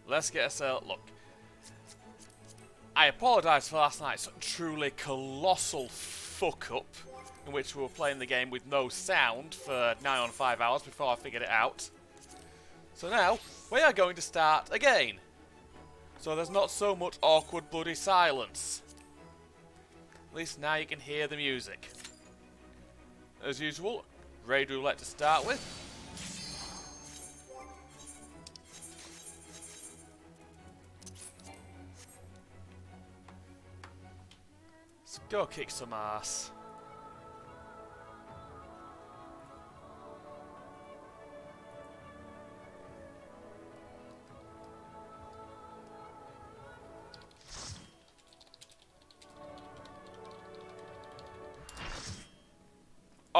let's get us a look. I apologise for last night's truly colossal fuck-up, in which we were playing the game with no sound for 9 on 5 hours before I figured it out. So now, we are going to start again. So there's not so much awkward bloody silence. At least now you can hear the music. As usual, raid roulette to start with. Let's go kick some ass.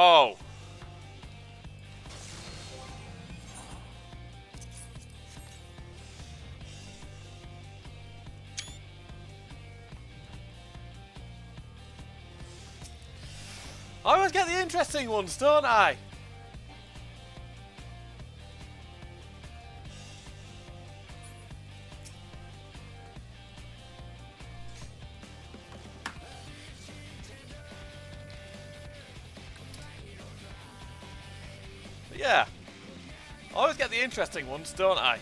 Oh. I always get the interesting ones, don't I? Yeah. I always get the interesting ones, don't I?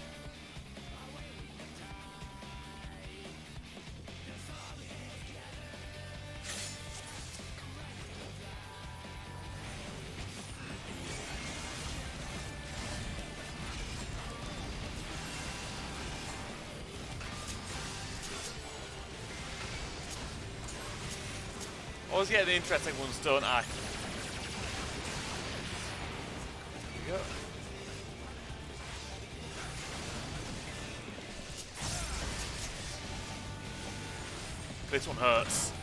Always get the interesting ones, don't I? There we go. This one hurts.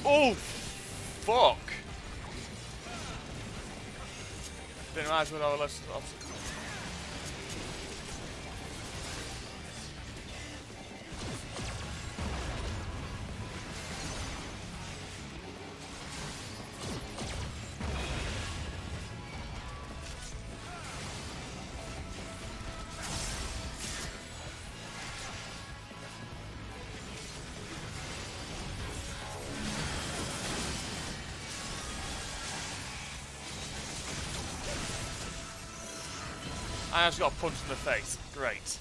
Oh, fuck. Didn't realize what I was. I just got a punch in the face. Great.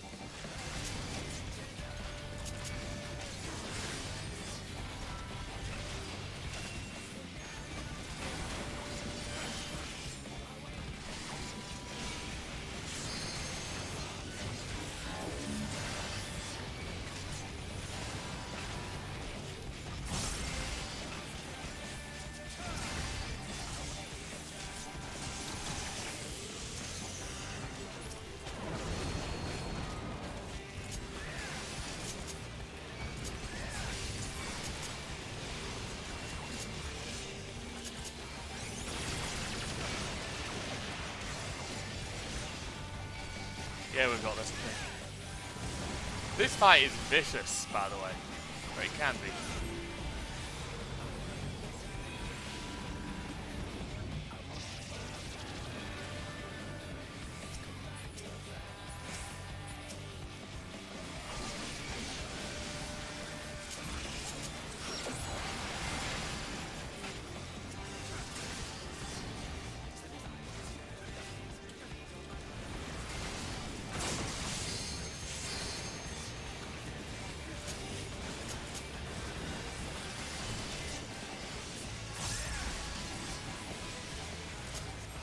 Yeah, we've got this thing. This fight is vicious, by the way. Or it can be.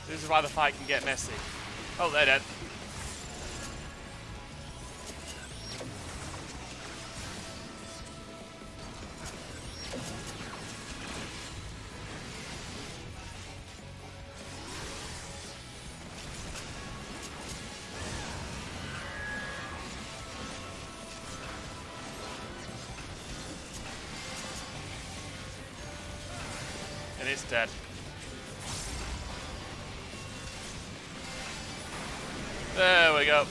This is why the fight can get messy. Oh, they're dead. And it's dead. There we go.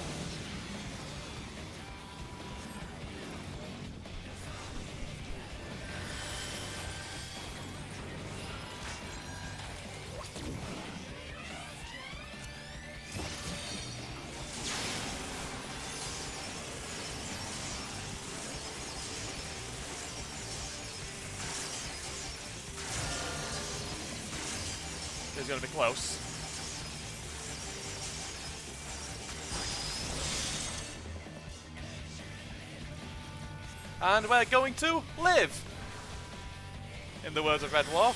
It's going to be close. And we're going to live, in the words of Red Dwarf.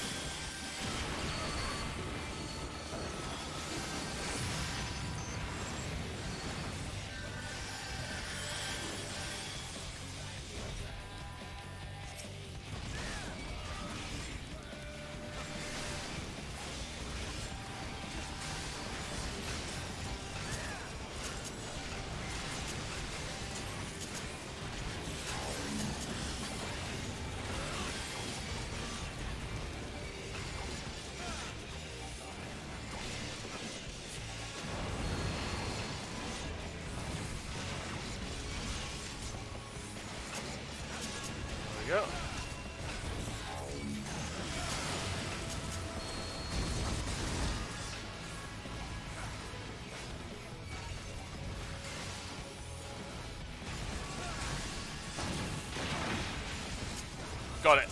There we go. Got it.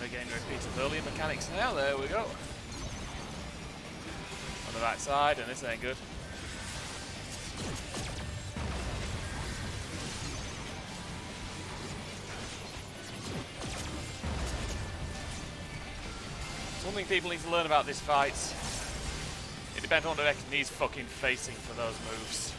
Again, repeat of earlier mechanics now. There we go. On the back side, and this ain't good. Something people need to learn about this fight. It depends on the direction he's fucking facing for those moves.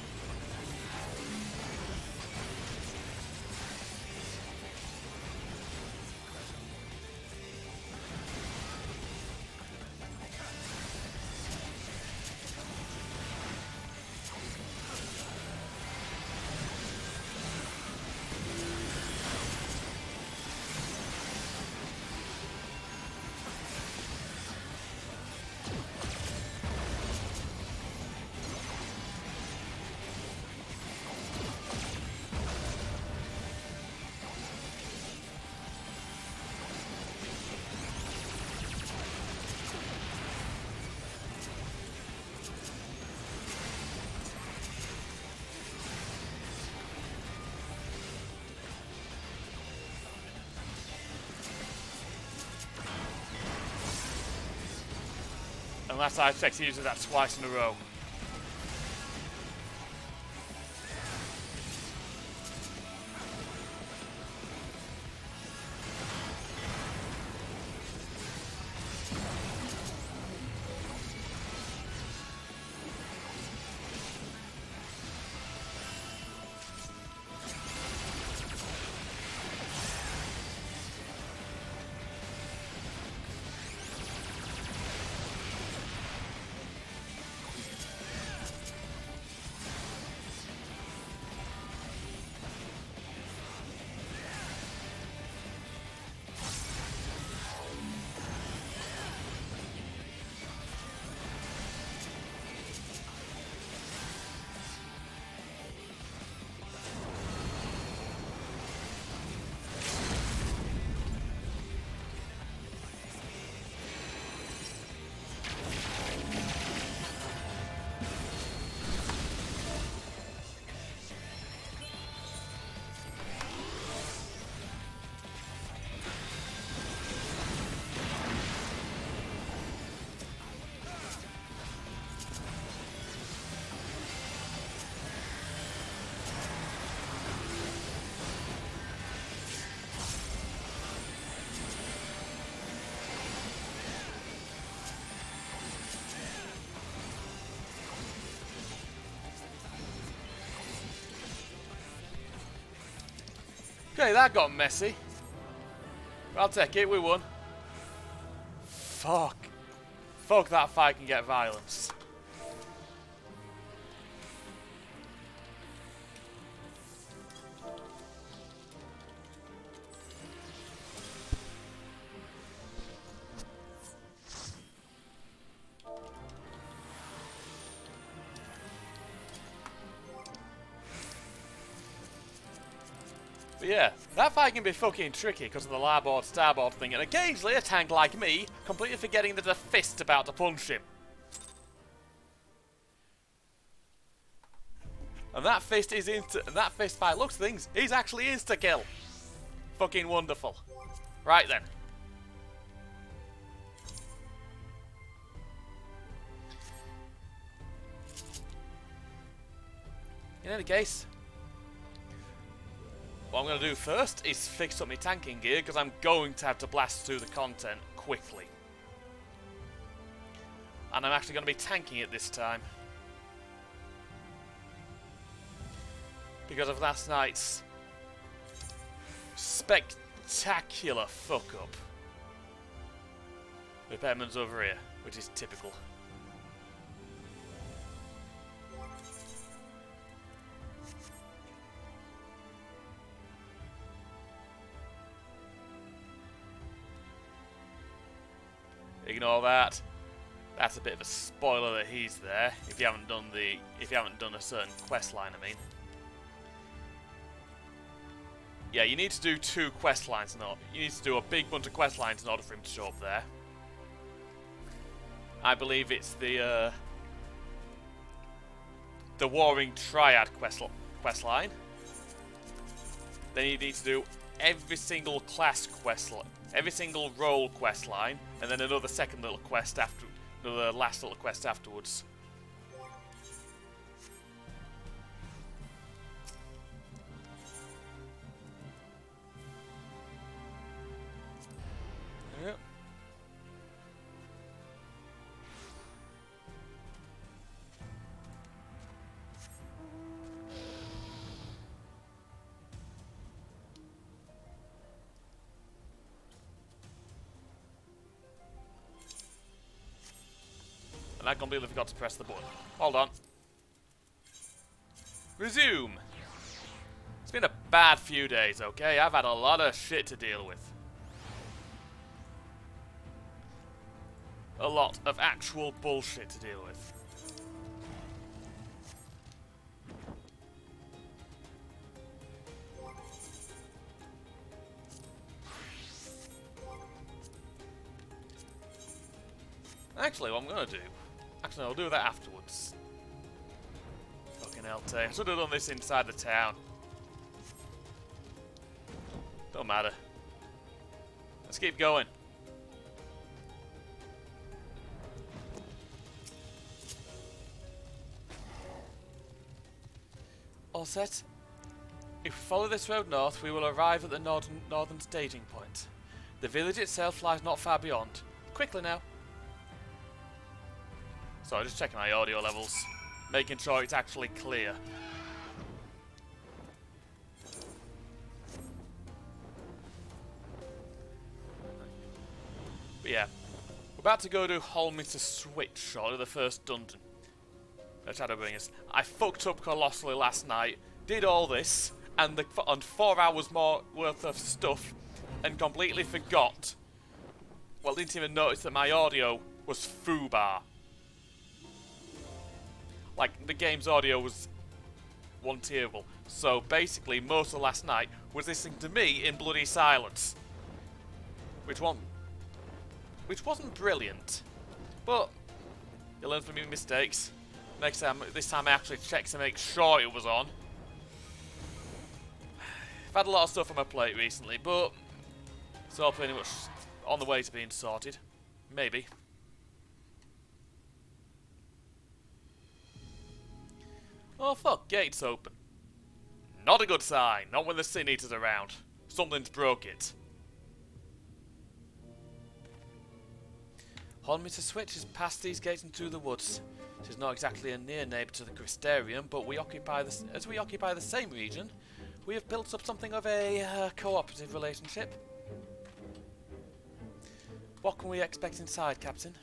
Unless I succeeded that twice in a row. Okay, that got messy. I'll take it, we won. Fuck. Fuck, that fight can get violence. But yeah, that fight can be fucking tricky because of the larboard starboard thing, and occasionally a tank like me completely forgetting there's a fist about to punch him. And that fist is that fist by looks of things, he's actually insta kill. Fucking wonderful. Right then. In any case, what I'm going to do first is fix up my tanking gear, because I'm going to have to blast through the content quickly. And I'm actually going to be tanking it this time. Because of last night's spectacular fuck up. Repairman's over here, which is typical. Ignore that. That's a bit of a spoiler that he's there. If you haven't done a certain quest line, I mean. Yeah, you need to do 2 quest lines. You need to do a big bunch of quest lines in order for him to show up there. I believe it's the Warring Triad quest line. Then you need to do every single class quest line. Every single role quest line, and then another second little quest after, another last little quest afterwards. Yep. And I completely forgot to press the button. Hold on. Resume. It's been a bad few days, okay? I've had a lot of shit to deal with. A lot of actual bullshit to deal with. Actually, what I'm gonna do... Actually, I'll do that afterwards. Fucking LT. I should have done this inside the town. Don't matter. Let's keep going. All set. If we follow this road north, we will arrive at the northern staging point. The village itself lies not far beyond. Quickly now. So just checking my audio levels, making sure it's actually clear. But yeah, we're about to go to Holminster Switch, shortly the first dungeon at Shadowbringers. I fucked up colossally last night, did all this, and on 4 hours more worth of stuff, and completely forgot. Well, didn't even notice that my audio was foobar. Like, the game's audio was one-tierable. So basically, most of last night was listening to me in bloody silence. Which wasn't brilliant. But you learn from your mistakes. This time I actually checked to make sure it was on. I've had a lot of stuff on my plate recently, but it's all pretty much on the way to being sorted. Maybe. Oh fuck, gate's open. Not a good sign, not when the Sin Eater's around. Something's broke it. Holminster Switch is past these gates and through the woods. It is not exactly a near neighbour to the Crystarium, but as we occupy the same region, we have built up something of a cooperative relationship. What can we expect inside, Captain?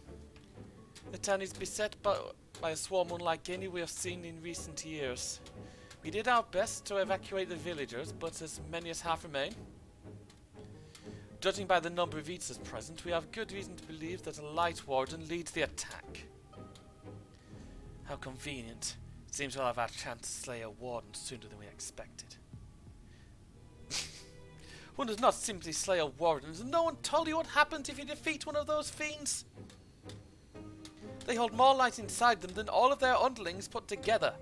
The town is beset by a swarm unlike any we have seen in recent years. We did our best to evacuate the villagers, but as many as half remain. Judging by the number of eaters present, we have good reason to believe that a Lightwarden leads the attack. How convenient. It seems we'll have our chance to slay a warden sooner than we expected. One does not simply slay a warden, and no one told you what happens if you defeat one of those fiends. They hold more light inside them than all of their underlings put together.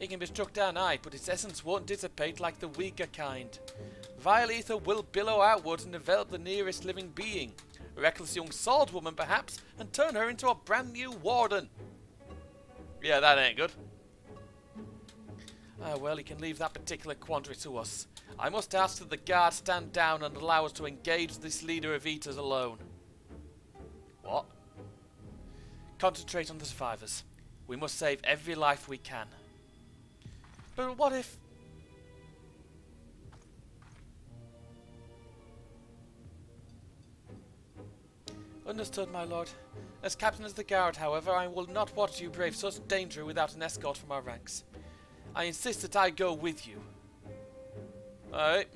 It can be struck down, aye, but its essence won't dissipate like the weaker kind. Vile ether will billow outwards and envelop the nearest living being. A reckless young swordwoman, perhaps, and turn her into a brand new warden. Yeah, that ain't good. Ah, well, you can leave that particular quandary to us. I must ask that the guard stand down and allow us to engage this leader of eaters alone. What? Concentrate on the survivors. We must save every life we can. But what if... Understood, my lord. As captain of the guard, however, I will not watch you brave such danger without an escort from our ranks. I insist that I go with you. Alright.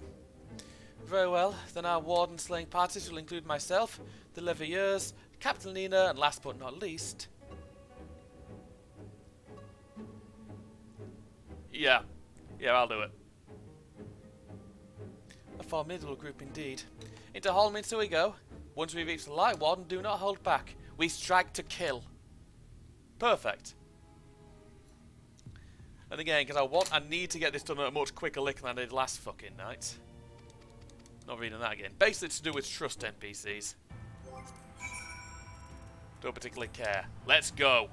Very well, then our warden slaying parties will include myself, the Leviers, Captain Lena, and last but not least... Yeah, I'll do it. A formidable group indeed. Into Holminster we go. Once we reach the Lightwarden, do not hold back. We strike to kill. Perfect. And again, because I need to get this done at a much quicker lick than I did last fucking night. Not reading that again. Basically to do with trust NPCs. Don't particularly care. Let's go.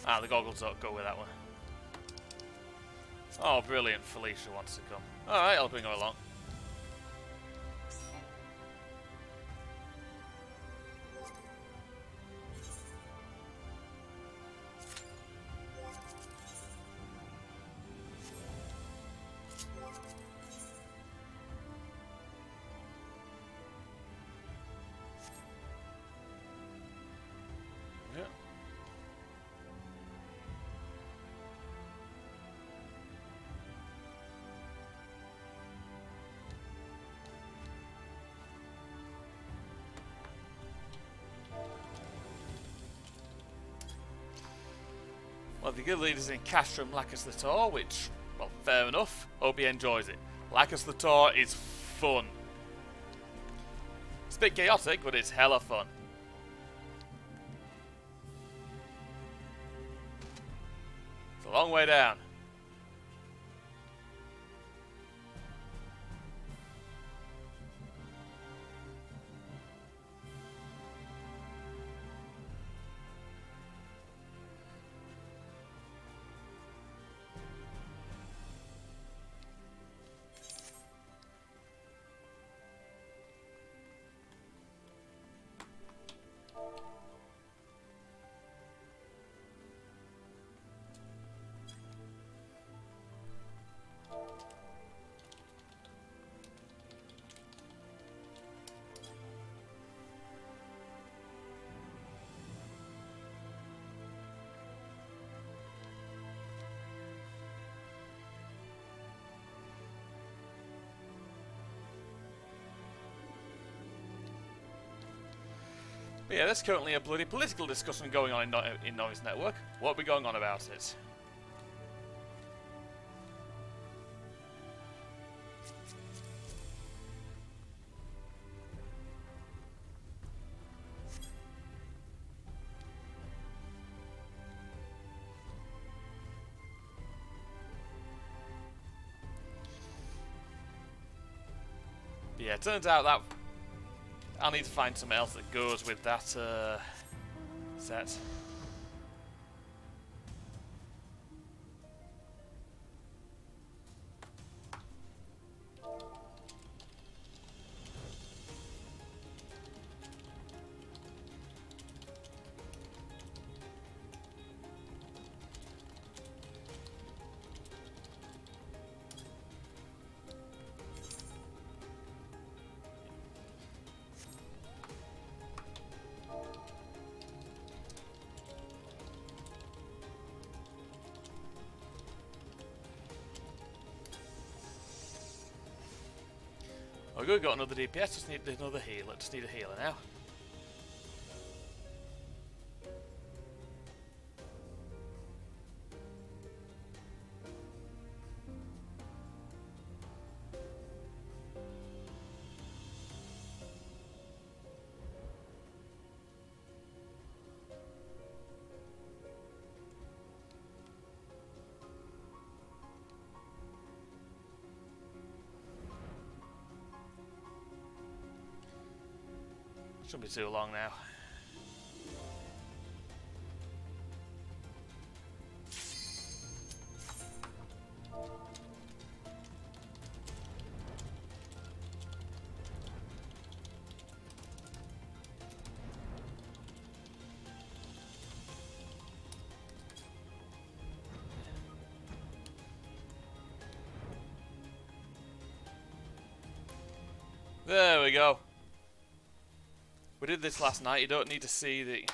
Ah, the goggles don't go with that one. Oh, brilliant. Felicia wants to come. Alright, I'll bring her along. Yeah. Well, the guild leader's in Castrum Lacus the Tor, which, well, fair enough. Hope he enjoys it. Lacus the Tor is fun. It's a bit chaotic, but it's hella fun. It's a long way down. But yeah, there's currently a bloody political discussion going on in Novice Network. What will be going on about it? But yeah, it turns out that I need to find something else that goes with that set. Oh, good, got another DPS, just need another healer. Just need a healer now. Shouldn't be too long now. There we go. We did this last night, you don't need to see the...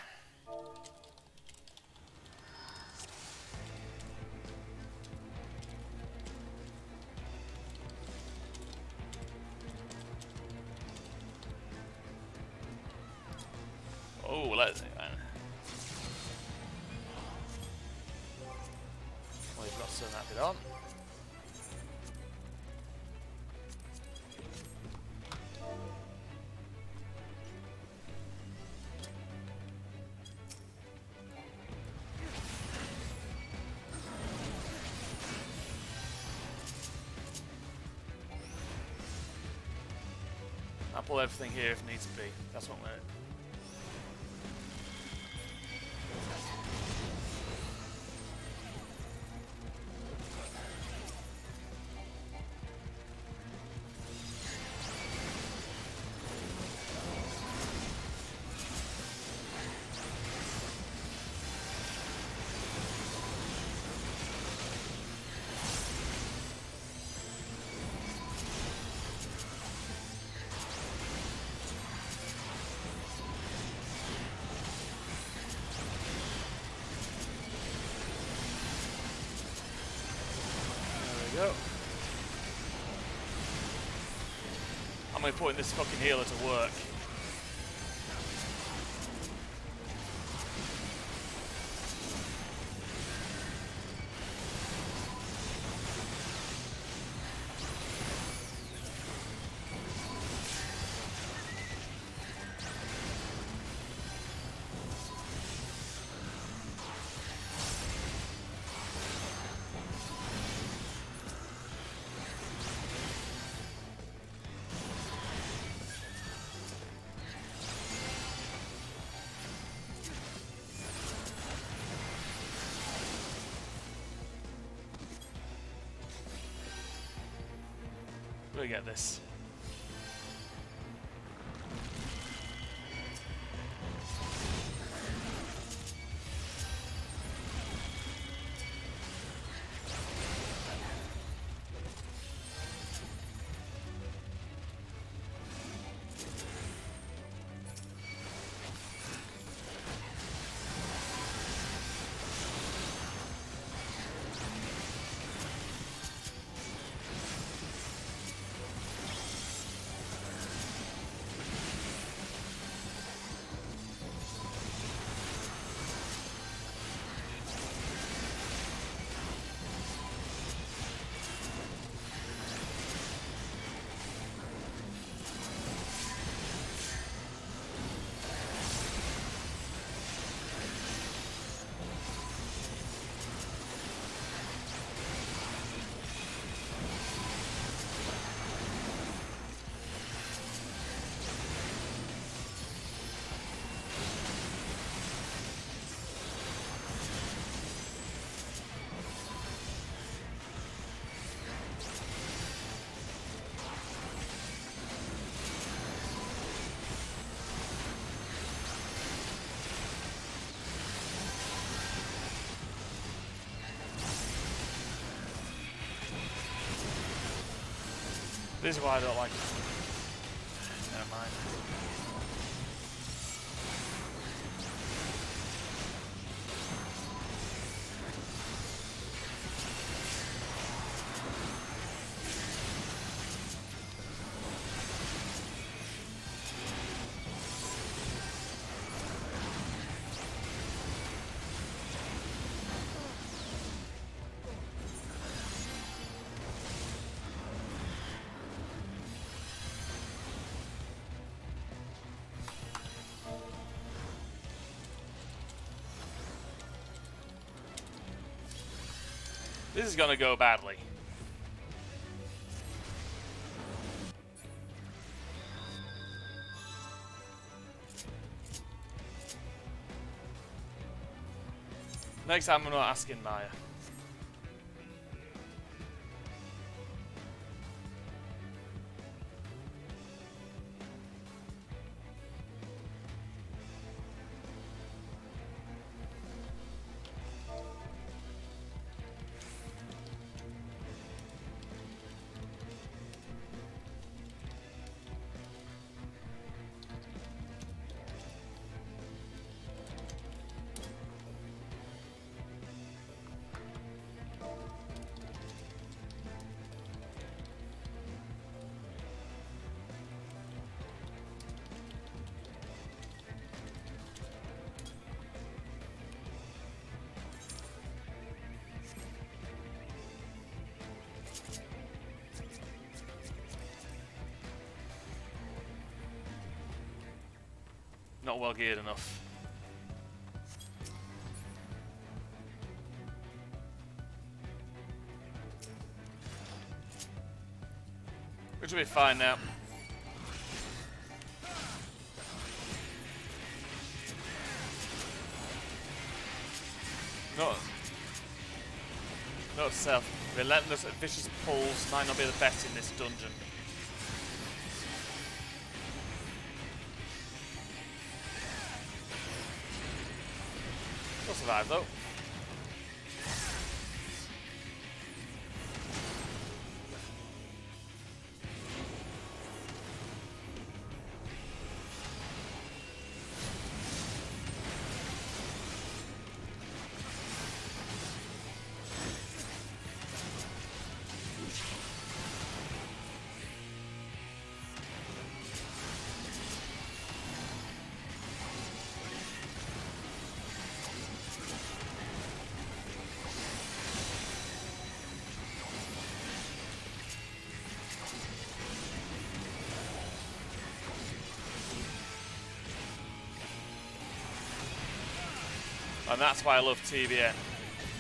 Oh, let's see, man. Well, we've got to turn that bit on. I'll pull everything here if needs to be. That's what we're... go. I'm going to put in this fucking healer to work. We get this. This is why I don't like it. Never mind. This is gonna go badly. Next time I'm not asking Maya. Not well geared enough. Which will be fine now. Not self. Relentless and vicious pulls might not be the best in this dungeon. We'll survive though. And that's why I love TBN.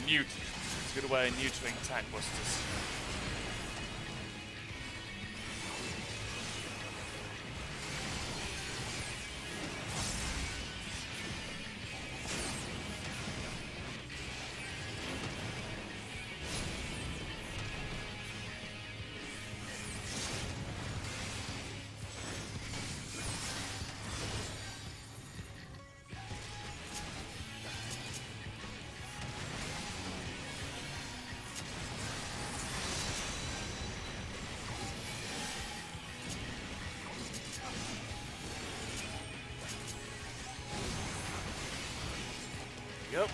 It's a good way of neutering tank busters. Yep.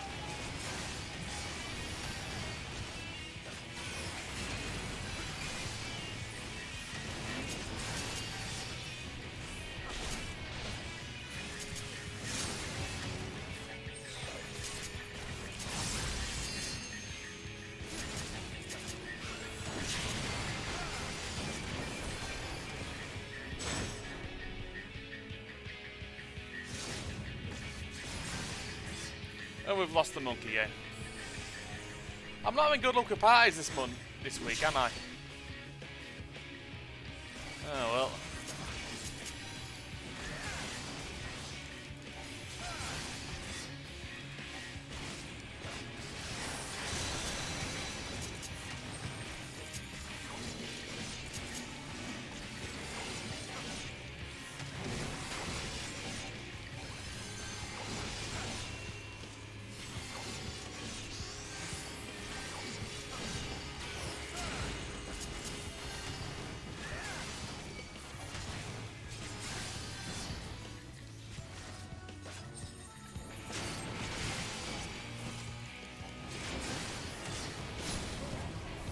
And we've lost the monk again. I'm not having good luck with parties this week, am I? Oh well.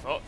Fuck.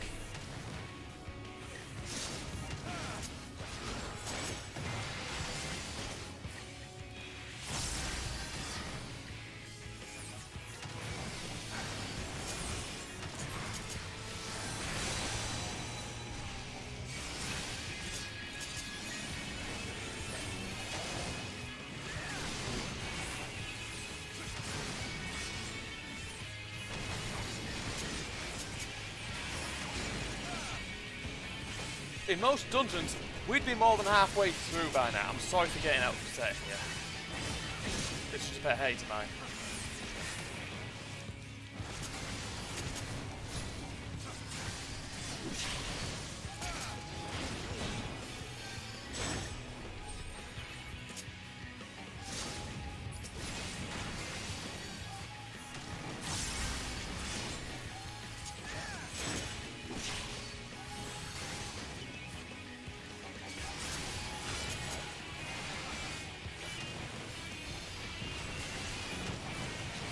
In most dungeons, we'd be more than halfway through by now. I'm sorry for getting upset here. It's just a pet hate of mine.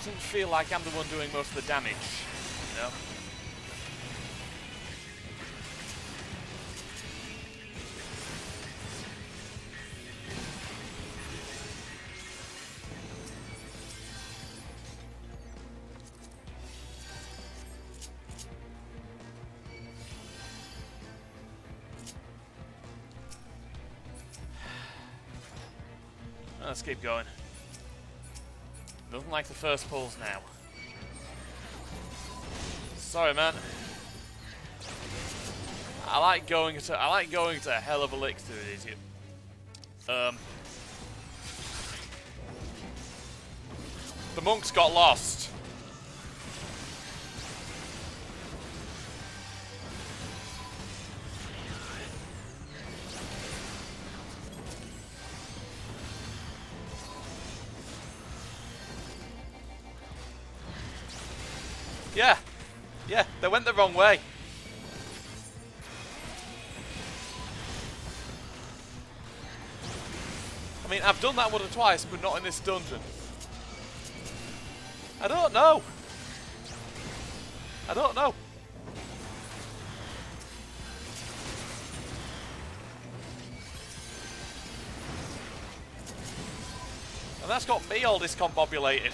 Doesn't feel like I'm the one doing most of the damage, you know? Let's keep going. Nothing like the first pulls now. Sorry, man. I like going to a hell of a lick through these. The monks got lost. Yeah, they went the wrong way. I mean, I've done that one or twice, but not in this dungeon. I don't know. I don't know. And that's got me all discombobulated.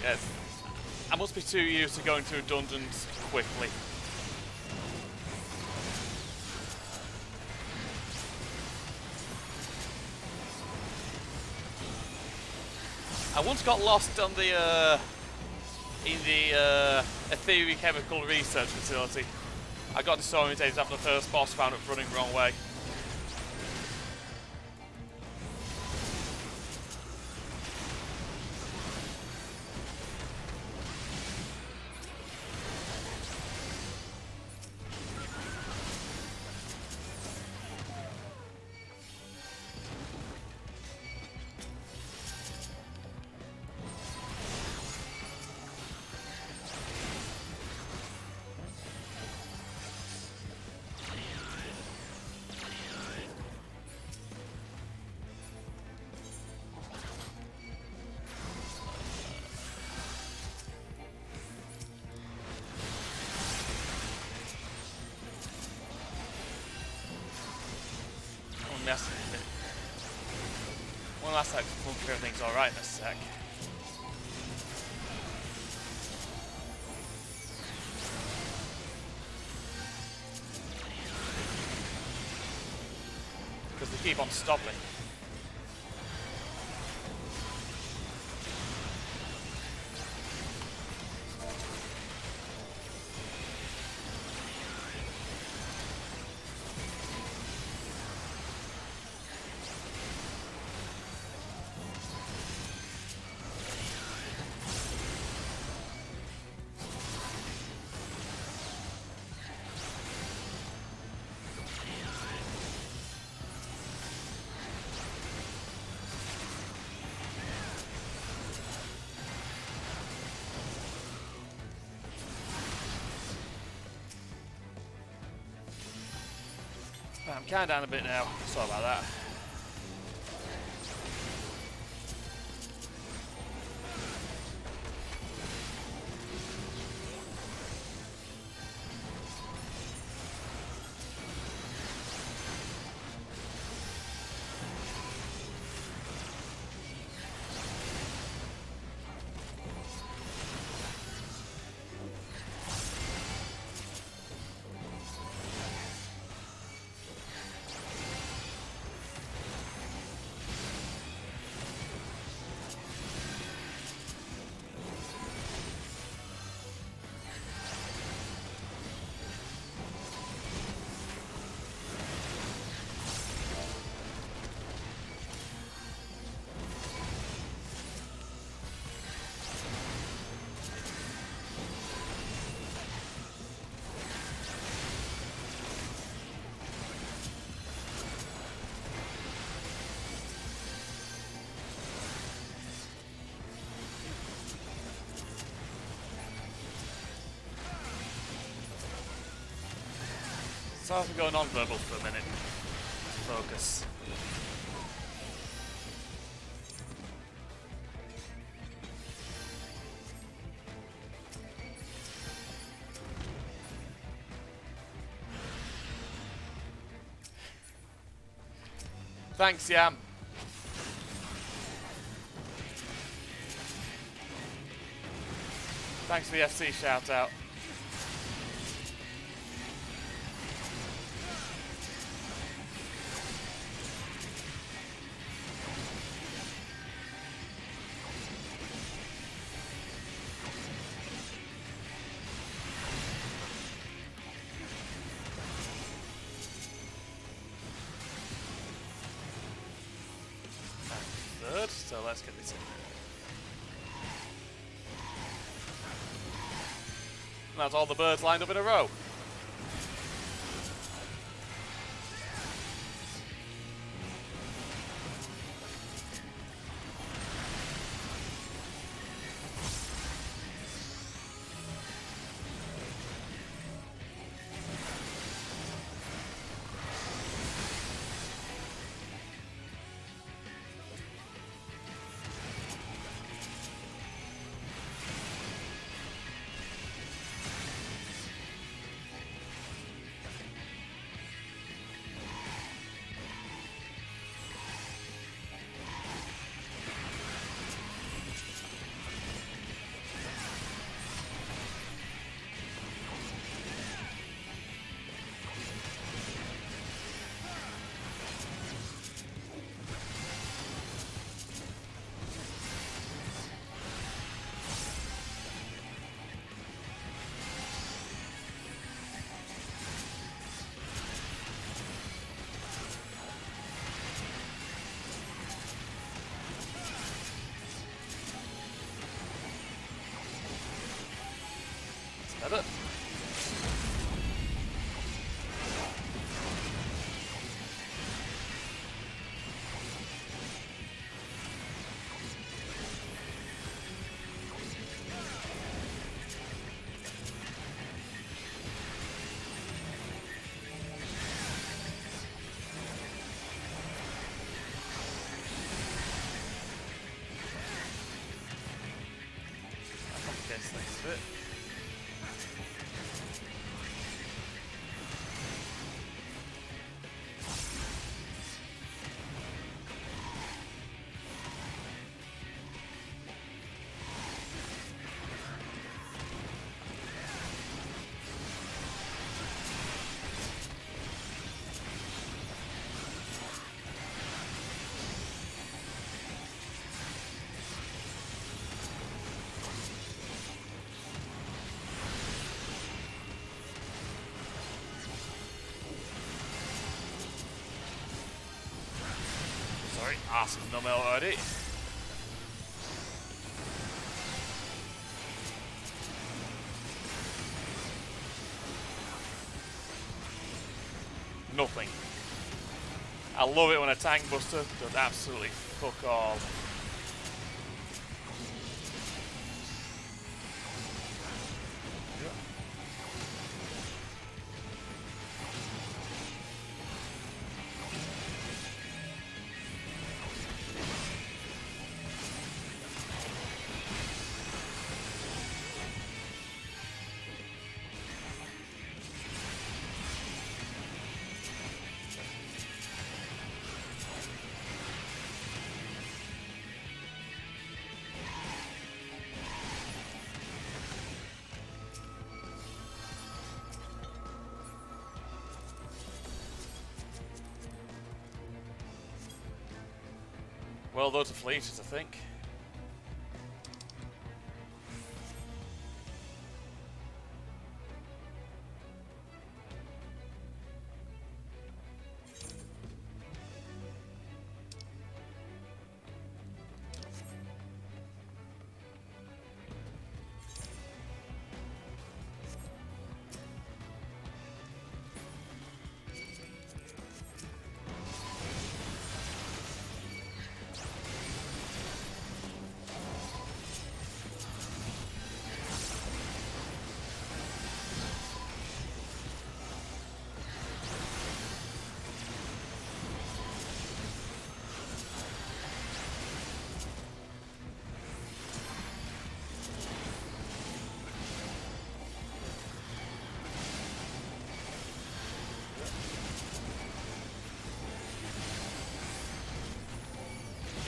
Yes. I must be too used to going through dungeons quickly. I once got lost on the in the Ethereal Chemical Research Facility. I got disorientated after the first boss, found it running the wrong way. One last time, we'll sure everything's alright in a sec. Because they keep on stopping. I'm kind of down a bit now. Sorry about that. So I have to go non-verbal for a minute. Focus. Thanks, Yam. Thanks for the FC shout out. So let's get this in there. That's all the birds lined up in a row. Sorry, arse no mail already. Nothing. I love it when a tank buster does absolutely fuck all. Well, those are fleeters, I think.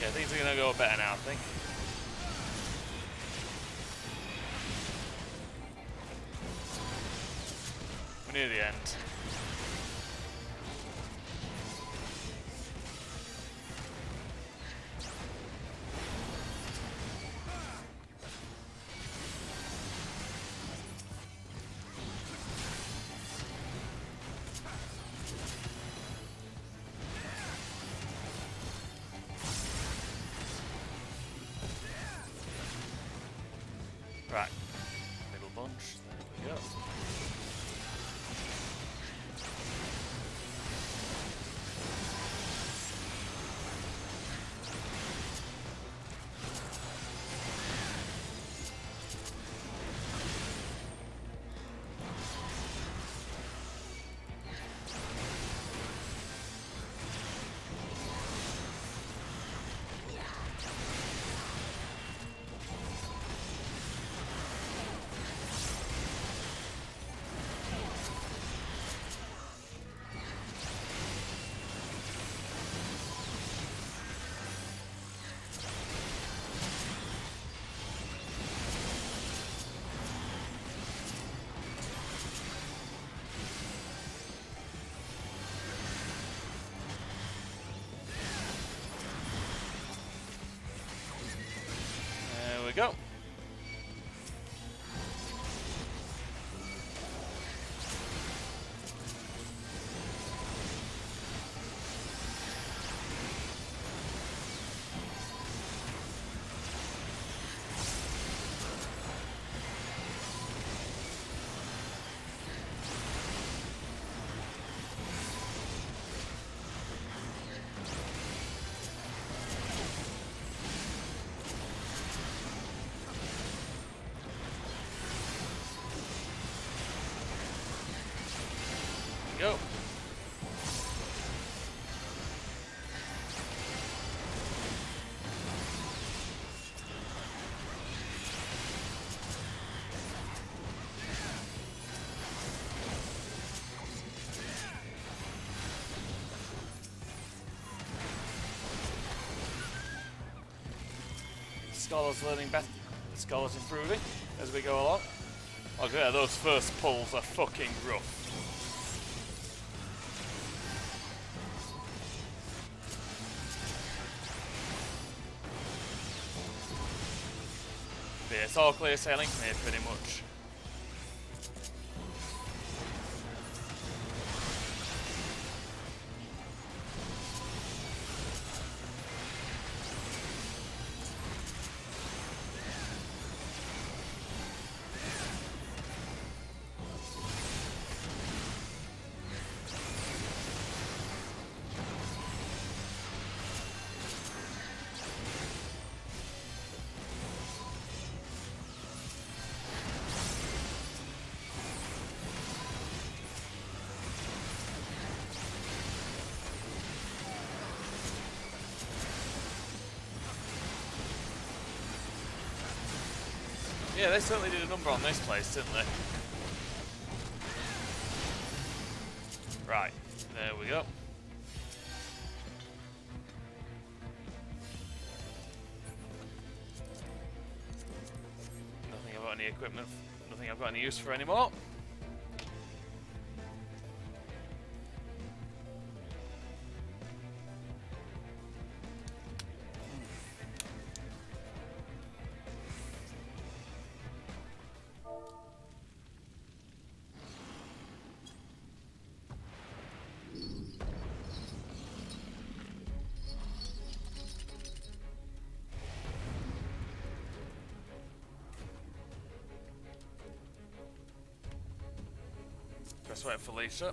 Yeah, things are gonna go better now, I think. We're near the end. Right, middle bunch, there we go. There we go. Go. Scholar's learning better. The Scholar's improving as we go along. Okay, those first pulls are fucking rough. But yeah, it's all clear sailing from here pretty much. Yeah, they certainly did a number on this place, didn't they? Right, there we go. Nothing I've got any equipment, nothing I've got any use for anymore. Let's wait for Lisa.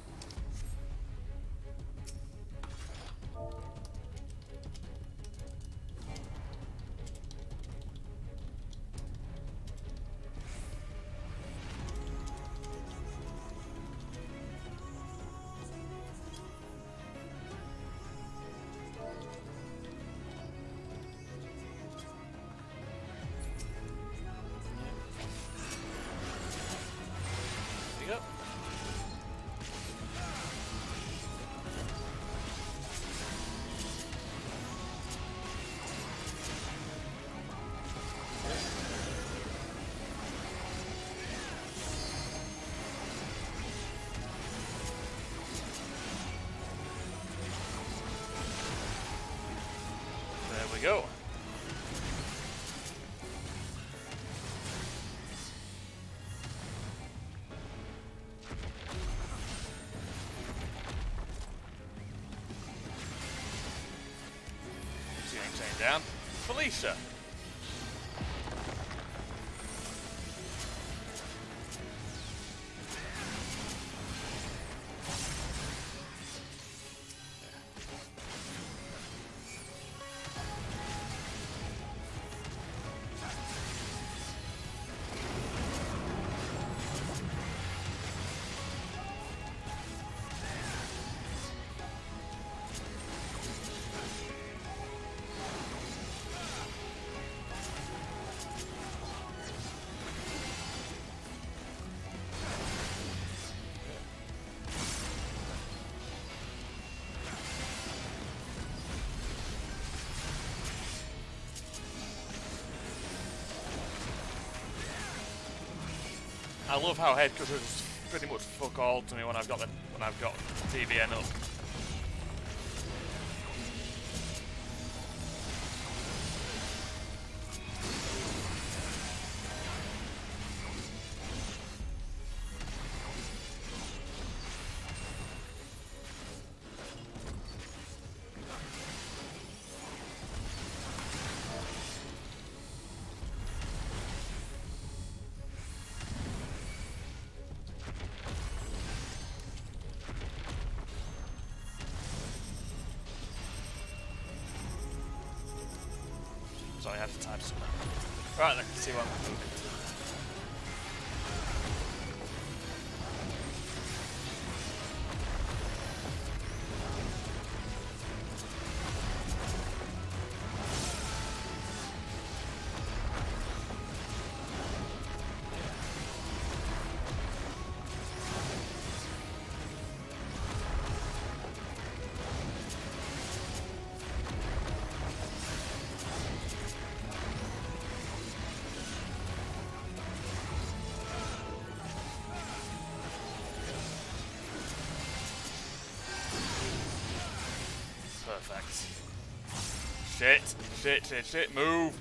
There you go. There we go. Getting chained down. Felicia. I love how headcutters pretty much fuck all to me when I've got the TVN up. So I have to type something. Right, let's see what I'm doing. Perfect. Shit, move!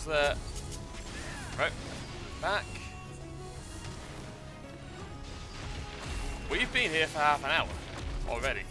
there. Right. Back. We've been here for half an hour already.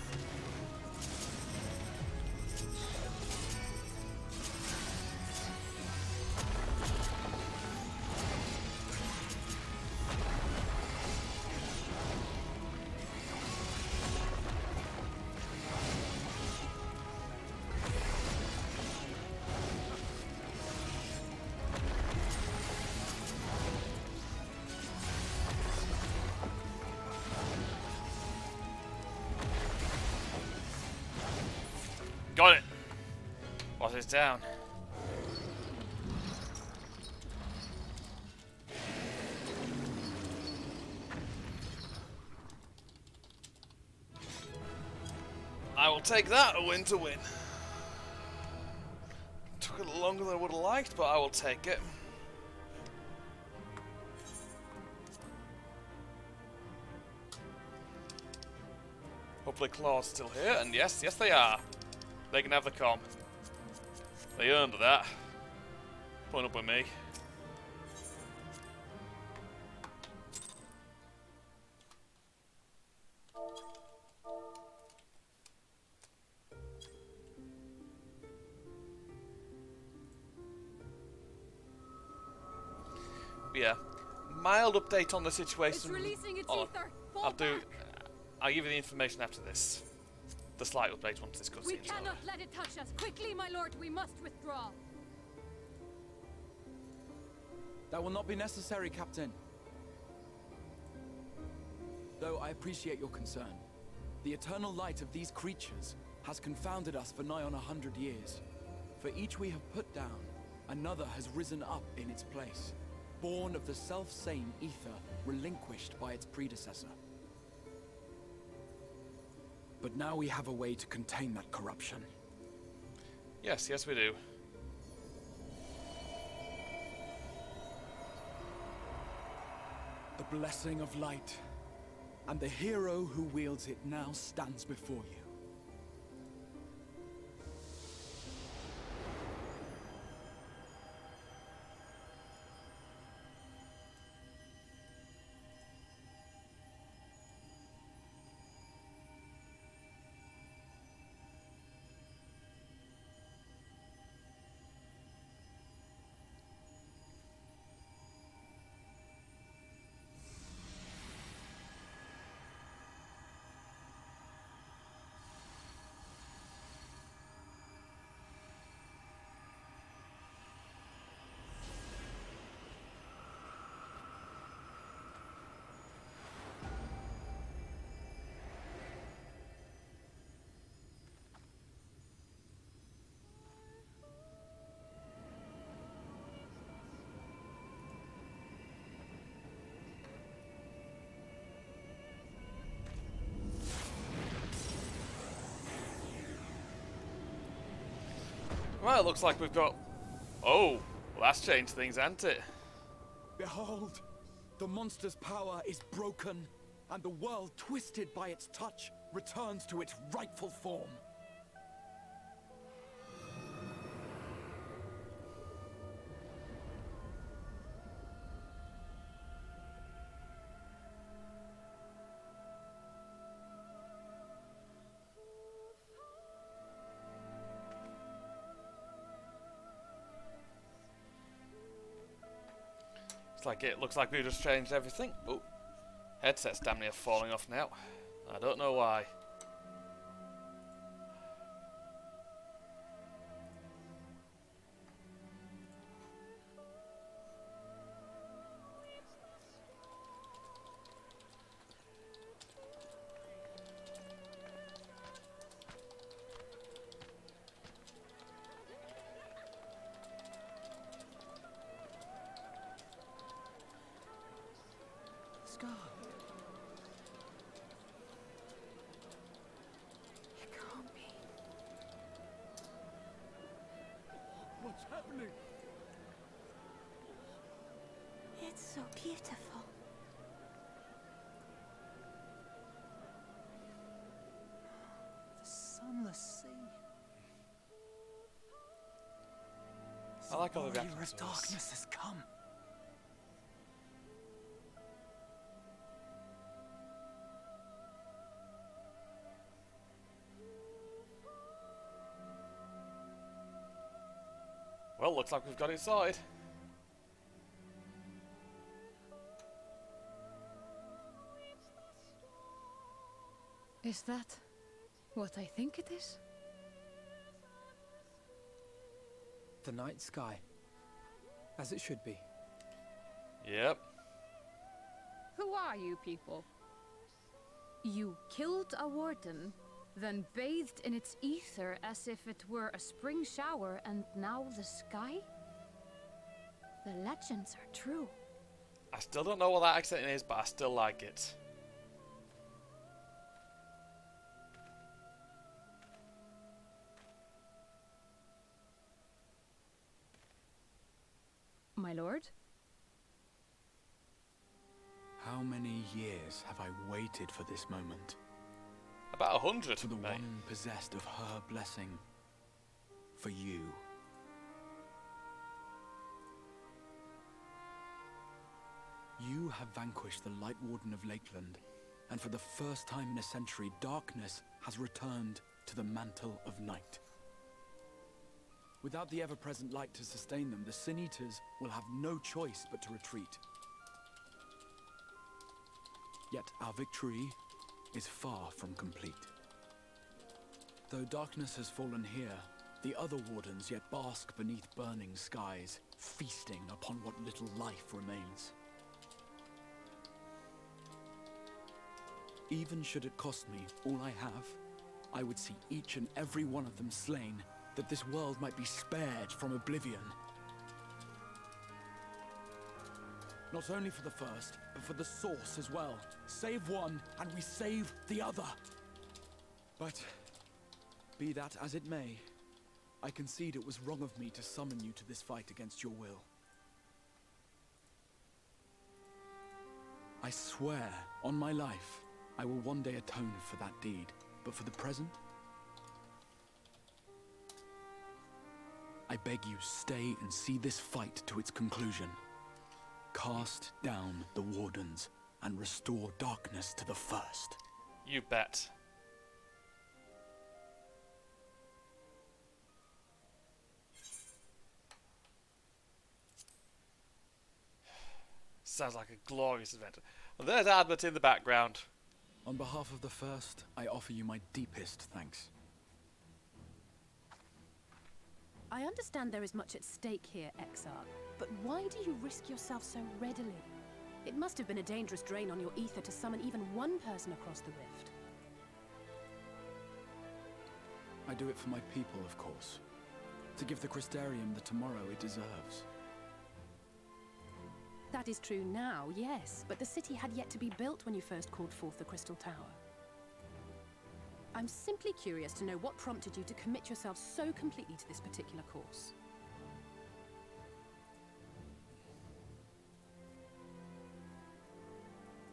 Got it. What is down? I will take that, a win to win. Took a little longer than I would have liked, but I will take it. Hopefully Claw's still here, and yes, they are. They can have the comm. They earned that. Putting up with me. But yeah, mild update on the situation. It's releasing its Oh, ether. I'll give you the information after this. The slight update once this cutscene's We over. cannot let it touch us. Quickly, my lord, we must withdraw. That will not be necessary, Captain. Though I appreciate your concern. The eternal light of these creatures has confounded us for nigh on 100 years. For each we have put down, another has risen up in its place, born of the self-same ether relinquished by its predecessor. But now we have a way to contain that corruption. Yes, we do. The blessing of light, and the hero who wields it now stands before you. Well, it looks like we've got... Oh, well, that's changed things, hasn't it? Behold, the monster's power is broken, and the world, twisted by its touch, returns to its rightful form. It looks like we just changed everything. Oh, headset's damn near falling off now. I don't know why. It can't be. What's happening? It's so beautiful. The sunless sea. I like all the warrior reactions of to this. darkness has come. Well, looks like we've got it sorted. Is that what I think it is? The night sky. As it should be. Yep. Who are you people? You killed a warden, then bathed in its ether as if it were a spring shower, and now the sky? The legends are true. I still don't know what that accent is, but I still like it. My lord? How many years have I waited for this moment? About 100, For the mate. one possessed of her blessing. For you. You have vanquished the Lightwarden of Lakeland, and for the first time in a century, darkness has returned to the mantle of night. Without the ever-present light to sustain them, the Sin Eaters will have no choice but to retreat. Yet our victory is far from complete. Though darkness has fallen here, the other wardens yet bask beneath burning skies, feasting upon what little life remains. Even should it cost me all I have, I would see each and every one of them slain, that this world might be spared from oblivion. Not only for the first, but for the source as well. Save one, and we save the other. But, be that as it may, I concede it was wrong of me to summon you to this fight against your will. I swear, on my life, I will one day atone for that deed. But for the present, I beg you, stay and see this fight to its conclusion. Cast down the Wardens and restore darkness to the first. You bet. Sounds like a glorious adventure. Well, there's Adbert in the background. On behalf of the first, I offer you my deepest thanks. I understand there is much at stake here, Exarch, but why do you risk yourself so readily? It must have been a dangerous drain on your ether to summon even one person across the rift. I do it for my people, of course. To give the Crystarium the tomorrow it deserves. That is true now, yes, but the city had yet to be built when you first called forth the Crystal Tower. I'm simply curious to know what prompted you to commit yourself so completely to this particular course.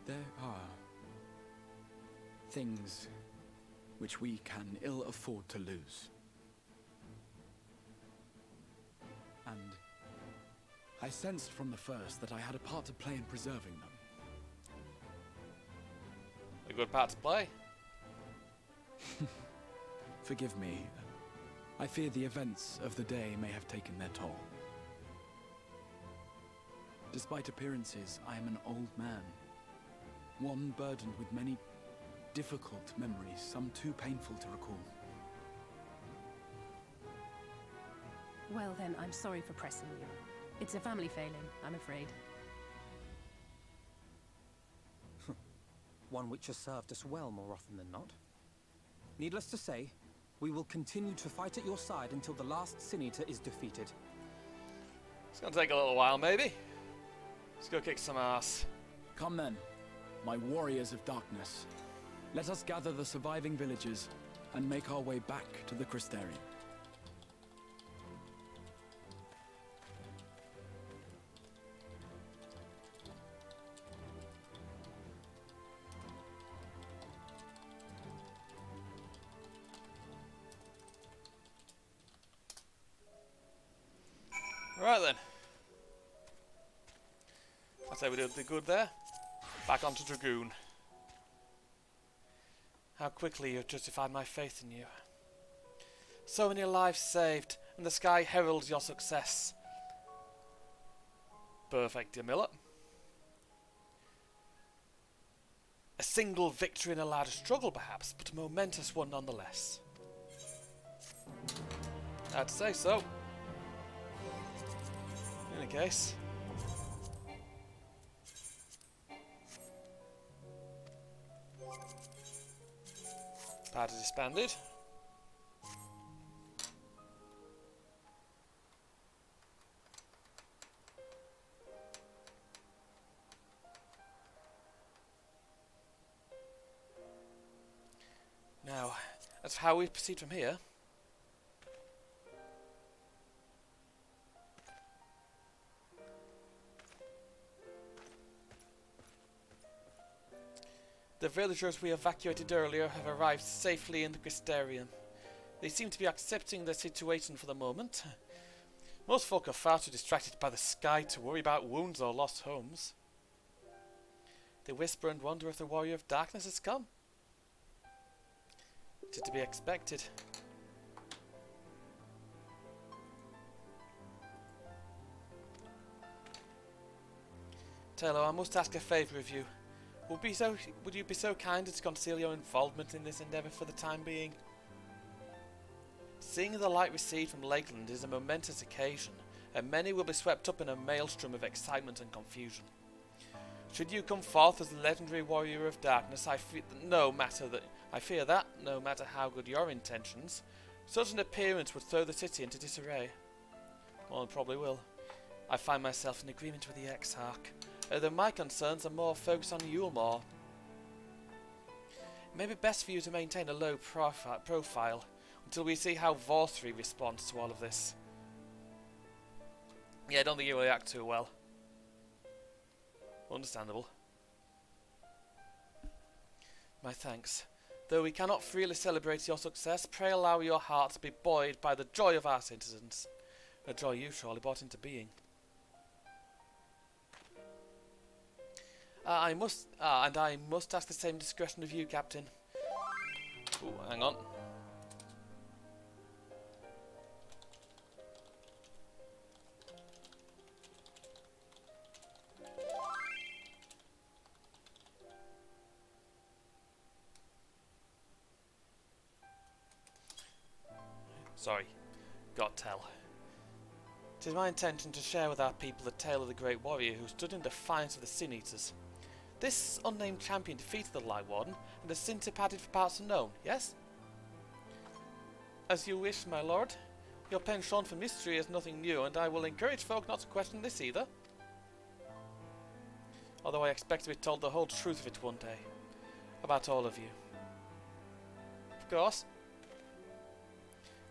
There are things which we can ill afford to lose. And I sensed from the first that I had a part to play in preserving them. A good part to play. Forgive me. I fear the events of the day may have taken their toll. Despite appearances, I am an old man. One burdened with many difficult memories, some too painful to recall. Well then, I'm sorry for pressing you. It's a family failing, I'm afraid. One which has served us well more often than not. Needless to say, we will continue to fight at your side until the last Sin Eater is defeated. It's gonna take a little while, maybe. Let's go kick some ass. Come then, my warriors of darkness. Let us gather the surviving villagers and make our way back to the Crystarium. Right then. I'd say we did the good there. Back onto Dragoon. How quickly you've justified my faith in you. So many lives saved, and the sky heralds your success. Perfect, dear Miller. A single victory in a ladder struggle, perhaps, but a momentous one nonetheless. I'd say so. In any case. Party disbanded. Now, as for how we proceed from here. The villagers we evacuated earlier have arrived safely in the Crystarium. They seem to be accepting the situation for the moment. Most folk are far too distracted by the sky to worry about wounds or lost homes. They whisper and wonder if the Warrior of Darkness has come. It is to be expected. Taylor, I must ask a favour of you. Would you be so kind as to conceal your involvement in this endeavour for the time being? Seeing the light received from Lakeland is a momentous occasion, and many will be swept up in a maelstrom of excitement and confusion. Should you come forth as the legendary Warrior of Darkness, I fear that, no matter how good your intentions, such an appearance would throw the city into disarray. Well, it probably will. I find myself in agreement with the Exarch, although my concerns are more focused on Yulmore. It may be best for you to maintain a low profile until we see how Vorthri responds to all of this. Yeah, I don't think he will react too well. Understandable. My thanks. Though we cannot freely celebrate your success, pray allow your heart to be buoyed by the joy of our citizens. A joy you surely brought into being. I must ask the same discretion of you, Captain. Ooh, hang on. Sorry, got tell. It is my intention to share with our people the tale of the great warrior who stood in defiance of the Sin Eaters. This unnamed champion defeated the Lightwarden and has since departed for parts unknown, yes? As you wish, my lord. Your penchant for mystery is nothing new, and I will encourage folk not to question this either. Although I expect to be told the whole truth of it one day. About all of you. Of course.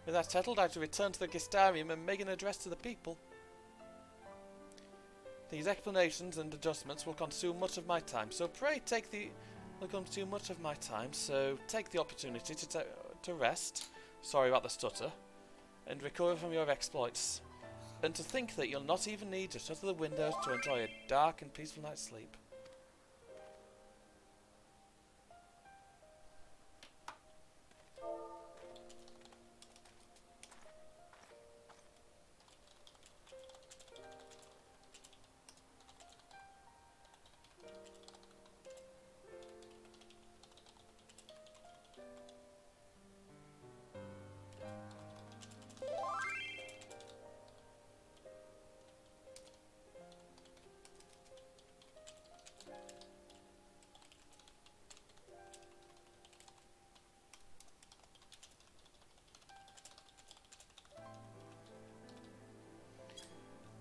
With that settled, I shall return to the Gistarium and make an address to the people. These explanations and adjustments will consume much of my time, so pray take the opportunity to rest. Sorry about the stutter, and recover from your exploits. And to think that you'll not even need to shutter the windows to enjoy a dark and peaceful night's sleep.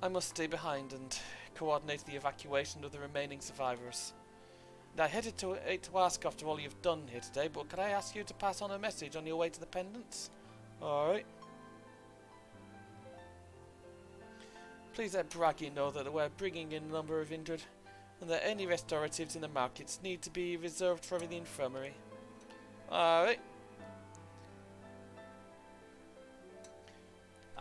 I must stay behind and coordinate the evacuation of the remaining survivors. And I headed to ask after all you've done here today, but could I ask you to pass on a message on your way to the pendants? Alright. Please let Braggy know that we're bringing in a number of injured, and that any restoratives in the markets need to be reserved for the infirmary. Alright.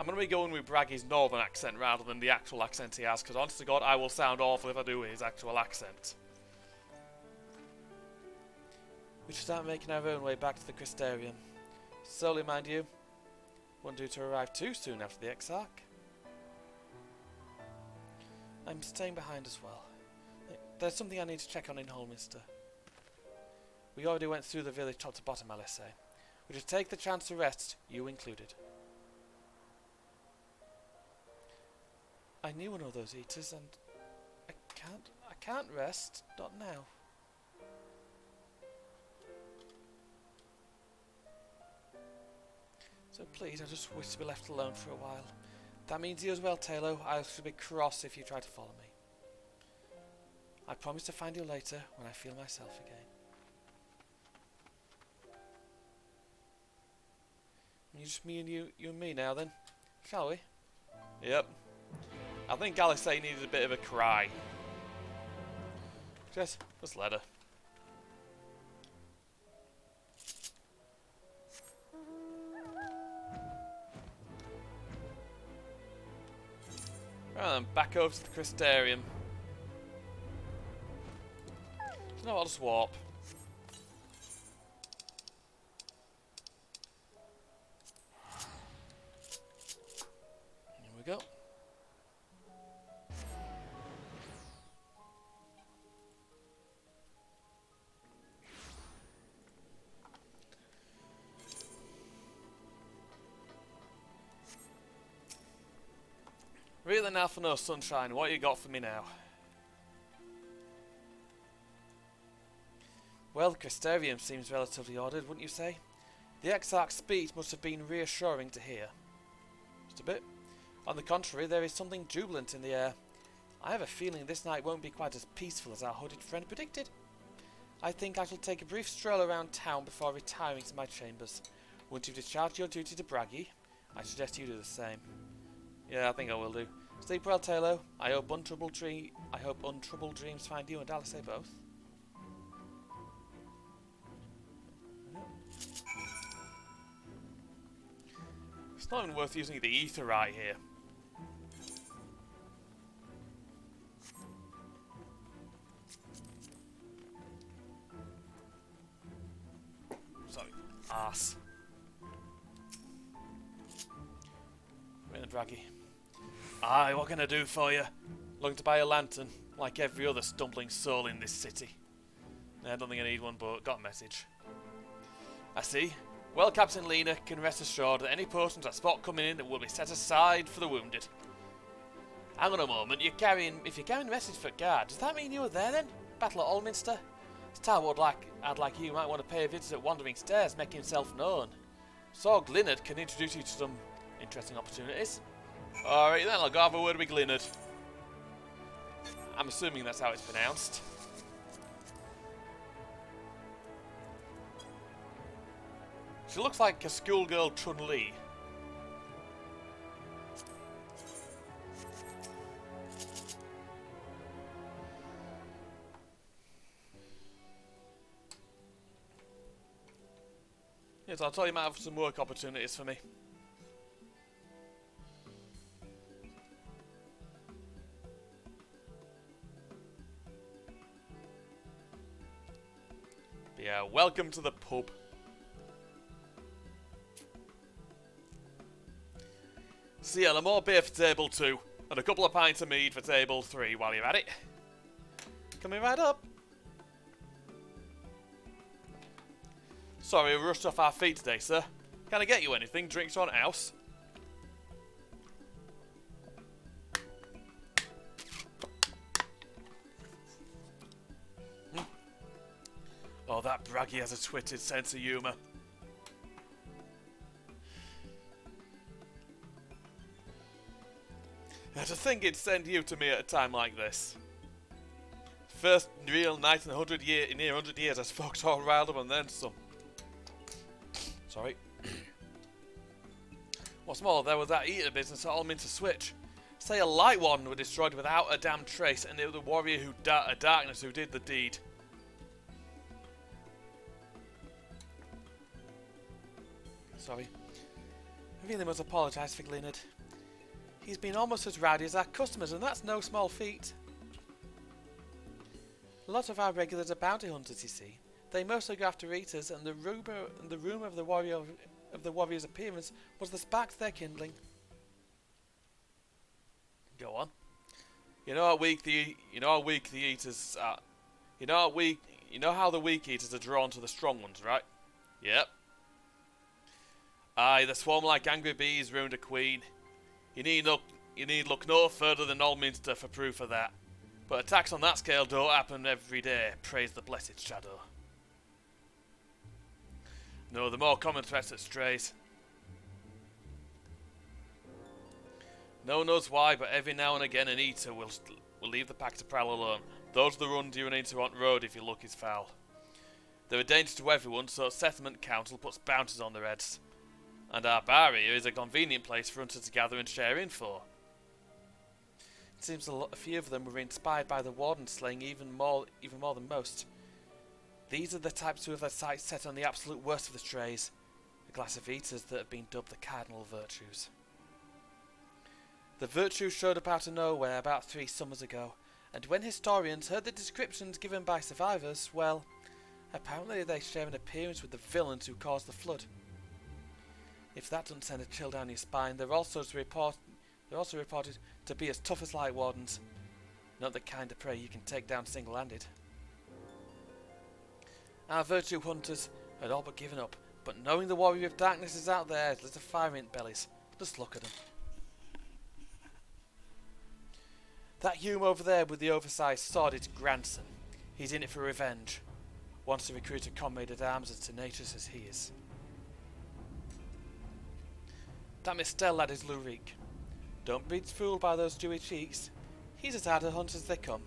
I'm going to be going with Braggy's northern accent rather than the actual accent he has, because honest to God, I will sound awful if I do his actual accent. We should start making our own way back to the Crystarium. Slowly, mind you. Won't do to arrive too soon after the Exarch. I'm staying behind as well. There's something I need to check on in Holminster. We already went through the village top to bottom, I'll say. We should take the chance to rest, you included. I knew one of those eaters, and I can't rest, not now. So please, I just wish to be left alone for a while. That means you as well, Taylor. I should be cross if you try to follow me. I promise to find you later when I feel myself again. Just me and you and me now then, shall we? Yep. I think Alice needed a bit of a cry. Just let her. Right then, back over to the Crystarium. You know what, I'll just warp. Here we go. Really now for no sunshine, what you got for me now? Well, the Crystarium seems relatively ordered, wouldn't you say? The Exarch's speech must have been reassuring to hear. Just a bit. On the contrary, there is something jubilant in the air. I have a feeling this night won't be quite as peaceful as our hooded friend predicted. I think I shall take a brief stroll around town before retiring to my chambers. Once you've discharged your duty to Braggy, I suggest you do the same. Yeah, I think I will do. Sleep well, Taylor. I hope untroubled dreams find you and Alice both. It's not even worth using the ether right here. Sorry, arse. We're in the Braggy. Aye, what can I do for you? Looking to buy a lantern, like every other stumbling soul in this city. I don't think I need one, but got a message. I see. Well, Captain Lena can rest assured that any potions I spot coming in will be set aside for the wounded. Hang on a moment, if you're carrying a message for guard, does that mean you were there then? Battle at Alminster? Starwood I'd like you might want to pay a visit at Wandering Stairs, make himself known. Sorg Linnard can introduce you to some interesting opportunities. Alright then, I'll go have a word with Linnard. I'm assuming that's how it's pronounced. She looks like a schoolgirl Chun-Li. Yes, I'll tell you, might have some work opportunities for me. But yeah, welcome to the pub. So yeah, more beer for table 2, and a couple of pints of mead for table 3 while you're at it. Coming right up. Sorry, we rushed off our feet today, sir. Can I get you anything? Drinks on house? Oh, that Braggy has a twisted sense of humour. To think it'd send you to me at a time like this. First real night in 100 years I spoke to all riled up and then some. Sorry. What's more, there was that eater business at Alminster Switch. Say a Lightwarden were destroyed without a damn trace, and it was the warrior of darkness who did the deed. Sorry. really must apologise for Glynard. He's been almost as rowdy as our customers, and that's no small feat. A lot of our regulars are bounty hunters, you see. They mostly go after eaters, and the rumour of the warrior's appearance was the spark to their kindling. Go on. You know how weak the eaters are. You know how the weak eaters are drawn to the strong ones, right? Yep. Aye, the swarm like angry bees ruined a queen. You need look no further than Allminster for proof of that. But attacks on that scale don't happen every day, praise the blessed shadow. No, the more common threats are strays. No one knows why, but every now and again an eater will leave the pack to prowl alone. Those are the runs you run into on road if your luck is foul. They're a danger to everyone, so Settlement Council puts bounties on their heads. And our bar here is a convenient place for hunters to gather and share info. It seems a few of them were inspired by the Wardens slaying even more than most. These are the types who have their sights set on the absolute worst of the strays, a class of eaters that have been dubbed the cardinal virtues. The virtues showed up out of nowhere about 3 summers ago, and when historians heard the descriptions given by survivors, well, apparently they share an appearance with the villains who caused the flood. If that doesn't send a chill down your spine, they're also reported to be as tough as Lightwardens, not the kind of prey you can take down single-handed. Our virtue hunters had all but given up, but knowing the warrior of darkness is out there has lit a fire in bellies. Just look at them. That Hume over there with the oversized sword is grandson. He's in it for revenge. Wants to recruit a comrade at arms as tenacious as he is. That Mistel lad is Lurik. Don't be fooled by those dewy cheeks. He's as hard a hunt as they come.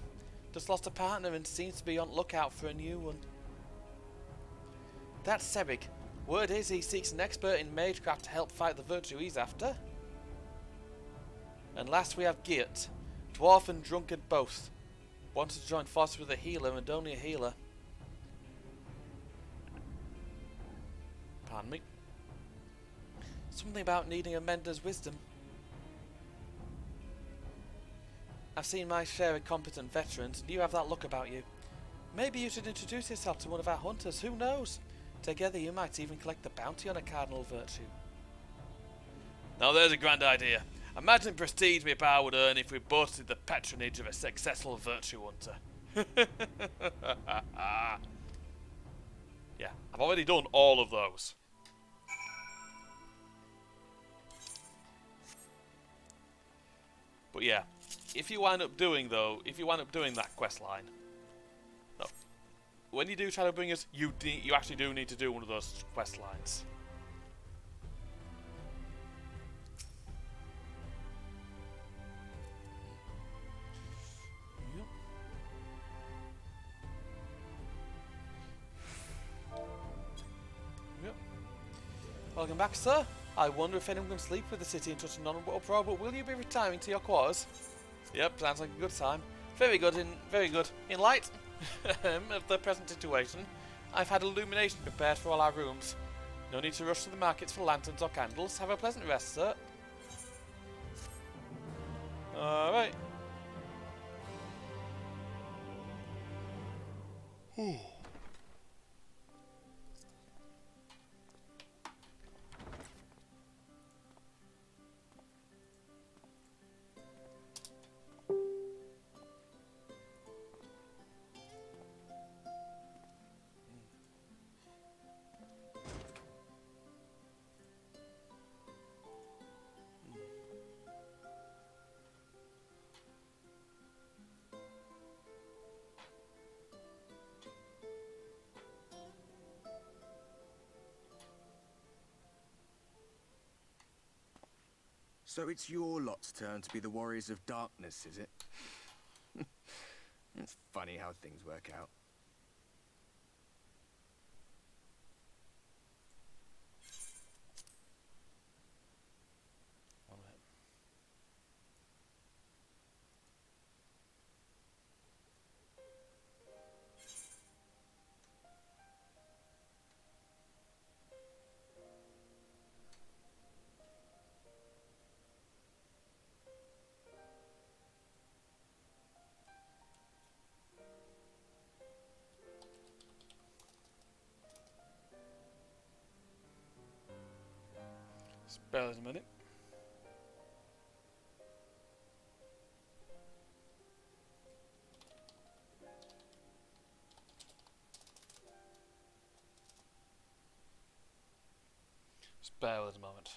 Just lost a partner and seems to be on lookout for a new one. That's Sebig. Word is he seeks an expert in magecraft to help fight the virtue he's after. And last we have Geert. Dwarf and drunkard both. Wanted to join forces with a healer and only a healer. Pardon me. Something about needing a mentor's wisdom. I've seen my share of competent veterans, and you have that look about you. Maybe you should introduce yourself to one of our hunters, who knows? Together you might even collect the bounty on a cardinal virtue. Now there's a grand idea. Imagine the prestige my bar would earn if we boasted the patronage of a successful virtue hunter. Yeah, I've already done all of those. But yeah, if you wind up doing that quest line, no, when you do Shadowbringers, you actually do need to do one of those quest lines. Yep. Yep. Welcome back, sir. I wonder if anyone can sleep with the city in such an honourable uproar, but will you be retiring to your quarters? Yep, sounds like a good time. Very good. In light of the present situation, I've had illumination prepared for all our rooms. No need to rush to the markets for lanterns or candles. Have a pleasant rest, sir. Alright. So it's your lot's turn to be the warriors of darkness, is it? It's funny how things work out. Bear with us a minute. Just bear with us a moment.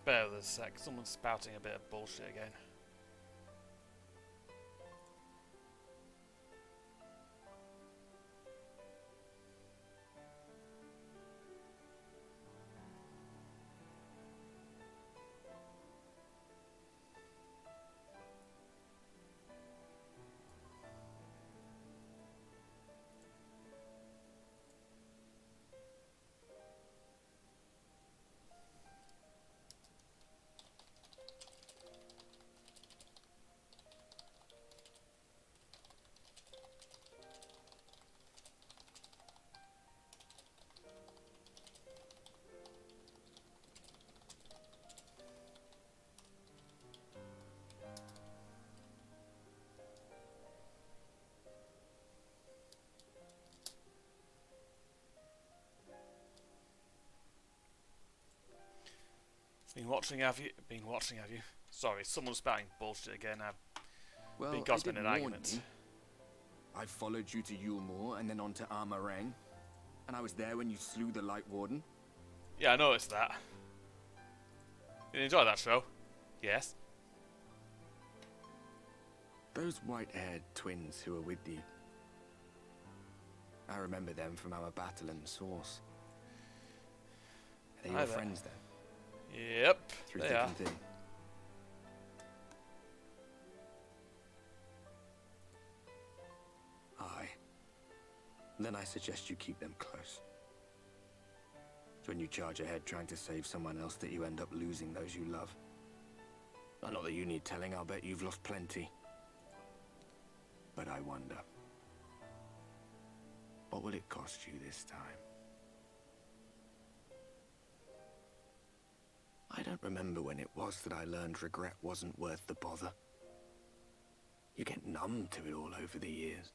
Bear with us a sec, someone's spouting a bit of bullshit again. Been watching, have you? Been watching, have you? Sorry, someone's spouting bullshit again. I've been caught in an argument. I followed you to Yulmore and then on to Armarang, and I was there when you slew the Lightwarden. Yeah, I noticed that. Did you enjoy that show? Yes. Those white-haired twins who were with you. I remember them from our battle in the Source. Are they your friends then? Yep, Through they thick are. and thin. Aye. Then I suggest you keep them close. It's when you charge ahead trying to save someone else that you end up losing those you love. Not that you need telling, I'll bet you've lost plenty. But I wonder, what will it cost you this time? I don't remember when it was that I learned regret wasn't worth the bother. You get numb to it all over the years.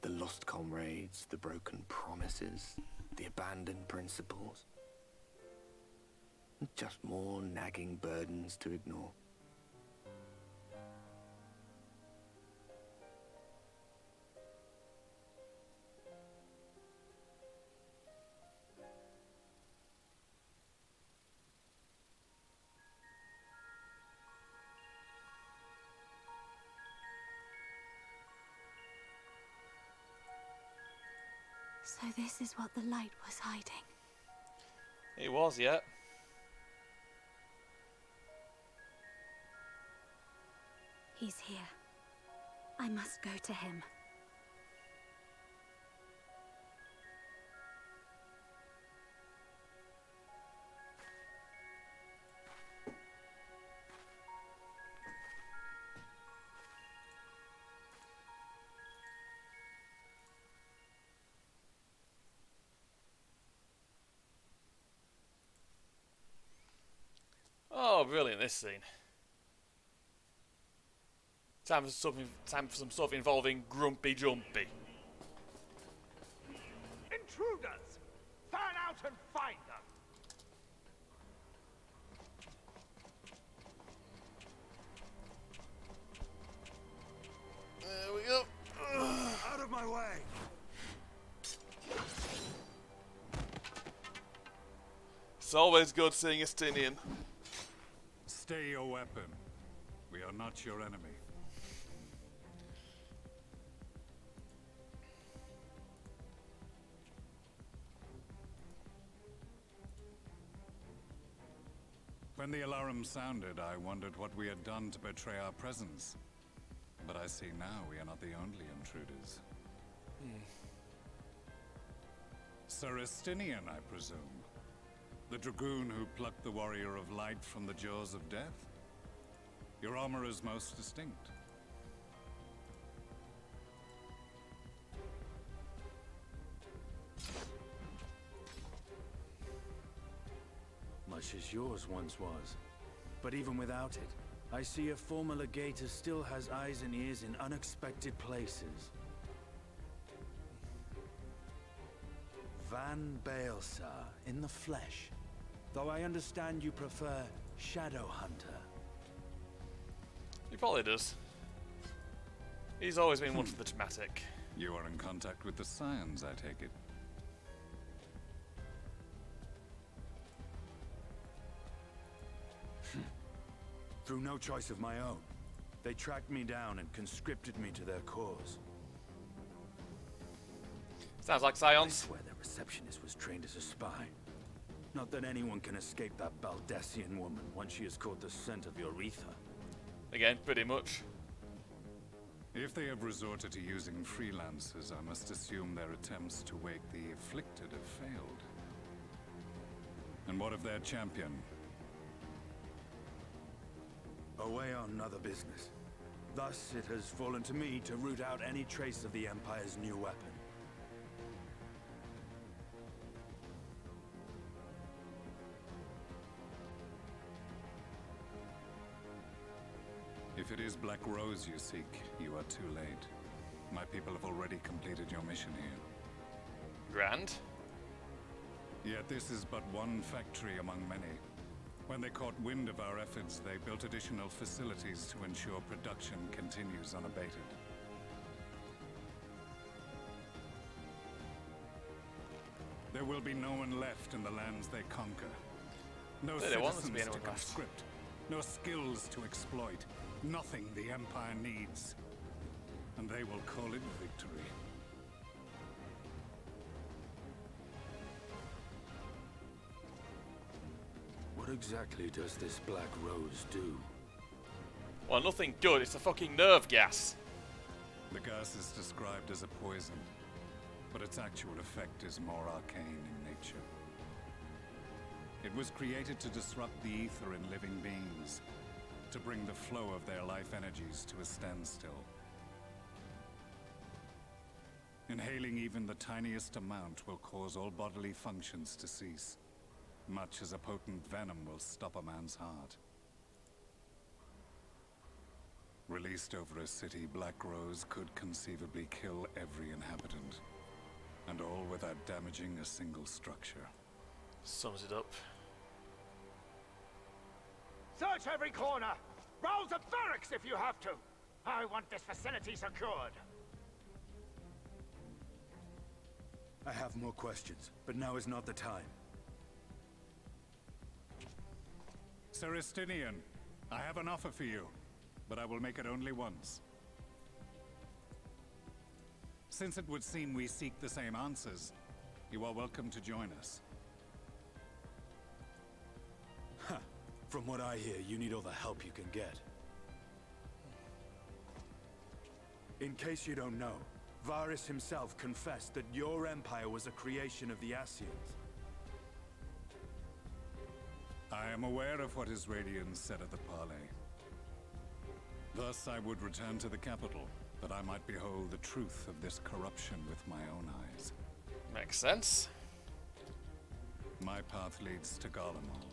The lost comrades, the broken promises, the abandoned principles. Just more nagging burdens to ignore. So this is what the light was hiding. It was, yeah. He's here. I must go to him. Oh, brilliant, this scene. Time for some stuff involving Grumpy Jumpy. Intruders! Fan out and find them! There we go. Out of my way! It's always good seeing a Stinian. Stay your weapon. We are not your enemy. When the alarm sounded, I wondered what we had done to betray our presence. But I see now we are not the only intruders. Sir Estinian, I presume. The dragoon who plucked the warrior of light from the jaws of death? Your armor is most distinct. Much as yours once was. But even without it, I see a former legator still has eyes and ears in unexpected places. Van Baelsar, in the flesh. Though I understand you prefer Shadow Hunter. He probably does. He's always been one for the dramatic. You are in contact with the Scions, I take it. Through no choice of my own. They tracked me down and conscripted me to their cause. Sounds like I Scions. swear their receptionist was trained as a spy. Not that anyone can escape that Baldessian woman once she has caught the scent of your ether. Again, pretty much. If they have resorted to using freelancers, I must assume their attempts to wake the afflicted have failed. And what of their champion? Away on other business. Thus, it has fallen to me to root out any trace of the Empire's new weapon. If it is Black Rose you seek, you are too late. My people have already completed your mission here. Grand. Yet this is but one factory among many. When they caught wind of our efforts, they built additional facilities to ensure production continues unabated. There will be no one left in the lands they conquer. No They don't want there to be citizens to anyone left. conscript. No skills to exploit. Nothing the Empire needs. And they will call it victory. What exactly does this Black Rose do? Well, nothing good. It's a fucking nerve gas. The gas is described as a poison, but its actual effect is more arcane in nature. It was created to disrupt the ether in living beings, to bring the flow of their life energies to a standstill. Inhaling even the tiniest amount will cause all bodily functions to cease, much as a potent venom will stop a man's heart. Released over a city, Black Rose could conceivably kill every inhabitant, and all without damaging a single structure. Sums it up. Search every corner! Rouse the barracks if you have to! I want this facility secured! I have more questions, but now is not the time. Serestinian, I have an offer for you, but I will make it only once. Since it would seem we seek the same answers, you are welcome to join us. From what I hear, you need all the help you can get. In case you don't know, Varys himself confessed that your empire was a creation of the Ascians. I am aware of what his Radians said at the parley. Thus I would return to the capital, that I might behold the truth of this corruption with my own eyes. Makes sense. My path leads to Garlemald.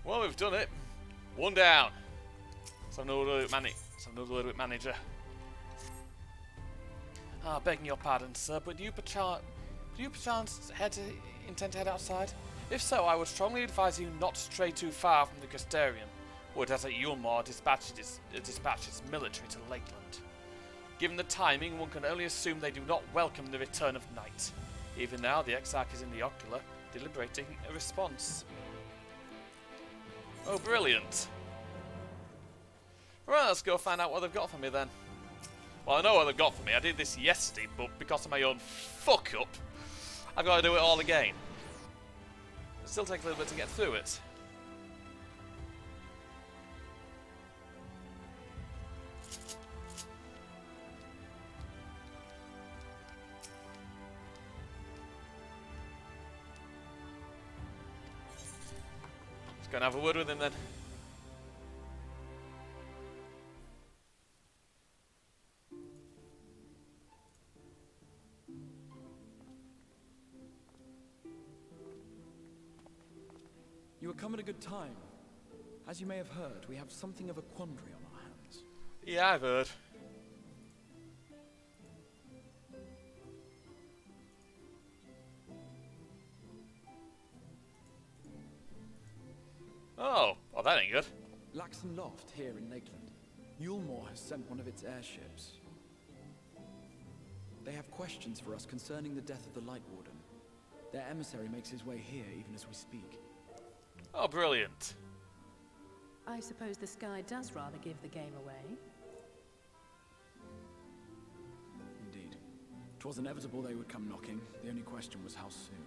Well, we've done it. One down. So another with manager. Begging your pardon, sir, but do you perchance intend to head outside? If so, I would strongly advise you not to stray too far from the Gustarian, or as Yulmore dispatches military to Lakeland. Given the timing, one can only assume they do not welcome the return of night. Even now, the Exarch is in the Ocular, deliberating a response. Oh, brilliant. Right, let's go find out what they've got for me then. Well, I know what they've got for me. I did this yesterday, but because of my own fuck-up, I've got to do it all again. It still takes a little bit to get through it. Let's go and have a word with him then. You have come at a good time. As you may have heard, we have something of a quandary on our hands. Yeah, I've heard. Oh, that ain't good. Laxon Loft here in Lakeland. Yulmore has sent one of its airships. They have questions for us concerning the death of the Lightwarden. Their emissary makes his way here even as we speak. Oh, brilliant. I suppose the sky does rather give the game away. Indeed. 'Twas inevitable they would come knocking. The only question was how soon.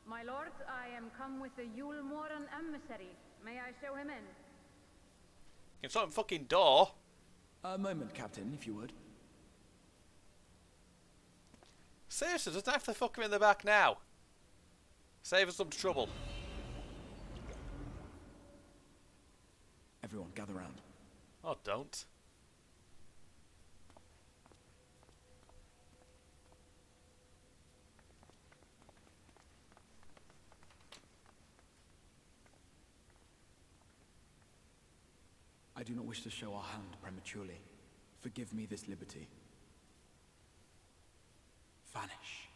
My lord, I am come with the Yulmoran emissary. May I show him in? It's not a fucking door. A moment, Captain, if you would. Seriously, doesn't have to fuck him in the back now. Save us some trouble. Everyone, gather round. Oh, don't. I do not wish to show our hand prematurely. Forgive me this liberty. Vanish.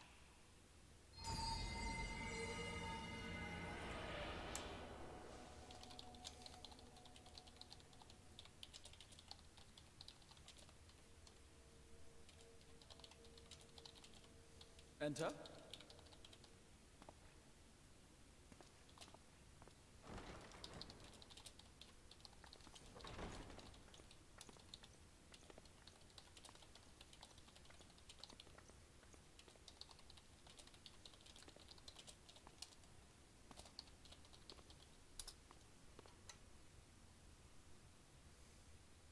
Enter.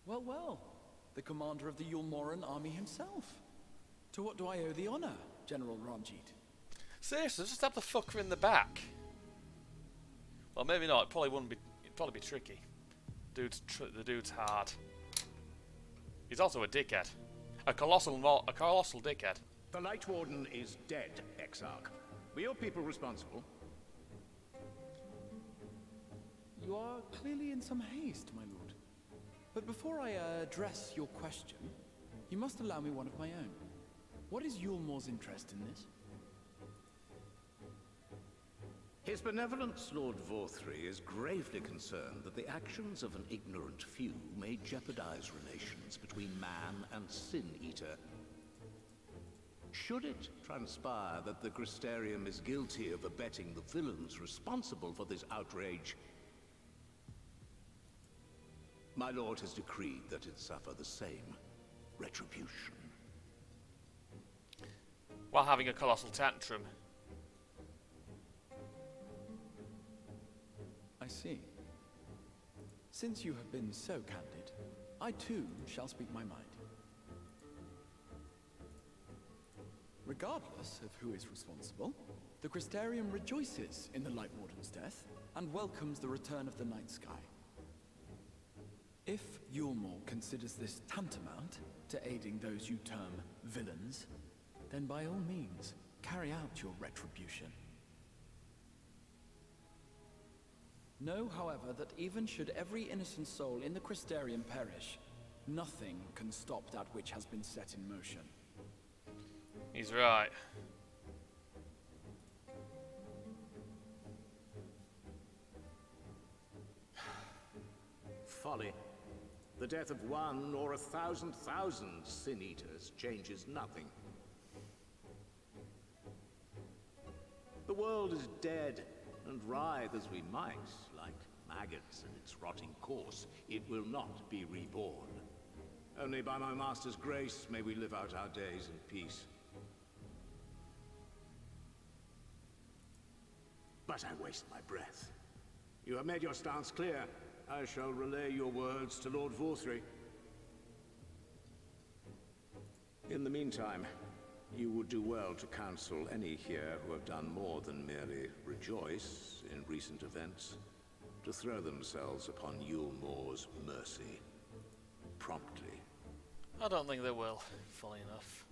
Well, well. The commander of the Yulmoran army himself. To what do I owe the honor, General Ranjit? Seriously, just have the fucker in the back. Well, maybe not. It probably wouldn't be. It'd probably be tricky. The dude's hard. He's also a dickhead. A colossal dickhead. The Lightwarden is dead, Exarch. Were your people responsible? You are clearly in some haste, my lord. But before I address your question, you must allow me one of my own. What is Yulmore's interest in this? His benevolence, Lord Vorthry, is gravely concerned that the actions of an ignorant few may jeopardize relations between man and Sin-Eater. Should it transpire that the Crystarium is guilty of abetting the villains responsible for this outrage, my lord has decreed that it suffer the same retribution. While having a colossal tantrum. I see. Since you have been so candid, I too shall speak my mind. Regardless of who is responsible, the Crystarium rejoices in the Lightwarden's death and welcomes the return of the night sky. If Yulmore considers this tantamount to aiding those you term villains, then by all means, carry out your retribution. Know, however, that even should every innocent soul in the Crystarium perish, nothing can stop that which has been set in motion. He's right. Folly. The death of one or 1,000,000 Sin-Eaters changes nothing. The world is dead, and writhe as we might, like maggots in its rotting course, it will not be reborn. Only by my master's grace may we live out our days in peace. But I waste my breath. You have made your stance clear. I shall relay your words to Lord Vorthry. In the meantime, you would do well to counsel any here who have done more than merely rejoice in recent events, to throw themselves upon Yulmore's mercy, promptly. I don't think they will, fully enough.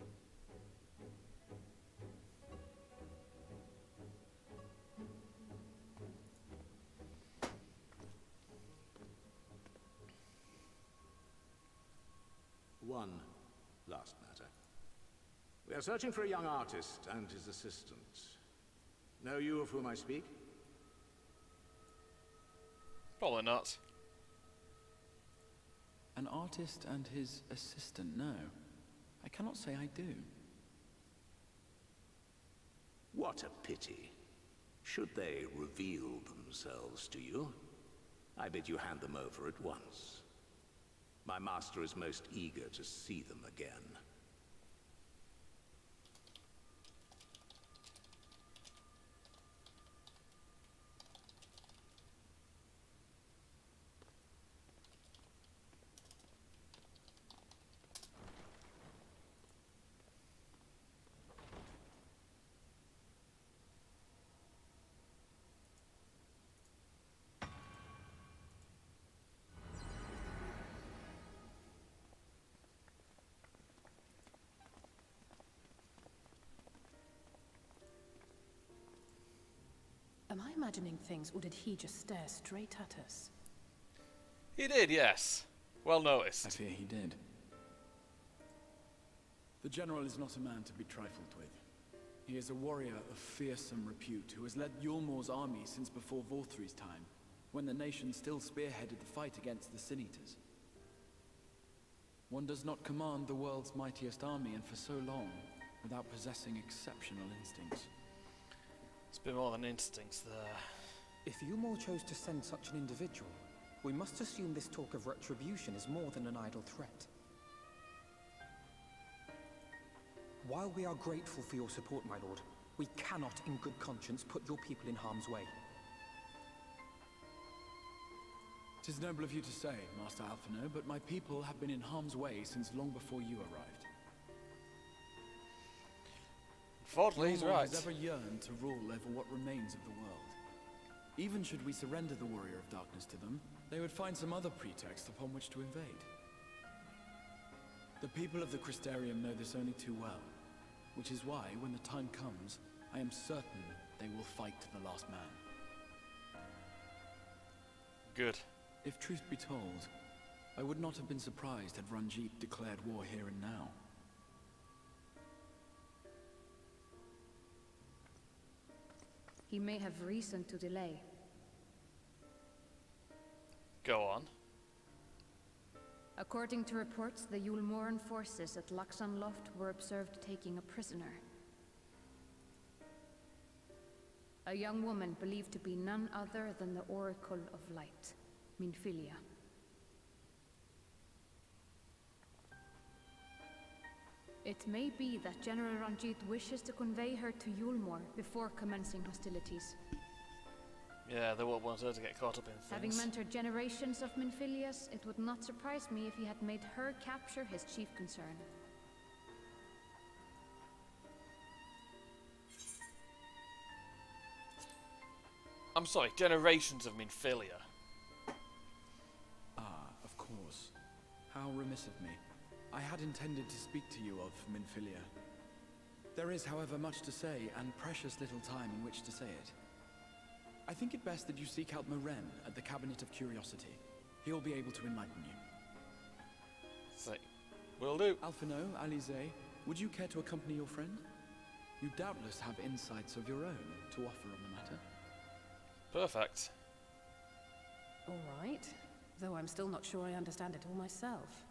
One last matter. We They're searching for a young artist and his assistant. Know you of whom I speak? Probably not. An artist and his assistant, no. I cannot say I do. What a pity. Should they reveal themselves to you, I bid you hand them over at once. My master is most eager to see them again. Am I imagining things, or did he just stare straight at us? He did, yes. Well noticed. I fear he did. The General is not a man to be trifled with. He is a warrior of fearsome repute who has led Yulmor's army since before Vorthri's time, when the nation still spearheaded the fight against the Sin Eaters. One does not command the world's mightiest army, and for so long, without possessing exceptional instincts. It's a bit more than instincts there. If Yulmor chose to send such an individual, we must assume this talk of retribution is more than an idle threat. While we are grateful for your support, my lord, we cannot in good conscience put your people in harm's way. 'Tis noble of you to say, Master Alphino, but my people have been in harm's way since long before you arrived. Unfortunately, he's No one right. has ever yearned to rule over what remains of the world. Even should we surrender the Warrior of Darkness to them, they would find some other pretext upon which to invade. The people of the Crystarium know this only too well, which is why, when the time comes, I am certain they will fight to the last man. Good. If truth be told, I would not have been surprised had Ranjit declared war here and now. He may have reason to delay. Go on. According to reports, the Yulmoran forces at Laxan Loft were observed taking a prisoner. A young woman believed to be none other than the Oracle of Light, Minfilia. It may be that General Ranjit wishes to convey her to Yulmor before commencing hostilities. Yeah, they won't want her to get caught up in things. Having mentored generations of Minfilias, it would not surprise me if he had made her capture his chief concern. I'm sorry, generations of Minfilia. Ah, of course. How remiss of me. I had intended to speak to you of Minfilia. There is, however, much to say, and precious little time in which to say it. I think it best that you seek out Moren at the Cabinet of Curiosity. He'll be able to enlighten you. Say, will do. Alphino, Alize, would you care to accompany your friend? You doubtless have insights of your own to offer on the matter. Perfect. All right, though I'm still not sure I understand it all myself.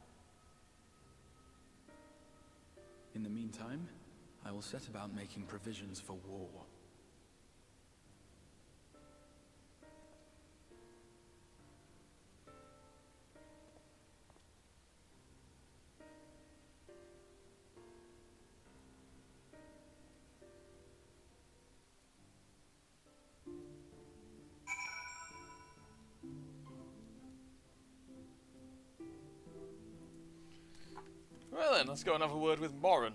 In the meantime, I will set about making provisions for war. Well then, let's go and have a word with Morin.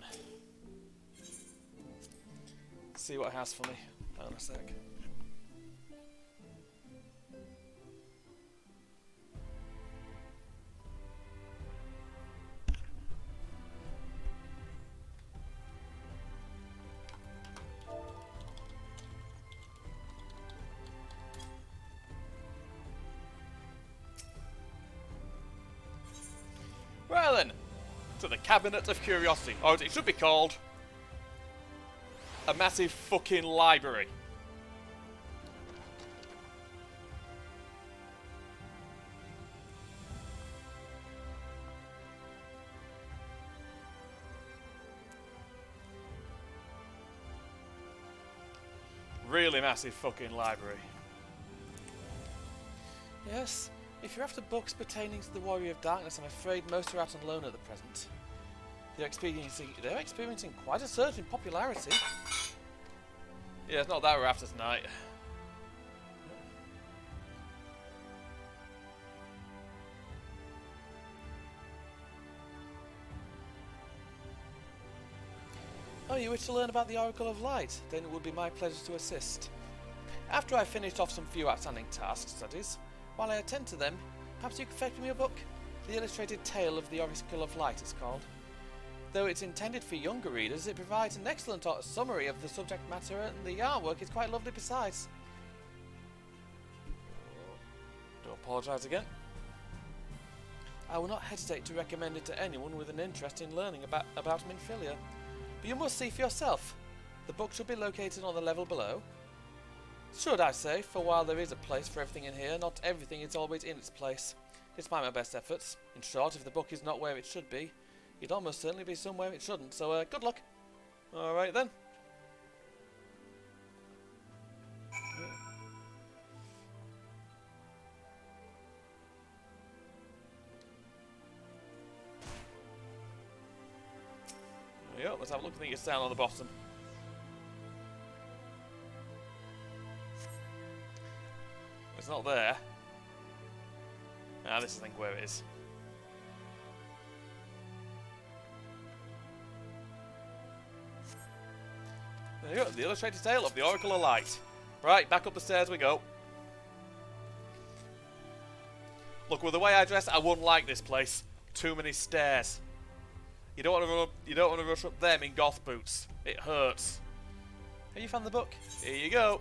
See what it has for me. Hang on a sec. Well then, to the Cabinet of Curiosity, or as it should be called, a massive fucking library. Really massive fucking library. Yes, if you're after books pertaining to the Warrior of Darkness, I'm afraid most are out on loan at the present. They're experiencing quite a surge in popularity. Yeah, it's not that we're after tonight. Oh, you wish to learn about the Oracle of Light? Then it would be my pleasure to assist. After I've finished off some few outstanding task studies, while I attend to them, perhaps you could fetch me a book? The Illustrated Tale of the Oracle of Light is called. Though it's intended for younger readers, it provides an excellent summary of the subject matter, and the artwork is quite lovely besides. Do apologise again. I will not hesitate to recommend it to anyone with an interest in learning about Minfilia. But you must see for yourself. The book should be located on the level below. Should I say, for while there is a place for everything in here, not everything is always in its place. Despite my best efforts. In short, if the book is not where it should be, it'd almost certainly be somewhere it shouldn't, so good luck. Alright then. There we go, let's have a look. I think it's down on the bottom. It's not there. Ah, this is I think where it is. There you go, the Illustrated Tale of the Oracle of Light. Right, back up the stairs we go. Look, with the way I dress, I wouldn't like this place. Too many stairs. You don't want to rush up them in goth boots. It hurts. Have you found the book? Here you go.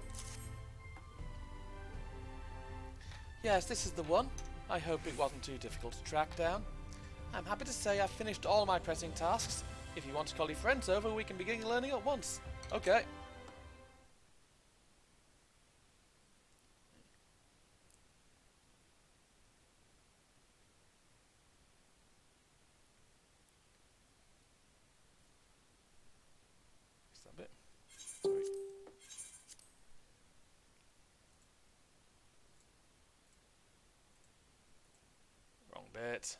Yes, this is the one. I hope it wasn't too difficult to track down. I'm happy to say I've finished all my pressing tasks. If you want to call your friends over, we can begin learning at once. Okay. Is that bit? Sorry. Wrong bit.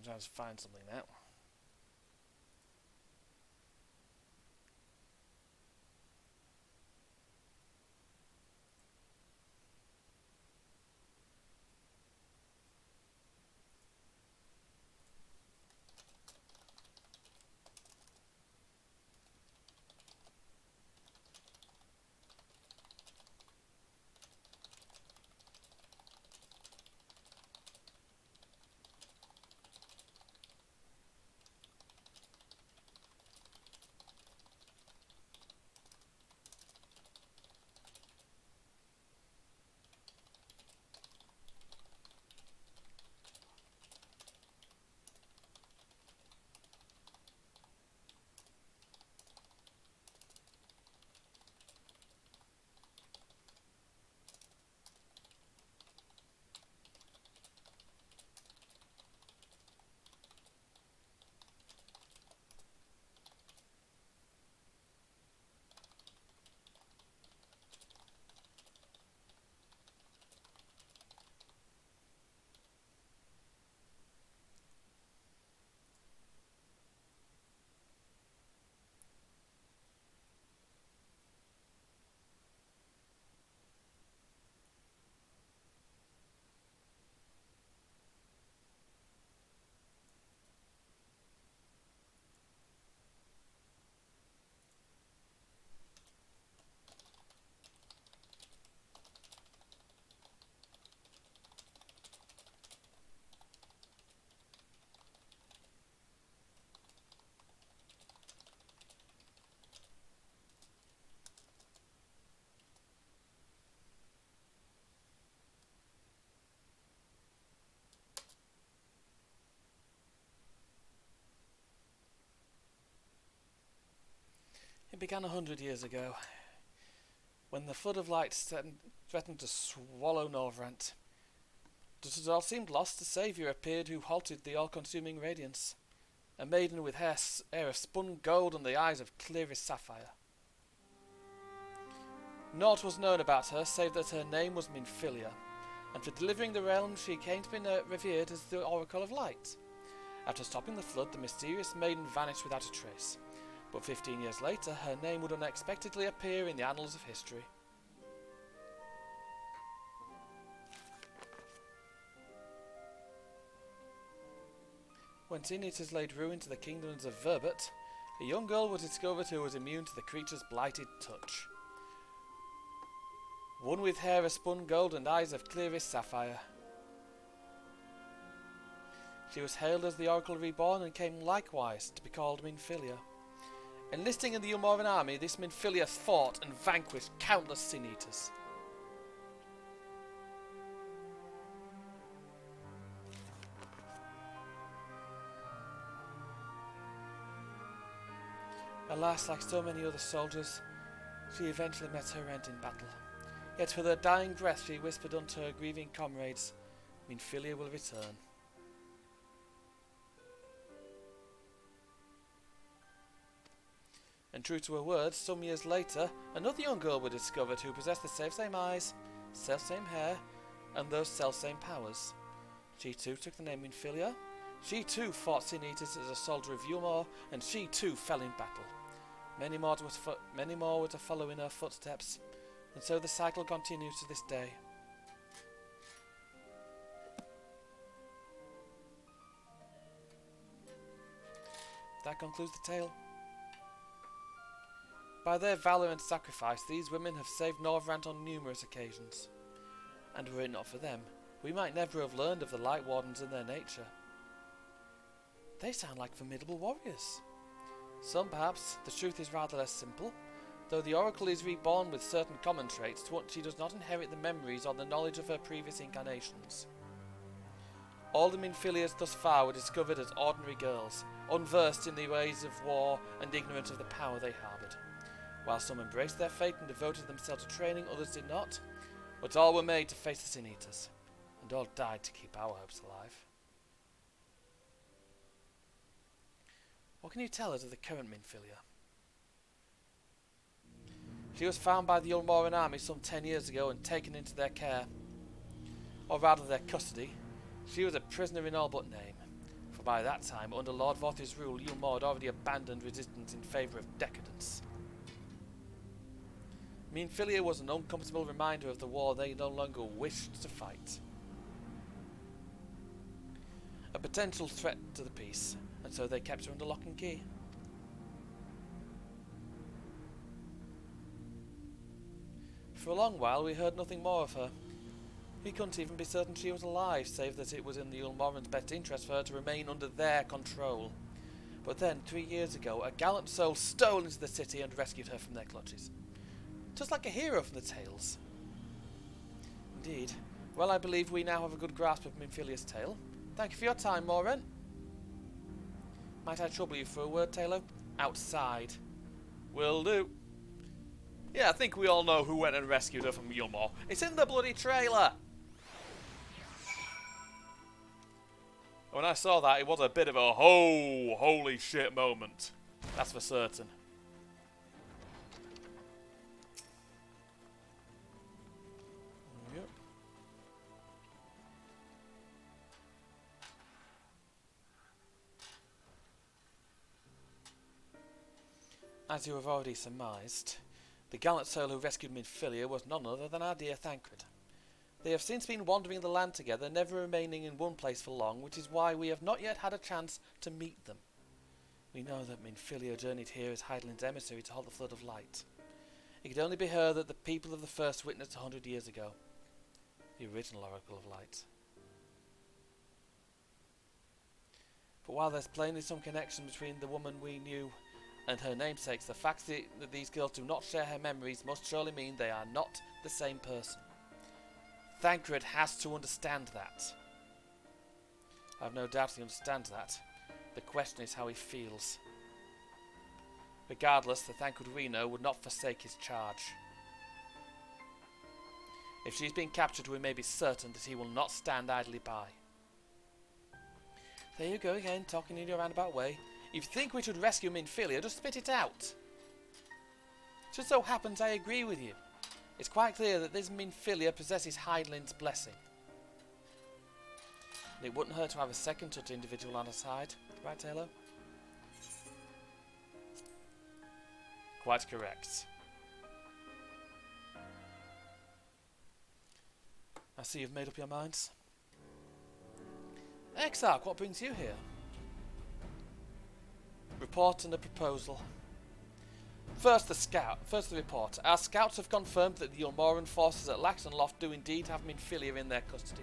Sometimes find something now. It began 100 years ago, when the flood of light threatened to swallow Norvrent. Just as all seemed lost, a saviour appeared who halted the all-consuming radiance. A maiden with hair of spun gold and the eyes of clearest sapphire. Naught was known about her, save that her name was Minfilia, and for delivering the realm she came to be revered as the Oracle of Light. After stopping the flood, the mysterious maiden vanished without a trace, but 15 years later her name would unexpectedly appear in the annals of history. When Sin Eaters laid ruin to the kingdoms of Verbet, a young girl was discovered who was immune to the creature's blighted touch. One with hair of spun gold and eyes of clearest sapphire. She was hailed as the Oracle Reborn and came likewise to be called Minfilia. Enlisting in the Ulmoran army, this Minfilia fought and vanquished countless Sin Eaters. Alas, like so many other soldiers, she eventually met her end in battle. Yet with her dying breath she whispered unto her grieving comrades, Minfilia will return. And true to her words, some years later, another young girl was discovered who possessed the self-same eyes, self-same hair, and those self-same powers. She too took the name Minfilia. She too fought Sin Eaters as a soldier of Yulmor, and she too fell in battle. Many more were to follow in her footsteps, and so the cycle continues to this day. That concludes the tale. By their valour and sacrifice, these women have saved Norvrent on numerous occasions. And were it not for them, we might never have learned of the Lightwardens and their nature. They sound like formidable warriors. Some perhaps, the truth is rather less simple. Though the Oracle is reborn with certain common traits, she does not inherit the memories or the knowledge of her previous incarnations. All the Minfilias thus far were discovered as ordinary girls, unversed in the ways of war and ignorant of the power they harboured. While some embraced their fate and devoted themselves to training, others did not, but all were made to face the Sin Eaters, and all died to keep our hopes alive. What can you tell us of the current Minfilia? She was found by the Ulmoran army some 10 years ago and taken into their care, or rather their custody. She was a prisoner in all but name, for by that time, under Lord Vorth's rule, Yulmor had already abandoned resistance in favour of decadence. Minfilia was an uncomfortable reminder of the war they no longer wished to fight. A potential threat to the peace, and so they kept her under lock and key. For a long while we heard nothing more of her. We couldn't even be certain she was alive, save that it was in the Ulmoran's best interest for her to remain under their control. But then, 3 years ago, a gallant soul stole into the city and rescued her from their clutches. Just like a hero from the tales. Indeed. Well, I believe we now have a good grasp of Minfilia's tale. Thank you for your time, Moren. Might I trouble you for a word, Taylor? Outside. Will do. Yeah, I think we all know who went and rescued her from Yulmor. It's in the bloody trailer! When I saw that, it was a bit of a holy shit moment. That's for certain. Yep. As you have already surmised, the gallant soul who rescued Minfilia was none other than our dear Thancred. They have since been wandering the land together, never remaining in one place for long, which is why we have not yet had a chance to meet them. We know that Minfilia journeyed here as Hydaelyn's emissary to halt the flood of light. It could only be her that the people of the first witnessed 100 years ago. The original Oracle of Light. But while there's plainly some connection between the woman we knew and her namesakes, the fact that these girls do not share her memories must surely mean they are not the same person. Thancred has to understand that. I have no doubt he understands that. The question is how he feels. Regardless, the Thancred Reno would not forsake his charge. If she's been captured, we may be certain that he will not stand idly by. There you go again, talking in your roundabout way. If you think we should rescue Minfilia, just spit it out. Just so happens I agree with you. It's quite clear that this Minfilia possesses Hydaelyn's blessing. And it wouldn't hurt to have a second such individual on our side. Right, Taylor? Quite correct. I see you've made up your minds. Exarch, what brings you here? Report and a proposal. First the report. Our scouts have confirmed that the Ulmoran forces at Laxenloft do indeed have Minfilia in their custody.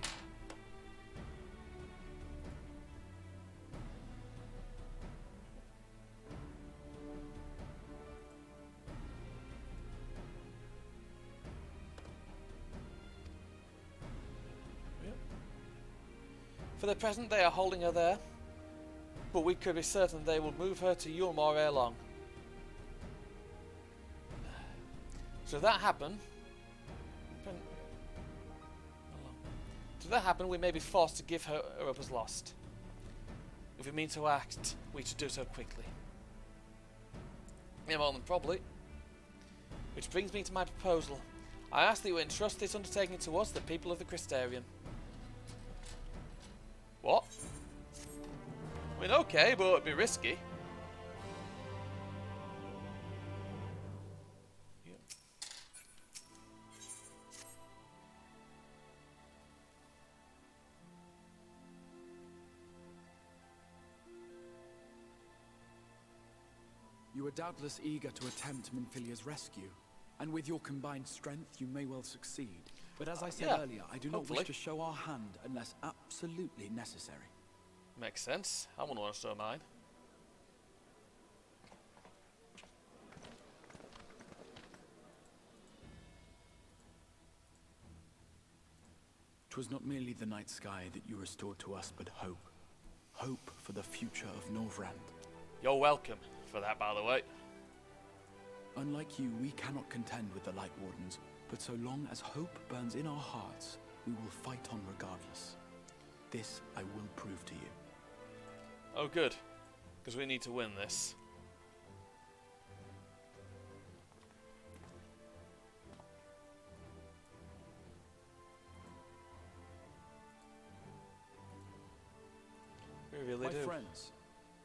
For the present, they are holding her there, but we could be certain they will move her to Yulmore ere long. Should that happen, we may be forced to give her up as lost. If we mean to act, we should do so quickly. Yeah, more than probably. Which brings me to my proposal. I ask that you entrust this undertaking to us, the people of the Crystarium. What? I mean, okay, but it'd be risky. Yeah. You are doubtless eager to attempt Minfilia's rescue, and with your combined strength, you may well succeed. But as I said earlier, I do not wish to show our hand unless absolutely necessary. Makes sense. I wouldn't want to show mine. "'Twas not merely the night sky that you restored to us, but hope. Hope for the future of Norvrand. You're welcome for that, by the way. Unlike you, we cannot contend with the Lightwardens, but so long as hope burns in our hearts, we will fight on regardless. This I will prove to you." Oh, good. Because we need to win this. We really do. My friends,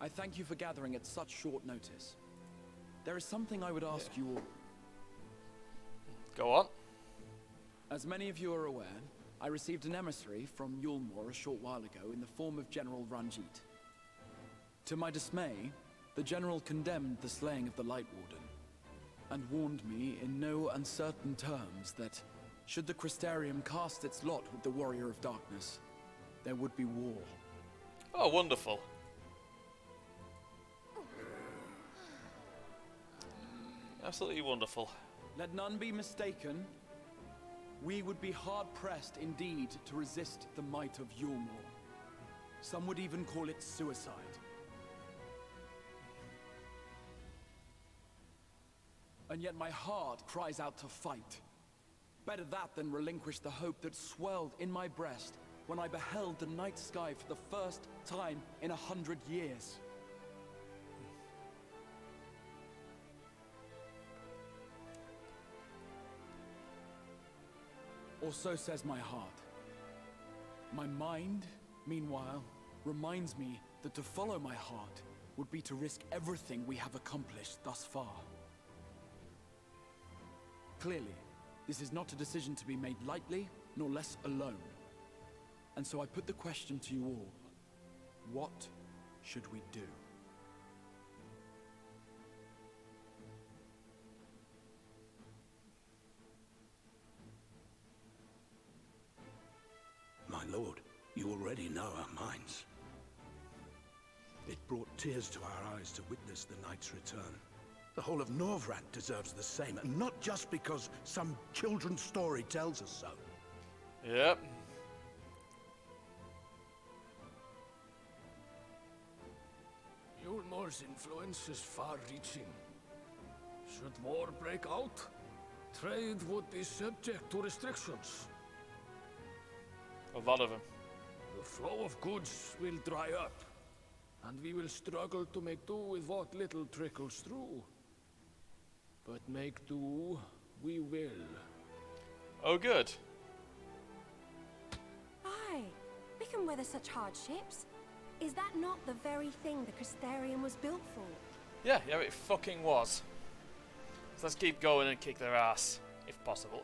I thank you for gathering at such short notice. There is something I would ask you all. Go on. As many of you are aware, I received an emissary from Yulmore a short while ago in the form of General Ranjit. To my dismay, the General condemned the slaying of the Lightwarden, and warned me in no uncertain terms that, should the Crystarium cast its lot with the Warrior of Darkness, there would be war. Oh, wonderful. Absolutely wonderful. Let none be mistaken. We would be hard-pressed indeed to resist the might of Yulmore. Some would even call it suicide. And yet my heart cries out to fight. Better that than relinquish the hope that swelled in my breast when I beheld the night sky for the first time in 100 years. Or so says my heart. My mind, meanwhile, reminds me that to follow my heart would be to risk everything we have accomplished thus far. Clearly, this is not a decision to be made lightly, nor less alone. And so I put the question to you all. What should we do? My lord, you already know our minds. It brought tears to our eyes to witness the knight's return. The whole of Norvrand deserves the same, and not just because some children's story tells us so. Yep. Yulmore's influence is far-reaching. Should war break out, trade would be subject to restrictions. A lot of them. The flow of goods will dry up, and we will struggle to make do with what little trickles through. But make do we will. Oh, good. Aye, we can weather such hardships. Is that not the very thing the Crystarium was built for? Yeah, it fucking was. So let's keep going and kick their ass, if possible.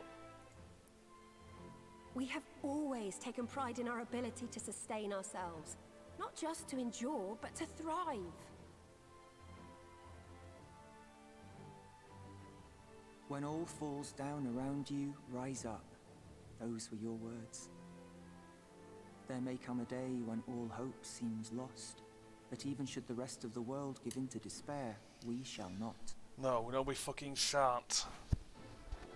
We have always taken pride in our ability to sustain ourselves. Not just to endure, but to thrive. When all falls down around you, rise up. Those were your words. There may come a day when all hope seems lost, but even should the rest of the world give in to despair, we shall not. No, we fucking shan't.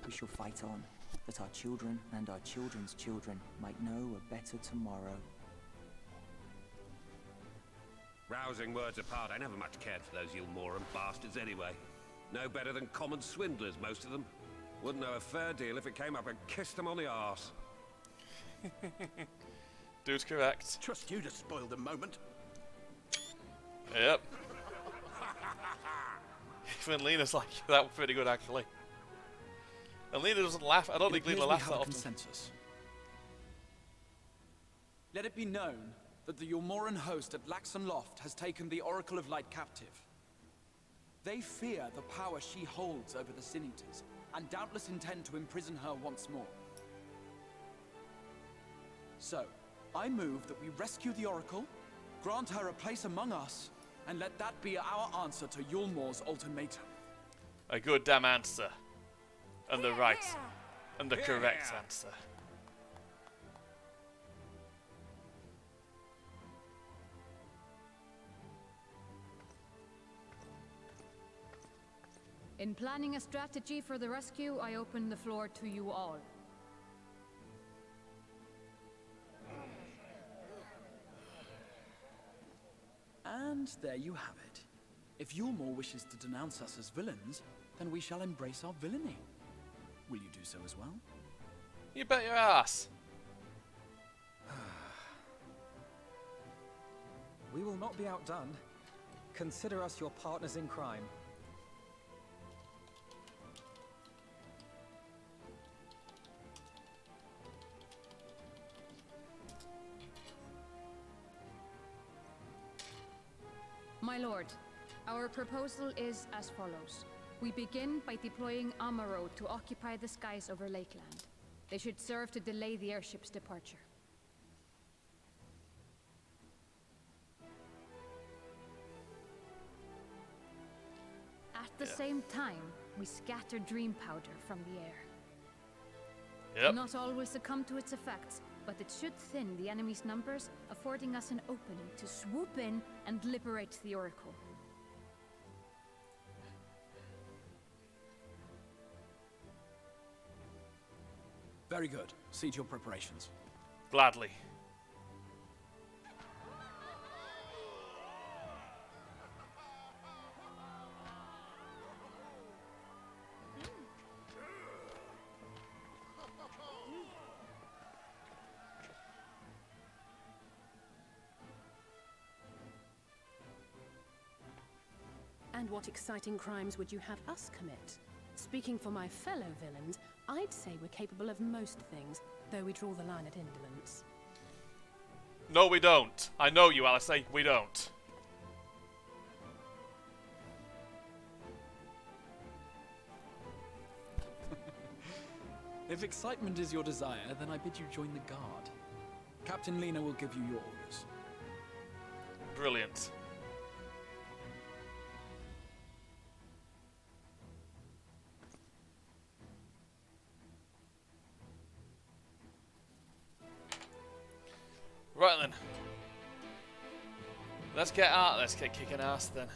We shall fight on, that our children and our children's children might know a better tomorrow. Rousing words apart, I never much cared for those Yulmoran bastards anyway. No better than common swindlers, most of them. Wouldn't know a fair deal if it came up and kissed them on the arse. Dude's correct. Trust you to spoil the moment. Yep. Even Lena's like, that was pretty good actually. And Lena doesn't laugh. I don't think Lena laughs that often. Consensus. Let it be known that the Yulmoran host at Laxon Loft has taken the Oracle of Light captive. They fear the power she holds over the Sin Eaters, and doubtless intend to imprison her once more. So, I move that we rescue the Oracle, grant her a place among us, and let that be our answer to Yulmor's ultimatum. A good damn answer. And the right and the correct answer. In planning a strategy for the rescue, I open the floor to you all. And there you have it. If Yulmor wishes to denounce us as villains, then we shall embrace our villainy. Will you do so as well? You bet your ass. We will not be outdone. Consider us your partners in crime. My lord, our proposal is as follows. We begin by deploying Amaro to occupy the skies over Lakeland. They should serve to delay the airship's departure. At the same time, we scatter dream powder from the air. Yep. Not all will succumb to its effects, but it should thin the enemy's numbers, affording us an opening to swoop in and liberate the Oracle. Very good. See to your preparations. Gladly. And what exciting crimes would you have us commit? Speaking for my fellow villains, I'd say we're capable of most things, though we draw the line at indolence. No, we don't. I know you, Alice. We don't. If excitement is your desire, then I bid you join the guard. Captain Lena will give you your orders. Brilliant. Right then. Let's get out. Let's get kicking ass then.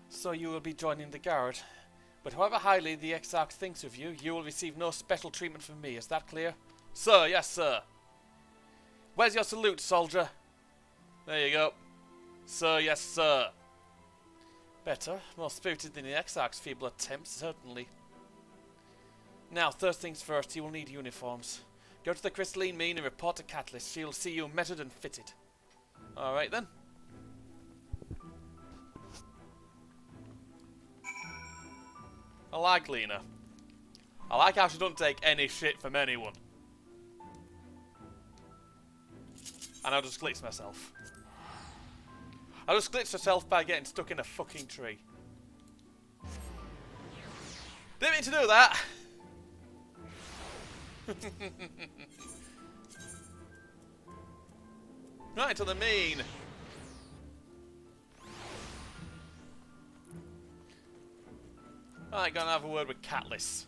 So you will be joining the guard. But however highly the Exarch thinks of you, you will receive no special treatment from me. Is that clear? Sir, yes sir. Where's your salute, soldier? There you go. Sir, yes, sir. Better, more spirited than the Exarch's feeble attempts, certainly. Now, first things first, you will need uniforms. Go to the Crystalline Mine and report to Catalyst. She'll see you measured and fitted. Alright then. I like Lena. I like how she doesn't take any shit from anyone. And I'll just glitch myself. I just glitched myself by getting stuck in a fucking tree. Didn't mean to do that! Right to the mean. Right, gonna have a word with Catalyst.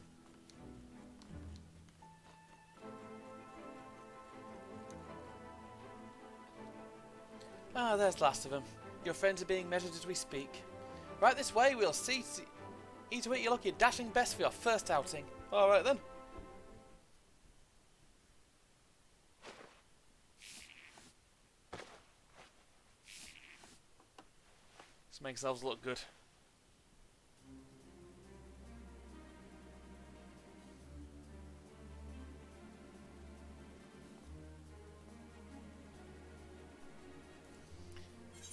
Ah, there's the last of them. Your friends are being measured as we speak. Right this way, we'll see to it you look your dashing best for your first outing. Alright then. Let's make ourselves look good.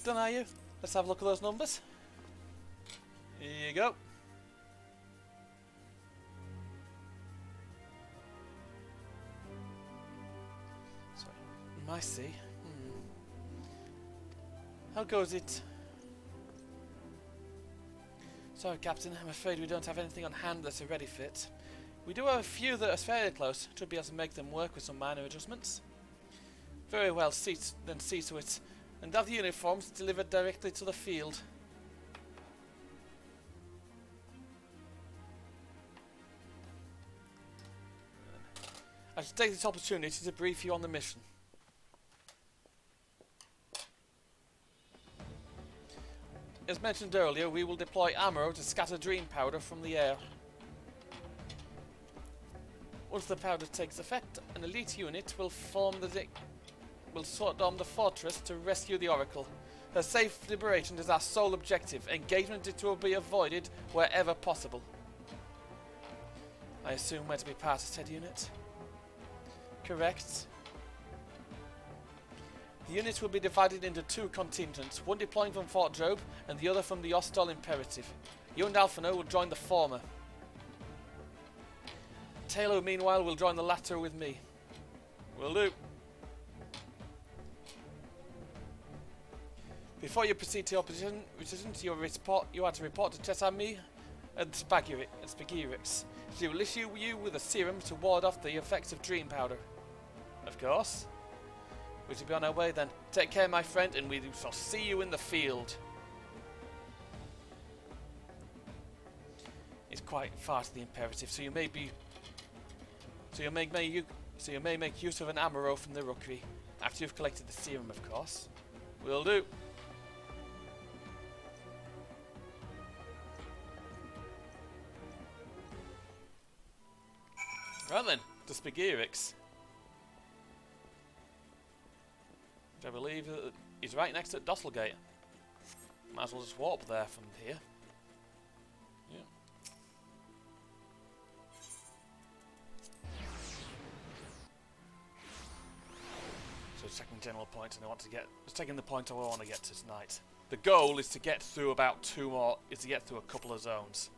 Done, are you? Let's have a look at those numbers. Here you go. Sorry. I see. How goes it? Sorry, Captain. I'm afraid we don't have anything on hand that's a ready fit. We do have a few that are fairly close. Should be able to make them work with some minor adjustments. Very well. See to it. And have the uniforms delivered directly to the field. I should take this opportunity to brief you on the mission. As mentioned earlier, we will deploy ammo to scatter dream powder from the air. Once the powder takes effect, an elite unit will storm the fortress to rescue the Oracle. Her safe liberation is our sole objective. Engagement will be avoided wherever possible. I assume we're to be part of said unit? Correct. The unit will be divided into two contingents, one deploying from Fort Job and the other from the Ostol Imperative. You and Alphino will join the former. Taylor, meanwhile, will join the latter with me. Will do. Before you proceed to your position, you are to report to Tessami and Spagirix. She will issue you with a serum to ward off the effects of dream powder. Of course. We shall be on our way then. Take care, my friend, and we shall see you in the field. It's quite far to the Imperative, so you may make use of an ammo from the rookery after you've collected the serum, of course. Will do. Right then, to Spagirix. I believe he's right next to Dosselgate. Might as well just walk there from here. Yeah. So checking general point, and I want to get. Just taking the point I want to get to tonight. The goal is to get through about two more. Is to get through a couple of zones.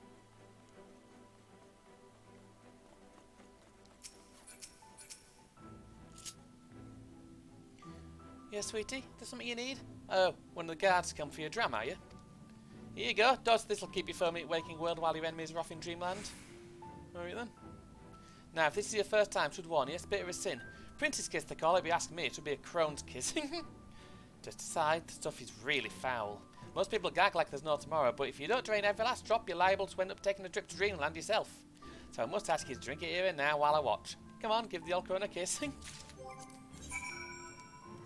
Yeah, sweetie, there's something you need? Oh, one of the guards come for your dram, are you? Here you go, this'll keep you firmly at waking world while your enemies are off in dreamland. Alright then. Now, if this is your first time, should warn you, it's a bit of a sin. Princess kiss they call it, if you ask me, it should be a crone's kiss. Just aside, the stuff is really foul. Most people gag like there's no tomorrow, but if you don't drain every last drop, you're liable to end up taking a trip to dreamland yourself. So I must ask you to drink it here and now while I watch. Come on, give the old crone a kiss.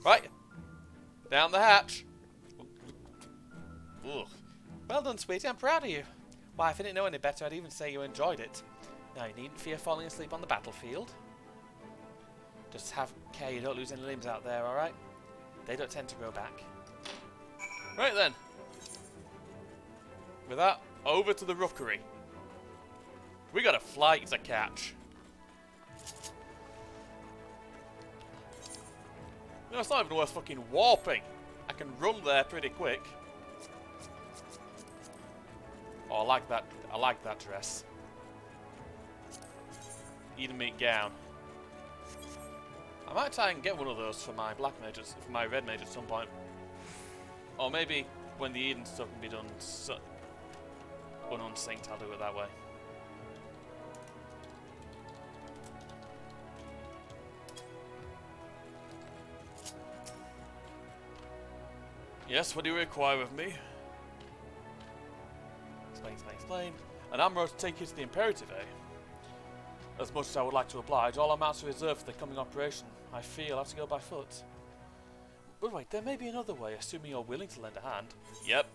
Right. Down the hatch. Ugh. Well done, sweetie. I'm proud of you. Why, if I didn't know any better, I'd even say you enjoyed it. Now, you needn't fear falling asleep on the battlefield. Just have care you don't lose any limbs out there, alright? They don't tend to grow back. Right then. With that, over to the rookery. We got a flight to catch. No, it's not even worth fucking warping. I can run there pretty quick. Oh, I like that. I like that dress. Eden meat gown. I might try and get one of those for my black mage, for my red mage at some point. Or maybe when the Eden stuff can be done unsynced, I'll do it that way. Yes, what do you require of me? Explain. An ammo to take you to the Imperative, eh? As much as I would like to oblige, all amounts are reserved for the coming operation. I fear I'll have to go by foot. But wait, there may be another way, assuming you're willing to lend a hand. Yep.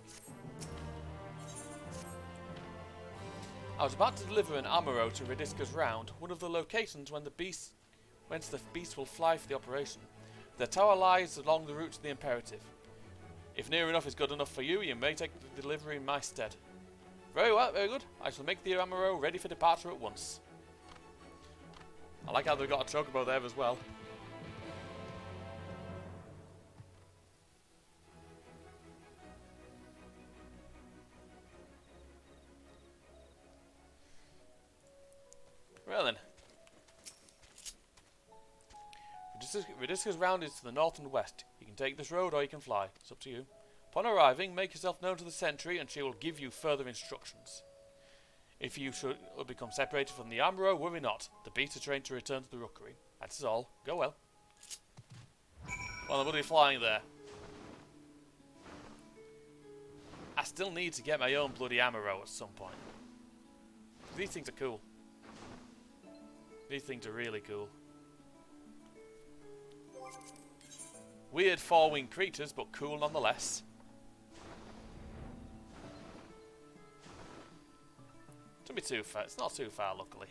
I was about to deliver an ammo to Redisca's Round, one of the locations whence the beast will fly for the operation. The tower lies along the route to the Imperative. If near enough is good enough for you, you may take the delivery in my stead. Very well, very good. I shall make the ammo ready for departure at once. I like how they've got a chocobo there as well. Well then. Redisca's Round is to the north and west. You can take this road or you can fly. It's up to you. Upon arriving, make yourself known to the sentry and she will give you further instructions. If you should become separated from the Amro, worry not. The beats are trained to return to the rookery. That is all. Go well. Well, I'm going to be flying there. I still need to get my own bloody Amaro at some point. These things are cool. These things are really cool. Weird four-winged creatures, but cool nonetheless. Don't be too far. It's not too far, luckily.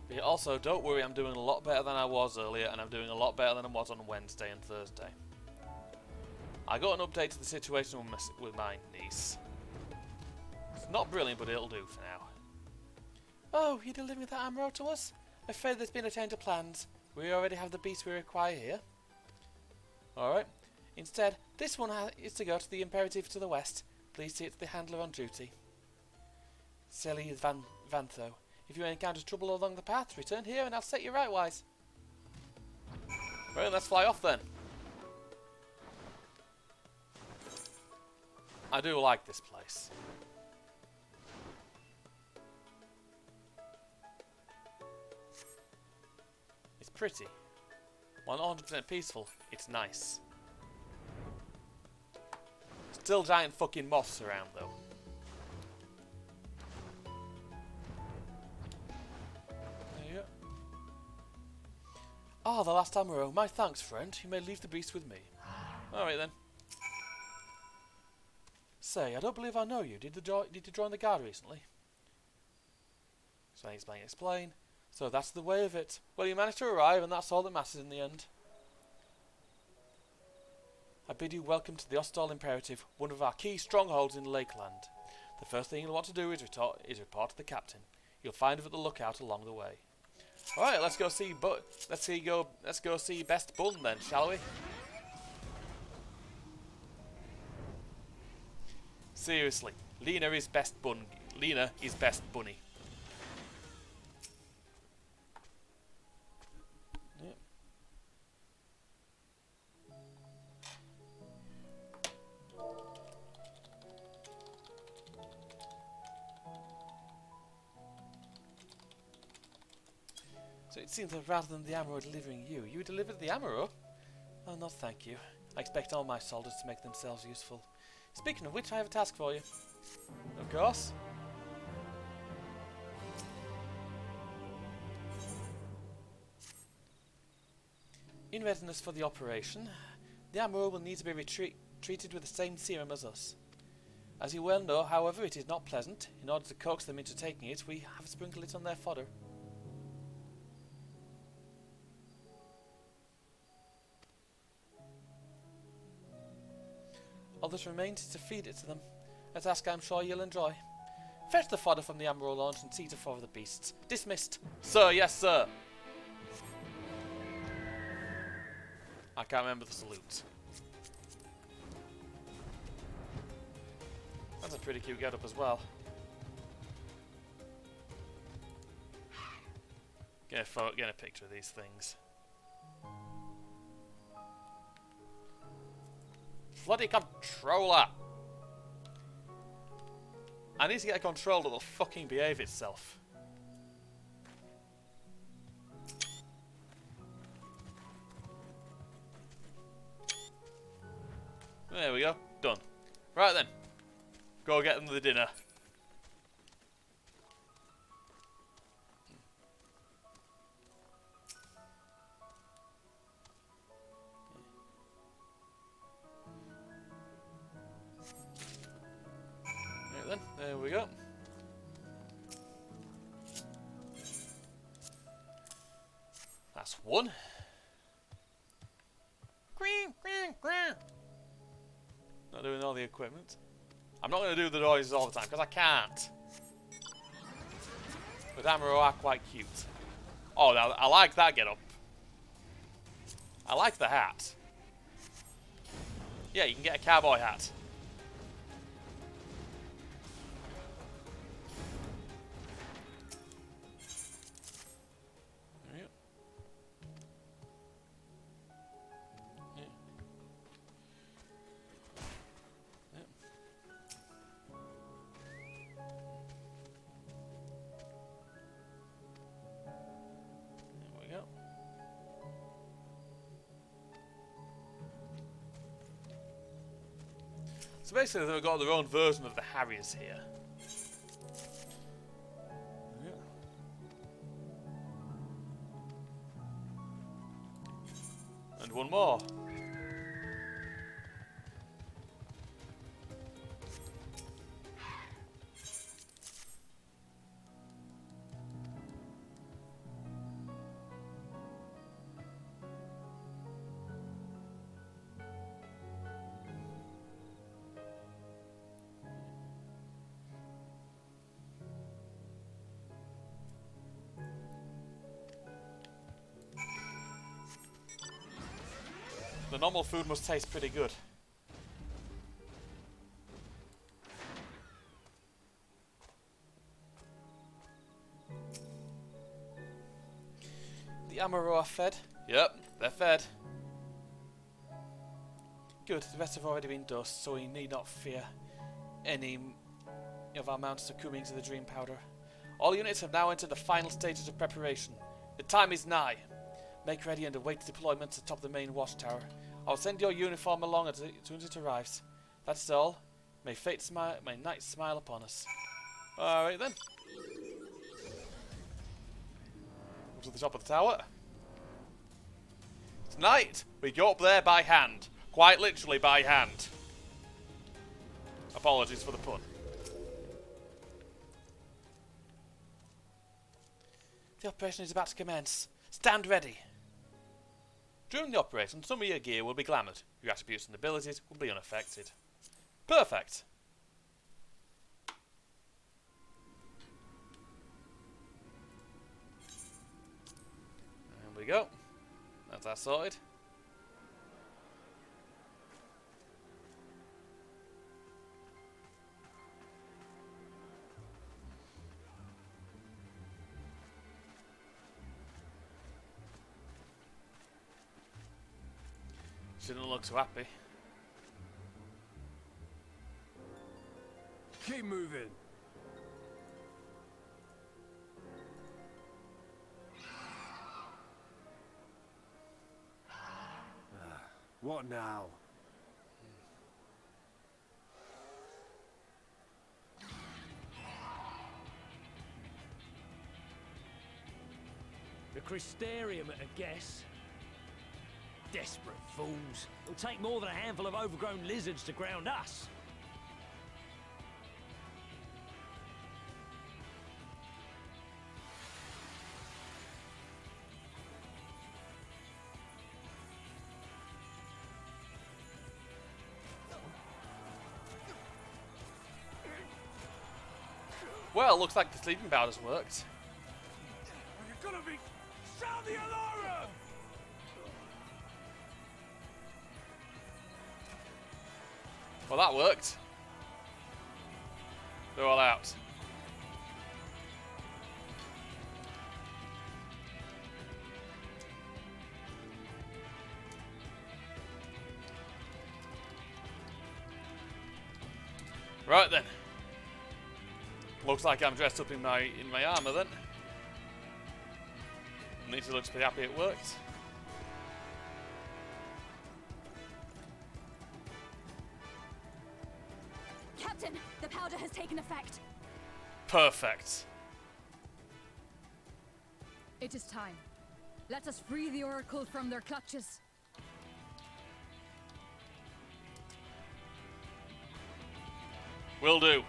But also, don't worry, I'm doing a lot better than I was earlier, and I'm doing a lot better than I was on Wednesday and Thursday. I got an update to the situation with my niece. It's not brilliant, but it'll do for now. Oh, you're delivering that ammo to us? I'm afraid there's been a change of plans. We already have the beast we require here. Alright. Instead, this one is to go to the Imperative to the west. Please see it's the handler on duty. Selly Vantho. If you encounter trouble along the path, return here and I'll set you rightwise. Well, let's fly off then. I do like this place. It's pretty. While not 100% peaceful, it's nice. Still giant fucking moths around though. There you go. Ah, the last ammo. My thanks, friend. You may leave the beast with me. Alright then. Say, I don't believe I know you. Did you join the guard recently? Explain. So that's the way of it. Well, you managed to arrive, and that's all that matters in the end. I bid you welcome to the Ostall Imperative, one of our key strongholds in Lakeland. The first thing you'll want to do is report to the captain. You'll find him at the lookout along the way. All right, let's go see Best Bun then, shall we? Seriously, Lena is best bunny. Yep. So it seems that rather than the Amaro delivering you, you delivered the Amaro? Oh, no thank you. I expect all my soldiers to make themselves useful. Speaking of which, I have a task for you. Of course. In readiness for the operation, the Amaro will need to be treated with the same serum as us. As you well know, however, it is not pleasant. In order to coax them into taking it, we have sprinkled it on their fodder. All that remains is to feed it to them. A task I'm sure you'll enjoy. Fetch the fodder from the Amaro launch and see to four of the beasts. Dismissed. Sir, yes, sir. I can't remember the salute. That's a pretty cute get-up as well. Get a picture of these things. Bloody controller! I need to get a controller that will fucking behave itself. There we go. Done. Right then. Go get them the dinner. Right then. There we go. That's one. Not doing all the equipment. I'm not going to do the noises all the time because I can't. But Amaro are quite cute. Oh, now I like that get up. I like the hat. Yeah, you can get a cowboy hat. So basically they've got their own version of the Harriers here. Yeah. And one more. The normal food must taste pretty good. The Amaro are fed? Yep, they're fed. Good, the rest have already been dosed, so we need not fear any of our mounts succumbing to the dream powder. All units have now entered the final stages of preparation. The time is nigh. Make ready and await deployment atop the main watchtower. I'll send your uniform along as soon as it arrives. That's all. May night smile upon us. Alright then. Go to the top of the tower. Tonight, we go up there by hand. Quite literally by hand. Apologies for the pun. The operation is about to commence. Stand ready. During the operation, some of your gear will be glamoured. Your attributes and abilities will be unaffected. Perfect. There we go. That's that sorted. She didn't look so happy. Keep moving. What now? The Crystarium at a guess. Desperate fools. It'll take more than a handful of overgrown lizards to ground us. Well, looks like the sleeping powder's worked. You're gonna be... Sound the alarm! Well, that worked. They're all out. Right then. Looks like I'm dressed up in my armour then. Nita looks pretty happy it worked. Captain, the powder has taken effect. Perfect. It is time. Let us free the Oracle from their clutches. Will do.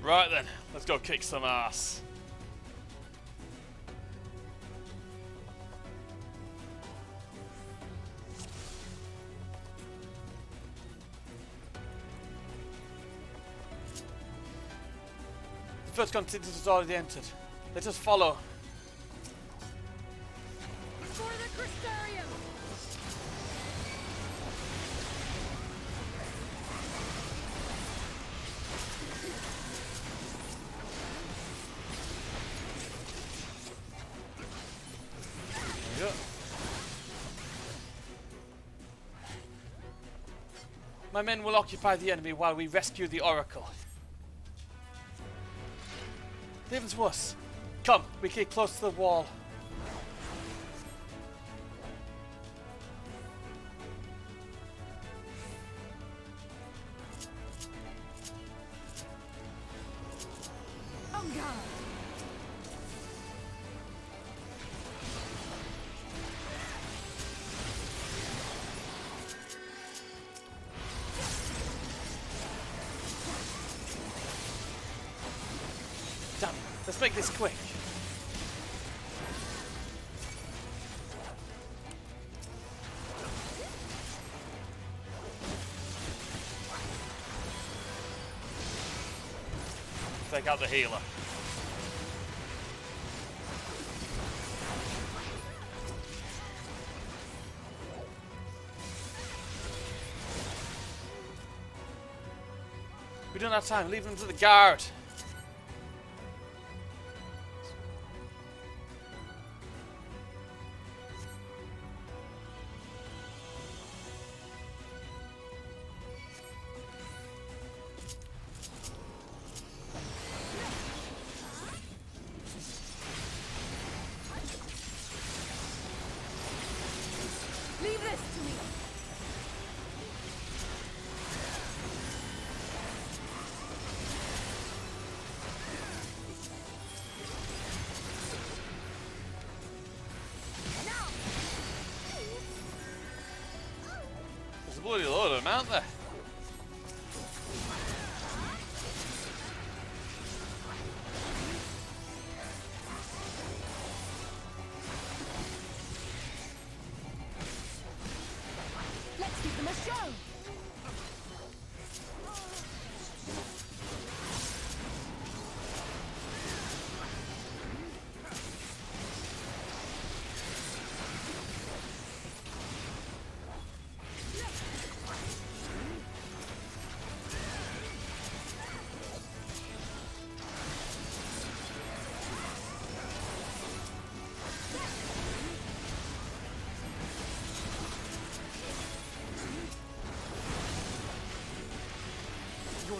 Right then, let's go kick some ass. The first contingent has already entered. Let us follow. For the Crystarium! Yeah. My men will occupy the enemy while we rescue the Oracle. Leave them to us. Come, we get close to the wall. On guard! Damn it, let's make this quick. Take out the healer. We don't have time, leave them to the guard. Leave this to me! There's a bloody load of them, aren't there? Let's give them a show!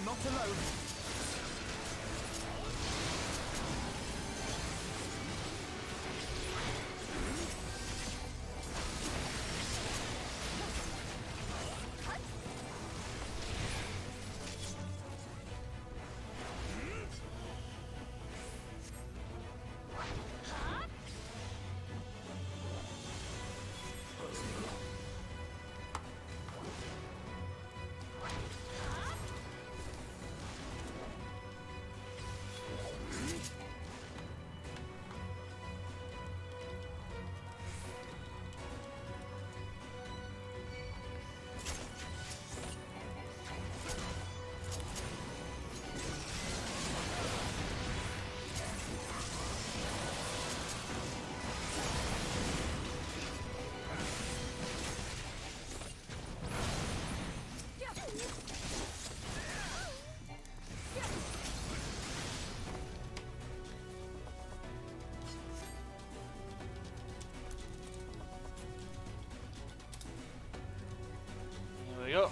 not alone. There we go.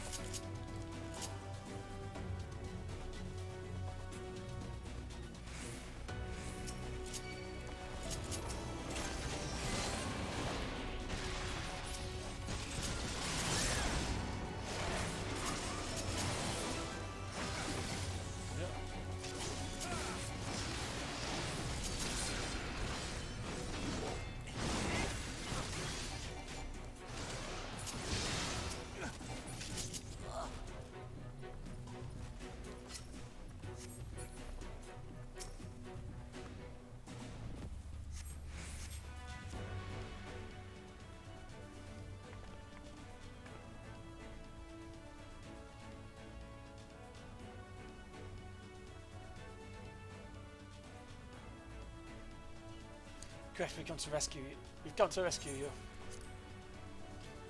Correct, we've come to rescue you. We've come to rescue you.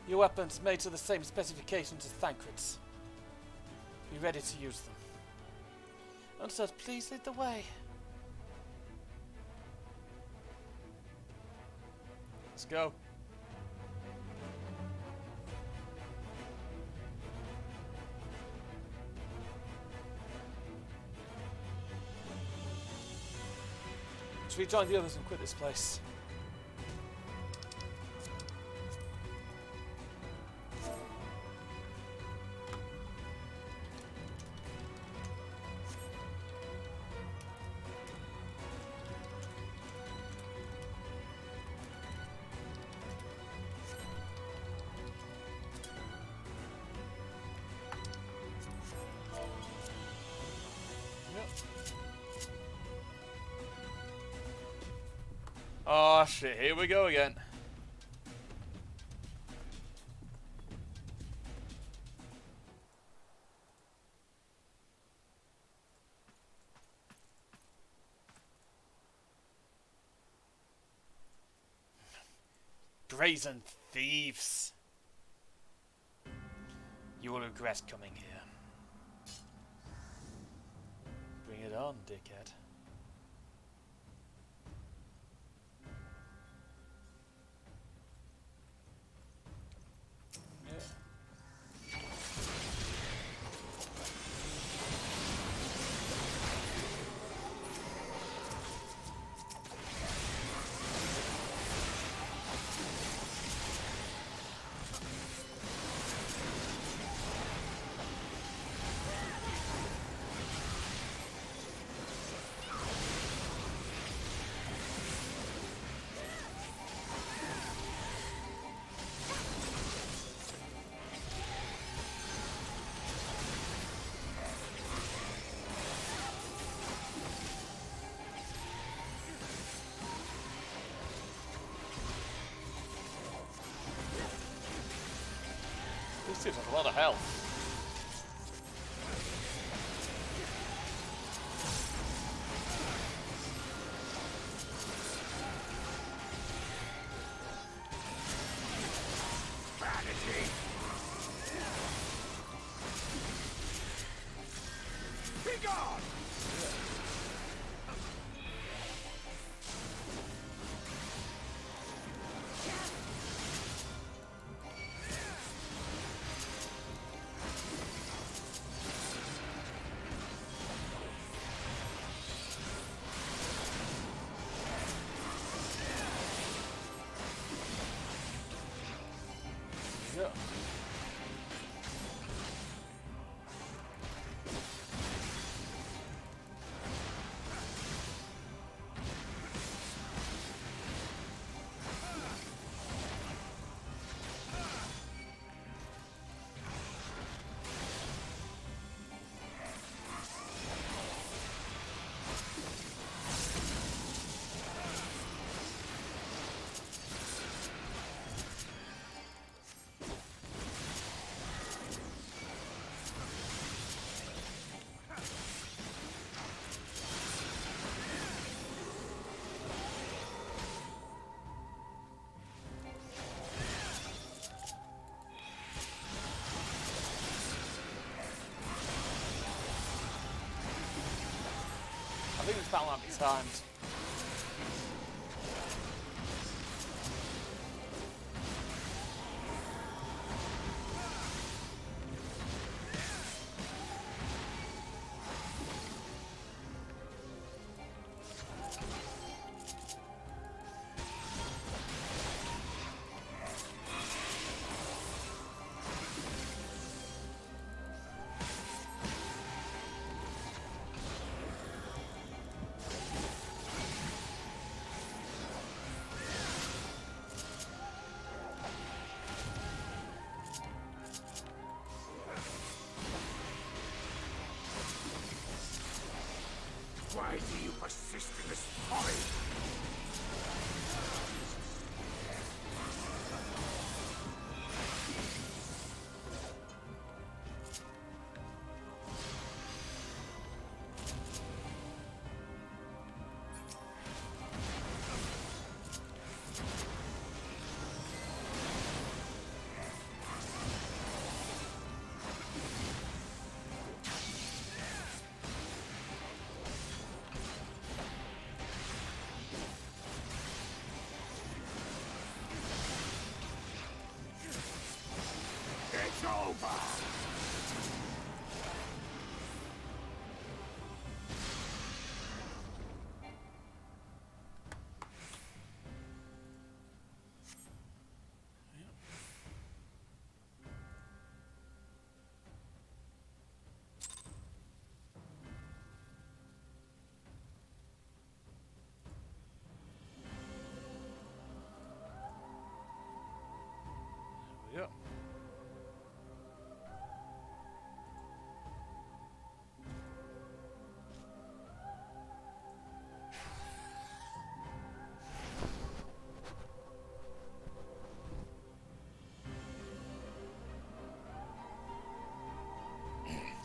Your weapons made to the same specifications as Thancred's. Be ready to use them. Understood, please lead the way. Let's go. Let's rejoin the others and quit this place. Oh shit, here we go again. Brazen thieves. You will regret coming here. Bring it on, dickhead. This dude has a lot of health. battle might be timed. Why do you persist in this folly? It's over! Yep.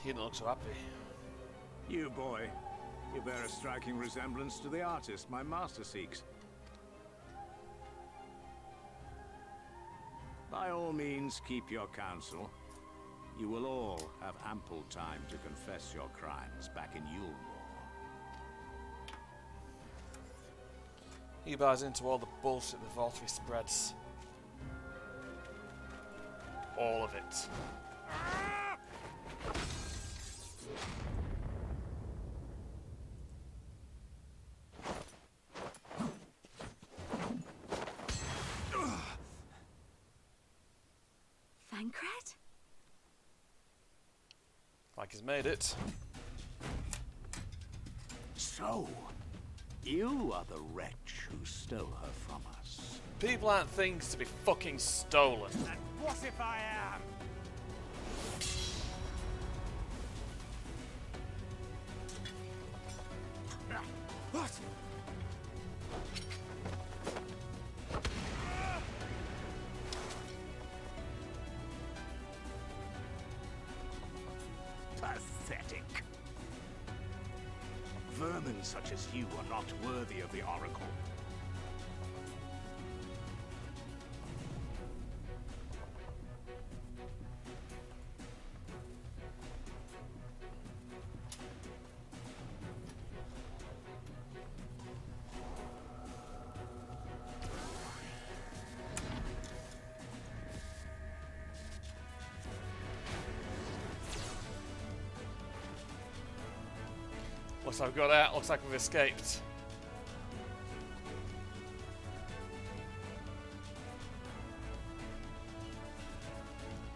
He didn't look so happy. You, boy. You bear a striking resemblance to the artist my master seeks. By all means, keep your counsel. You will all have ample time to confess your crimes back in Yulmore. He buys into all the bullshit the Valkyrie spreads. All of it. Thancred? Like he's made it. So, you are the wretch who stole her from us. People aren't things to be fucking stolen. And what if I am? What? Pathetic. Vermin such as you are not worthy of the Oracle. Looks like we've got out, looks like we've escaped.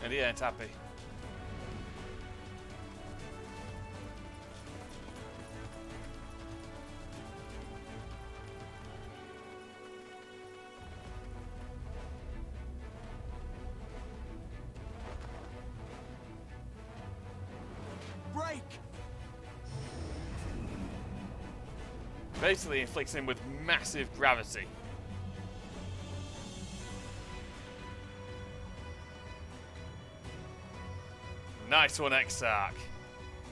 And he ain't happy. Break! Basically inflicts him with massive gravity. Nice one, Exarch.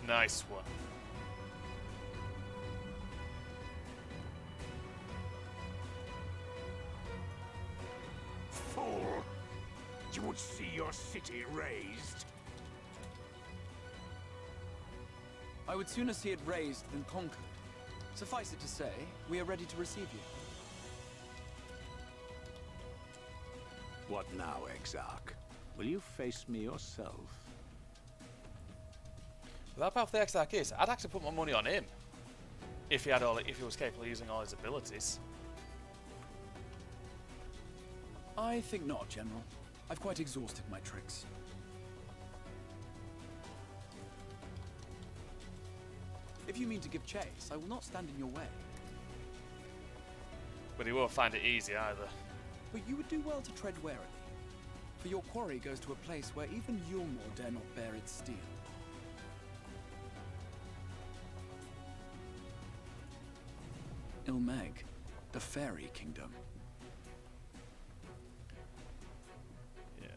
Nice one. Fool! You would see your city razed. I would sooner see it razed than conquered. Suffice it to say, we are ready to receive you. What now, Exarch? Will you face me yourself? Well, how powerful the Exarch is, I'd actually put my money on him. If he was capable of using all his abilities. I think not, General. I've quite exhausted my tricks. If you mean to give chase, I will not stand in your way. But he won't find it easy either. But you would do well to tread warily, for your quarry goes to a place where even Yulmore dare not bear its steel. Ilmeg, the fairy kingdom. Yeah.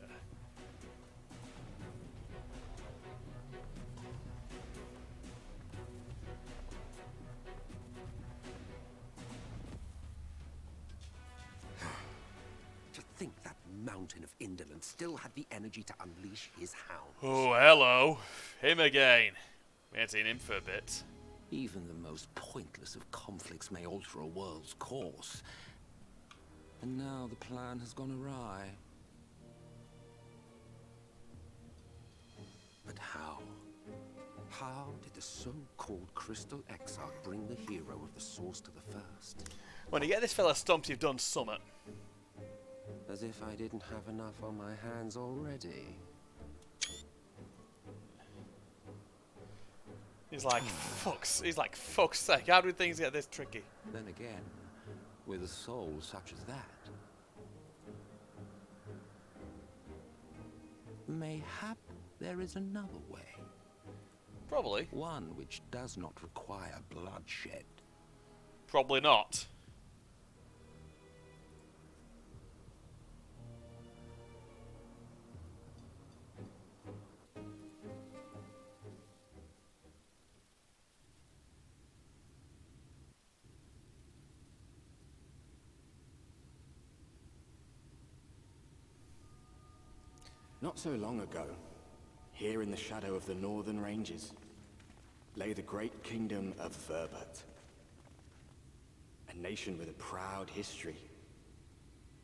To think that mountain of indolence still had the energy to unleash his hounds. Oh, hello. Him again. We ain't seen him for a bit. Even the most pointless of conflicts may alter a world's course. And now the plan has gone awry. But how? How did the so-called Crystal Exarch bring the hero of the source to the first? When you get this fella stumped, you've done summit. As if I didn't have enough on my hands already. He's like, fuck's sake, how do things get this tricky? Then again, with a soul such as that, mayhap there is another way. Probably. One which does not require bloodshed. Probably not. Not so long ago, here in the shadow of the northern ranges, lay the great kingdom of Verbert. A nation with a proud history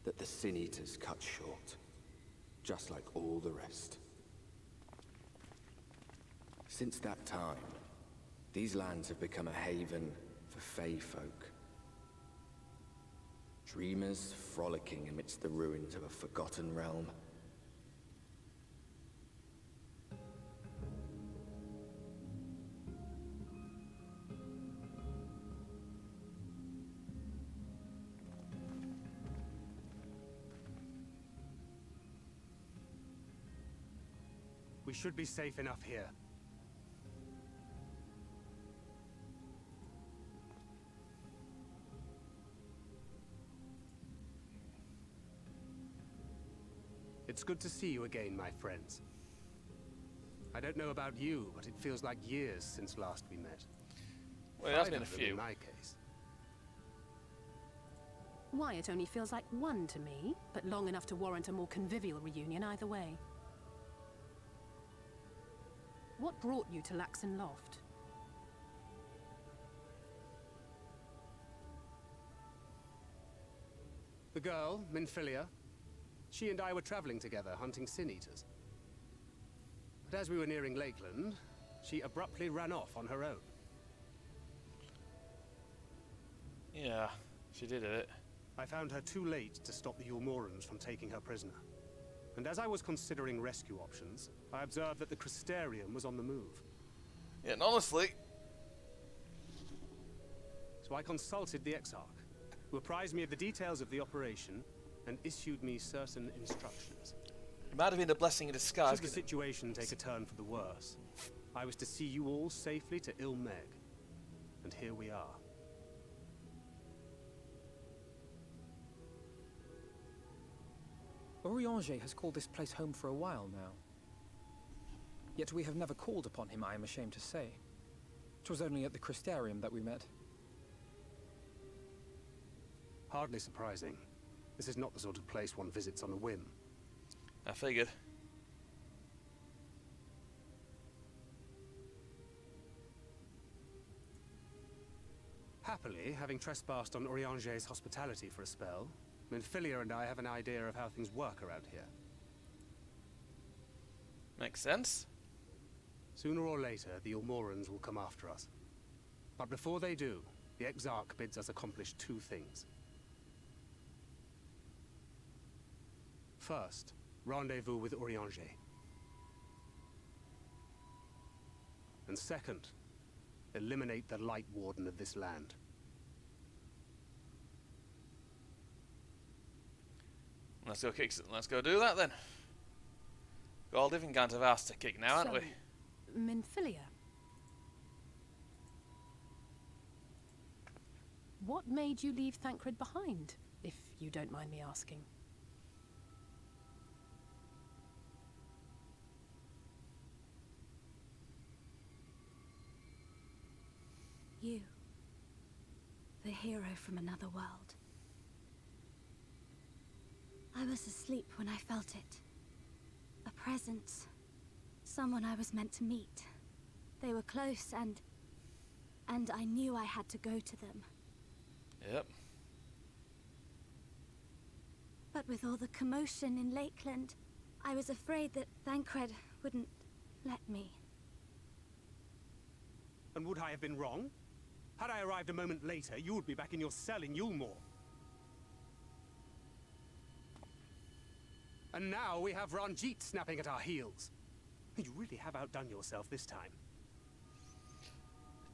that the Sin Eaters cut short, just like all the rest. Since that time, these lands have become a haven for Fey folk. Dreamers frolicking amidst the ruins of a forgotten realm. We should be safe enough here. It's good to see you again, my friends. I don't know about you, but it feels like years since last we met. Well, it has been a In few. my case. Why, it only feels like one to me, but long enough to warrant a more convivial reunion either way. What brought you to Laxon Loft? The girl, Minfilia, she and I were traveling together, hunting Sin Eaters. But as we were nearing Lakeland, she abruptly ran off on her own. Yeah, she did it. I found her too late to stop the Yulmorans from taking her prisoner. And as I was considering rescue options, I observed that the Crystarium was on the move. Yeah, and honestly... So I consulted the Exarch, who apprised me of the details of the operation and issued me certain instructions. It might have been a blessing in disguise. Should the situation take a turn for the worse, I was to see you all safely to Ilmeg. And here we are. Orianger has called this place home for a while now. Yet we have never called upon him, I am ashamed to say. It was only at the Crystarium that we met. Hardly surprising. This is not the sort of place one visits on a whim. I figured. Happily, having trespassed on Urianger's hospitality for a spell, Minfilia and I have an idea of how things work around here. Makes sense. Sooner or later, the Ulmorans will come after us. But before they do, the Exarch bids us accomplish two things. First, rendezvous with Urianger. And second, eliminate the Lightwarden of this land. Let's go do that then. We're all living kind of ass to kick now, aren't we? Minfilia. What made you leave Thancred behind, if you don't mind me asking? You. The hero from another world. I was asleep when I felt it. A presence. Someone I was meant to meet. They were close and I knew I had to go to them. Yep. But with all the commotion in Lakeland, I was afraid that Thancred wouldn't let me. And would I have been wrong? Had I arrived a moment later, you would be back in your cell in Yulmore. And now we have Ranjit snapping at our heels. You really have outdone yourself this time.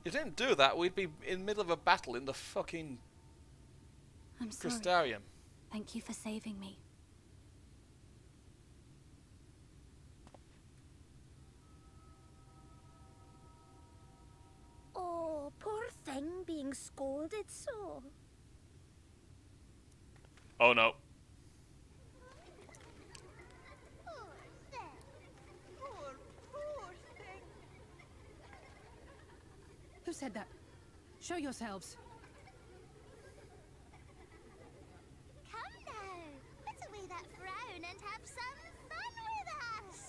If you didn't do that, we'd be in the middle of a battle in the fucking I'm sorry. Crystarium. Thank you for saving me. Oh, poor thing being scolded so. Oh no. Who said that? Show yourselves. Come now, put away that frown and have some fun with us.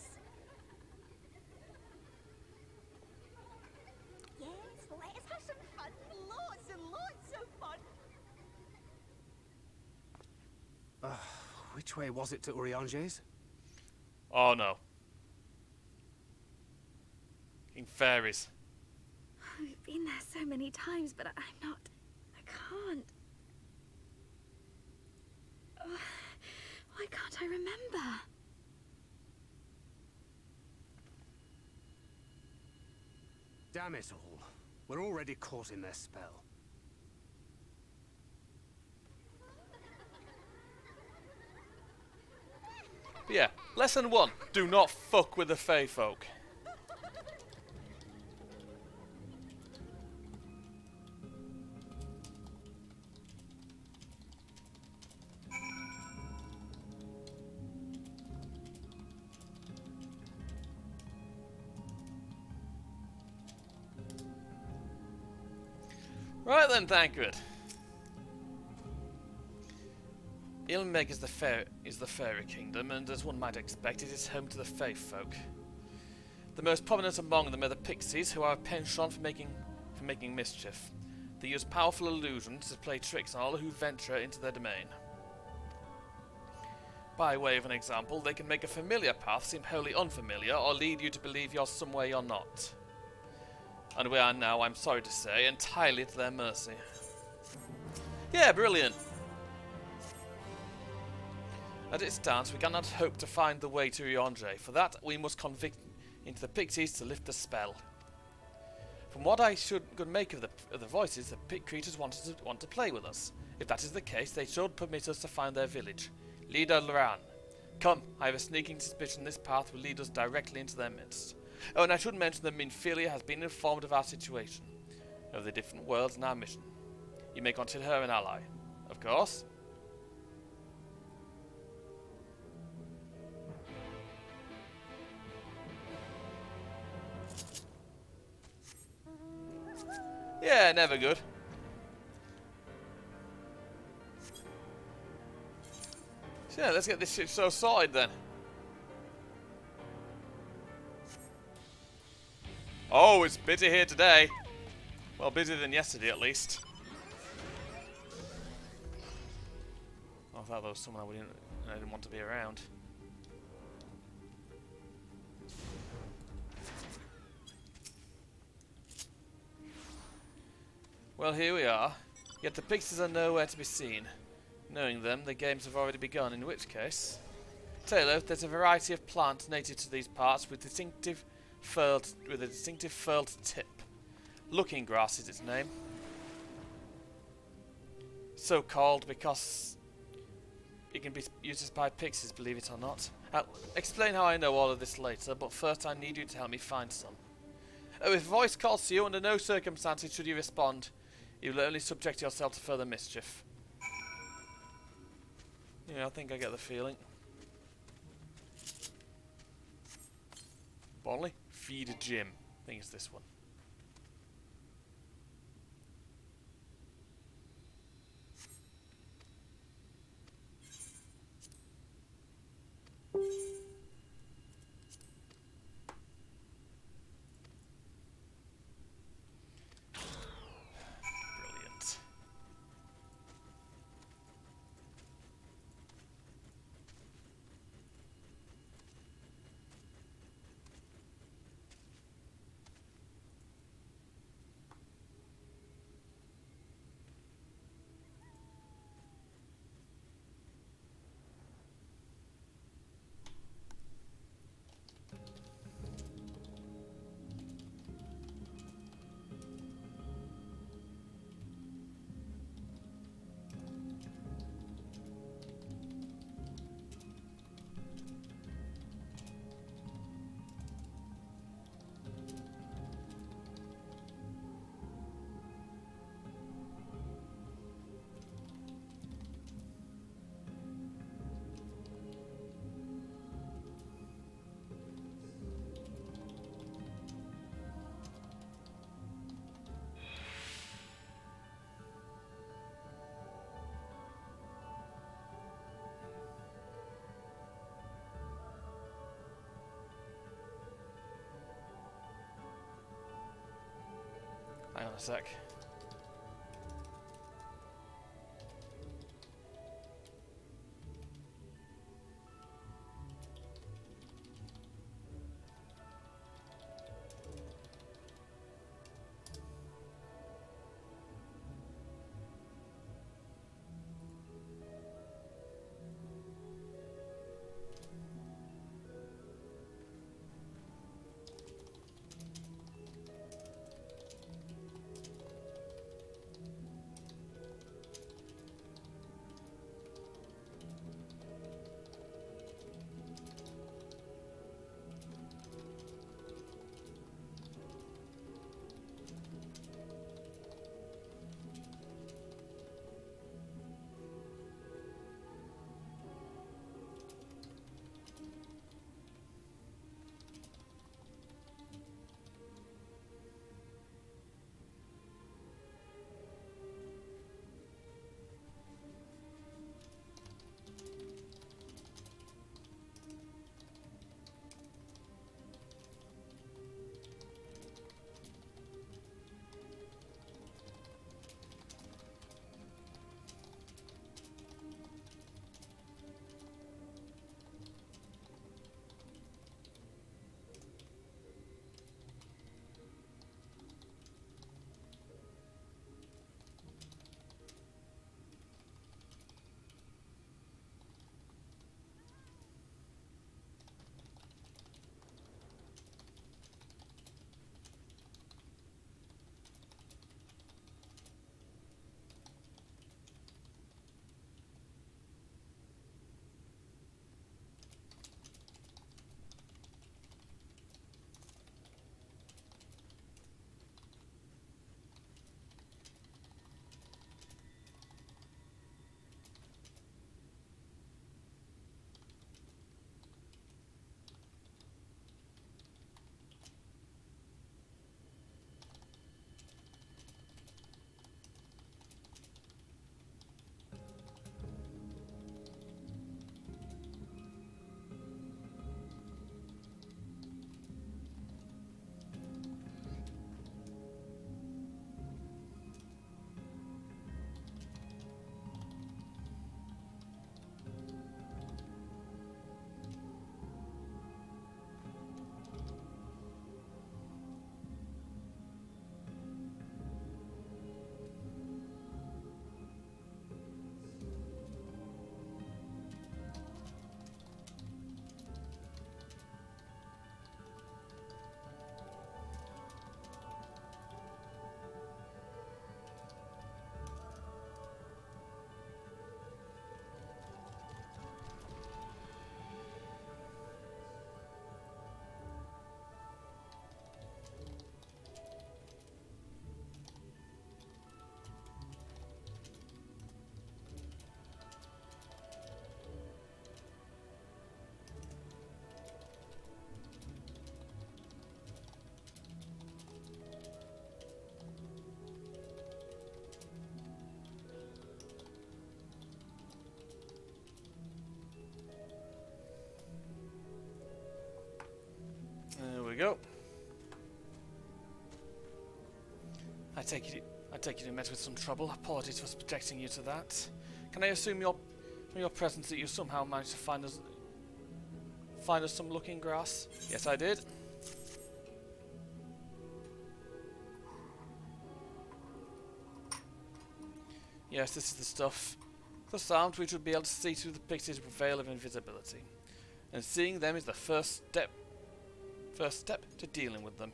Yes, let us have some fun. Lots and lots of fun. Which way was it to Urianger's? Oh no. King Fairies. We've been there so many times, but I can't. Why can't I remember? Damn it all. We're already caught in their spell. But yeah, lesson 1. Do not fuck with the Fey folk. Right then, Thancred. Ilmeg is the fairy kingdom, and as one might expect, it is home to the Fey folk. The most prominent among them are the pixies, who are a penchant for making mischief. They use powerful illusions to play tricks on all who venture into their domain. By way of an example, they can make a familiar path seem wholly unfamiliar, or lead you to believe you're somewhere you're not. And we are now, I'm sorry to say, entirely at their mercy. Yeah, brilliant. As it stands, we cannot hope to find the way to Urianger. For that, we must convict into the pixies to lift the spell. From what I could make of the voices, the pit creatures want to play with us. If that is the case, they should permit us to find their village. Leader Loran. Come, I have a sneaking suspicion this path will lead us directly into their midst. Oh, and I should mention that Minfilia has been informed of our situation, of the different worlds and our mission. You may consider her an ally, of course. Yeah, never good. So yeah, let's get this shit so sorted then. Oh, it's busy here today. Well, busier than yesterday at least. thought there was someone I didn't want to be around. Well, here we are. Yet the pixies are nowhere to be seen. Knowing them, the games have already begun, in which case... Taylor, there's a variety of plant native to these parts with a distinctive furled tip. Looking grass is its name. So called because it can be used by pixies, believe it or not. I'll explain how I know all of this later, but first I need you to help me find some. If a voice calls to you, under no circumstances should you respond. You will only subject yourself to further mischief. Yeah, I think I get the feeling. Bonley? Feed Jim. I think it's this one. Brilliant. Hang on a sec. go. I take you met with some trouble. Apologies for subjecting you to that. Can I assume from your presence that you somehow managed to find us some looking grass? Yes, I did. Yes, this is the stuff. Thus armed, we should be able to see through the pixies' veil of invisibility, and seeing them is the first step to dealing with them.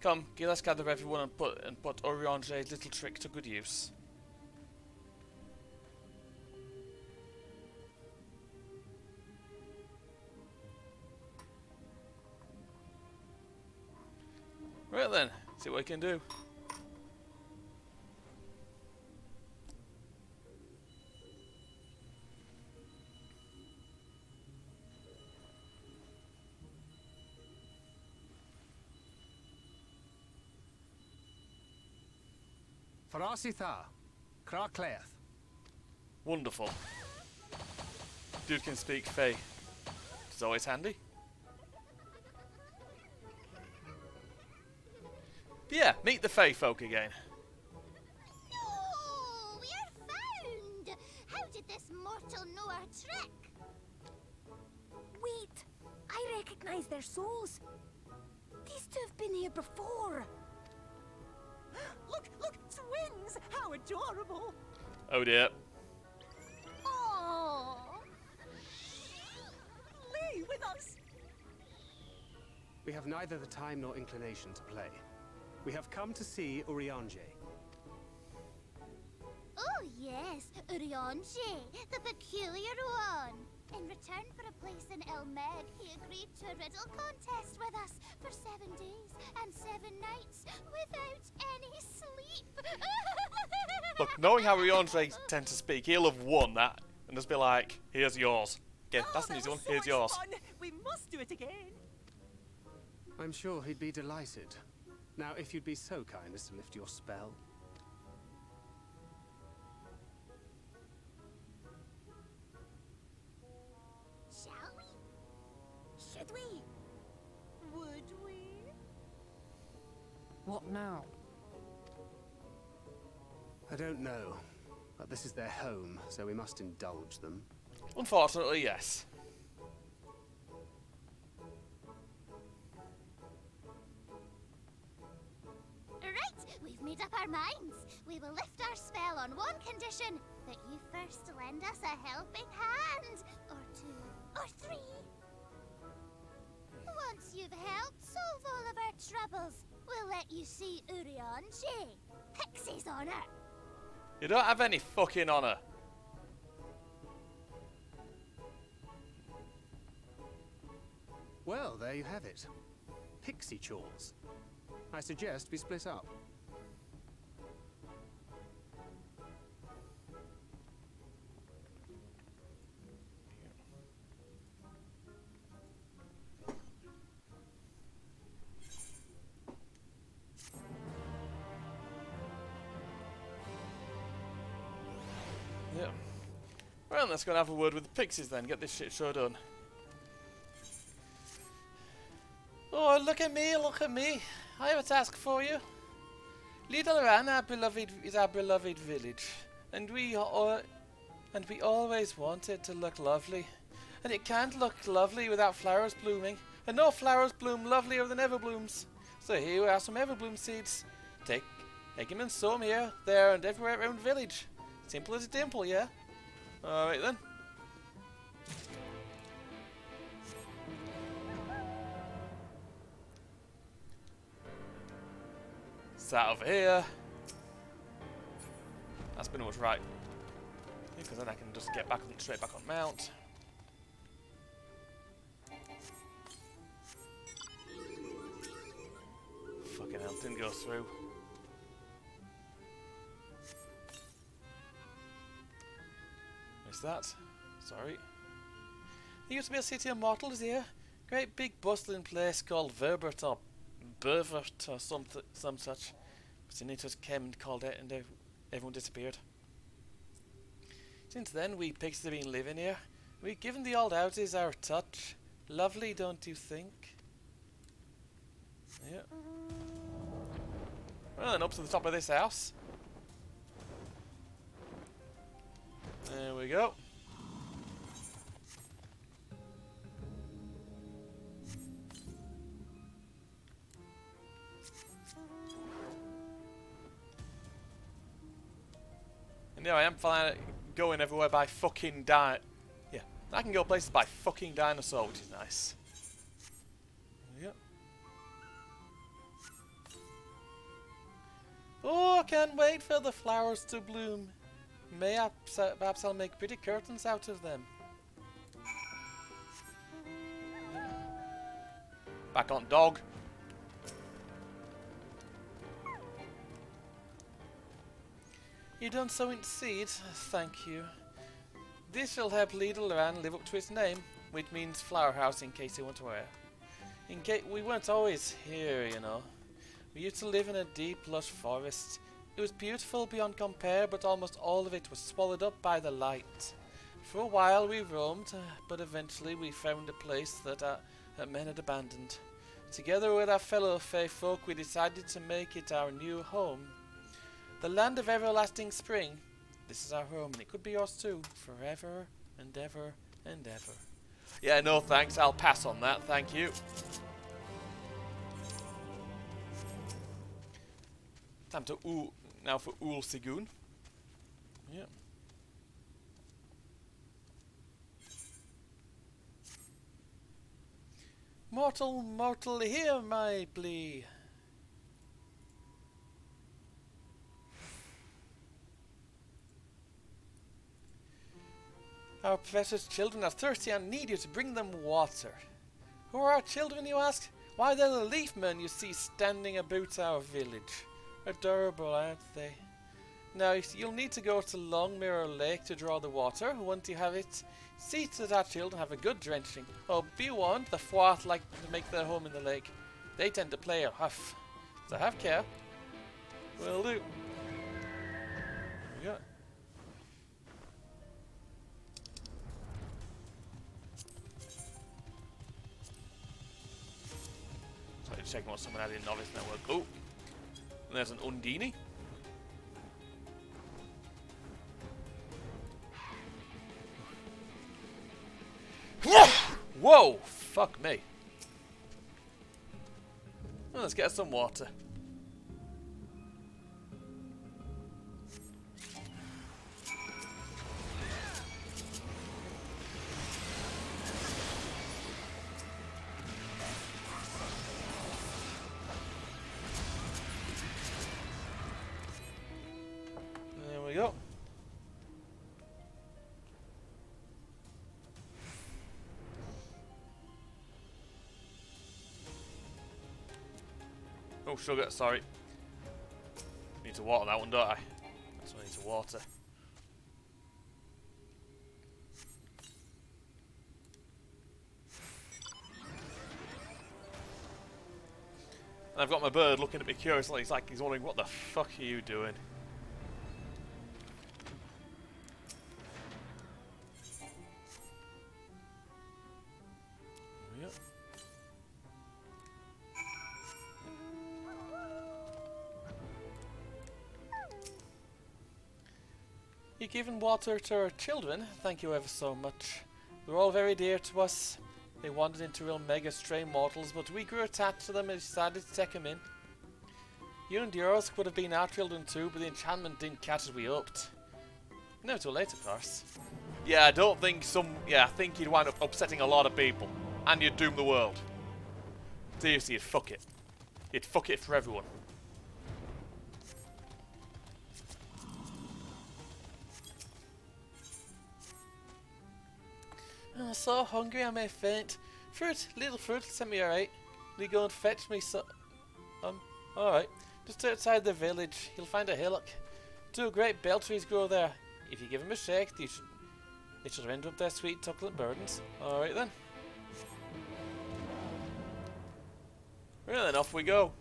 Come, let's gather everyone and put Oriange's little trick to good use. Right then, see what we can do. Farasitha, Krakleath. Wonderful. Dude can speak Fey. It's always handy. But yeah, meet the Fey folk again. No, we are found. How did this mortal know our trick? Wait, I recognize their souls. These two have been here before. Look, twins! How adorable! Oh dear. Oh, Lee, with us! We have neither the time nor inclination to play. We have come to see Urianger. Oh yes, Urianger, the peculiar one. In return for a place in Elmeg, he agreed to a riddle contest with us for 7 days and 7 nights without any sleep. Look, knowing how Oriange tends to speak, he'll have won that and just be like, here's yours. Yeah, that's an easy one, here's yours. Fun. We must do it again. I'm sure he'd be delighted. Now, if you'd be so kind as to lift your spell. Shall we? Should we? Would we? What now? I don't know, but this is their home, so we must indulge them. Unfortunately, yes. Right, we've made up our minds. We will lift our spell on one condition, that you first lend us a helping hand. Or 2, or 3. Once you've helped solve all of our troubles, we'll let you see Urianger. Pixie's honor. You don't have any fucking honor. Well, there you have it. Pixie chores. I suggest we split up. Yeah. Well, let's go and have a word with the pixies then. Get this shit show done. Oh, look at me, look at me. I have a task for you. Little Ran, is our beloved village, and we always want it to look lovely. And it can't look lovely without flowers blooming, and no flowers bloom lovelier than everblooms. So here are some everbloom seeds. Take them and sow them here, there, and everywhere around the village. Simple as a dimple, yeah? Alright then. Start over here. That's pretty much right. Because then I can just get back on, straight back on mount. Fucking hell, didn't go through. Missed that. Sorry. There used to be a city of mortals here. Great big bustling place called Verbert or Bervert or some such. But then it just came and called it and everyone disappeared. Since then we pigs have been living here. We've given the old houses our touch. Lovely, don't you think? then up to the top of this house. There we go. And yeah, I am going everywhere by fucking Yeah, I can go places by fucking dinosaur, which is nice. Yep. Oh, I can't wait for the flowers to bloom. Perhaps I'll make pretty curtains out of them. Back on dog. You don't sow in seed, thank you. This will help Lidl live up to its name, which means flower house in case you weren't aware. In case we weren't always here, you know. We used to live in a deep, lush forest. It was beautiful beyond compare, but almost all of it was swallowed up by the light. For a while we roamed, but eventually we found a place that men had abandoned. Together with our fellow Fey folk, we decided to make it our new home. The land of everlasting spring. This is our home, and it could be yours too, forever and ever and ever. Yeah, no thanks, I'll pass on that, thank you. Time to now for Sigun. Yeah. Mortal, mortal, hear my plea. Our professor's children are thirsty and need you to bring them water. Who are our children, you ask? Why, they're the leaf men you see standing about our village. Adorable, aren't they? Now, you'll need to go to Long Mirror Lake to draw the water. Once you have it, see that our children have a good drenching. Oh, be warned, the Fwath like to make their home in the lake. They tend to play a huff. So have care. Will do. Yeah. Sorry, checking what someone had in Novice Network. Oh! And there's an Undini. Whoa! Fuck me. Well, let's get some water. There we go. Oh, sugar, sorry. Need to water that one, don't I? That's what I need to water. And I've got my bird looking at me curiously. It's like he's wondering, what the fuck are you doing? Yep. You're giving water to our children, thank you ever so much. They're all very dear to us. They wandered into real mega stray mortals, but we grew attached to them and decided to take them in. You and yours could have been our children too, but the enchantment didn't catch as we hoped. Never too late, of course. Yeah, I don't think I think you'd wind up upsetting a lot of people. And you'd doom the world. Seriously, you'd fuck it. You'd fuck it for everyone. I'm so hungry I may faint. Fruit, little fruit, send me alright. Will you go and fetch me alright. Just outside the village, you'll find a hillock. 2 great bell trees grow there. If you give them a shake, they should end up their sweet chocolate burdens. Alright then. Well then, off we go.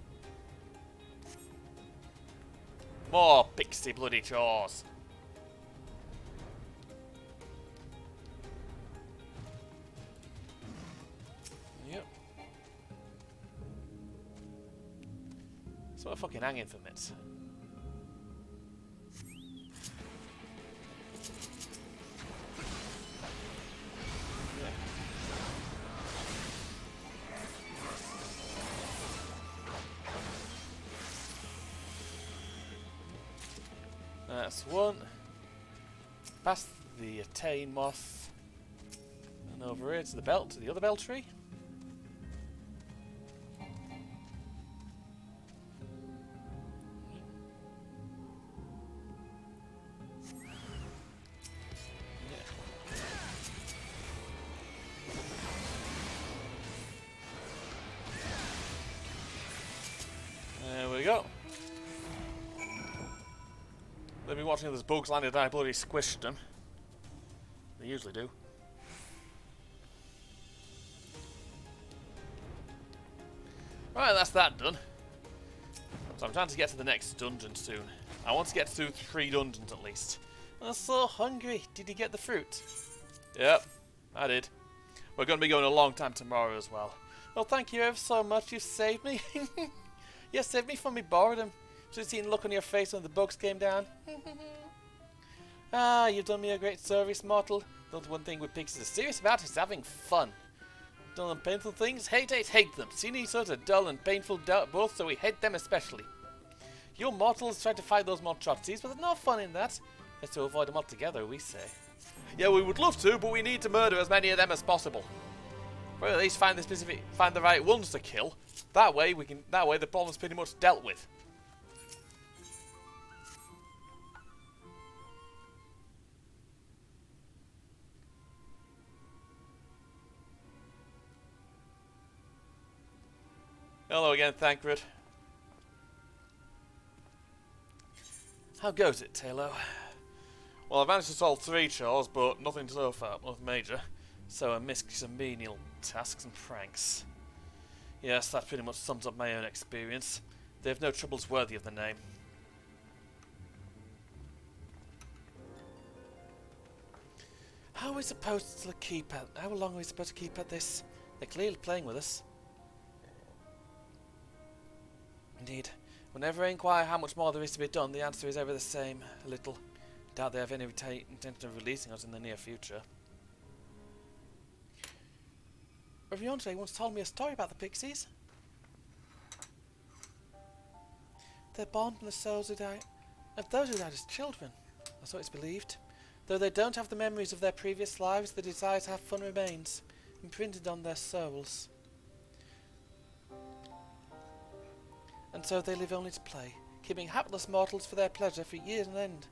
More pixie bloody chores. So we're fucking hanging for minutes. That's one. Past the Attain Moth. And over here to the belt, to the other bell tree. There we go. They've been watching those bugs landed and I bloody squished them. They usually do. Right, that's that done. So I'm trying to get to the next dungeon soon. I want to get through 3 dungeons at least. I'm so hungry. Did you get the fruit? Yep, I did. We're going to be going a long time tomorrow as well. Well, thank you ever so much. You saved me. You saved me from me boredom. Should have seen the look on your face when the bugs came down. Ah, you've done me a great service, mortal. The one thing with pigs is serious about is having fun. Dull and painful things, hate them. Seeing each other dull and painful both, so we hate them especially. You mortals try to fight those monstrosities, but there's no fun in that. Let's to avoid them altogether, we say. Yeah, we would love to, but we need to murder as many of them as possible. Or at least find the right ones to kill. That way the problem's pretty much dealt with. Hello again, Thancred. How goes it, Taylor? Well, I've managed to solve 3 chores, but nothing so far, nothing major. So I missed some menial tasks and pranks. Yes, that pretty much sums up my own experience. They have no troubles worthy of the name. How are we supposed to keep at? How long are we supposed to keep at this? They're clearly playing with us. Indeed. Whenever I inquire how much more there is to be done, the answer is ever the same. A little. Doubt they have any intention of releasing us in the near future. Riviante once told me a story about the pixies. They're born from the souls of those who died as children. That's what it's believed. Though they don't have the memories of their previous lives, the desire to have fun remains, imprinted on their souls. And so they live only to play, keeping hapless mortals for their pleasure for years on end.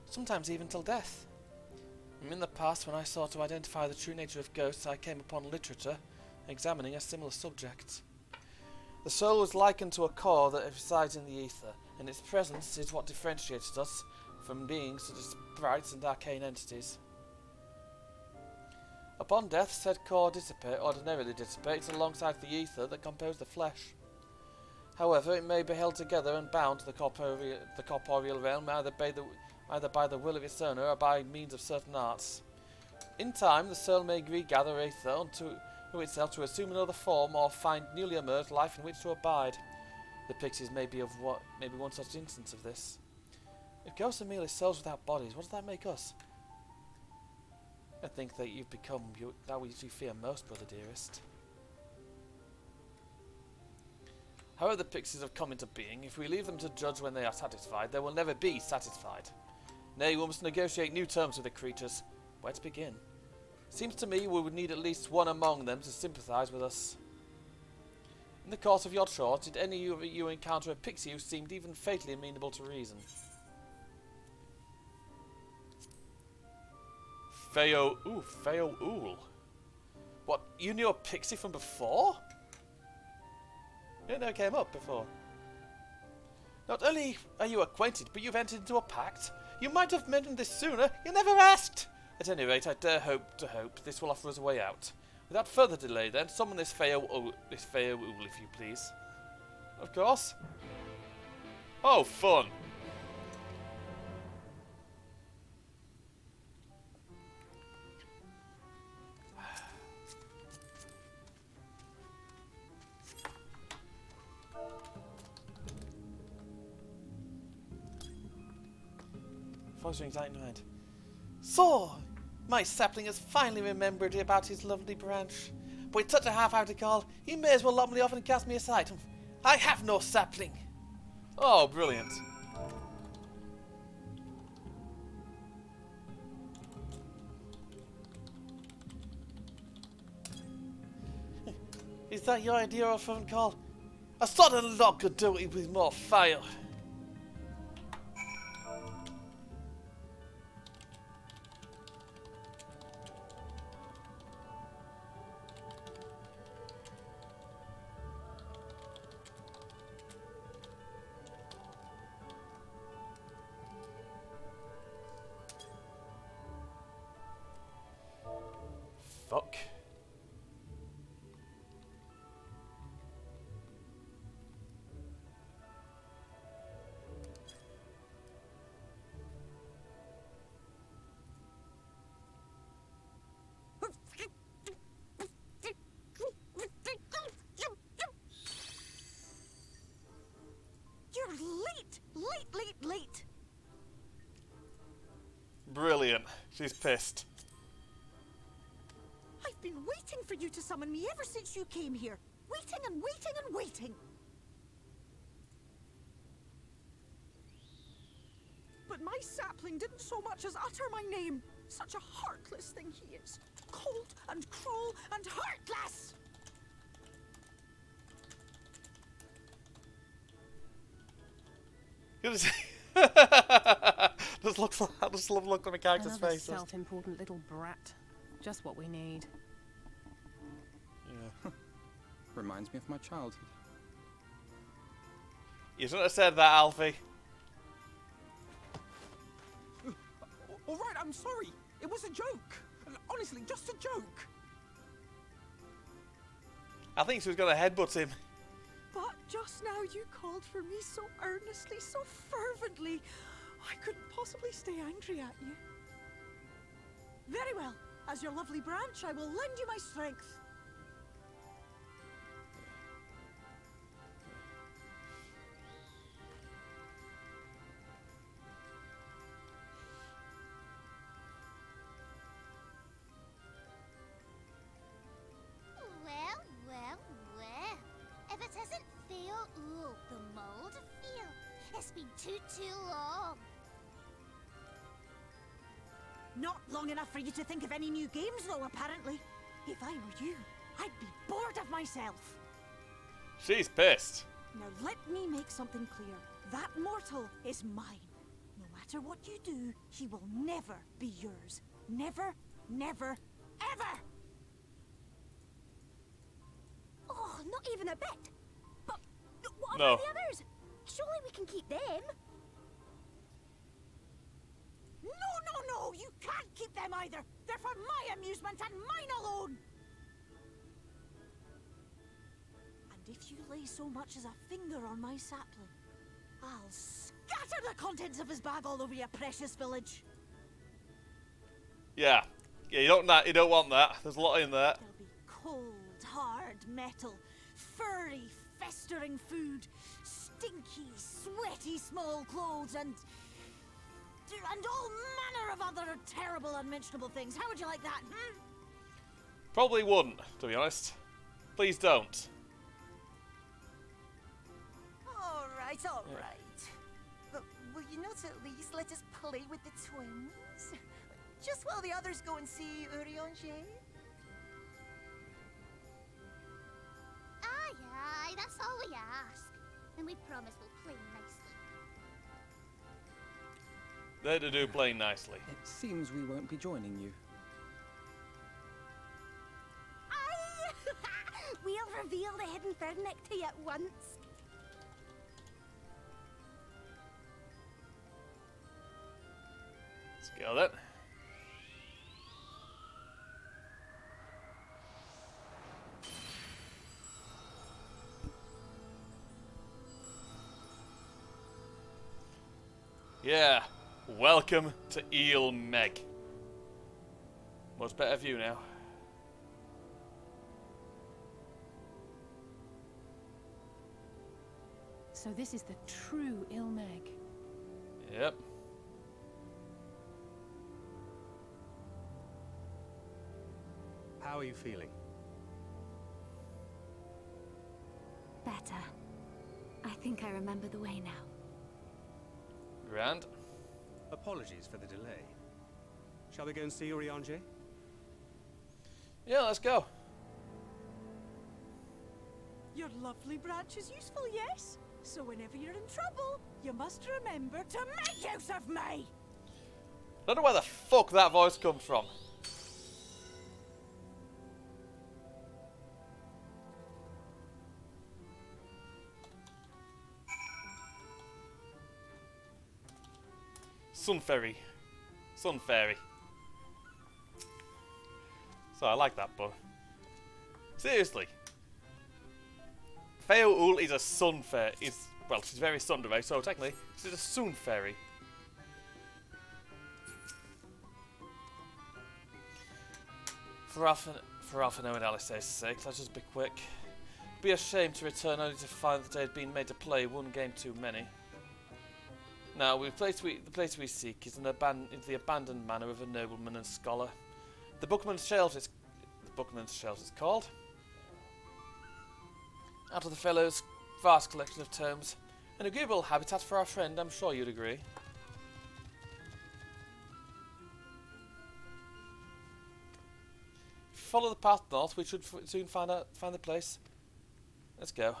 Sometimes even till death. In the past, when I sought to identify the true nature of ghosts, I came upon literature examining a similar subject. The soul is likened to a core that resides in the ether, and its presence is what differentiates us from beings such as sprites and arcane entities. Upon death, said core ordinarily dissipates alongside the ether that compose the flesh. However, it may be held together and bound to the corporeal realm either by the will of its owner or by means of certain arts. In time, the soul may regather ether unto itself to assume another form or find newly emerged life in which to abide. The pixies may be one such instance of this. If ghosts are merely souls without bodies, what does that make us? I think that you've become that which you fear most, brother dearest. However the pixies have come into being, if we leave them to judge when they are satisfied, they will never be satisfied. Nay, we must negotiate new terms with the creatures. Where to begin? Seems to me we would need at least one among them to sympathise with us. In the course of your chore, did any of you encounter a pixie who seemed even fatally amenable to reason? Feo Ool. What, you knew a pixie from before? It never came up before. Not only are you acquainted, but you've entered into a pact. You might have mentioned this sooner. You never asked. At any rate, I dare hope this will offer us a way out. Without further delay, then, summon this Feo Ool, if you please. Of course. Oh, fun. Voice rings out in your head. So, my sapling has finally remembered about his lovely branch. But with such a half-hearted call, he may as well lob me off and cast me aside. I have no sapling. Oh, brilliant. Is that your idea of a phone call? A sudden log could do it with more fire. Fuck. You're late. Brilliant. She's pissed. I've been waiting for you to summon me ever since you came here. Waiting and waiting and waiting. But my sapling didn't so much as utter my name. Such a heartless thing he is. Cold and cruel and heartless! Just love the look on the character's Another face. self-important little brat. Just what we need. Yeah. Reminds me of my childhood. You shouldn't have said that, Alfie. All right, I'm sorry. It was a joke. Honestly, just a joke. I think she was going to headbutt him. But just now you called for me so earnestly, so fervently. I couldn't possibly stay angry at you. Very well. As your lovely branch, I will lend you my strength. Well. If it isn't Theo Ool, the mold feel. It's been too long. Not long enough for you to think of any new games, though, apparently. If I were you, I'd be bored of myself. She's pissed. Now let me make something clear. That mortal is mine. No matter what you do, he will never be yours. Never, never, ever! Oh, not even a bit. But what No. about the others? Surely we can keep them. No, you can't keep them either. They're for my amusement and mine alone. And if you lay so much as a finger on my sapling, I'll scatter the contents of his bag all over your precious village. Yeah. Yeah, you don't want that. There's a lot in there. There'll be cold, hard metal, furry, festering food, stinky, sweaty small clothes, and all manner of other terrible, unmentionable things. How would you like that, Probably wouldn't, to be honest. Please don't. All right. But will you not at least let us play with the twins? Just while the others go and see Urianger? Aye, that's all we ask. And we promise we'll play nicely. They're to do playing nicely. It seems we won't be joining you. We'll reveal the hidden Fernic to you at once. Let's go then. Yeah, welcome to Eel Meg. Much better view now. So this is the true Ilmeg. Yep. are you feeling? Better. I think I remember the way now. Grand. Apologies for the delay. Shall we go and see Urianger? Yeah, let's go. Your lovely branch is useful, yes? So whenever you're in trouble, you must remember to make use of me! I don't know where the fuck that voice comes from. Sun Fairy. Sun Fairy. So I like that, but seriously. Feoul is a sun fairy. Well, she's very tsundere, so technically she's a sun fairy. For Alphino and Alistair's sake, let's just be quick. Be ashamed to return only to find that they had been made to play one game too many. Now, the place we seek is the abandoned manor of a nobleman and scholar. The Bookman's Shelves is called. Out of the fellow's vast collection of tomes, an agreeable habitat for our friend, I'm sure you'd agree. If we follow the path north, we should soon find the place. Let's go.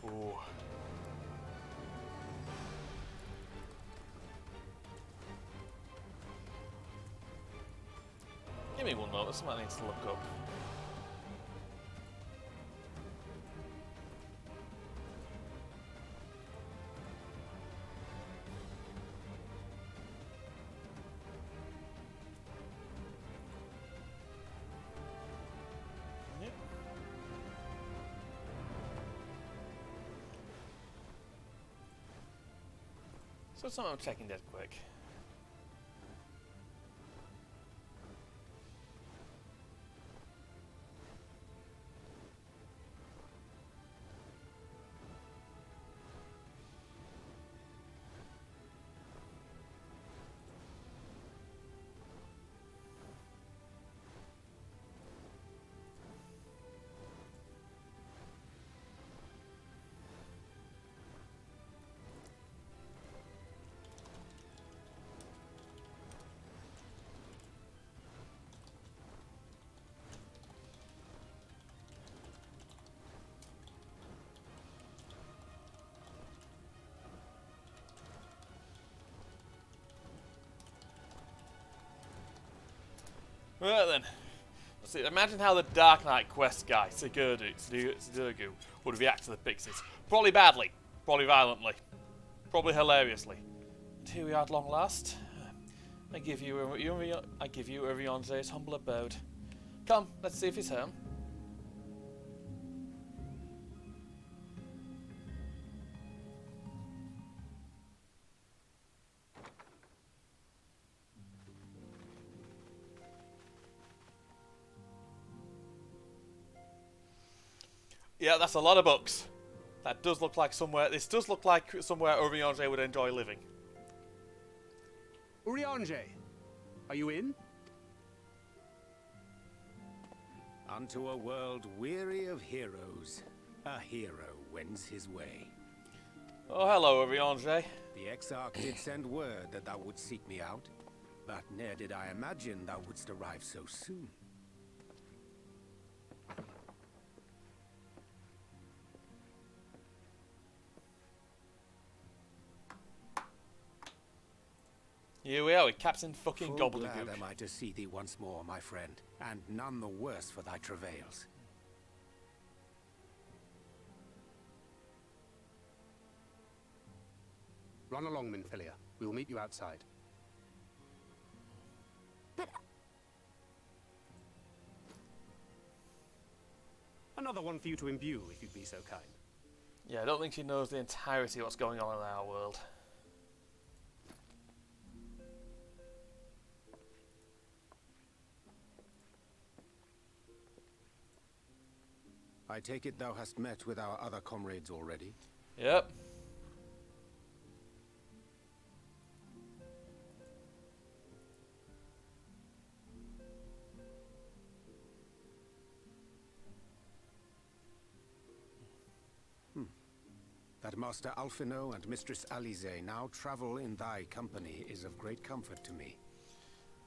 Ooh. Give me one moment, something I need to look up. Yep. So something I'm checking dead quick. Right then. Let's see. Imagine how the Dark Knight quest guy, Sigurdu, would react to the pixies. Probably badly. Probably violently. Probably hilariously. And here we are at long last. I give you Urianger's humble abode. Come, let's see if he's home. Yeah, that's a lot of books. That does look like somewhere. This does look like somewhere Urianger would enjoy living. Urianger, are you in? Unto a world weary of heroes, a hero wends his way. Oh, hello, Urianger. The Exarch did send word that thou wouldst seek me out, but ne'er did I imagine thou wouldst arrive so soon. Here we are with Captain fucking Full Gobbledygook. glad am I to see thee once more, my friend, and none the worse for thy travails. Run along, Minfilia. We will meet you outside. But... Another one for you to imbue, if you'd be so kind. Yeah, I don't think she knows the entirety of what's going on in our world. I take it thou hast met with our other comrades already? Yep. That Master Alphino and Mistress Alize now travel in thy company is of great comfort to me.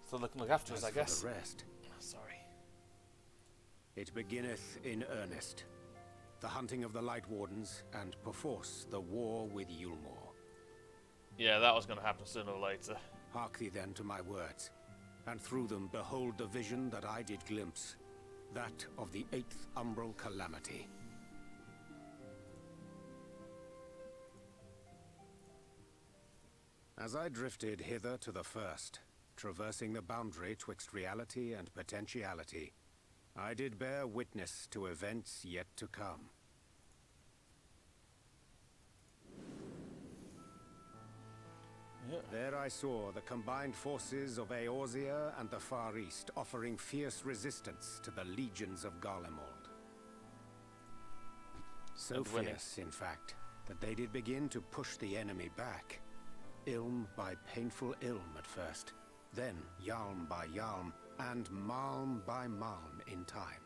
So look after us, I guess. As for the rest, sorry. It beginneth in earnest. The hunting of the Lightwardens, and perforce the war with Yulmore. Yeah, that was going to happen sooner or later. Hark thee then to my words, and through them behold the vision that I did glimpse, that of the 8th Umbral Calamity. As I drifted hither to the first, traversing the boundary twixt reality and potentiality, I did bear witness to events yet to come. There I saw the combined forces of Eorzea and the Far East offering fierce resistance to the legions of Garlemald. So fierce, in fact, that they did begin to push the enemy back. Ilm by painful Ilm at first, then Yalm by Yalm, and Malm by Malm in time.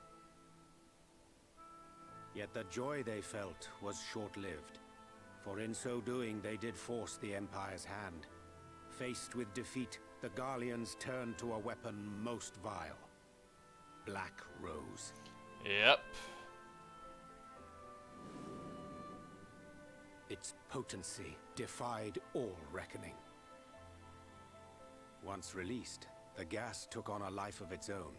Yet the joy they felt was short-lived, for in so doing they did force the Empire's hand. Faced with defeat, the Garleans turned to a weapon most vile. Black Rose. Yep. Its potency defied all reckoning. Once released, the gas took on a life of its own,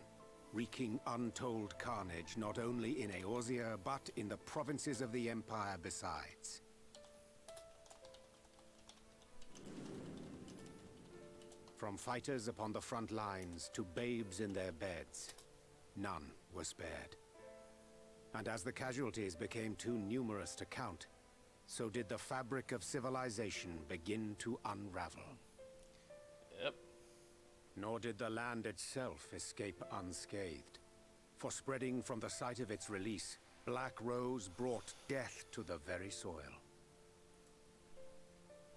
wreaking untold carnage not only in Eorzea, but in the provinces of the Empire besides. From fighters upon the front lines to babes in their beds, none were spared. And as the casualties became too numerous to count, so did the fabric of civilization begin to unravel. Yep. Nor did the land itself escape unscathed. For spreading from the site of its release, Black Rose brought death to the very soil.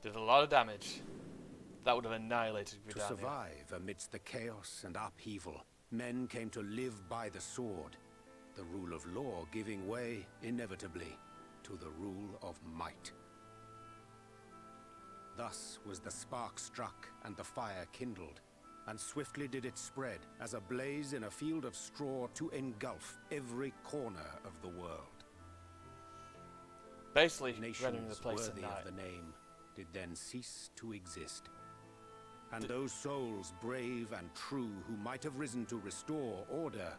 Did a lot of damage. That would have annihilated To survive amidst the chaos and upheaval, men came to live by the sword, the rule of law giving way, inevitably, to the rule of might. Thus was the spark struck and the fire kindled, and swiftly did it spread as a blaze in a field of straw to engulf every corner of the world. Basically, nations the place worthy of the name did then cease to exist. And those souls brave and true who might have risen to restore order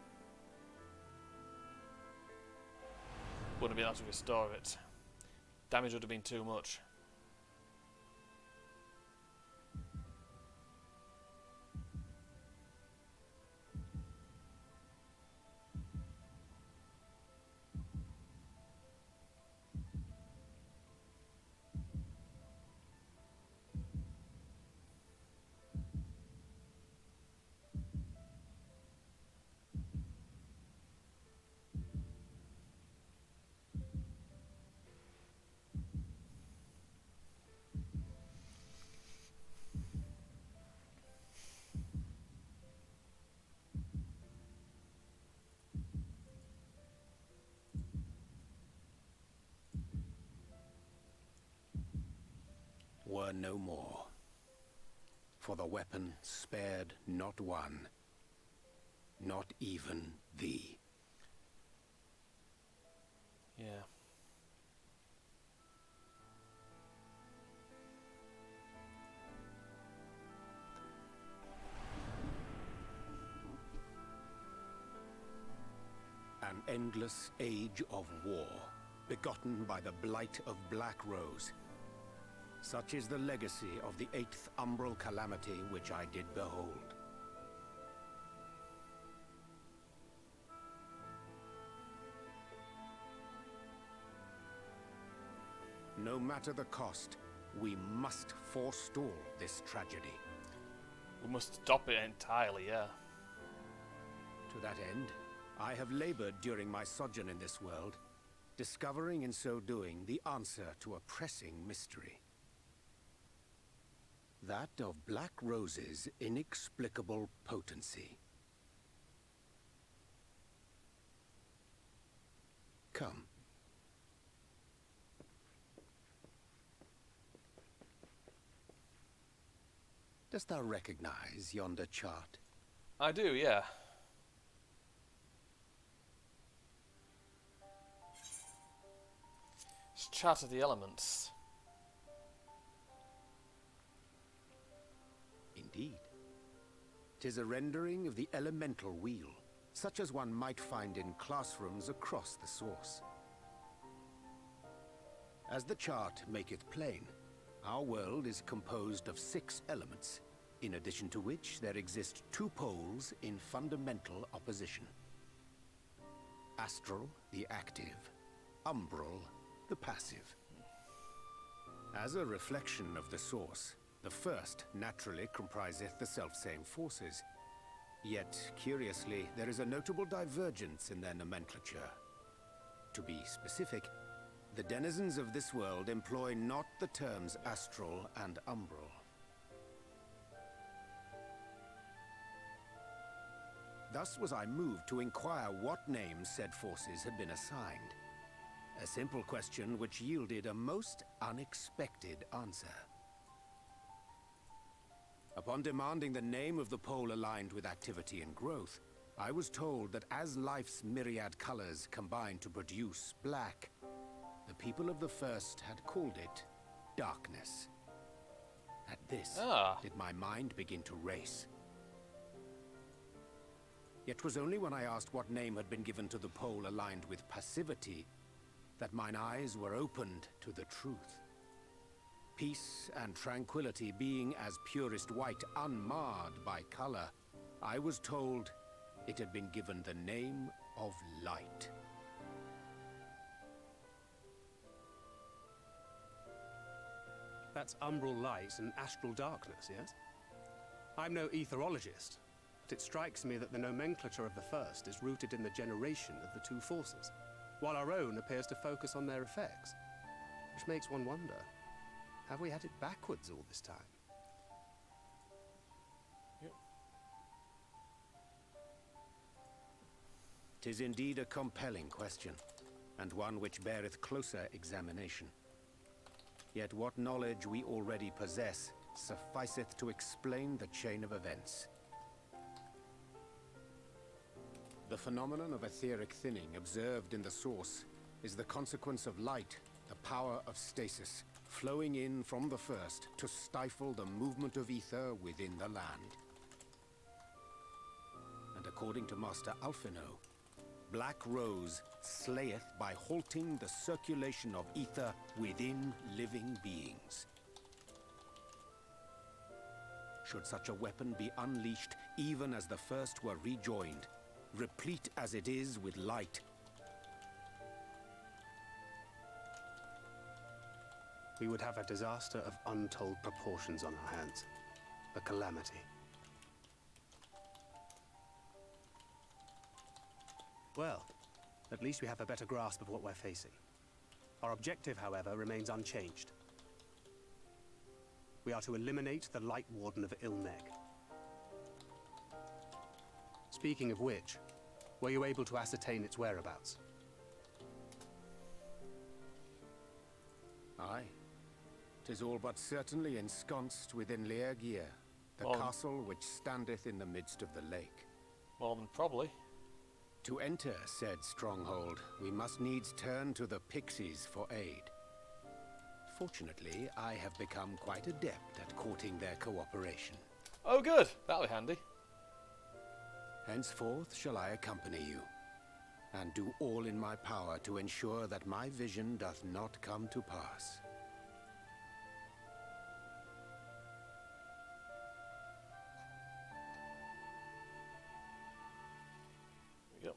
wouldn't have been able to restore it. Damage would have been too much. were no more. For the weapon spared not one, not even thee. Yeah. An endless age of war, begotten by the blight of Black Rose. Such is the legacy of the 8th Umbral Calamity which I did behold. No matter the cost, we must forestall this tragedy. We must stop it entirely, yeah. To that end, I have labored during my sojourn in this world, discovering in so doing the answer to a pressing mystery. That of Black Rose's inexplicable potency. Come. Dost thou recognize yonder chart? I do, yeah. It's Chart of the Elements. Indeed. 'Tis a rendering of the elemental wheel, such as one might find in classrooms across the source. As the chart maketh plain, our world is composed of 6 elements, in addition to which there exist 2 poles in fundamental opposition. Astral, the active; umbral, the passive. As a reflection of the source, the first naturally compriseth the selfsame forces. Yet, curiously, there is a notable divergence in their nomenclature. To be specific, the denizens of this world employ not the terms astral and umbral. Thus was I moved to inquire what names said forces had been assigned. A simple question which yielded a most unexpected answer. Upon demanding the name of the pole aligned with activity and growth, I was told that as life's myriad colors combine to produce black, the people of the first had called it darkness. At this, did my mind begin to race. Yet 'twas only when I asked what name had been given to the pole aligned with passivity that mine eyes were opened to the truth. Peace and tranquility being as purest white, unmarred by color, I was told it had been given the name of light. That's umbral light and astral darkness, yes? I'm no etherologist, but it strikes me that the nomenclature of the first is rooted in the generation of the 2 forces, while our own appears to focus on their effects. Which makes one wonder, have we had it backwards all this time? Yep. 'Tis indeed a compelling question, and one which beareth closer examination. Yet what knowledge we already possess sufficeth to explain the chain of events. The phenomenon of etheric thinning observed in the source is the consequence of light, the power of stasis, flowing in from the first to stifle the movement of ether within the land. And according to Master Alphino, Black Rose slayeth by halting the circulation of ether within living beings. Should such a weapon be unleashed even as the first were rejoined, replete as it is with light, we would have a disaster of untold proportions on our hands. A calamity. Well, at least we have a better grasp of what we're facing. Our objective, however, remains unchanged. We are to eliminate the Lightwarden of Ilmeg. Speaking of which, were you able to ascertain its whereabouts? Aye. 'Tis all but certainly ensconced within Leargear, the castle which standeth in the midst of the lake. More than probably. To enter said stronghold, we must needs turn to the pixies for aid. Fortunately, I have become quite adept at courting their cooperation. Oh good, that'll be handy. Henceforth shall I accompany you, and do all in my power to ensure that my vision doth not come to pass. Yep.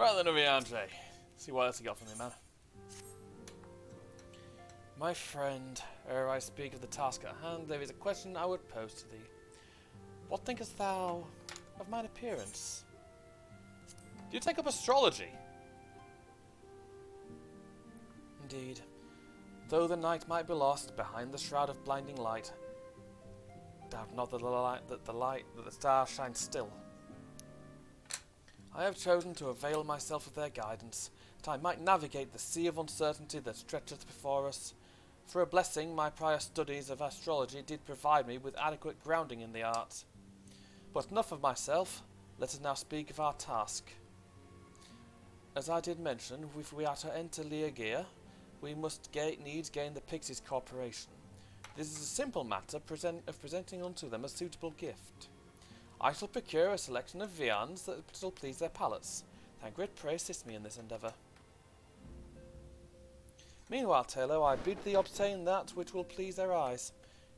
Right then, Andre. See what else you got for me, man. My friend, ere I speak of the task at hand, there is a question I would pose to thee. What thinkest thou of mine appearance? Do you take up astrology? Indeed. Though the night might be lost behind the shroud of blinding light, doubt not that the stars shine still. I have chosen to avail myself of their guidance, that I might navigate the sea of uncertainty that stretcheth before us. For a blessing, my prior studies of astrology did provide me with adequate grounding in the art. But enough of myself, let us now speak of our task. As I did mention, if we are to enter Leogia, we must needs gain the Pixies Corporation. This is a simple matter of presenting unto them a suitable gift. I shall procure a selection of viands that shall please their palates. Thancred, pray assist me in this endeavour. Meanwhile, Taylor, I bid thee obtain that which will please their eyes.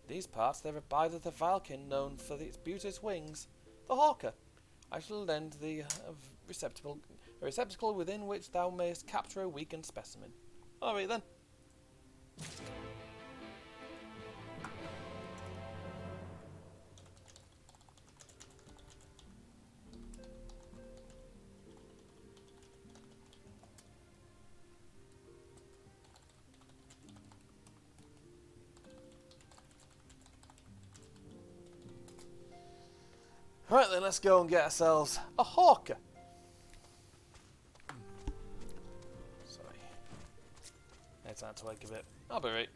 In these parts there abideth a Valkin known for its beauteous wings, the hawker. I shall lend thee a receptacle within which thou mayest capture a weakened specimen. Alright then. Right then, let's go and get ourselves a hawker. Sorry. It's time to wake a bit. I'll be right.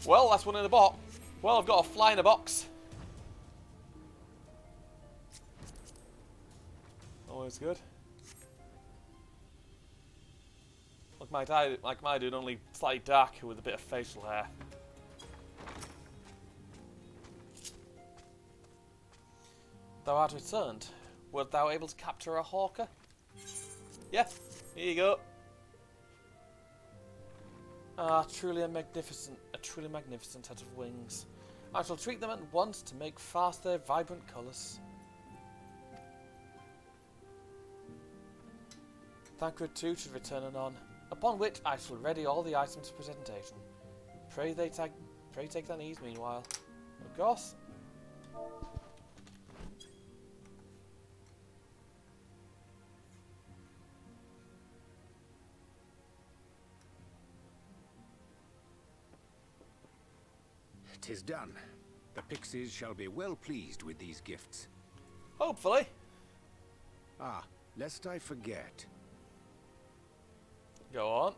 Well, that's one in the box. Well, I've got a fly in a box. Always good. Look, my dude, only slightly darker with a bit of facial hair. Thou art returned. Wert thou able to capture a hawker? Yeah, here you go. Ah, truly magnificent set of wings. I shall treat them at once to make fast their vibrant colours. Thancred too should return anon, upon which I shall ready all the items for presentation. Pray take thine ease meanwhile. Of course. "'Tis done. The Pixies shall be well pleased with these gifts." Hopefully. Ah, lest I forget. Go on.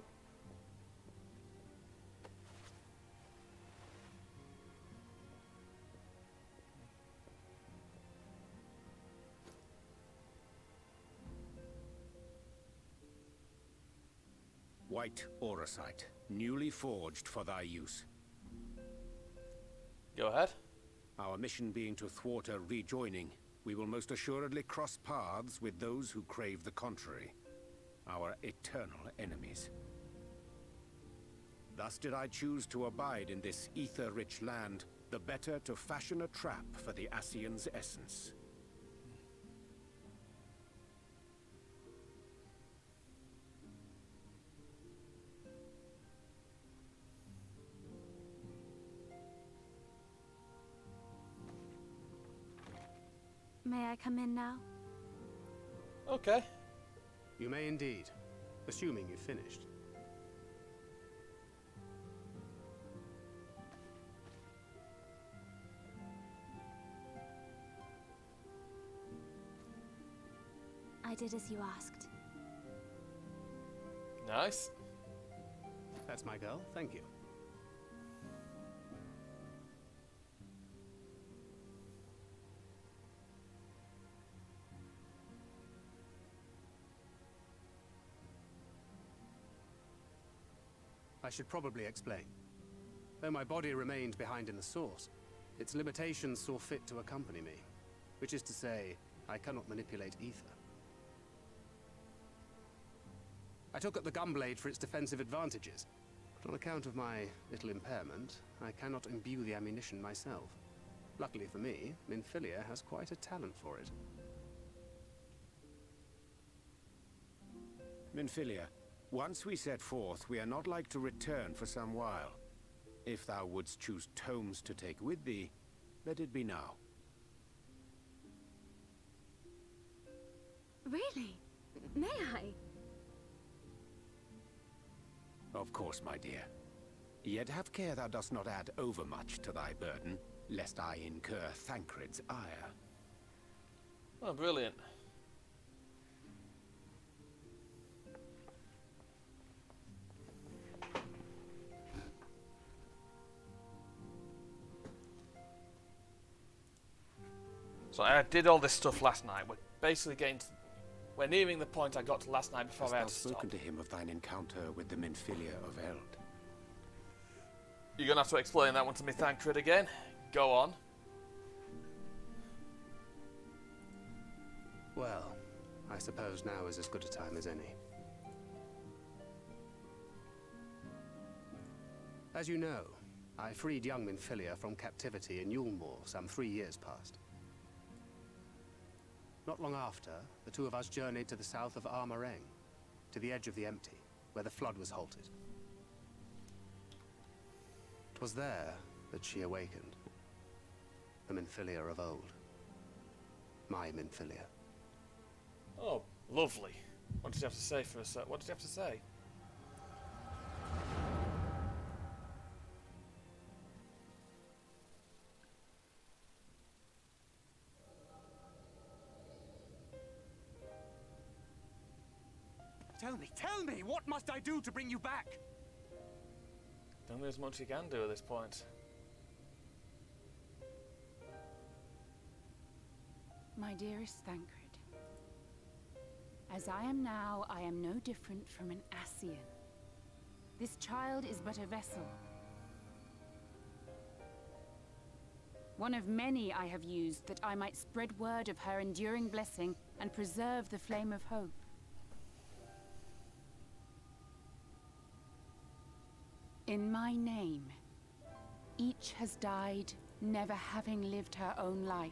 White auracite, newly forged for thy use. Go ahead. Our mission being to thwart a rejoining, we will most assuredly cross paths with those who crave the contrary. Our eternal enemies. Thus did I choose to abide in this ether-rich land, the better to fashion a trap for the Ascian's essence. May I come in now? Okay. You may indeed, assuming you've finished. I did as you asked. Nice. That's my girl, thank you. I should probably explain. Though my body remained behind in the source, its limitations saw fit to accompany me. which is to say, I cannot manipulate ether. I took up the gunblade for its defensive advantages, but on account of my little impairment, I cannot imbue the ammunition myself. Luckily for me, Minfilia has quite a talent for it. Minfilia, once we set forth, we are not like to return for some while. If thou wouldst choose tomes to take with thee, let it be now. Really? May I? Of course, my dear. Yet have care thou dost not add overmuch to thy burden, lest I incur Thancred's ire. Oh, brilliant. So I did all this stuff last night. We're basically getting to, we're nearing the point I got to last night before I had to stop. Hast thou spoken to him of thine encounter with the Minfilia of Eld? You're gonna have to explain that one to me, Thancred, again. Go on. Well, I suppose now is as good a time as any. As you know, I freed young Minfilia from captivity in Yulmore some 3 years past. Not long after, the two of us journeyed to the south of Armareng, to the edge of the Empty, where the flood was halted. 'Twas there that she awakened. The Minfilia of old. My Minfilia. Oh, lovely. What did you have to say for a sec? What did you have to say? Tell me, what must I do to bring you back? Don't think there's much you can do at this point. My dearest Thancred, as I am now, I am no different from an Ascian. This child is but a vessel. One of many I have used that I might spread word of her enduring blessing and preserve the flame of hope. In my name, each has died, never having lived her own life.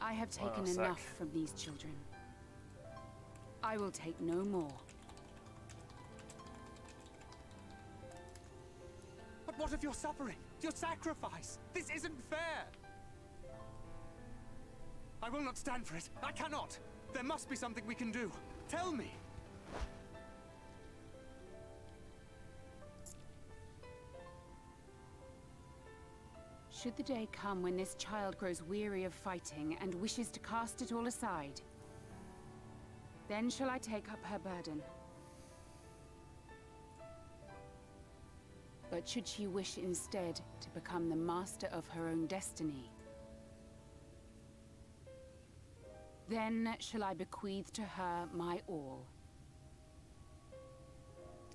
I have taken enough from these children. I will take no more. But what of your suffering? Your sacrifice? This isn't fair! I will not stand for it. I cannot! There must be something we can do. Tell me! Should the day come when this child grows weary of fighting and wishes to cast it all aside, then shall I take up her burden. But should she wish instead to become the master of her own destiny, then shall I bequeath to her my all.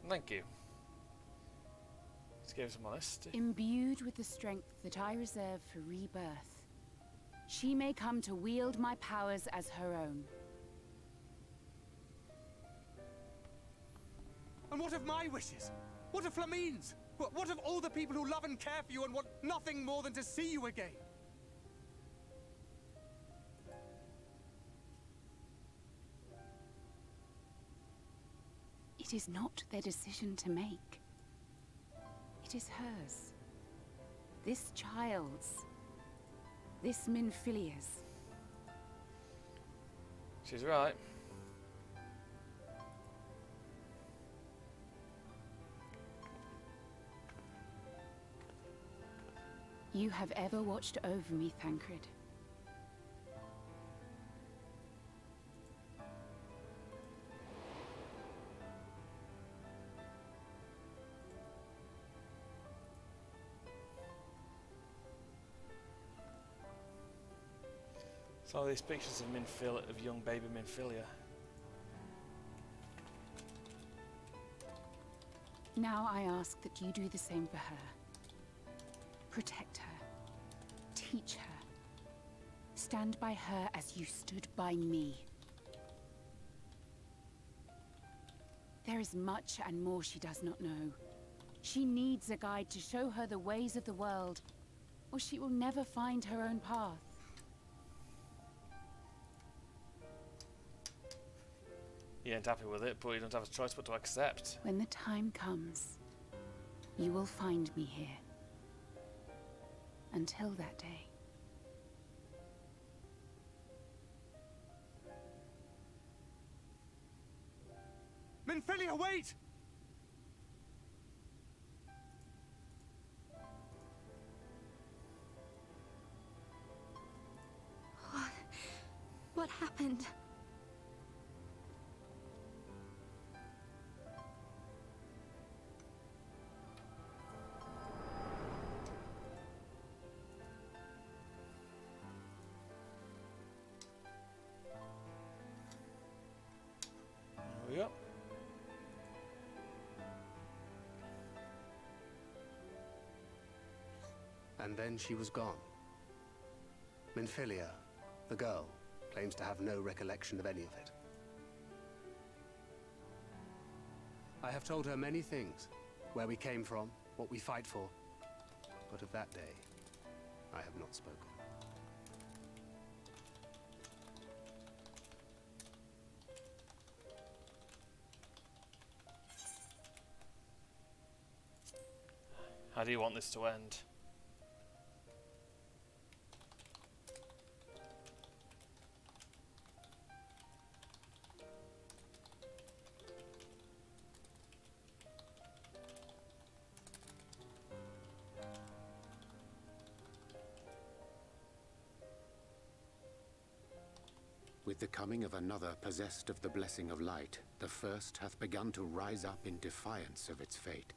Thank you. Let's give some honesty. Imbued with the strength that I reserve for rebirth, she may come to wield my powers as her own. And what of my wishes? What of Flamine's? What of all the people who love and care for you and want nothing more than to see you again? It is not their decision to make. It is hers. This child's. This Minfilia's. She's right. You have ever watched over me, Thancred. So these pictures of young baby Minfilia. Now I ask that you do the same for her. Protect her. teach her. Stand by her as you stood by me. There is much and more she does not know. She needs a guide to show her the ways of the world, or she will never find her own path. You ain't happy with it, but you don't have a choice but to accept. When the time comes, you will find me here. Until that day. Minfilia, wait! What happened? There we go. And then she was gone. Minfilia, the girl, claims to have no recollection of any of it. I have told her many things. Where we came from, what we fight for. But of that day, I have not spoken. How do you want this to end? With the coming of another possessed of the blessing of light, the first hath begun to rise up in defiance of its fate.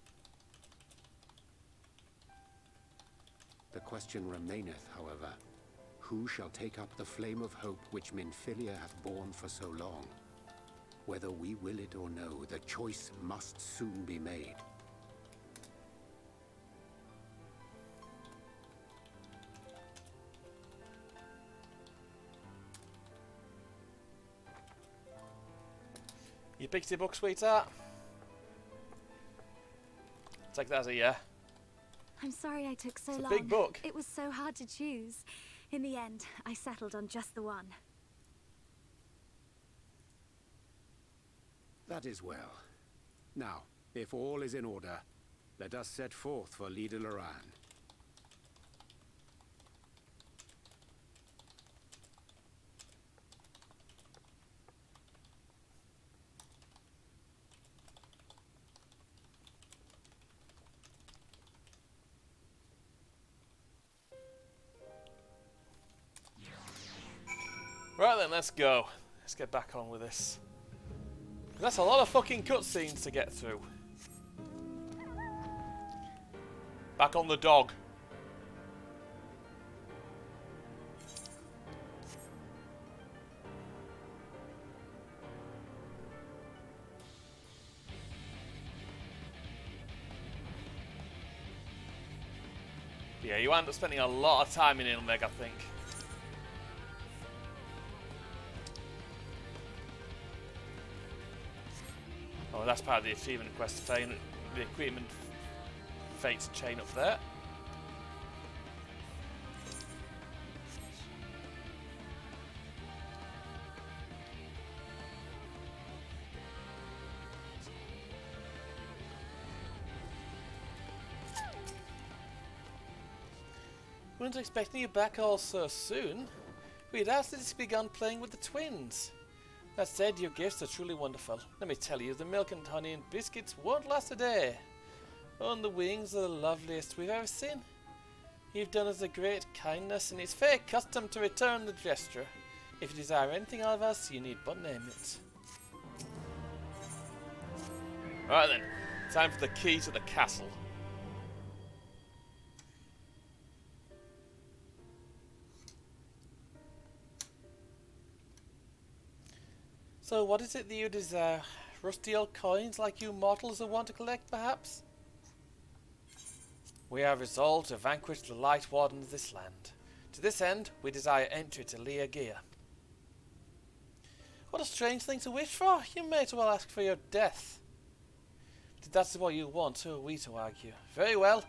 The question remaineth, however, who shall take up the flame of hope which Minfilia hath borne for so long? Whether we will it or no, the choice must soon be made. You picked your book, sweetheart? Take that as a yeah. I'm sorry I took so long. It's a big book. It was so hard to choose. In the end, I settled on just the one. That is well. Now, if all is in order, let us set forth for Lida Loran. Right then, let's go. Let's get back on with this. That's a lot of fucking cutscenes to get through. Back on the dog. Yeah, you end up spending a lot of time in Ilmeg, I think. Oh, that's part of the achievement quest, the equipment fate chain up there. Weren't expecting you back all so soon. We'd asked that you begun playing with the twins. That said, your gifts are truly wonderful. Let me tell you, the milk and honey and biscuits won't last a day. On the wings are the loveliest we've ever seen. You've done us a great kindness, and it's fair custom to return the gesture. If you desire anything out of us, you need but name it. Alright then, time for the key to the castle. So what is it that you desire? Rusty old coins like you mortals will want to collect, perhaps? We have resolved to vanquish the Lightwardens of this land. To this end, we desire entry to Lea Gear. What a strange thing to wish for. You may as well ask for your death. But if that's what you want, who are we to argue? Very well.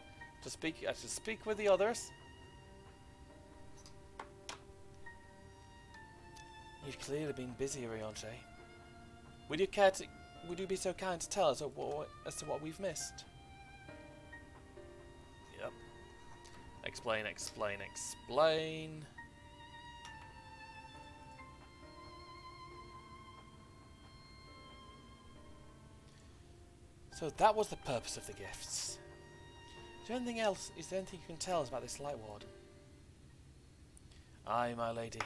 I shall speak with the others. You've clearly been busy, Rianche. Would you be so kind to tell us as to what we've missed? Yep. Explain. So that was the purpose of the gifts. Is there anything else? Is there anything you can tell us about this Lightwarden? Aye, my lady.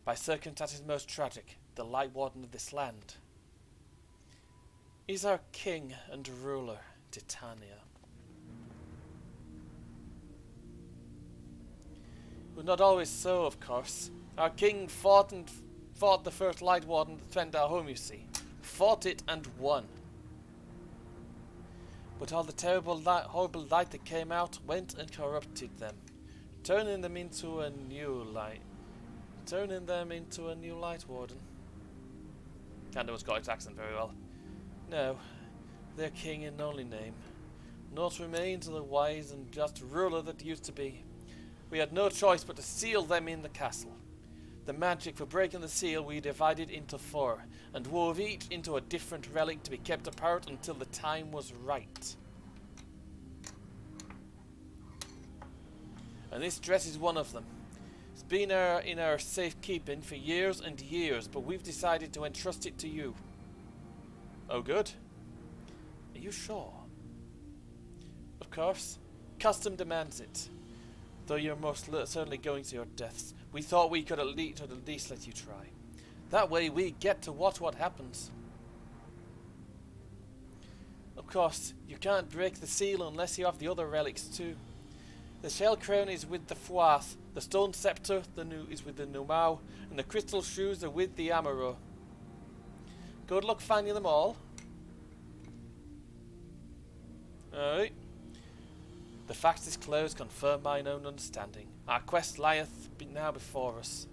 By circumstances most tragic, the Lightwarden of this land is our king and ruler, Titania. It was not always so, of course. Our king fought the first Lightwarden to defend our home, you see. Fought it and won. But all the horrible light that came out went and corrupted them, turning them into a new Lightwarden. Can't do a Scottish accent very well. No, their king in only name. Naught remains of the wise and just ruler that used to be. We had no choice but to seal them in the castle. The magic for breaking the seal we divided into 4, and wove each into a different relic to be kept apart until the time was right. And this dress is one of them. It's been in our safekeeping for years and years, but we've decided to entrust it to you. Oh good? Are you sure? Of course. Custom demands it. Though you're most certainly going to your deaths, we thought we could at least let you try. That way we get to watch what happens. Of course, you can't break the seal unless you have the other relics too. The shell crown is with the Fwath, the stone scepter is with the Numau, and the crystal shoes are with the Amaro. Good luck finding them all. Alright. The fact disclosed confirm mine own understanding. Our quest lieth now before us.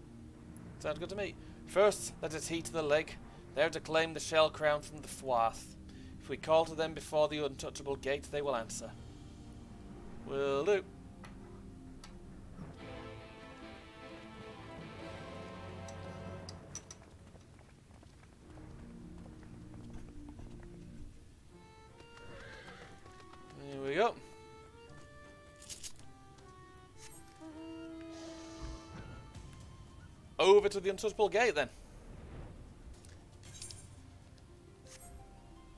Sounds good to me. First, let us heed to the leg, there to claim the shell crown from the Fwath. If we call to them before the untouchable gate, they will answer. Will do. Here we go. Over to the untouchable gate then.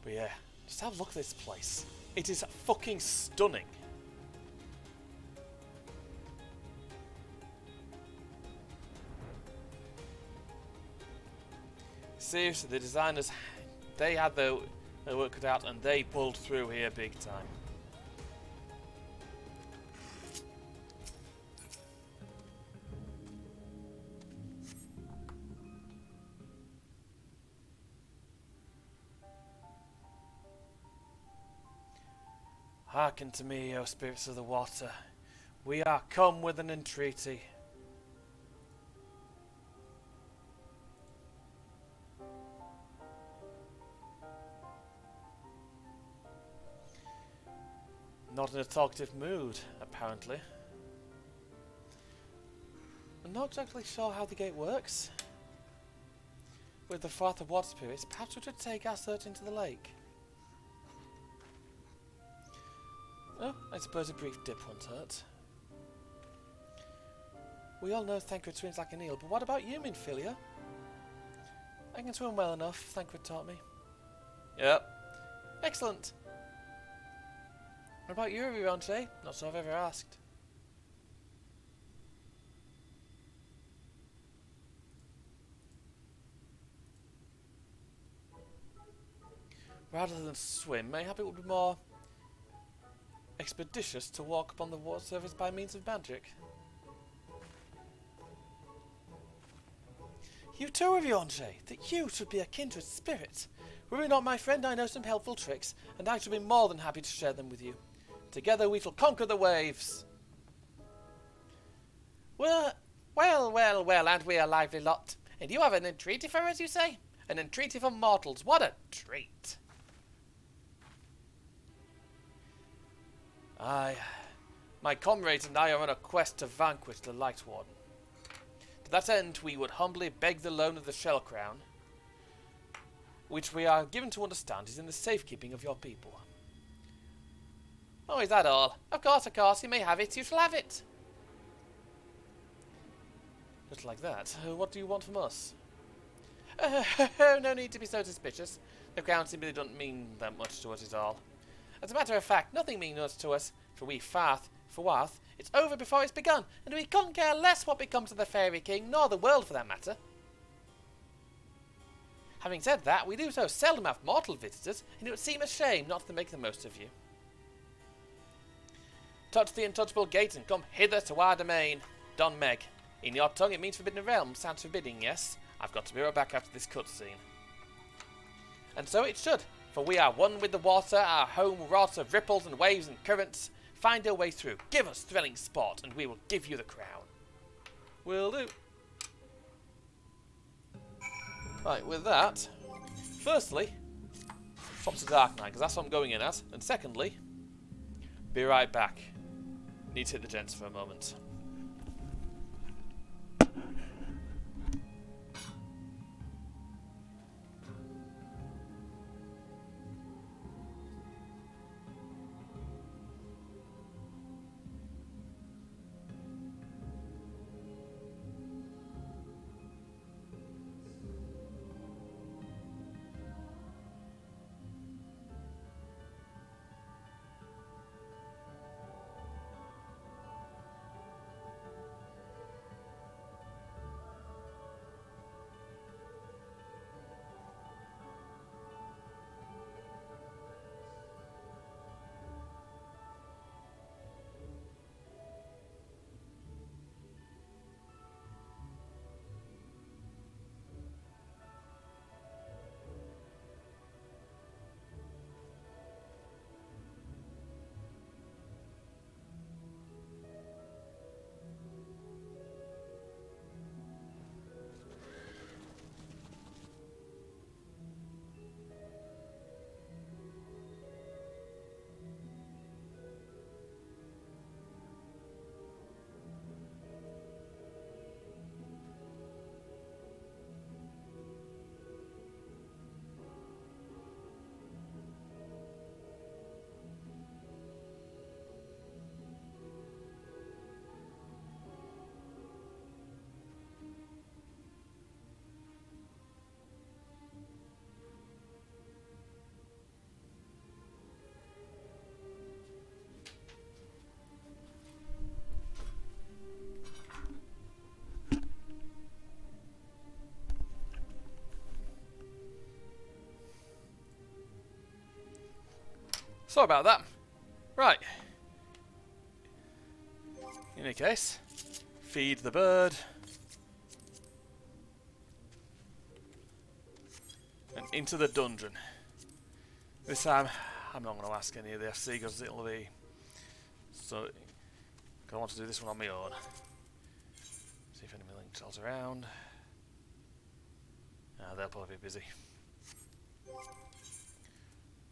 But yeah, just have a look at this place. It is fucking stunning. Seriously, the designers, they had their work cut out and they pulled through here big time. Hearken to me, O spirits of the water. We are come with an entreaty. Not in a talkative mood, apparently. I'm not exactly sure how the gate works. With the Father Water Spirits, perhaps we should take our search into the lake. Oh, I suppose a brief dip won't hurt. We all know Thancred swims like an eel, but what about you, Minfilia? I can swim well enough, Thancred taught me. Yep. Excellent. What about you, Rianche? Not sure I've ever asked. Rather than swim, mayhap it would be more expeditious to walk upon the water surface by means of magic. You too, Rianche, that you should be a kindred spirit. Were you not my friend, I know some helpful tricks, and I should be more than happy to share them with you. Together we shall conquer the waves. Well, aren't we a lively lot? And you have an entreaty for us, you say? An entreaty for mortals, what a treat! Aye, my comrades and I are on a quest to vanquish the Lightwarden. To that end, we would humbly beg the loan of the Shell Crown, which we are given to understand is in the safekeeping of your people. Oh, is that all? Of course, you may have it, you shall have it! Just like that. What do you want from us? No need to be so suspicious. The crown simply doesn't mean that much to us is all. As a matter of fact, nothing means much to us, for we Farth, it's over before it's begun, and we couldn't care less what becomes of the Fairy King, nor the world for that matter. Having said that, we do so seldom have mortal visitors, and it would seem a shame not to make the most of you. Touch the untouchable gate and come hither to our domain. Don Meg. In your tongue it means forbidden realm. Sounds forbidding, yes? I've got to be right back after this cutscene. And so it should, for we are one with the water, our home wrought of ripples and waves and currents. Find your way through, give us thrilling sport, and we will give you the crown. Will do. Right, with that, firstly, swap to Dark Knight, because that's what I'm going in at. And secondly, be right back. Need to hit the gents for a moment. Sorry about that. Right. In any case, feed the bird. And into the dungeon. This time, I'm not going to ask any of the FC because it'll be... So, I want to do this one on my own. See if any milling trolls around. They'll probably be busy.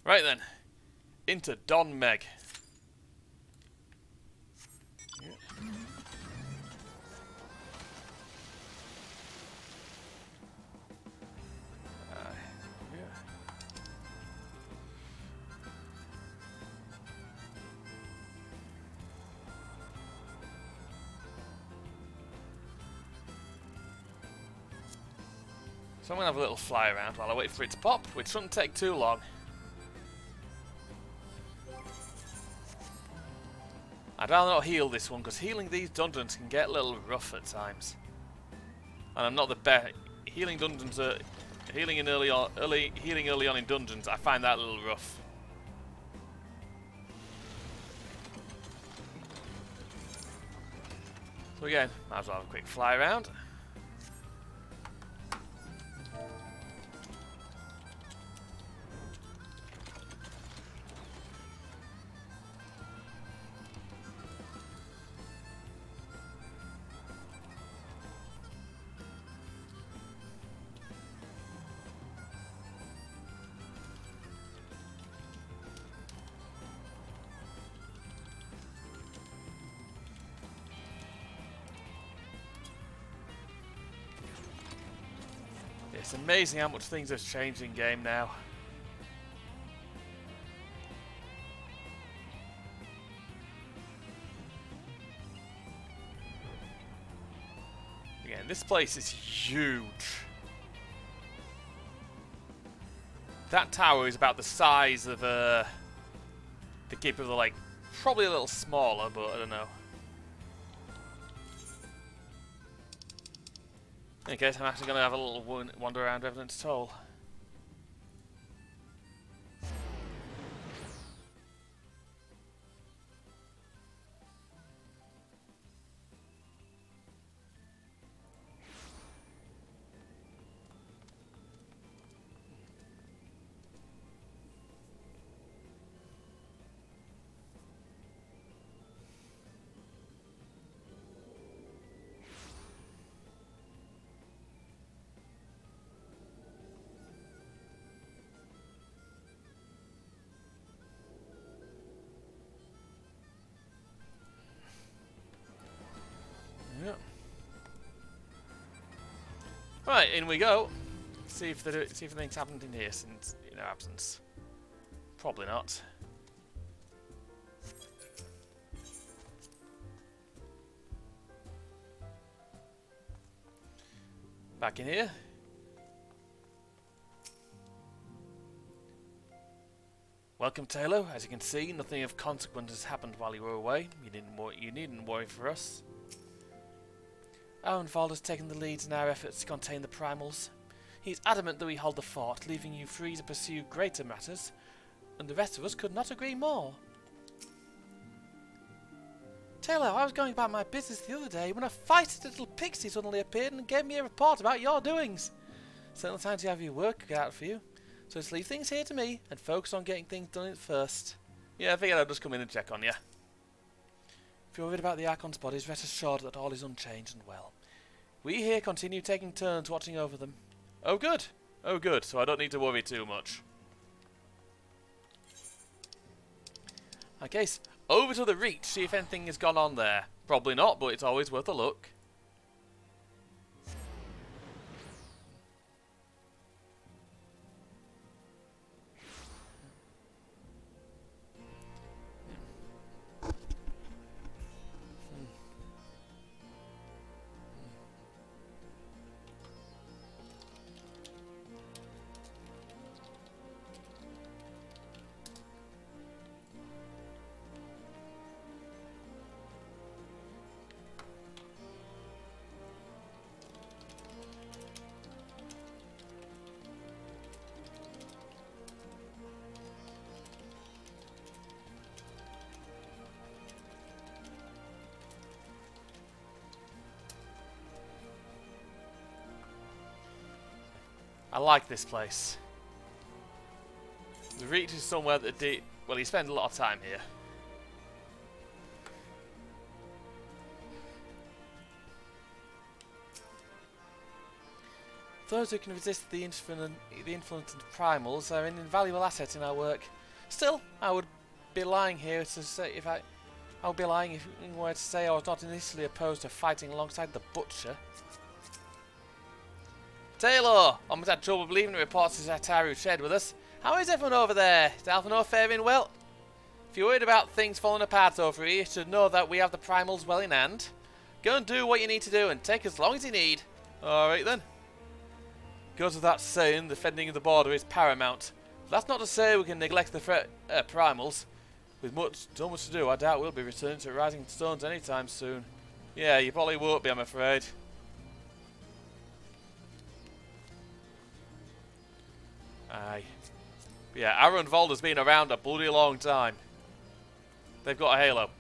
Right then. Into Don Meg. Yeah. So I'm going to have a little fly around while I wait for it to pop, which shouldn't take too long. I'd rather not heal this one, because healing these dungeons can get a little rough at times. And I'm not the best. Healing dungeons are... Healing early on in dungeons, I find that a little rough. So again, might as well have a quick fly around. It's amazing how much things have changed in game now. Again, this place is huge. That tower is about the size of the Keep of the Lake. Probably a little smaller, but I don't know. In case I'm actually going to have a little wander around Revenant's Toll. Yep. Right, in we go. See if anything's happened in here since in our absence. Probably not. Back in here. Welcome, Taylor. As you can see, nothing of consequence has happened while you were away. You needn't worry for us. Arenvald has taken the lead in our efforts to contain the primals. He is adamant that we hold the fort, leaving you free to pursue greater matters, and the rest of us could not agree more. Taylor, I was going about my business the other day when a feisty little pixie suddenly appeared and gave me a report about your doings. Certainly time to have your work cut out for you. So just leave things here to me and focus on getting things done first. Yeah, I figured I'd just come in and check on you. If you're worried about the Archon's bodies, rest assured that all is unchanged and well. We here continue taking turns watching over them. Oh good. Oh good, so I don't need to worry too much. Okay, so over to the Reach, see if anything has gone on there. Probably not, but it's always worth a look. I like this place. The Reach is somewhere that well, you spend a lot of time here. Those who can resist the influence of primals are an invaluable asset in our work. Still, I would be lying here to say I would be lying if I were to say I was not initially opposed to fighting alongside the Butcher. Taylor! Almost had trouble believing the reports of Zataru shared with us. How is everyone over there? Is Alphanor faring well? If you're worried about things falling apart over here, you should know that we have the primals well in hand. Go and do what you need to do and take as long as you need. Alright then. Goes without saying, defending the border is paramount. That's not to say we can neglect the primals. With so much to do, I doubt we'll be returning to Rising Stones anytime soon. Yeah, you probably won't be, I'm afraid. Aye. Yeah, Arenvald has been around a bloody long time. They've got a halo.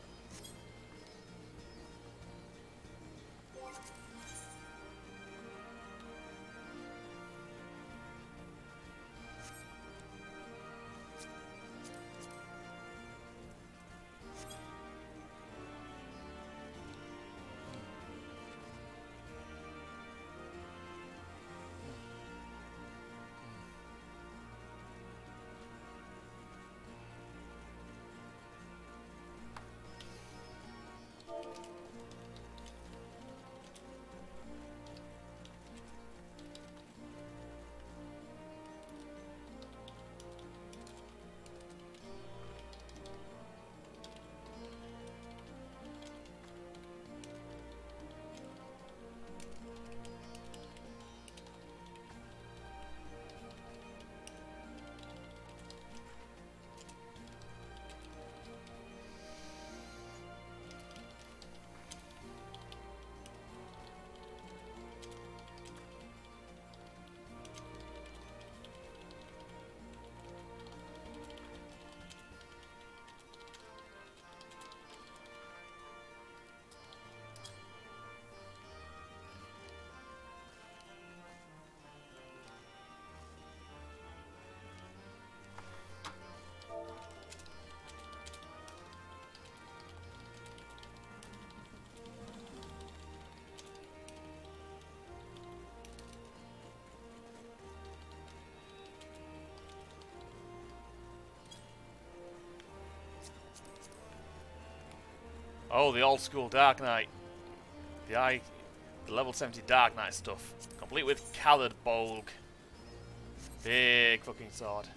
Oh, the old school Dark Knight. The level 70 Dark Knight stuff. Complete with Callard Bolg. Big fucking sword.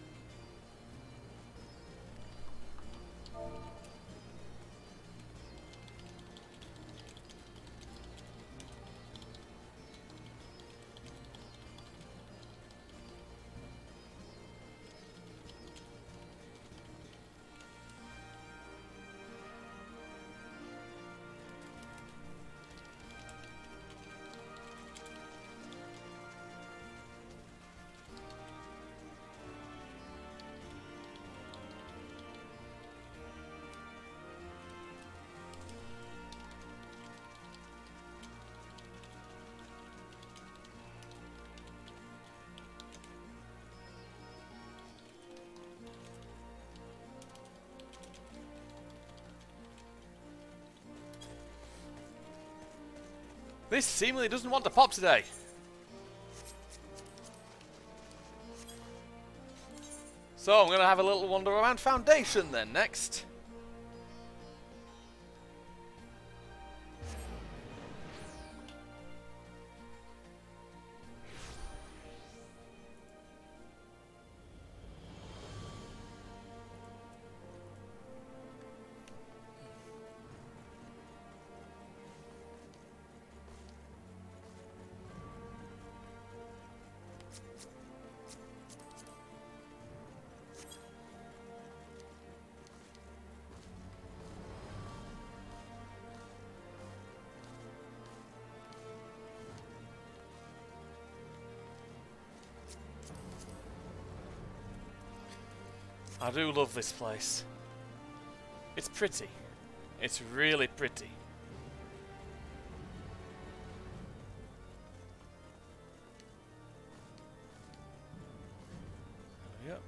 This seemingly doesn't want to pop today. So I'm going to have a little wander around Foundation then next. I do love this place. It's pretty. It's really pretty. Yep.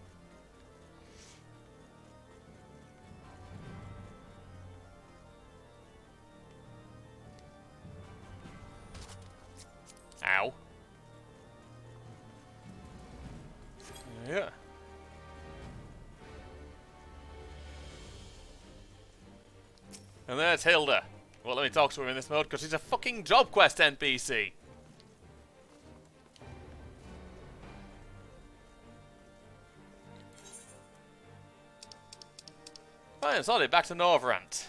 Ow. Yeah. And there's Hilda. Well, let me talk to her in this mode because she's a fucking job quest NPC. Fine, sorry, back to Norvrant.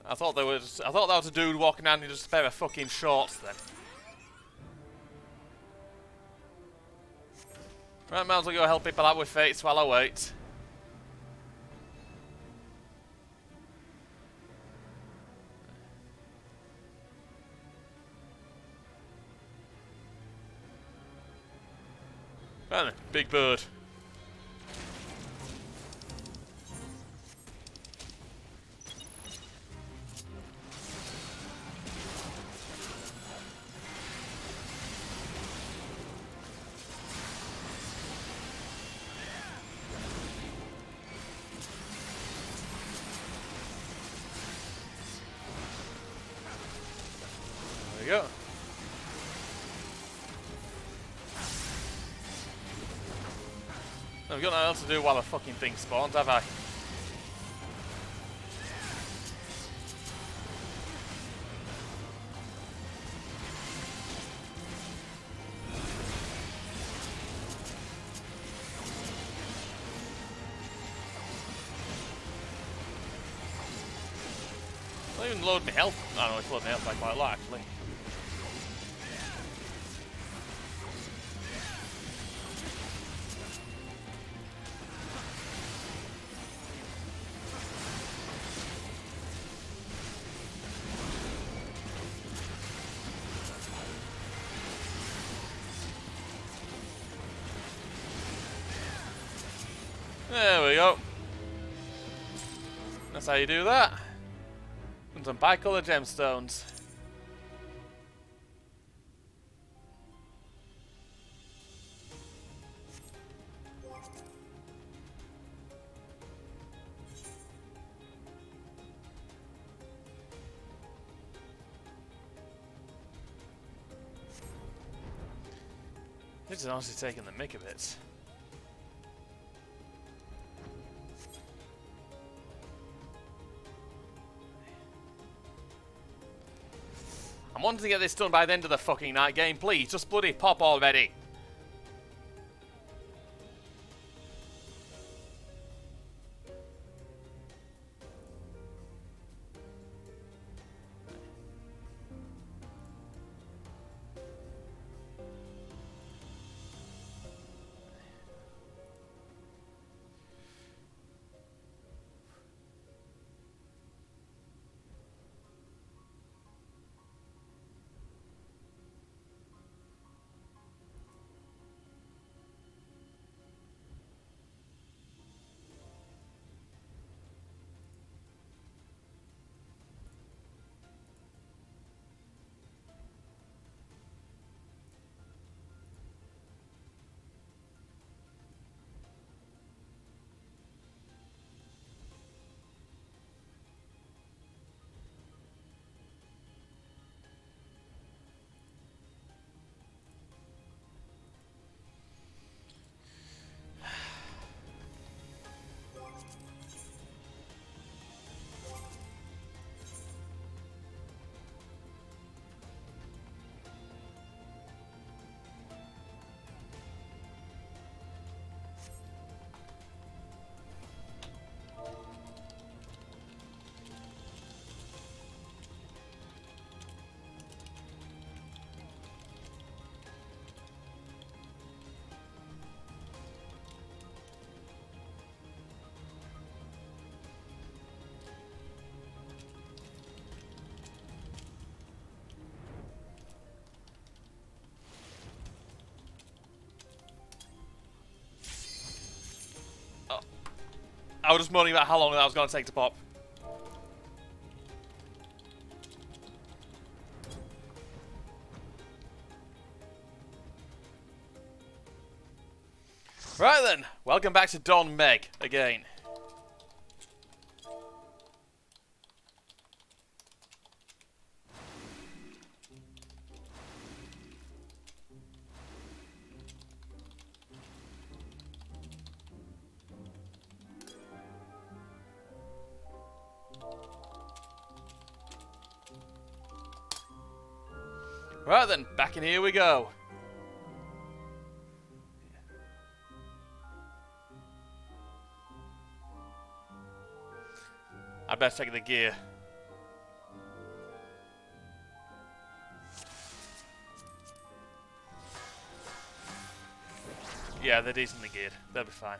I thought that was a dude walking down in just a pair of fucking shorts then. Right, might as well go help people out with fates while I wait. Right then, big bird. There we go. I've got nothing else to do while the fucking thing spawns, have I? Not even load my health. I don't know, it's loading my health by quite a lot actually. There we go. That's how you do that. And some bicolor gemstones. This is honestly taking the mick a bit. I'm wanting to get this done by the end of the fucking night game, please. Just bloody pop already. I was just moaning about how long that was going to take to pop. Right then, welcome back to Don Meg again. Right then, back in here we go. I'd better take the gear. Yeah, they're decently geared. They'll be fine.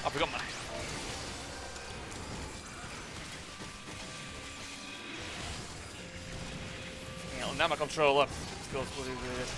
I forgot my... Now my controller goes bloody weird.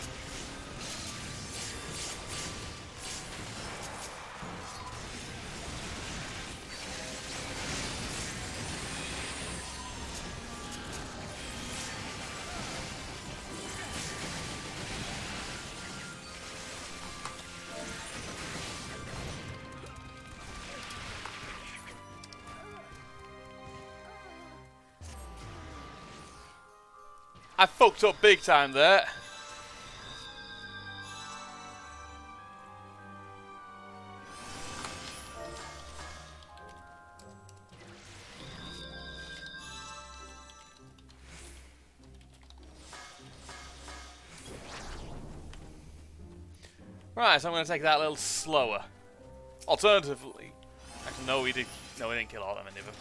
I fucked up big time there. Right, so I'm going to take that a little slower. Alternatively, actually, no, we didn't kill all of them, any of them.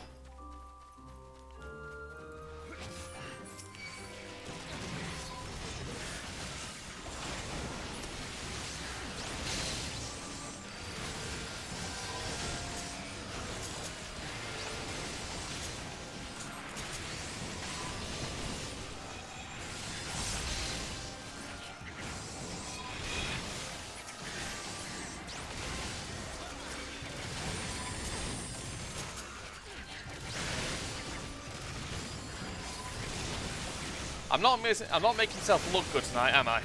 I'm not making myself look good tonight, am I?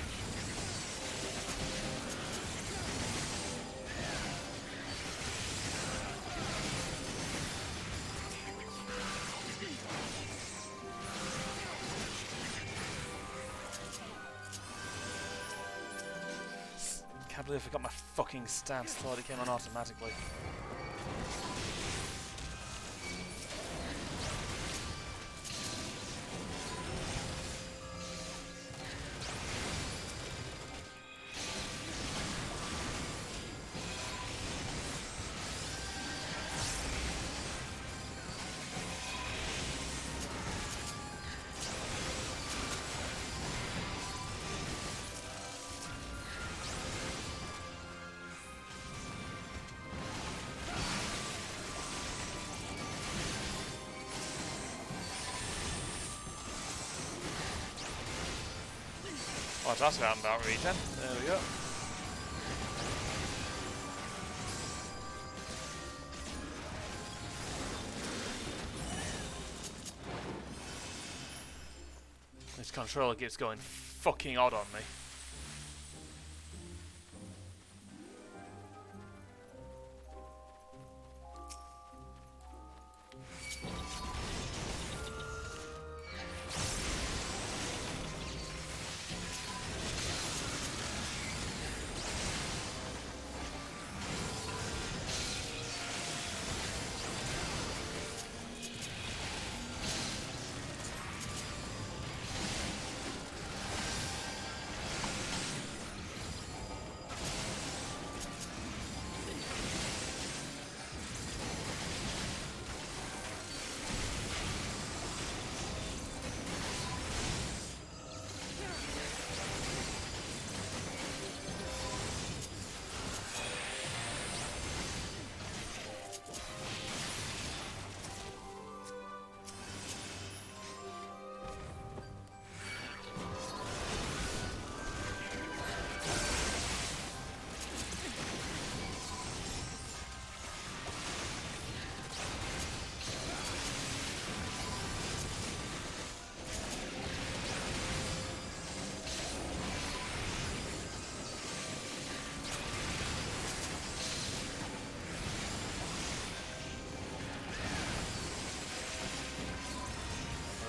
Can't believe I got my fucking stance. Thought it came on automatically. Oh, that's roundabout region. There we go. This controller keeps going fucking odd on me.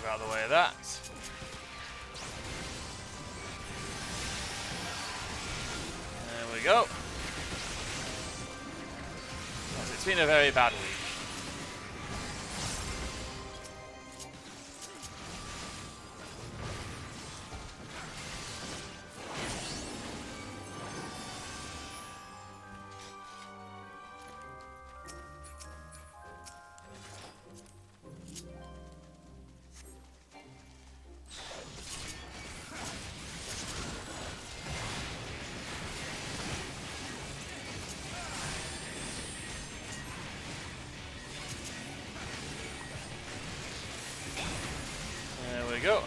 Out of the way of that. There we go. Yes, it's been a very bad week. There we go.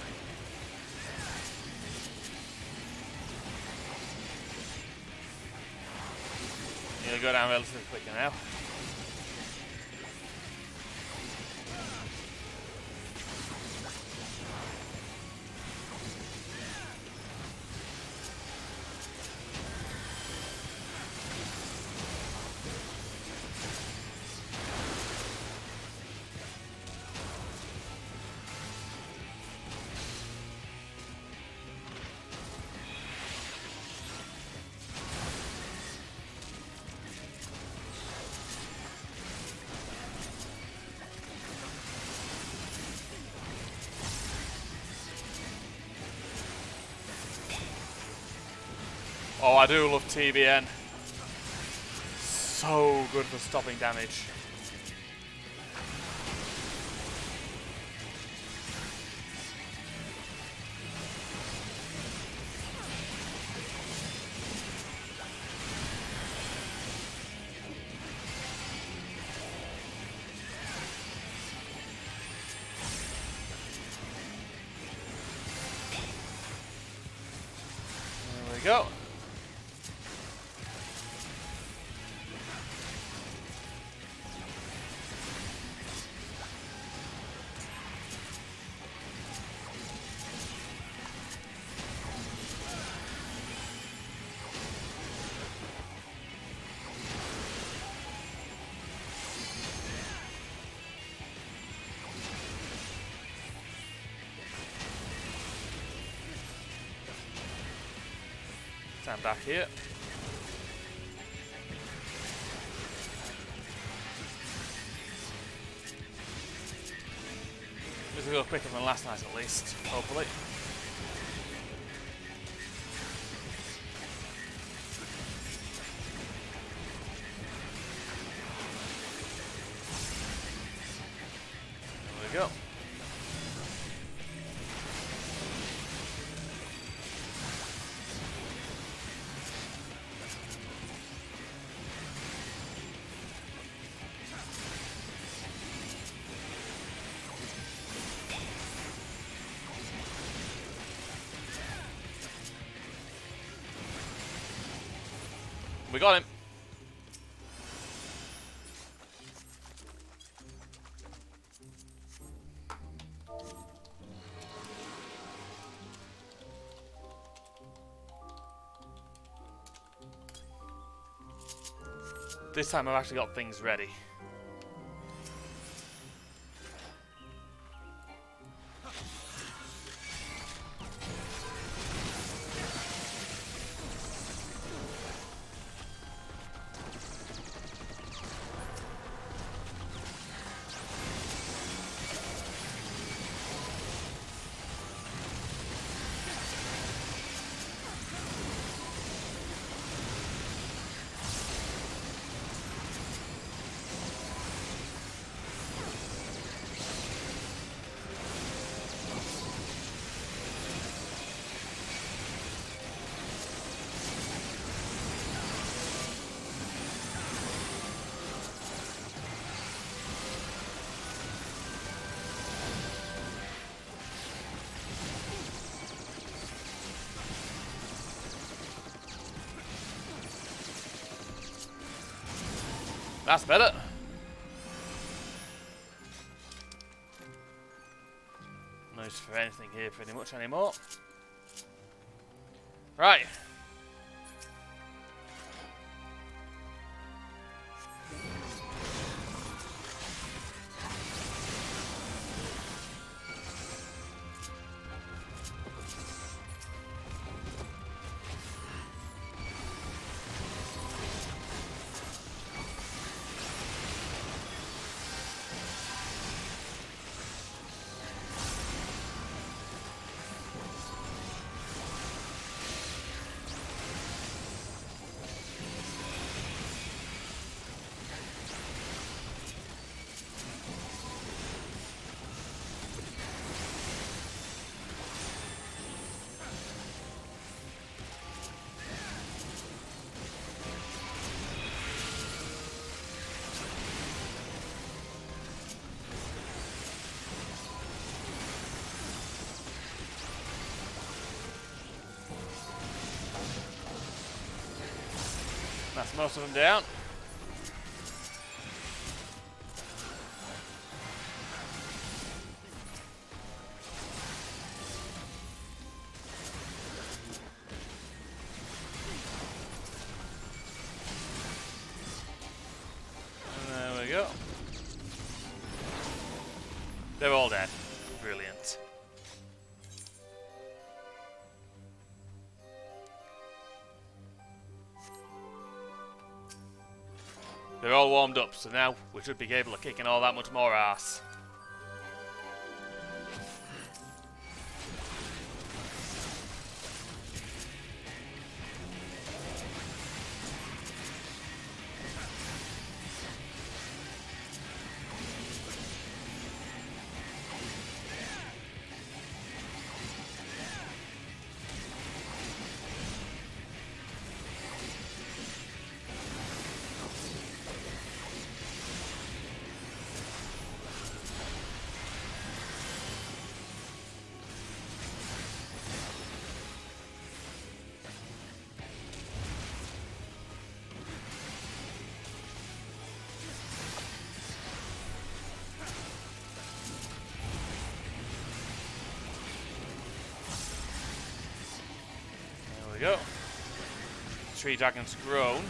You'll go down relatively quicker now. Oh, I do love TBN. So good for stopping damage. There we go. Stand back here. This will go quicker than last night at least, hopefully. There we go. We got him. This time I've actually got things ready. That's better. No use for anything here pretty much anymore. Right. That's most of them down. And there we go. They're all dead. Brilliant. They're all warmed up, so now we should be capable of kicking all that much more ass. Go. Tree dragon's grown.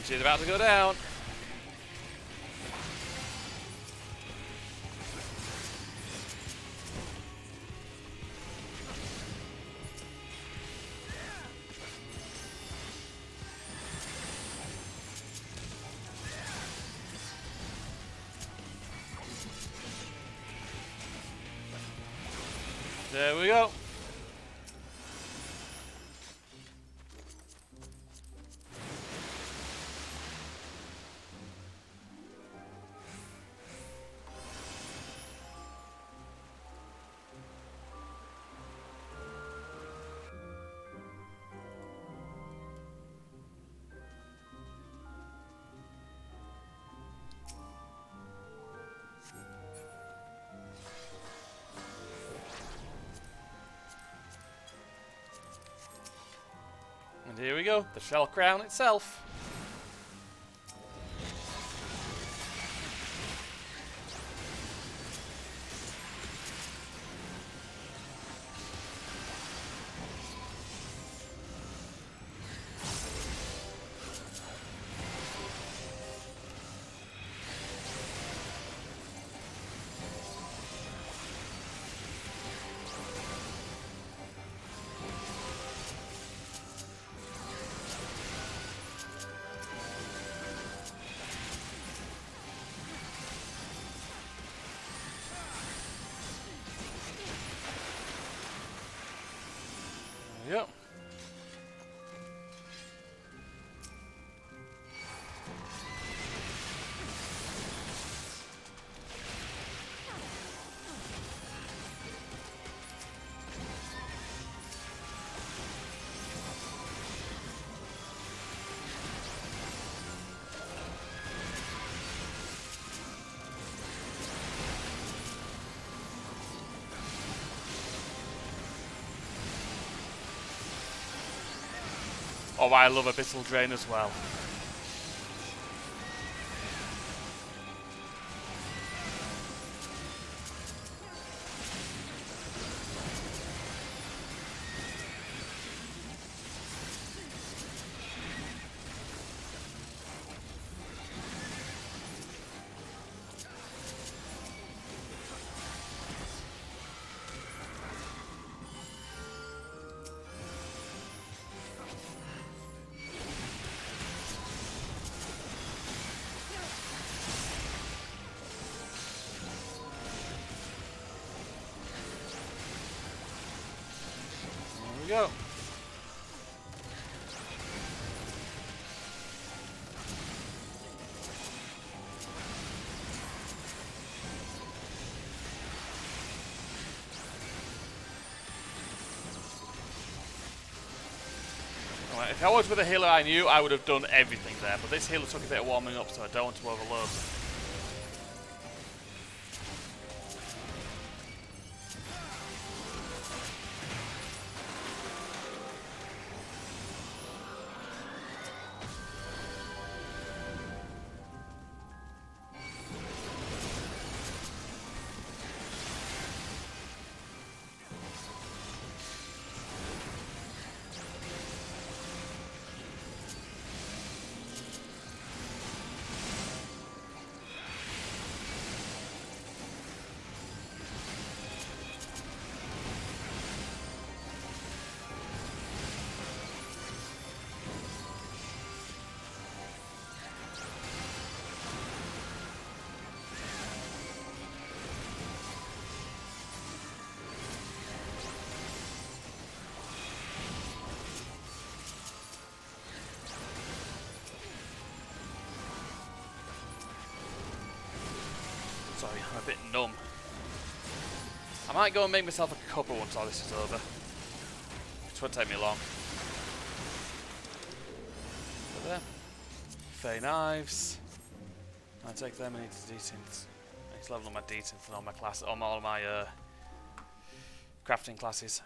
And she's about to go down. There we go. And here we go, the shell crown itself. Yep. Oh, I love Abyssal Drain as well. Go. Alright, if I was with a healer I knew, I would have done everything there, but this healer took a bit of warming up, so I don't want to overload them. Sorry, I'm a bit numb. I might go and make myself a cuppa once all this is over. Which won't take me long. Go there. Fey knives. I take them, I need to D-synth. I need to level up my D-synth and all my classes, all my crafting classes.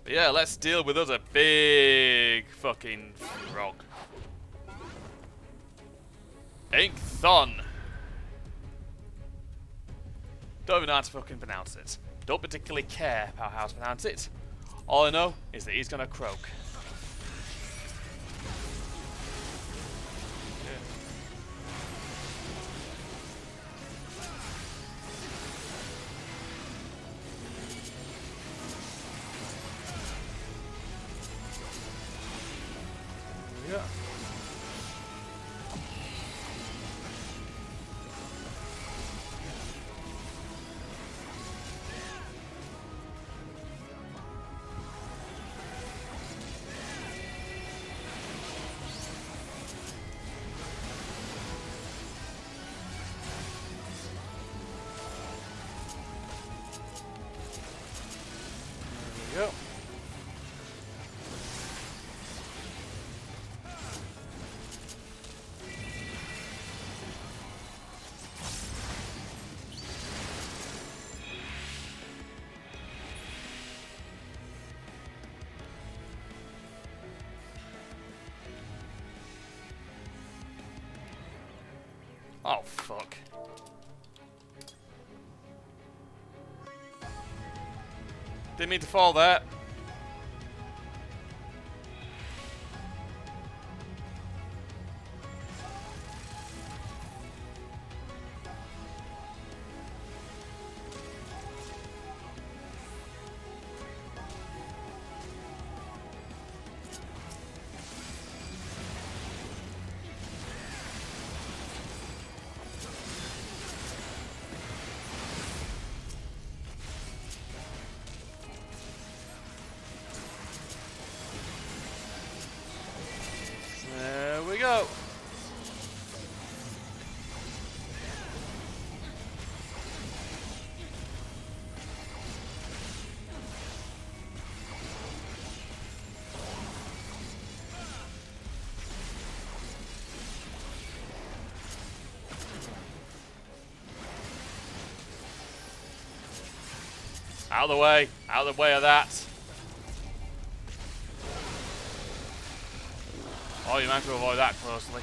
But yeah, let's deal with other big fucking frog. Inkthon. Don't even know how to fucking pronounce it. Don't particularly care about how to pronounce it. All I know is that he's gonna croak. Yeah. There we go. Oh, fuck. Didn't mean to fall there. There we go. Out of the way. Out of the way of that. Oh, you managed to avoid that closely.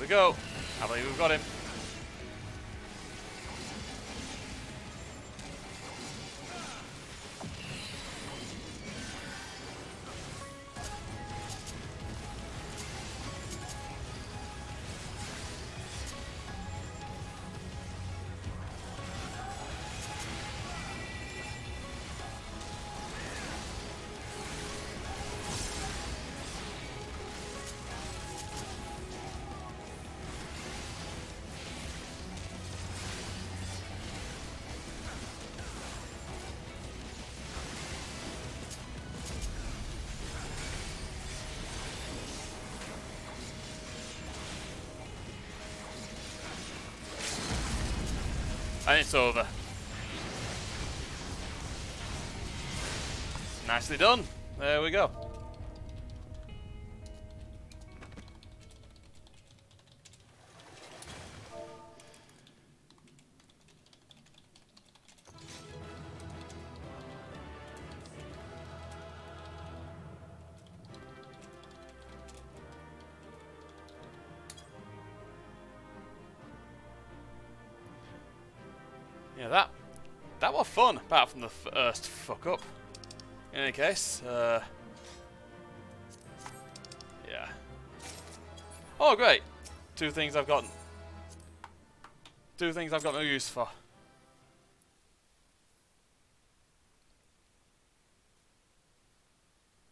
Here we go. I believe we've got him. And it's over. Nicely done. There we go. Yeah, that was fun, apart from the first fuck up. In any case, yeah. Oh, great. 2 things I've gotten. do things I've got no use for.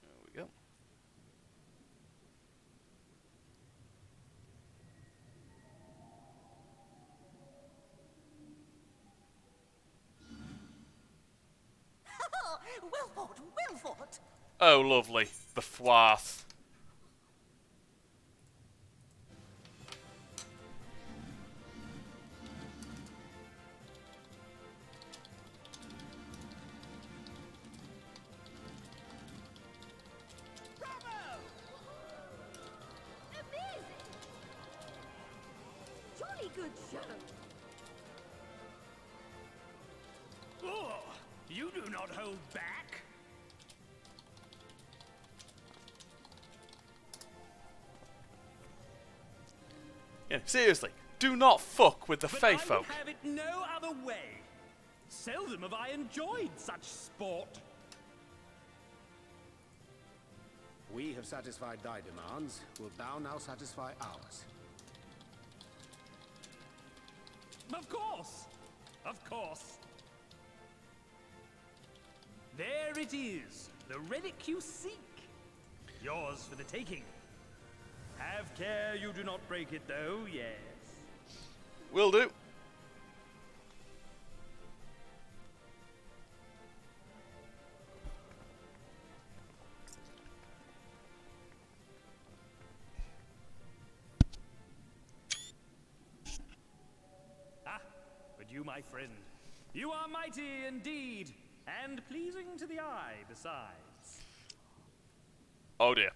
There we go. Wilford! Oh, lovely. The thwath. Jolly good show. Oh, you do not hold back. Yeah, seriously, do not fuck with the Fey I folk. would have it no other way. Seldom have I enjoyed such sport. We have satisfied thy demands. Wilt thou now satisfy ours? Of course. Of course. There it is, the relic you seek. Yours for the taking. Have care you do not break it, though, yes. Will do. Ah, but you, my friend, you are mighty indeed, and pleasing to the eye besides. Oh dear.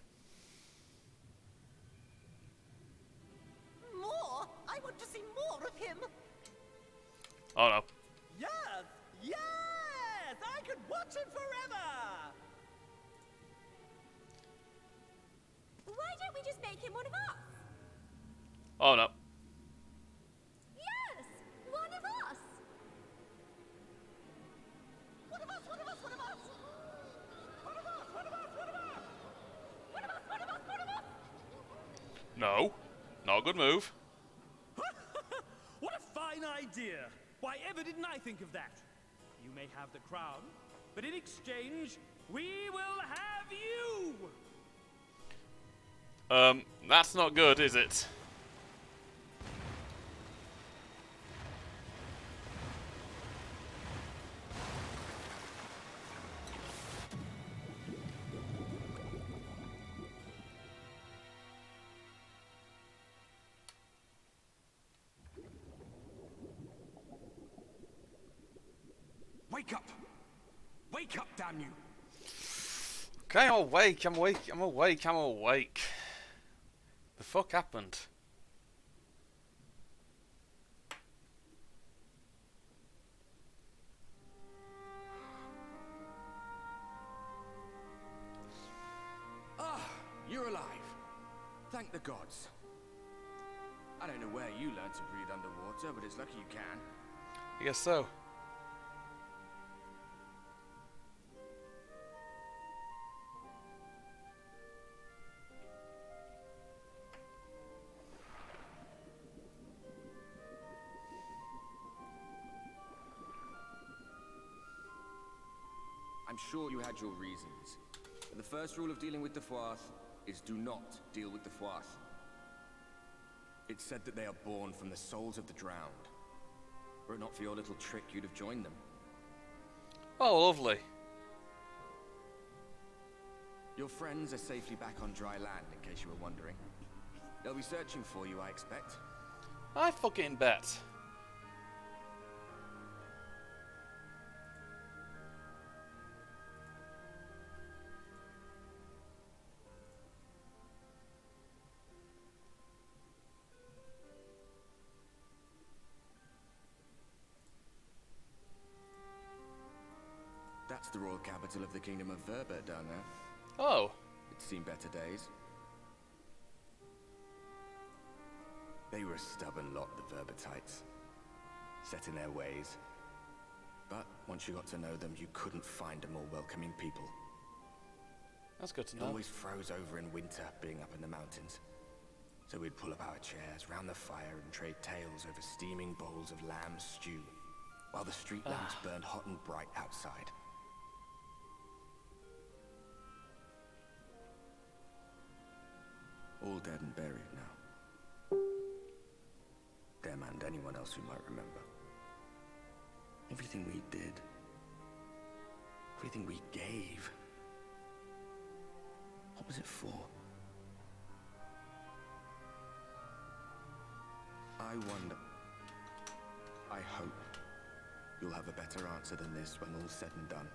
More? I want to see more of him. Oh no. Yes! Yes! I could watch him forever! Why don't we just make him one of us? Oh no. Yes! One of us! One of us, one of us, one of us! One of us, one of us, one of us! One of us, one of us, one of us! No. Not a good move. What a fine idea! Why ever didn't I think of that? You may have the crown, but in exchange, we will have you! That's not good, is it? Wake up! Wake up, damn you! Okay, I'm awake, I'm awake, I'm awake, I'm awake. The fuck happened? Ah, you're alive. Thank the gods. I don't know where you learned to breathe underwater, but it's lucky you can. I guess so. I'm sure you had your reasons. But the first rule of dealing with the Thwath is do not deal with the Thwath. It's said that they are born from the souls of the drowned. Were it not for your little trick, you'd have joined them. Oh, lovely. Your friends are safely back on dry land, in case you were wondering. They'll be searching for you, I expect. I fucking bet. That's the royal capital of the Kingdom of Verba down there. Oh. It's seen better days. They were a stubborn lot, the Verbatites. Set in their ways. But once you got to know them, you couldn't find a more welcoming people. That's good to It know. always froze over in winter, being up in the mountains. So we'd pull up our chairs round the fire and trade tales over steaming bowls of lamb stew, while the street lamps burned hot and bright outside. All dead and buried now. Them and anyone else who might remember. Everything we did, everything we gave, what was it for? I wonder, I hope you'll have a better answer than this when all's said and done.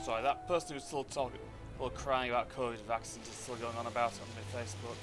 Sorry, that person who's still talking or crying about COVID vaccines is still going on about it on my Facebook.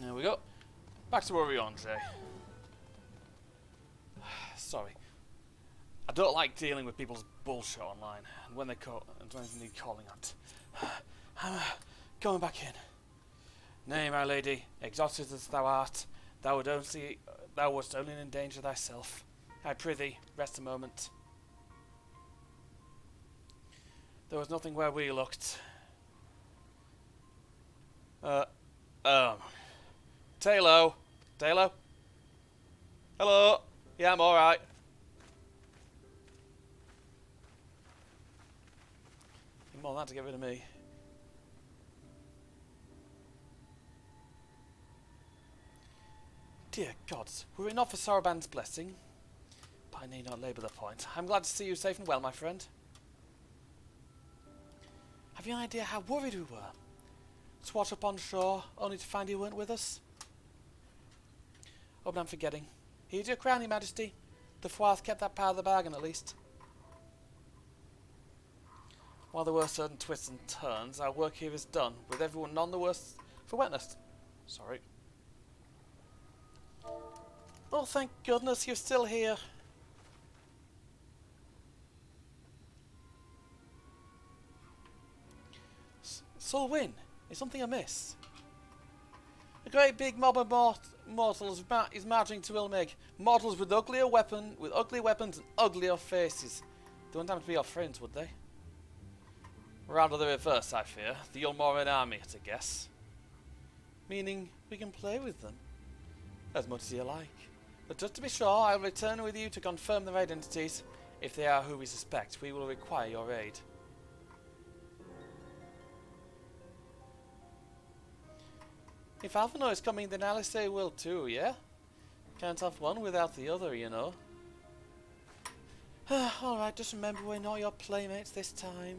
There we go. Back to Orionje. Sorry. I don't like dealing with people's bullshit online, and when they need calling out. I'm going back in. Nay, my lady, exhausted as thou art, thou wouldst only endanger thyself. I prithee, rest a moment. There was nothing where we looked. Talo? Talo? Hello? Yeah, I'm alright. More than that to get rid of me. Dear gods, were it not for Saraban's blessing? But I need not labour the point. I'm glad to see you safe and well, my friend. Have you any idea how worried we were? Swat up on shore, only to find you weren't with us? Oh, but I'm forgetting. Here's your crown, your majesty. The Froth kept that part of the bargain, at least. While there were certain twists and turns, our work here is done, with everyone none the worse for wetness. Sorry. Oh, thank goodness you're still here. Solwyn, is something amiss? A great big mob of mortals is marching to Ilmig. Mortals with ugly weapons and uglier faces. They wouldn't happen to be our friends, would they? Rather the reverse, I fear. The Ulmoran army, at a guess. Meaning, we can play with them. As much as you like. But just to be sure, I will return with you to confirm their identities. If they are who we suspect, we will require your aid. If Alphonor is coming, then Alistair will too, yeah? Can't have one without the other, you know. Alright, just remember we're not your playmates this time.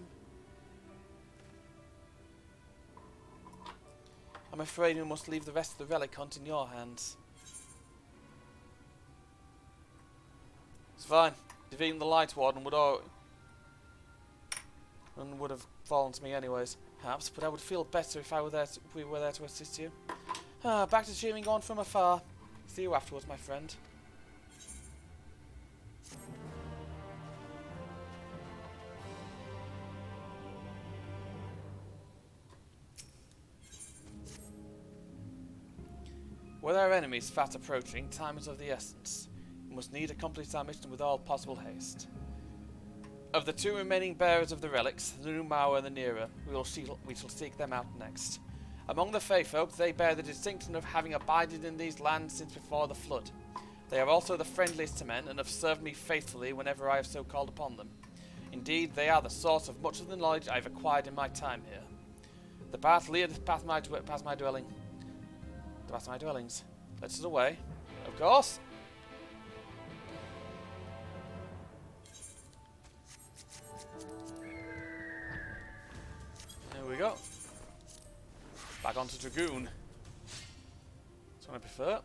I'm afraid we must leave the rest of the relic hunt in your hands. It's fine. Defeating the Lightwarden would have fallen to me anyways, perhaps, but I would feel better if we were there to assist you. Back to cheering on from afar. See you afterwards, my friend. With our enemies fast approaching, time is of the essence. We must need accomplish our mission with all possible haste. Of the two remaining bearers of the relics, the Numau and the Nera, we shall seek them out next. Among the Fey folk, they bear the distinction of having abided in these lands since before the flood. They are also the friendliest to men, and have served me faithfully whenever I have so called upon them. Indeed, they are the source of much of the knowledge I have acquired in my time here. The path leadeth past my dwelling. Past my dwellings. Let us away. Of course. There we go. Back onto Dragoon. That's what I prefer.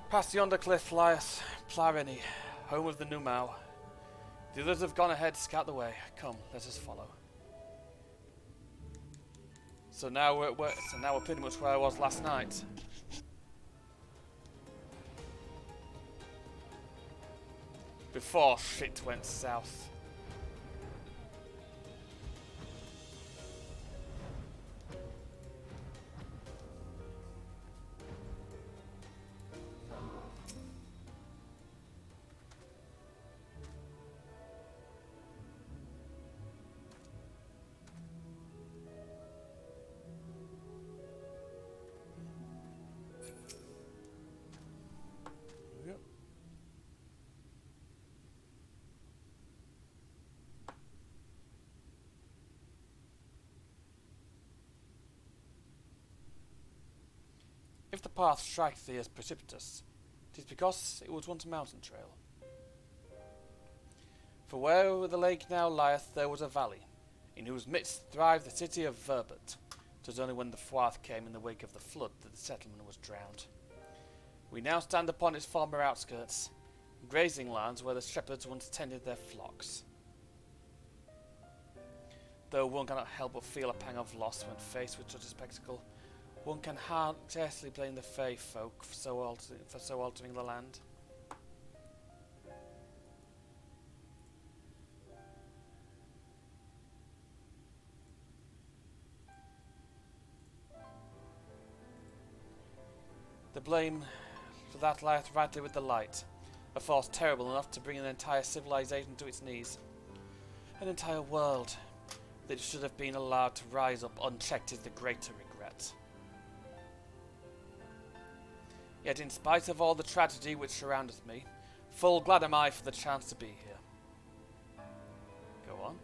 Past yonder cliff lieth Plareni, home of the Numau. The others have gone ahead to scout the way. Come, let us follow. So now we're pretty much where I was last night. Before shit went south. If the path strikes thee as precipitous, it is because it was once a mountain trail. For where the lake now lieth, there was a valley, in whose midst thrived the city of Verbert. 'Twas only when the Froth came in the wake of the flood that the settlement was drowned. We now stand upon its former outskirts, grazing lands where the shepherds once tended their flocks. Though one cannot help but feel a pang of loss when faced with such a spectacle, one can scarcely blame the Fey folk for so altering the land. The blame for that lieth rightly with the Light, a force terrible enough to bring an entire civilization to its knees. An entire world that should have been allowed to rise up unchecked is the greater regret. Yet in spite of all the tragedy which surroundeth me, full glad am I for the chance to be here. Go on.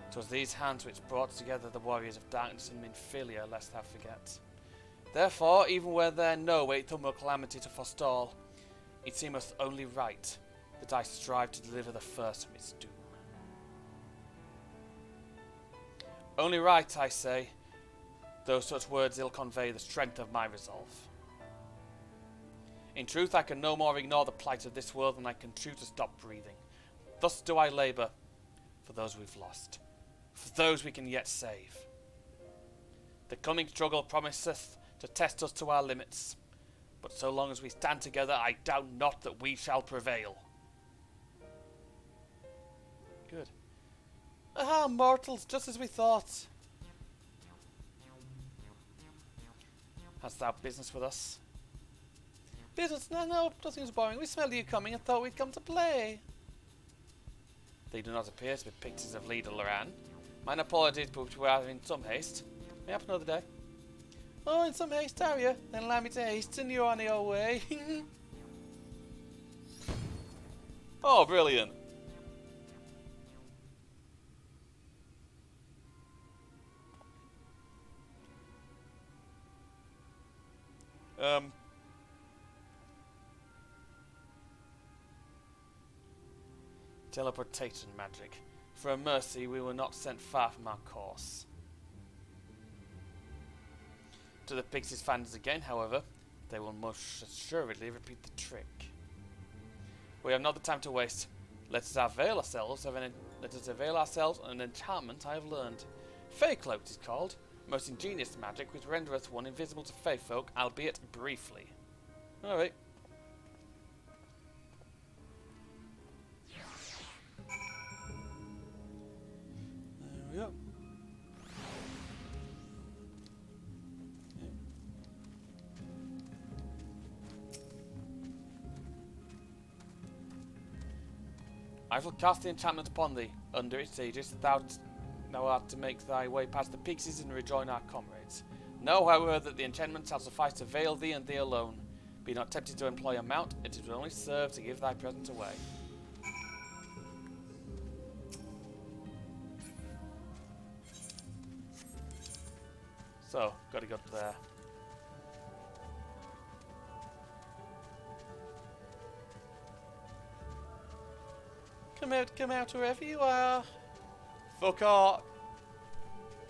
'Twas these hands which brought together the warriors of darkness and Minfilia, lest thou forget. Therefore, even were there no autumnal calamity to forestall, it seemeth only right that I strive to deliver the first from its doom. Only right, I say, though such words ill convey the strength of my resolve. In truth, I can no more ignore the plight of this world than I can choose to stop breathing. Thus do I labour for those we've lost, for those we can yet save. The coming struggle promiseth to test us to our limits, but so long as we stand together, I doubt not that we shall prevail. Good. Aha, mortals, just as we thought. Hast thou business with us? Business? No, nothing was boring. We smelled you coming and thought we'd come to play. They do not appear to be pixies of Leader Loran. Mine apologies, but we are in some haste. May happen another day. Oh, in some haste, are you? Then allow me to hasten you on your way. Oh, brilliant. Teleportation magic. For a mercy, we were not sent far from our course. To the Pixies fans again, however, they will most assuredly repeat the trick. We have not the time to waste. Let us avail ourselves of an enchantment I have learned. Fey Cloak is called, most ingenious magic which rendereth one invisible to Fey folk, albeit briefly. Alright. There we go. I shall cast the enchantment upon thee. Under its aegis thou art to make thy way past the Pixies and rejoin our comrades. Know, however, that the enchantment shall suffice to veil thee and thee alone. Be not tempted to employ a mount, it will only serve to give thy presence away. So, gotta go up there. Come out wherever you are. Fuck off.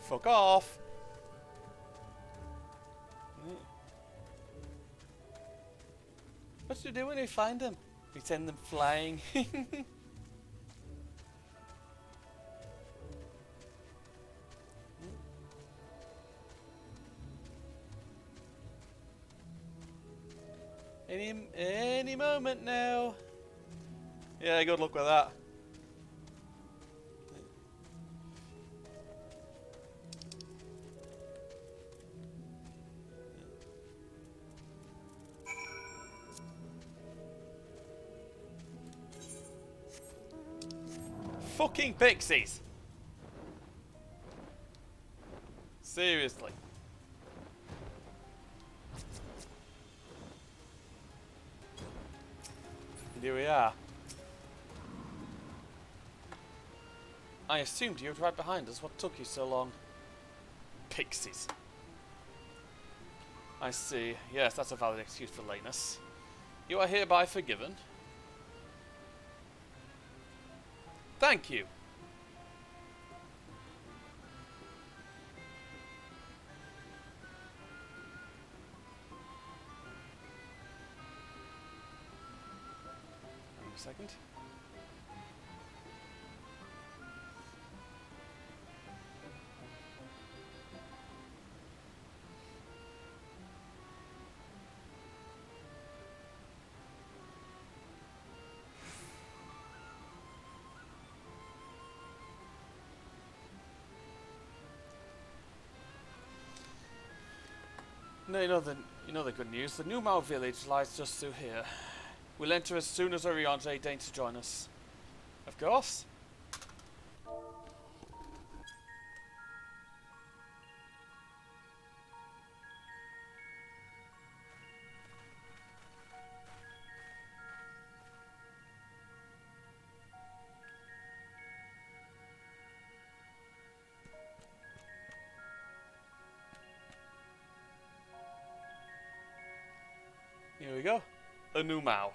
Fuck off. What do you do when you find them? We send them flying. Any moment now. Yeah, good luck with that. Fucking Pixies! Seriously. And here we are. I assumed you were right behind us. What took you so long? Pixies. I see. Yes, that's a valid excuse for lateness. You are hereby forgiven. Thank you. Wait a second. No, you know the good news. The New Mao village lies just through here. We'll enter as soon as Oriange deigns to join us. Of course. Here we go. A new Mao.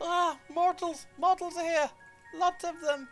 Ah, mortals! Mortals are here! Lots of them!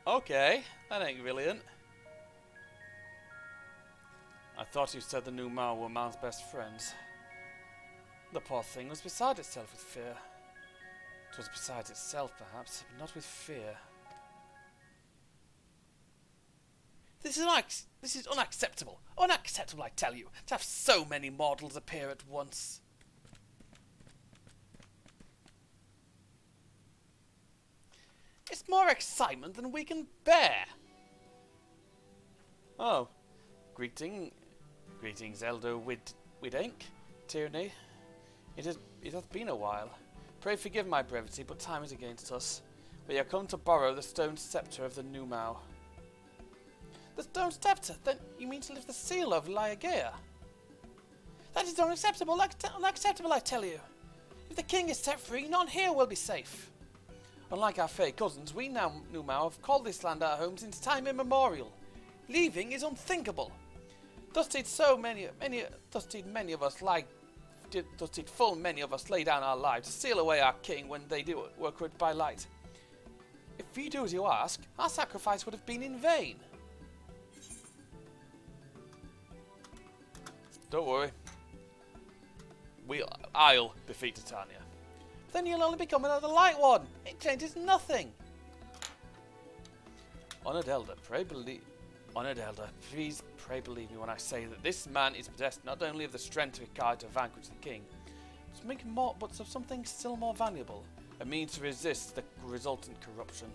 Okay, that ain't brilliant. I thought you said the new Mao were man's best friends. The poor thing was beside itself with fear. It was beside itself, perhaps, but not with fear. This is unacceptable. Unacceptable, I tell you, to have so many mortals appear at once. It's more excitement than we can bear. Oh, greetings, Elder Widink, Tyranny. It hath been a while. Pray forgive my brevity, but time is against us. We are come to borrow the stone scepter of the new Mao. The stone scepter? Then you mean to lift the seal of Liagea? That is unacceptable, unacceptable, I tell you. If the king is set free, none here will be safe. Unlike our fey cousins, we now, New Mao, have called this land our home since time immemorial. Leaving is unthinkable. Thus did many of us lay down our lives to seal away our king when they were quit by light. If we do as you ask, our sacrifice would have been in vain. Don't worry. I'll defeat Titania. Then you'll only become another Lightwarden. It changes nothing. Honoured Elder, please pray believe me when I say that this man is possessed not only of the strength required to vanquish the king, but of something still more valuable, a means to resist the resultant corruption.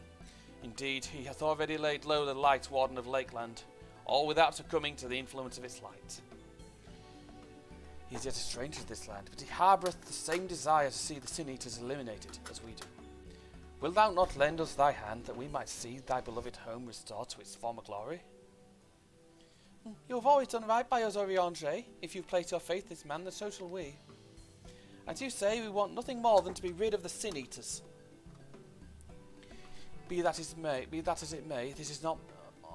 Indeed, he hath already laid low the Lightwarden of Lakeland, all without succumbing to the influence of its light. He is yet a stranger to this land, but he harboureth the same desire to see the Sin Eaters eliminated as we do. Wilt thou not lend us thy hand that we might see thy beloved home restored to its former glory? You have always done right by us, Oriange. If you've placed your faith in this man, then so shall we. As you say, we want nothing more than to be rid of the Sin Eaters. Be that as it may, this is not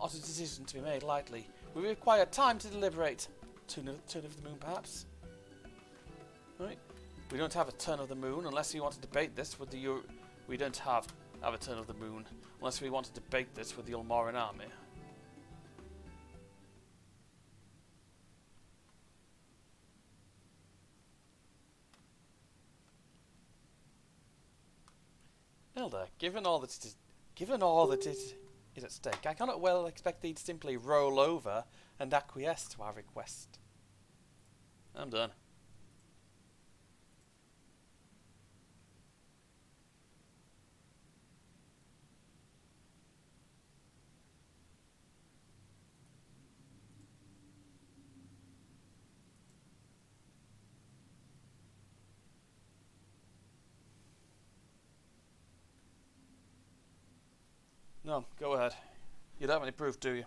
a decision to be made lightly. We require time to deliberate. Turn of the moon, perhaps? Right. We don't have a turn of the moon unless we want to debate this with the We don't have a turn of the moon unless we want to debate this with the Ulmoran army. Elder, given all that is at stake, I cannot well expect thee to simply roll over and acquiesce to our request. I'm done. No, go ahead. You don't have any proof, do you?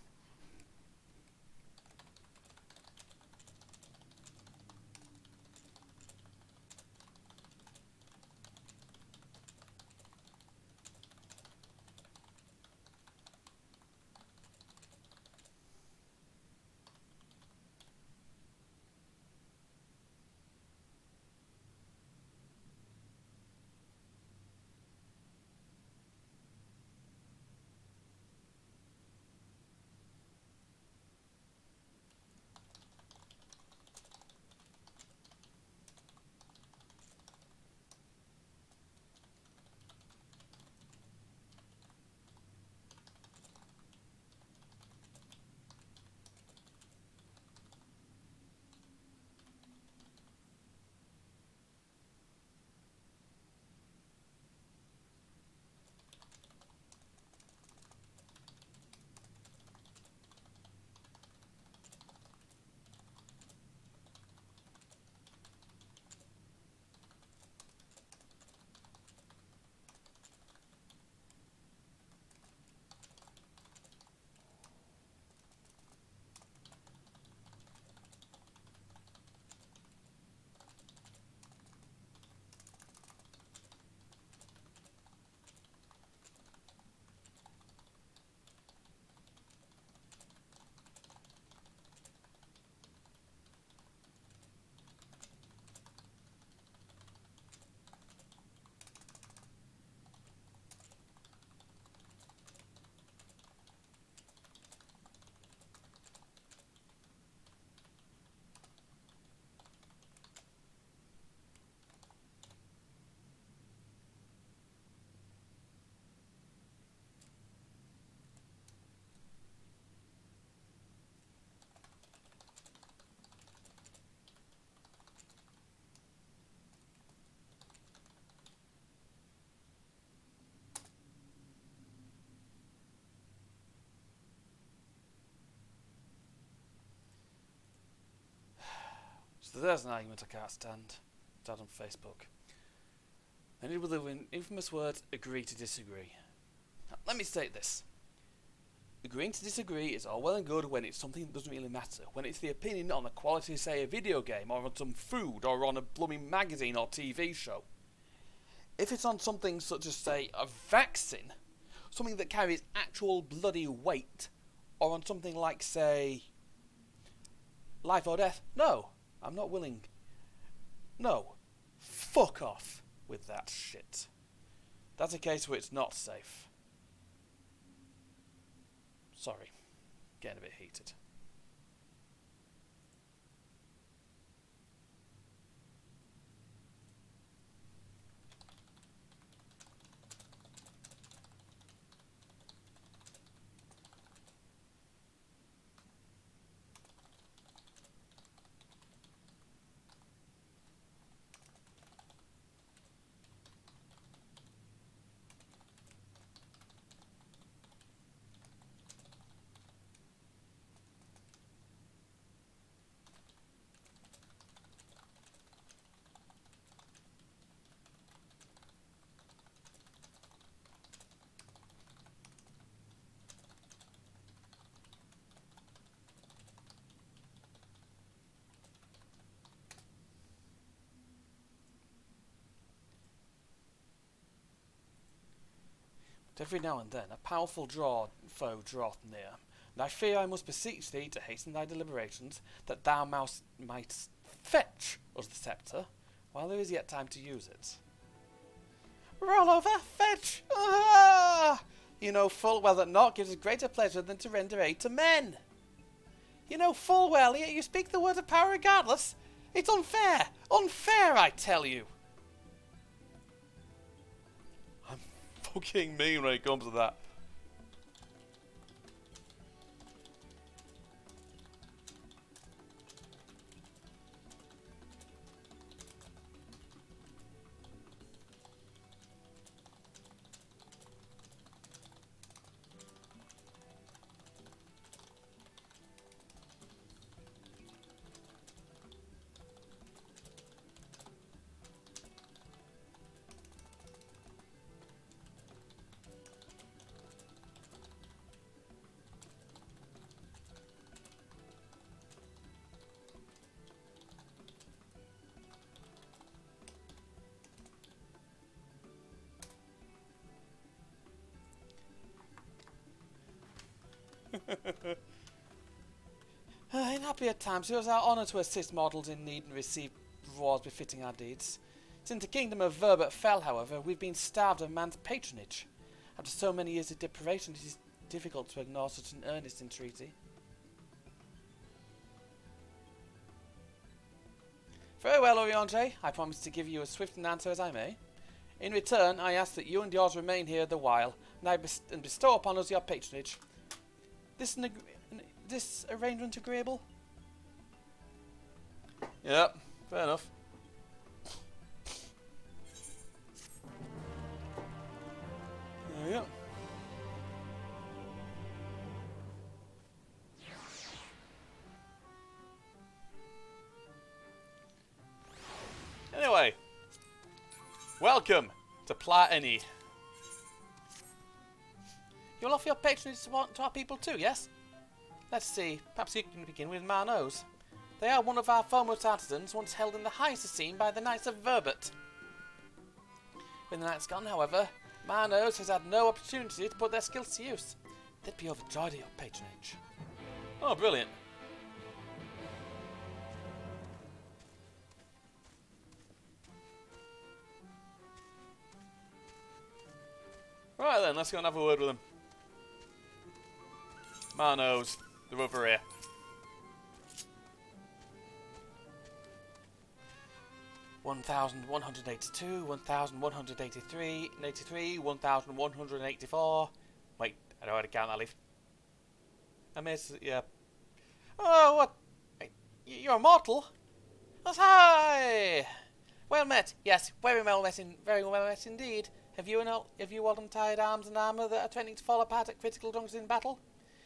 So there's an argument I can't stand. It's out on Facebook. Ended with the infamous word, agree to disagree. Now, let me state this. Agreeing to disagree is all well and good when it's something that doesn't really matter. When it's the opinion on the quality of, say, a video game, or on some food, or on a blooming magazine or TV show. If it's on something such as, say, a vaccine, something that carries actual bloody weight, or on something like, say, life or death, no, I'm not willing. No, fuck off with that shit. That's a case where it's not safe. Sorry, getting a bit heated. But every now and then a powerful foe draweth near, and I fear I must beseech thee to hasten thy deliberations, that thou might fetch us the sceptre, while there is yet time to use it. Roll over, fetch! Ah! You know full well that naught gives us greater pleasure than to render aid to men. You know full well, yet you speak the word of power regardless. It's unfair! Unfair, I tell you! I'm fucking mean when it comes to that. happier times. It was our honour to assist mortals in need and receive rewards befitting our deeds. Since the kingdom of Verbert fell, however, we've been starved of man's patronage. After so many years of deprivation, it is difficult to ignore such an earnest entreaty. Very well, Oriange. I promise to give you as swift an answer as I may. In return, I ask that you and yours remain here the while, and bestow upon us your patronage. This arrangement agreeable? Yep, fair enough. There we go. Anyway, welcome to Platini. You'll offer your patronage to our people too, yes? Let's see, perhaps you can begin with Marnos. They are one of our foremost artisans, once held in the highest esteem by the Knights of Verbert. When the night's gone, however, Marnos has had no opportunity to put their skills to use. They'd be overjoyed at your patronage. Oh, brilliant. Right then, let's go and have a word with them. Marnos, they're over here. $1,182, $1,183, 1,184. Wait, I know how to count that, Leaf. I missed, yeah. Oh, what? You're immortal? Oh, hi! Well met. Yes, very well met indeed. Have you all untied arms and armour that are threatening to fall apart at critical junctures in battle?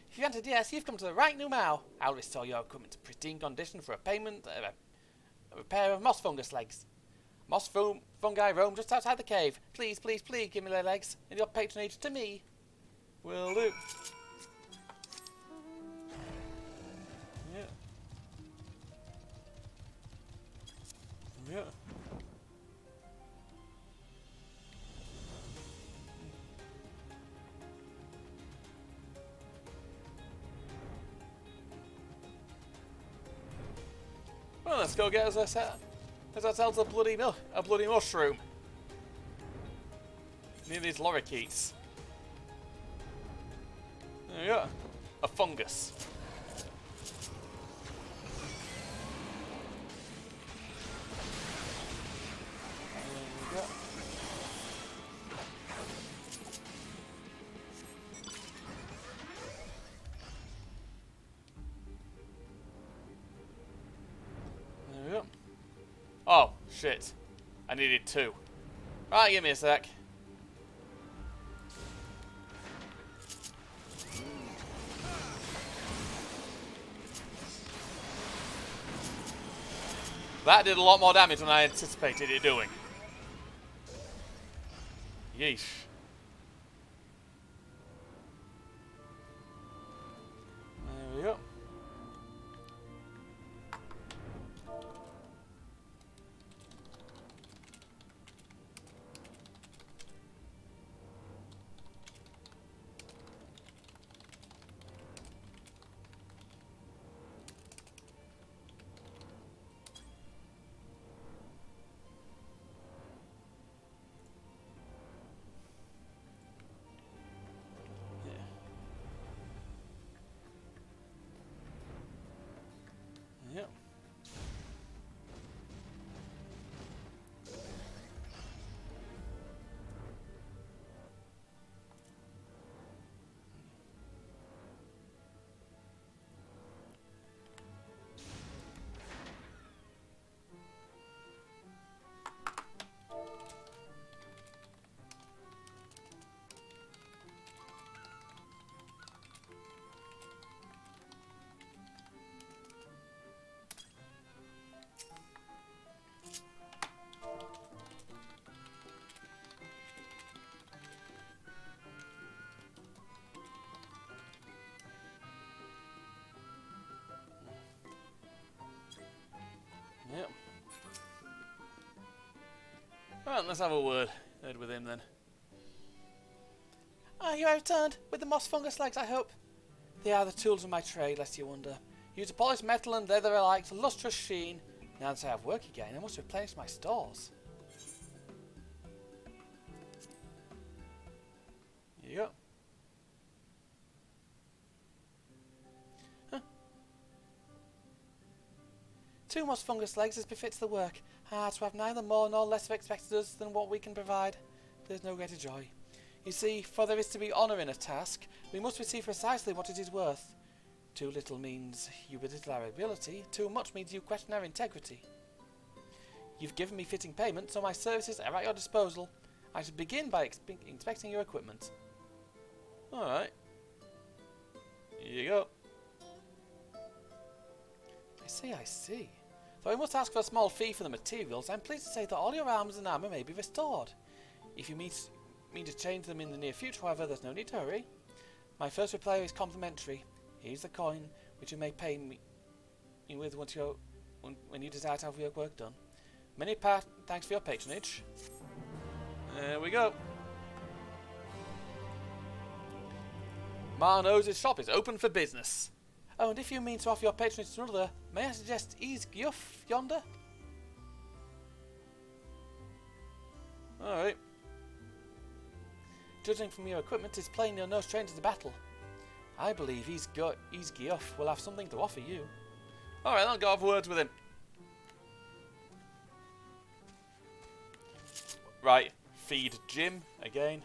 If you answered yes, you've come to the right Numau. I'll restore your equipment to pristine condition for a payment of a pair of moss fungus legs. Moss fungi roam just outside the cave. Please, please, please give me their legs and your patronage to me. Will do. Yeah. Yeah. Well, let's go get ourselves a bloody mushroom. Near these lorikeets. There we go. A fungus. There we go. Oh, shit. I needed 2. Right, give me a sec. That did a lot more damage than I anticipated it doing. Yeesh. There we go. Yep. Yep. Well, let's have a word with him then. Ah, you have returned with the moss fungus legs, I hope. They are the tools of my trade, lest you wonder. Use a polished metal and leather alike to lustrous sheen. Now that I have work again, I must replenish my stores. Here you go. Huh. 2 moss fungus legs as befits the work. To have neither more nor less of expected us than what we can provide. There's no greater joy. You see, for there is to be honour in a task, we must receive precisely what it is worth. Too little means you belittle our ability, too much means you question our integrity. You've given me fitting payment, so my services are at your disposal. I should begin by inspecting your equipment. Alright. Here you go. I see. Though I must ask for a small fee for the materials, I'm pleased to say that all your arms and armour may be restored. If you mean to change them in the near future, however, there's no need to hurry. My first reply is complimentary. Here's the coin, which you may pay me with when you desire to have your work done. Many thanks for your patronage. There we go. Marno's shop is open for business. Oh, and if you mean to offer your patronage to another, may I suggest Guff yonder? Alright. Judging from your equipment, it's plain you're no stranger to battle. I believe Guff will have something to offer you. Alright, I'll go have words with him. Right, feed Jim again.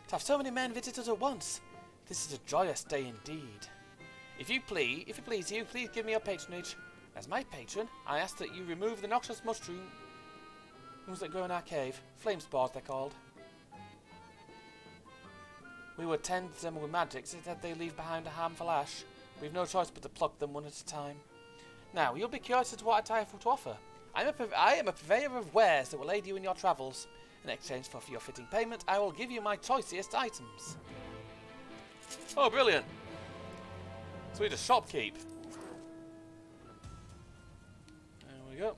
To have so many men visit us at once. This is a joyous day indeed. If you please, please give me your patronage. As my patron, I ask that you remove the noxious mushrooms that grow in our cave. Flame spores, they're called. We would tend them with magic so that they leave behind a harmful ash. We've no choice but to pluck them one at a time. Now, you'll be curious as to what I have to offer. I am a purveyor of wares that will aid you in your travels. In exchange for your fitting payment, I will give you my choicest items. Oh, brilliant! So we just shopkeep. There we go.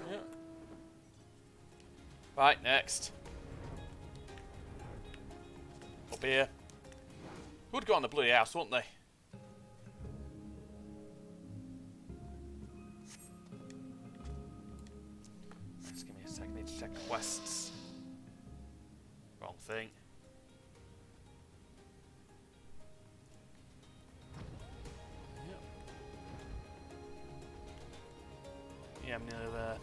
Yeah. Right, next. Up here. Would go on the bloody house, wouldn't they? Just give me a second, I need to check quests. Wrong thing. Yep. Yeah, I'm nearly there.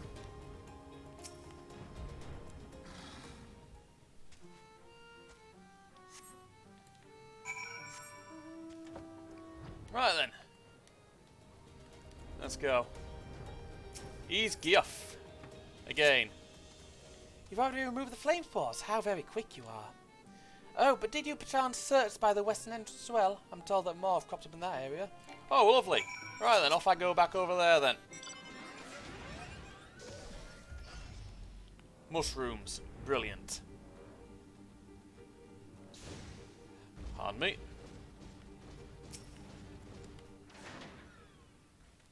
Right then. Let's go. Guff. Again. You've already removed the flame spores. How very quick you are. Oh, but did you perchance search by the western entrance as well? I'm told that more have cropped up in that area. Oh, lovely. Right then, off I go back over there then. Mushrooms. Brilliant. Pardon me.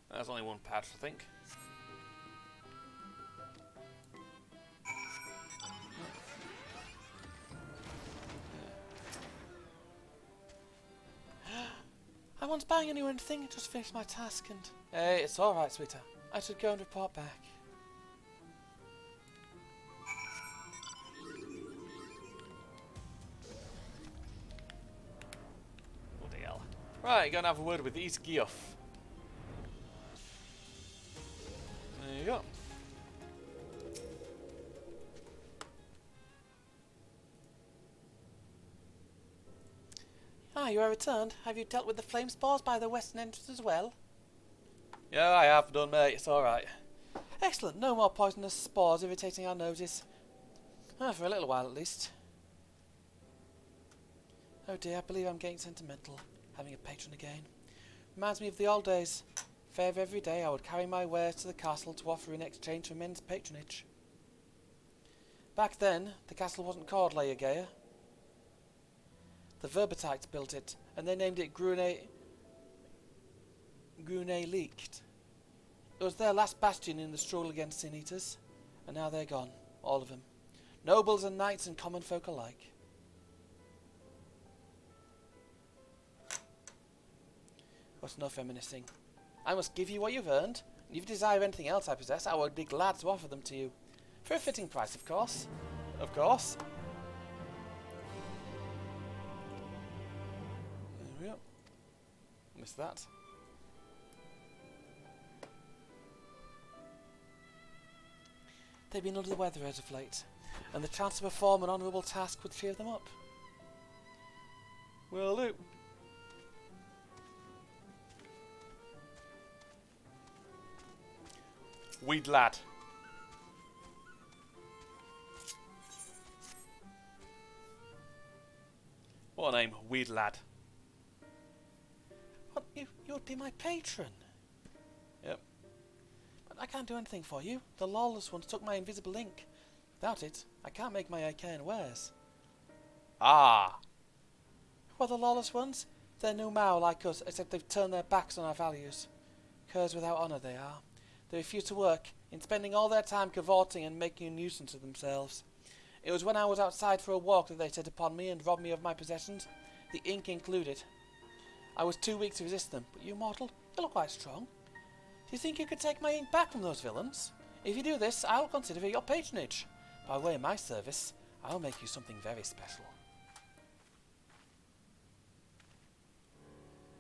There's only one patch, I think. I wasn't buying anything, just finished my task and... Hey, it's alright, sweetheart. I should go and report back. Bloody hell. Right, gonna have a word with Guff. There you go. Ah, you are returned. Have you dealt with the flame spores by the western entrance as well? Yeah, I have done, mate. It's alright. Excellent. No more poisonous spores irritating our noses. For a little while at least. Oh dear, I believe I'm getting sentimental. Having a patron again. Reminds me of the old days. Fair every day I would carry my wares to the castle to offer in exchange for men's patronage. Back then, the castle wasn't called Leia. The Verbatites built it, and they named it Grune Leaked. It was their last bastion in the struggle against Sin Eaters, and now they're gone, all of them. Nobles and knights and common folk alike. What's no feministing? I must give you what you've earned, and if you desire anything else I possess, I would be glad to offer them to you. For a fitting price, of course. Of course. There we go. Missed that. They've been under the weather as of late, and the chance to perform an honourable task would cheer them up. Will do. Weed lad. What a name, Weed lad. What, you would be my patron? Yep. But I can't do anything for you. The lawless ones took my invisible ink. Without it, I can't make my arcane wares. Ah. Who are the lawless ones? They're new Mao like us, except they've turned their backs on our values. Curs without honour they are. They refuse to work, in spending all their time cavorting and making a nuisance of themselves. It was when I was outside for a walk that they set upon me and robbed me of my possessions, the ink included. I was too weak to resist them, but you mortal, you look quite strong. Do you think you could take my ink back from those villains? If you do this, I will consider it your patronage. By way of my service, I will make you something very special.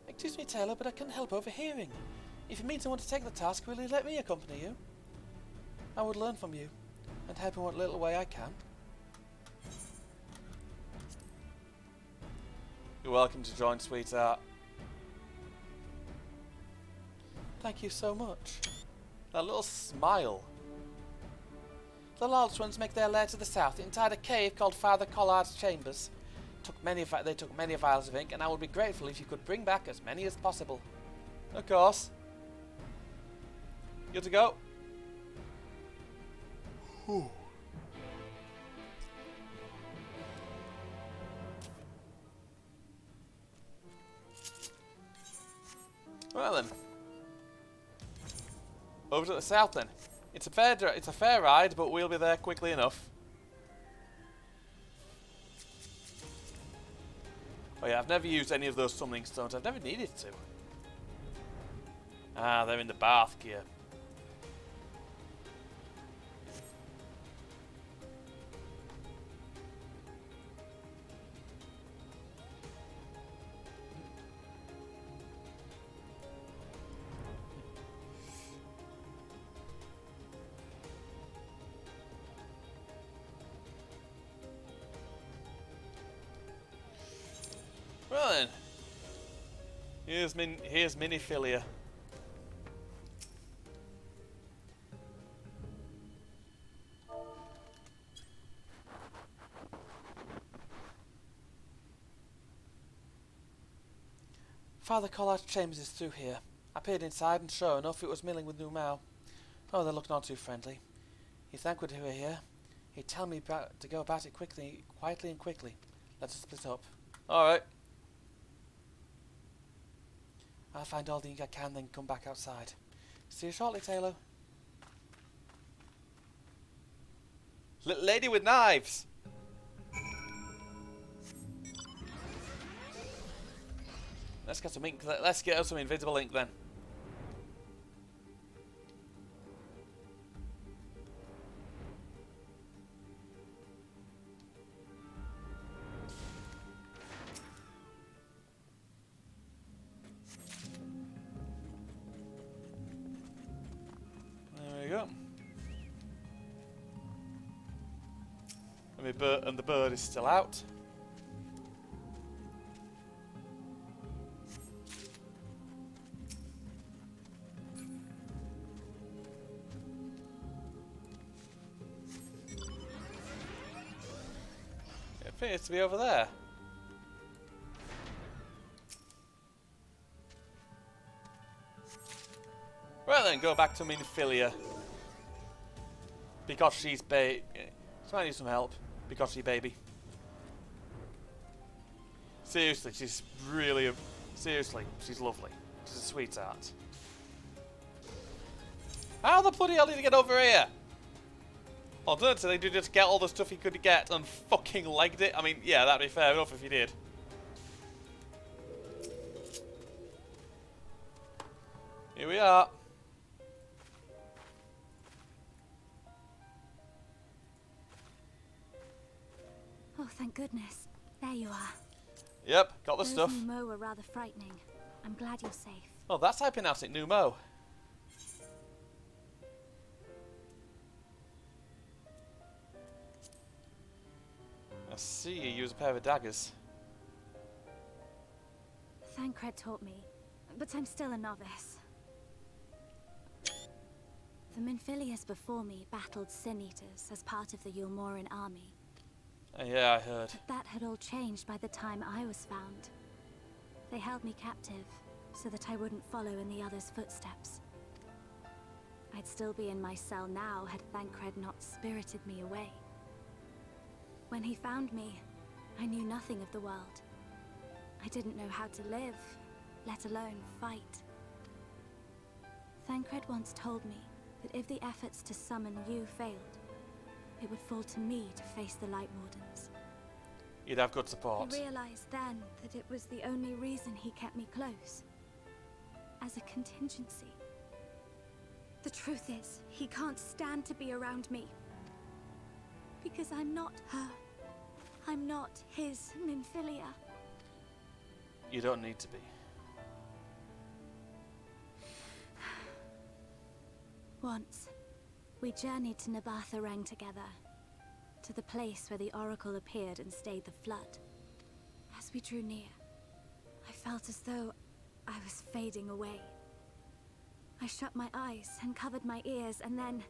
Excuse me, Taylor, but I can't help overhearing. If you mean to want to take the task, will you let me accompany you? I would learn from you, and help in what little way I can. You're welcome to join, sweetheart. Thank you so much. That little smile. The lawless ones make their lair to the south, inside a cave called Father Collard's Chambers. They took many vials of ink, and I would be grateful if you could bring back as many as possible. Of course. Good to go. Whew. Well then. Over to the south then. It's a fair ride, but we'll be there quickly enough. Oh yeah, I've never used any of those summoning stones. I've never needed to. Ah, they're in the bath gear. Well then, here's Miniphilia. Father Collard's Chambers is through here. I peered inside, and sure enough, it was milling with new Mao. Oh, they look not too friendly. He'd thank we were here. He'd tell me to go about it quietly and quickly. Let us split up. All right. I'll find all the ink I can, then come back outside. See you shortly, Taylor. Little lady with knives! Let's get some ink. Let's get us some invisible ink then. And the bird is still out. It appears to be over there. Well then, go back to Miniphilia. Because she's So I need some help. Because of you, baby. Seriously, she's really... Seriously, she's lovely. She's a sweetheart. How the bloody hell did he get over here? Alternatively, did he just get all the stuff he could get and fucking legged it? I mean, yeah, that'd be fair enough if he did. Here we are. Oh, thank goodness. There you are. Yep, got the Those stuff. Numo were rather frightening. I'm glad you're safe. Oh, that's how I pronounce it, Numo. I see you use a pair of daggers. Thancred taught me, but I'm still a novice. The Minfilius before me battled Sin-Eaters as part of the Yulmoran army. Yeah, I heard. But that had all changed by the time I was found. They held me captive, so that I wouldn't follow in the others' footsteps. I'd still be in my cell now had Thancred not spirited me away. When he found me, I knew nothing of the world. I didn't know how to live, let alone fight. Thancred once told me that if the efforts to summon you failed, it would fall to me to face the Lightwardens. You'd have good support. I realized then that it was the only reason he kept me close. As a contingency. The truth is, he can't stand to be around me. Because I'm not her. I'm not his Minfilia. You don't need to be. Once, we journeyed to Nabatha together. To the place where the Oracle appeared and stayed the flood. As we drew near, I felt as though I was fading away. I shut my eyes and covered my ears, and then...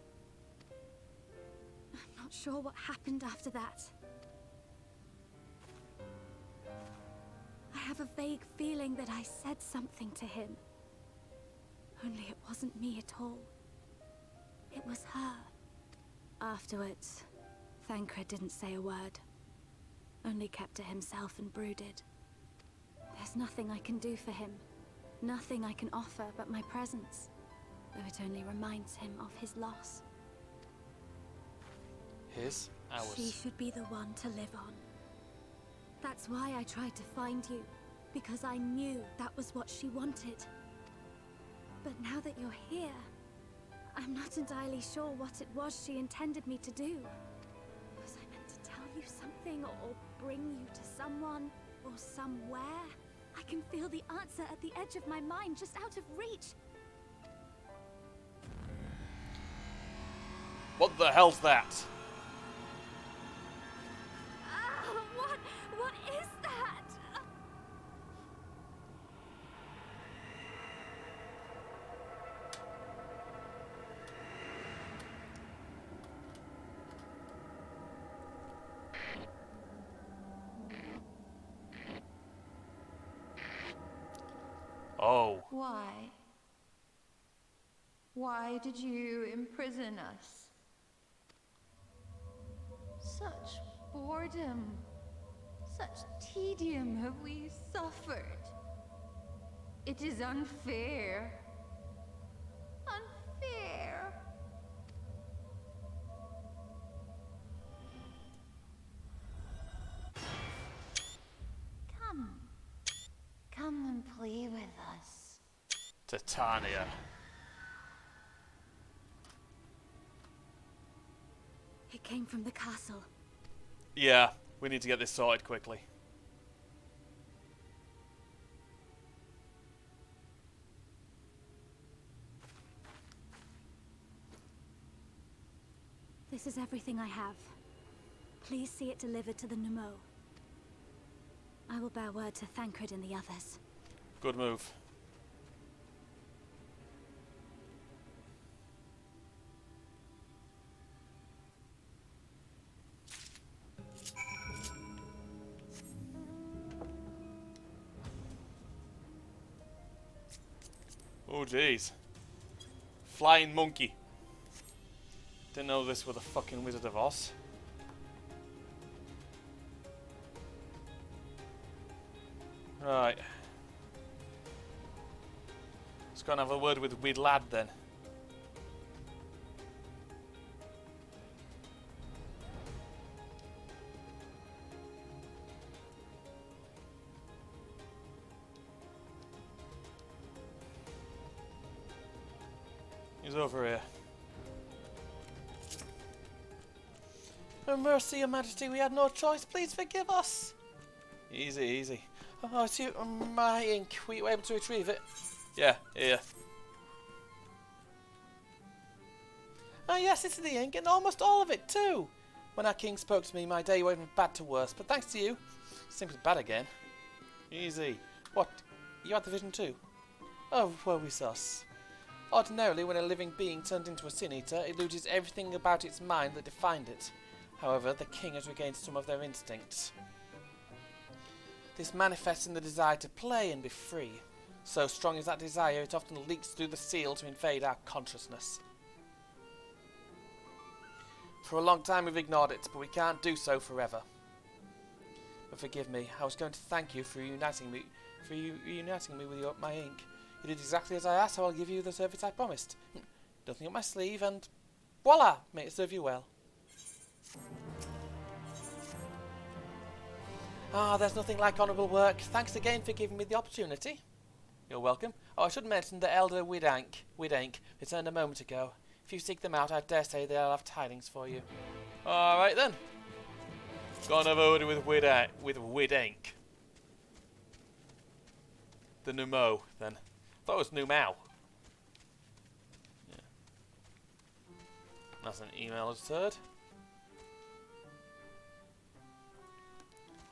I'm not sure what happened after that. I have a vague feeling that I said something to him. Only it wasn't me at all. It was her. Afterwards, Thancred didn't say a word. Only kept to himself and brooded. There's nothing I can do for him. Nothing I can offer but my presence. Though it only reminds him of his loss. His? Ours. She should be the one to live on. That's why I tried to find you. Because I knew that was what she wanted. But now that you're here, I'm not entirely sure what it was she intended me to do. Was I meant to tell you something or bring you to someone or somewhere? I can feel the answer at the edge of my mind, just out of reach. What the hell's that? What is that? Oh. Why? Why did you imprison us? Such boredom, such tedium have we suffered. It is unfair. Unfair. Come and play with us. Titania. It came from the castle. Yeah, we need to get this sorted quickly. This is everything I have. Please see it delivered to the Numo. I will bear word to Thancred and the others. Good move. Oh jeez. Flying monkey. Didn't know this were the fucking Wizard of Oz. Right. Let's go and have a word with Weed Lad then. He's over here. Oh, mercy, Your Majesty, we had no choice. Please forgive us. Easy, easy. Oh, it's you, my ink. Were you able to retrieve it? Yeah, here. Oh yes, it's the ink, and almost all of it too. When our king spoke to me, my day went from bad to worse, but thanks to you, it's simply bad again. Easy. What? You had the vision too? Oh, woe is us. Ordinarily, when a living being turns into a sin eater, it loses everything about its mind that defined it. However, the king has regained some of their instincts. This manifests in the desire to play and be free. So strong is that desire, it often leaks through the seal to invade our consciousness. For a long time we've ignored it, but we can't do so forever. But forgive me, I was going to thank you for reuniting me with my ink. You did exactly as I asked, so I'll give you the service I promised. Nothing up my sleeve, and voila! May it serve you well. Ah, there's nothing like honourable work. Thanks again for giving me the opportunity. You're welcome. Oh, I should mention the elder Widank returned a moment ago. If you seek them out, I dare say they'll have tidings for you. Alright then. Gone over with Widank. The Numo, then. Thought it was Numau. Yeah. That's an email I just heard.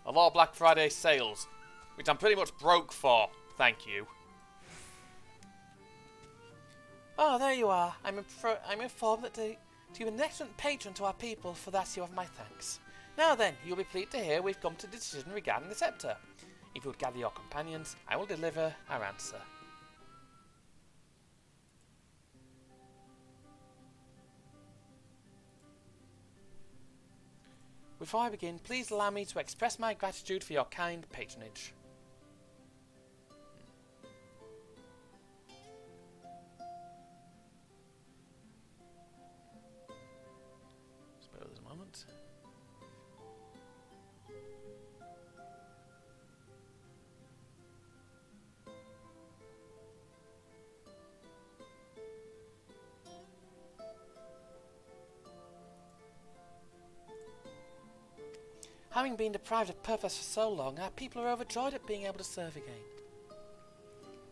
Of all Black Friday sales, which I'm pretty much broke for, thank you. Oh, there you are. I'm informed that you're an excellent patron to our people. For that you have my thanks. Now then, you'll be pleased to hear we've come to a decision regarding the scepter. If you would gather your companions, I will deliver our answer. Before I begin, please allow me to express my gratitude for your kind patronage. Spare us a moment. Having been deprived of purpose for so long, our people are overjoyed at being able to serve again.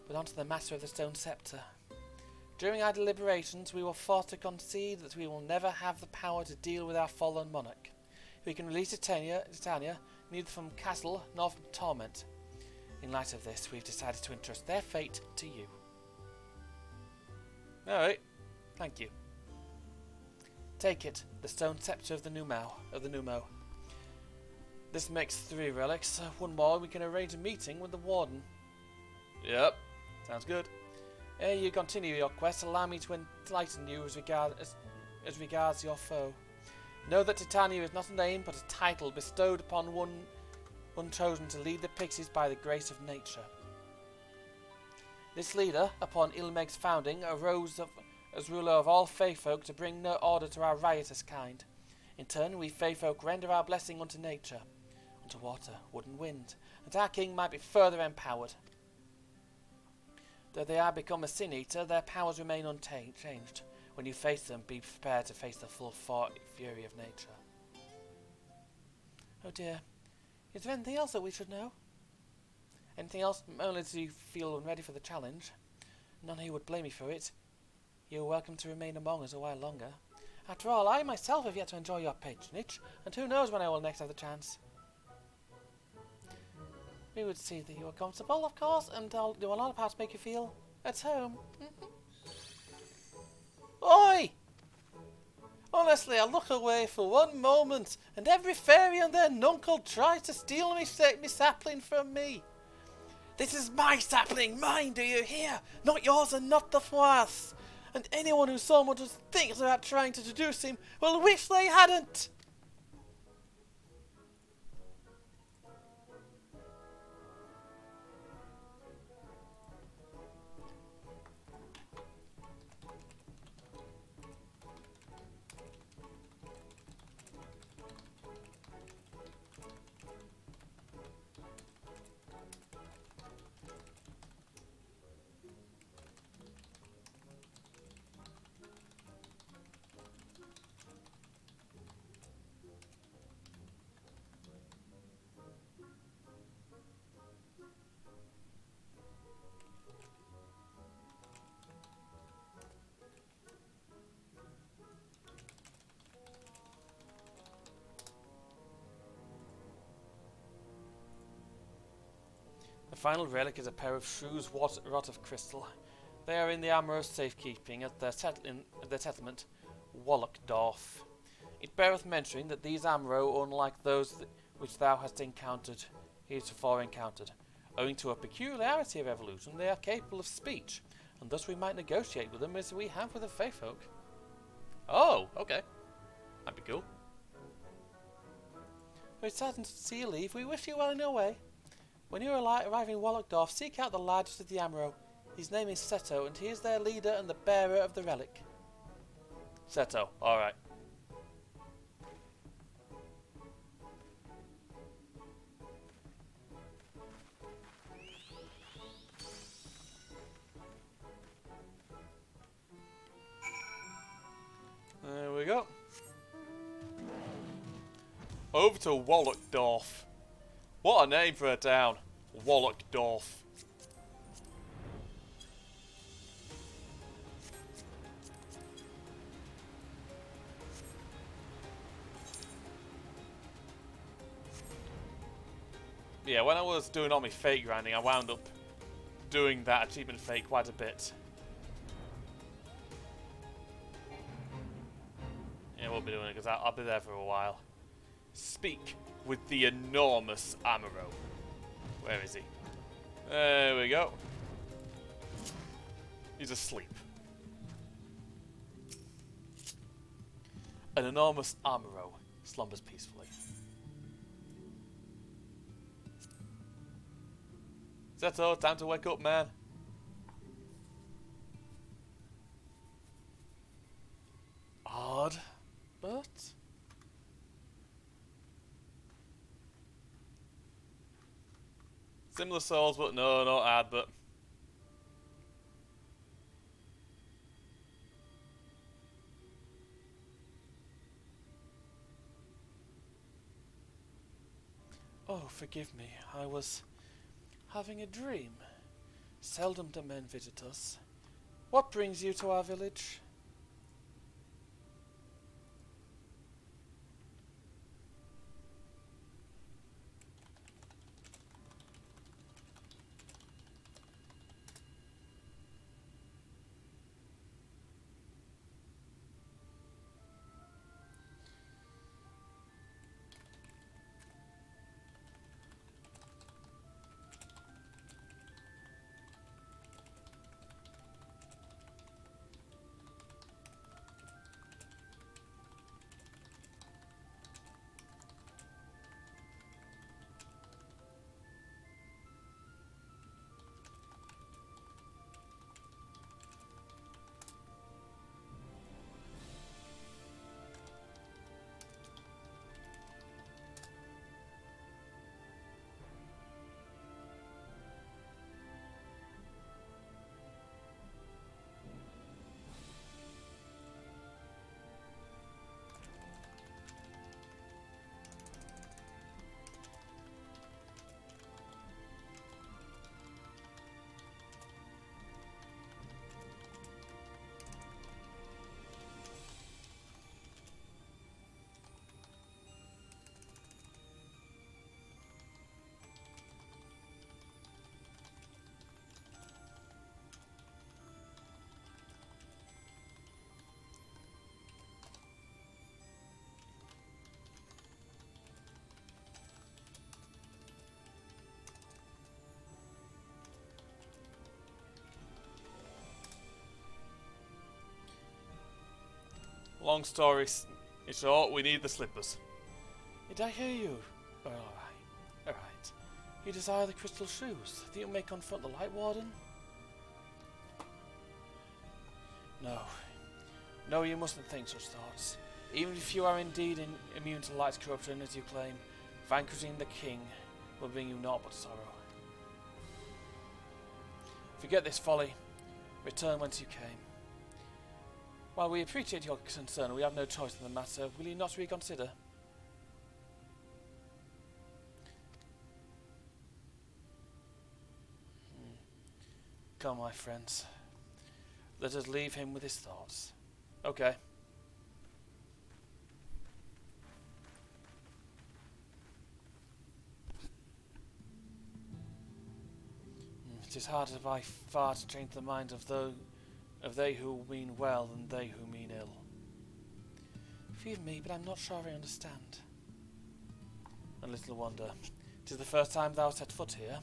But on to the matter of the stone scepter. During our deliberations, we were forced to concede that we will never have the power to deal with our fallen monarch. We can release Titania neither from castle nor from torment. In light of this, we've decided to entrust their fate to you. Alright, thank you. Take it, the stone scepter of the Numo. This makes 3 relics. One more, we can arrange a meeting with the warden. Yep, sounds good. Ere you continue your quest, allow me to enlighten you as regards your foe. Know that Titania is not a name, but a title bestowed upon one chosen to lead the pixies by the grace of nature. This leader, upon Ilmeg's founding, arose as ruler of all Feyfolk to bring no order to our riotous kind. In turn, we Feyfolk render our blessing unto nature, unto water, wood and wind, that our king might be further empowered. Though they are become a sin eater, their powers remain unchanged. When you face them, be prepared to face the full fury of nature. Oh dear, is there anything else that we should know? Anything else? Only do you feel unready for the challenge. None who would blame me for it. You are welcome to remain among us a while longer. After all, I myself have yet to enjoy your patronage, and who knows when I will next have the chance. We would see that you are comfortable, of course, and I'll do a lot of how to make you feel at home. Oi! Honestly, I look away for one moment, and every fairy and their nuncle tries to steal me sapling from me. This is my sapling, mine, do you hear? Not yours and not the Thwar's. And anyone who so much as thinks about trying to seduce him will wish they hadn't. final relic is a pair of shoes wrought of crystal. They are in the Amro's safekeeping at their settlement, Wallachdorf. It beareth mentioning that these Amro, unlike those which thou hast heretofore encountered, owing to a peculiarity of evolution, they are capable of speech, and thus we might negotiate with them as we have with the Fae folk. Oh, okay. That'd be cool. We're saddened to see you leave. We wish you well in your way. When you arrive in Wallachdorf, seek out the largest of the Amro. His name is Seto, and he is their leader and the bearer of the relic. Seto, alright. There we go. Over to Wallachdorf. What a name for a town. Wallachdorf. Yeah, when I was doing all my fake grinding, I wound up doing that achievement fake quite a bit. Yeah, we'll be doing it because I'll be there for a while. Speak with the enormous Amaro. Where is he? There we go. He's asleep. An enormous Amaro slumbers peacefully. Zeto, time to wake up, man. Odd, but... similar souls, but no, not odd, but... oh, forgive me, I was having a dream. Seldom do men visit us. What brings you to our village? Long story short, we need the slippers. Did I hear you? Oh, alright. Alright. You desire the crystal shoes that you may confront the Lightwarden? No. No, you mustn't think such thoughts. Even if you are indeed immune to light's corruption as you claim, vanquishing the king will bring you naught but sorrow. Forget this folly. Return whence you came. While we appreciate your concern, we have no choice in the matter. Will you not reconsider? Come, my friends. Let us leave him with his thoughts. Okay. It is harder by far to change the minds of they who mean well than they who mean ill. Forgive me, but I'm not sure I understand. And little wonder. 'Tis the first time thou set foot here.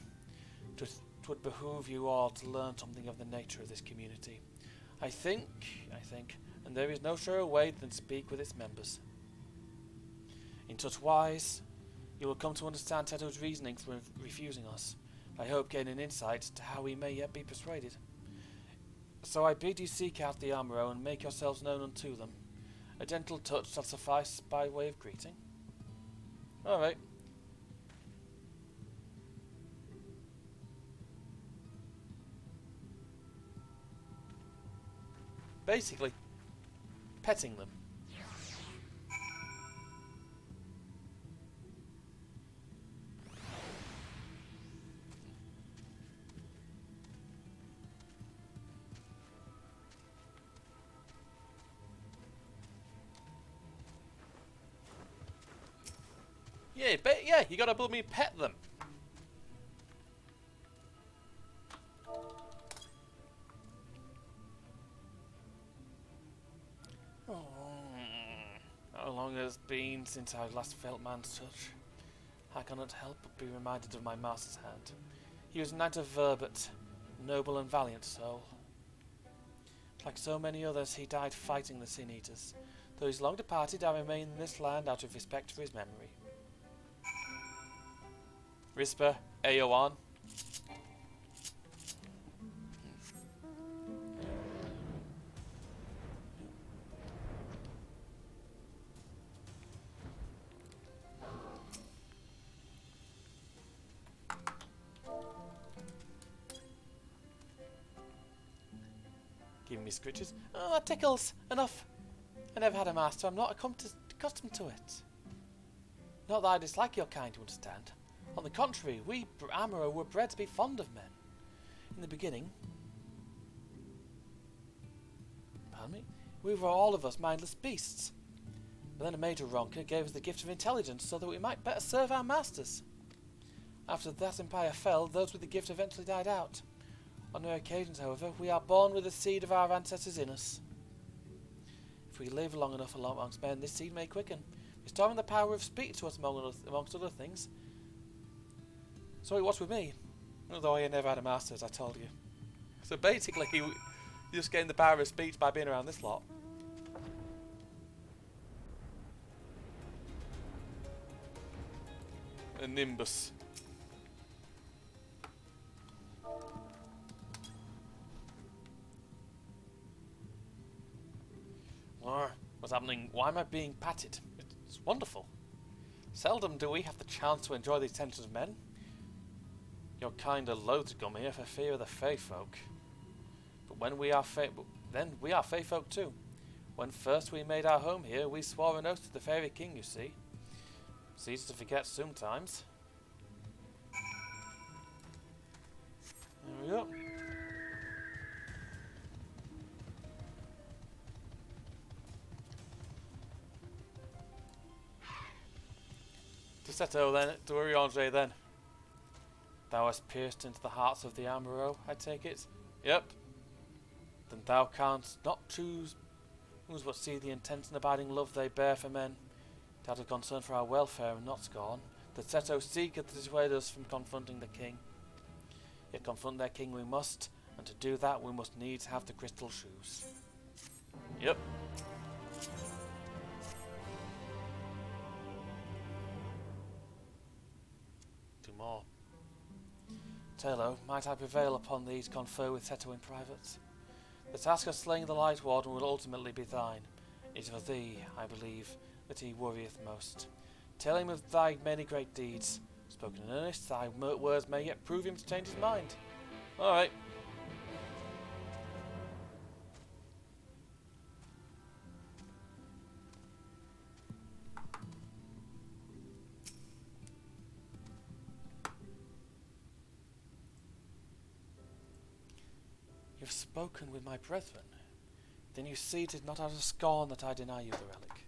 'Twould behoove you all to learn something of the nature of this community. I think, and there is no surer way than speak with its members. In such wise, you will come to understand Teto's reasoning for refusing us. I hope gain an insight to how we may yet be persuaded. So I bid you seek out the Amuro and make yourselves known unto them. A gentle touch shall suffice by way of greeting. Alright. Basically, petting them. Yeah, you gotta bloody pet them. How long has it been since I last felt man's touch? I cannot help but be reminded of my master's hand. He was a knight of Verbet, noble and valiant soul. Like so many others, he died fighting the Sin Eaters. Though he's long departed, I remain in this land out of respect for his memory. Rispa, Aoan. Giving me scritches. Oh, that tickles. Enough. I never had a master. I'm not accustomed to it. Not that I dislike your kind, to understand. On the contrary, we Amuro were bred to be fond of men. In the beginning, pardon me, we were all of us mindless beasts. But then a major Ronker gave us the gift of intelligence so that we might better serve our masters. After that empire fell, those with the gift eventually died out. On rare occasions, however, we are born with the seed of our ancestors in us. If we live long enough amongst men, this seed may quicken, restoring the power of speech to us amongst other things. So it was with me, although I never had a master, as I told you. So basically, you just gained the power of speech by being around this lot. A Nimbus. What's happening? Why am I being patted? It's wonderful. Seldom do we have the chance to enjoy the attention of men. Your kind are loath to come here for fear of the Fey folk. But when we are then we are Fey folk too. When first we made our home here, we swore an oath to the Fairy King, you see. It's easy to forget sometimes. There we go. To Seto then, to Urianger then. Thou hast pierced into the hearts of the Amuro, I take it? Yep. Then thou canst not choose but see the intense and abiding love they bear for men, out of concern for our welfare and not scorn. The Seto seeketh to dissuade us from confronting the king. Yet confront their king we must, and to do that we must needs have the crystal shoes. Yep. Two more. Telo, might I prevail upon thee to confer with Seto in private? The task of slaying the Lightwarden will ultimately be thine. It is for thee, I believe, that he worrieth most. Tell him of thy many great deeds. Spoken in earnest, thy words may yet prove him to change his mind. Alright. You've spoken with my brethren. Then you see it is not out of scorn that I deny you the relic.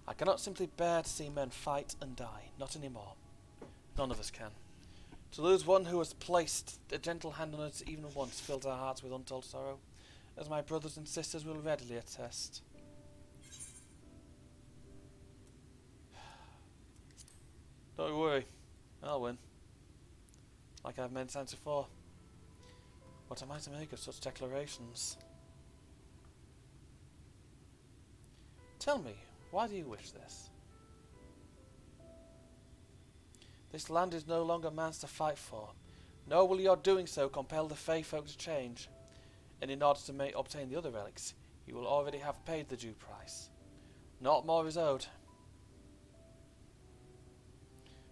I cannot simply bear to see men fight and die. Not anymore. None of us can. To lose one who has placed a gentle hand on us even once fills our hearts with untold sorrow, as my brothers and sisters will readily attest. Don't worry, I'll win. Like I've made times before. What am I to make of such declarations? Tell me, why do you wish this? This land is no longer man's to fight for, nor will your doing so compel the Fey folk to change. And in order to obtain the other relics, you will already have paid the due price. Not more is owed.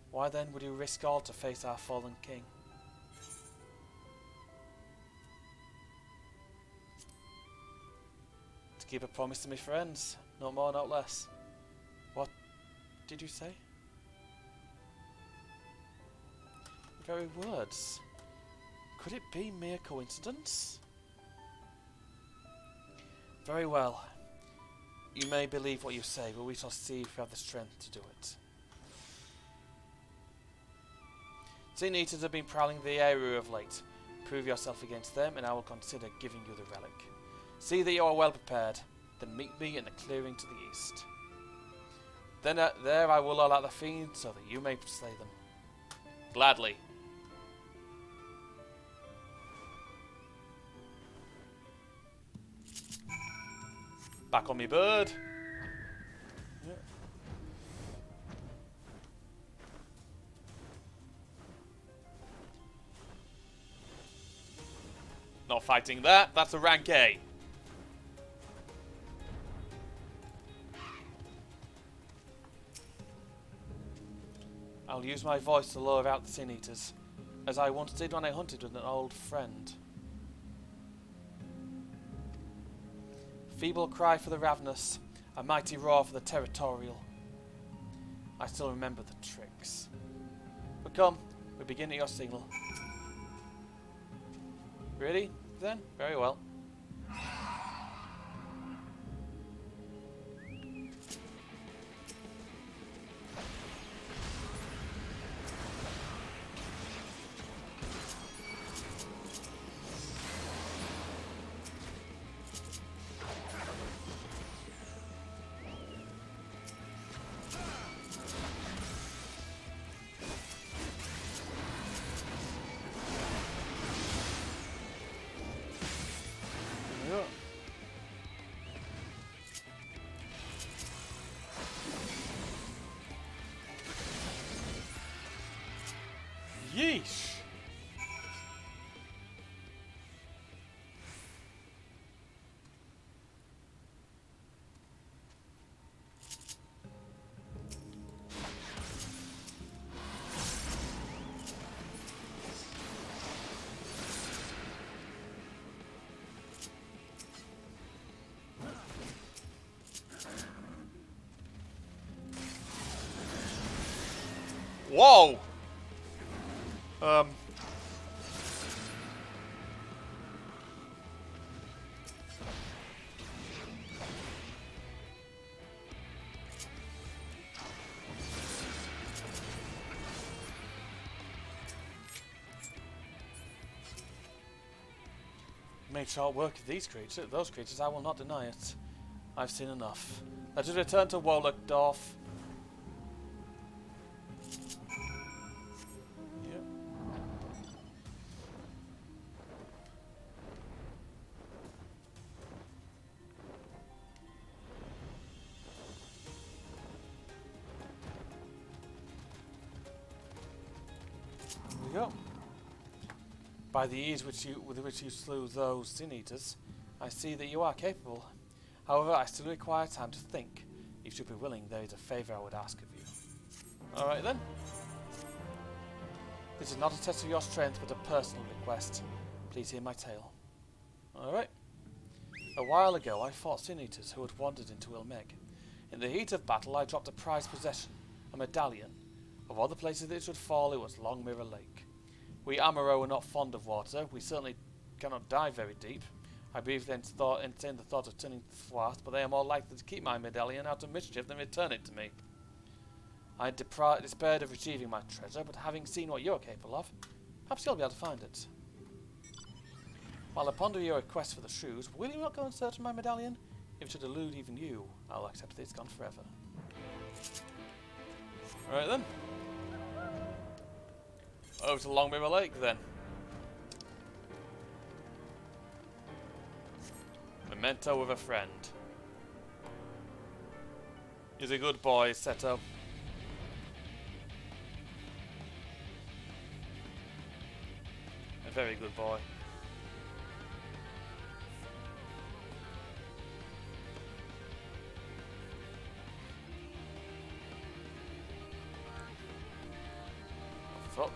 Why then would you risk all to face our fallen king? To keep a promise to me friends, no more, not less. What did you say? The very words. Could it be mere coincidence? Very well. You may believe what you say, but we shall see if we have the strength to do it. Sin Eaters have been prowling the area of late. Prove yourself against them, and I will consider giving you the relic. See that you are well prepared, then meet me in the clearing to the east. Then there I will allow the fiends so that you may slay them. Gladly. Back on me bird. Yeah. Not fighting that. That's a rank A. I'll use my voice to lure out the Sin Eaters, as I once did when I hunted with an old friend. Feeble cry for the ravenous, a mighty roar for the territorial. I still remember the tricks. But come, we begin at your signal. Ready, then? Very well. Yeesh! Whoa! Made short work of these creatures. Those creatures, I will not deny it. I've seen enough. Let us return to Wallachdorf. Yep. Here we go. By the ease with which you slew those Sin Eaters, I see that you are capable. However, I still require time to think. If you should be willing, there is a favour I would ask of you. Alright then. This is not a test of your strength, but a personal request. Please hear my tale. Alright. A while ago, I fought Sin Eaters who had wandered into Ilmeg. In the heat of battle, I dropped a prized possession, a medallion. Of all the places that it should fall, it was Longmirror Lake. We Amaro are not fond of water. We certainly cannot dive very deep. I briefly entertained the thought of turning thwart, but they are more likely to keep my medallion out of mischief than return it to me. I despaired of retrieving my treasure, but having seen what you're capable of, perhaps you'll be able to find it. While I ponder your request for the shoes, will you not go in search of my medallion? If it should elude even you, I'll accept that it's gone forever. Alright then. Over to Longriver Lake then. Memento with a friend. He's a good boy, Seto. A very good boy. Fuck.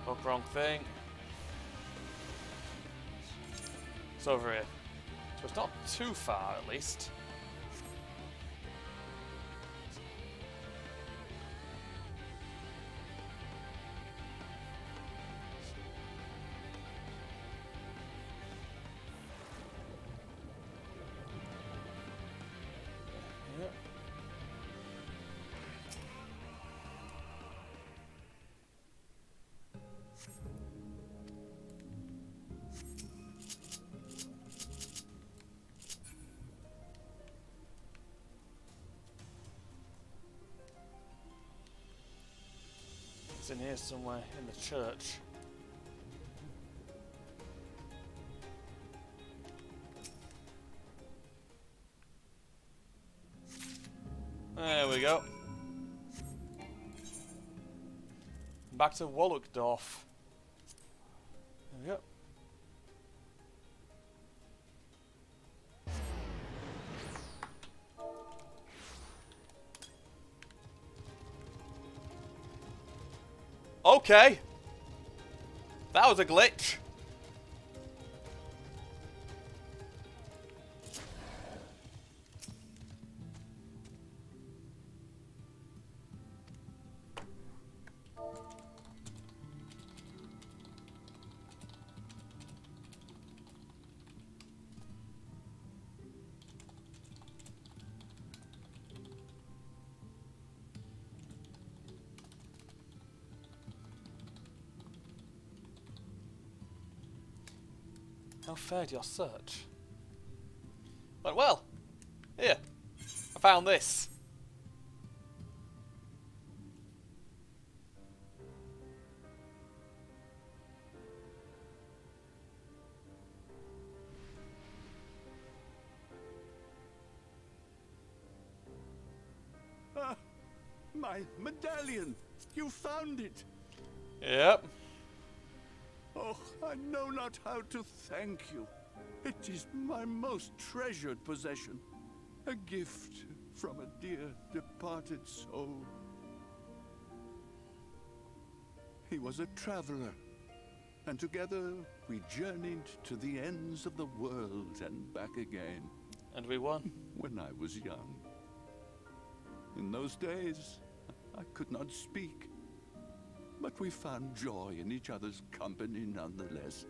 Fuck, wrong thing. It's over here. So it's not too far, at least. In here somewhere in the church. There we go. Back to Wallachdorf. There we go. Okay. That was a glitch. How fared your search? Went well. Here, I found this. Ah, my medallion! You found it! Yep. Oh, I know not how to thank you. It is my most treasured possession. A gift from a dear departed soul. He was a traveler, and together we journeyed to the ends of the world and back again. And we won? When I was young. In those days, I could not speak. But we found joy in each other's company nonetheless.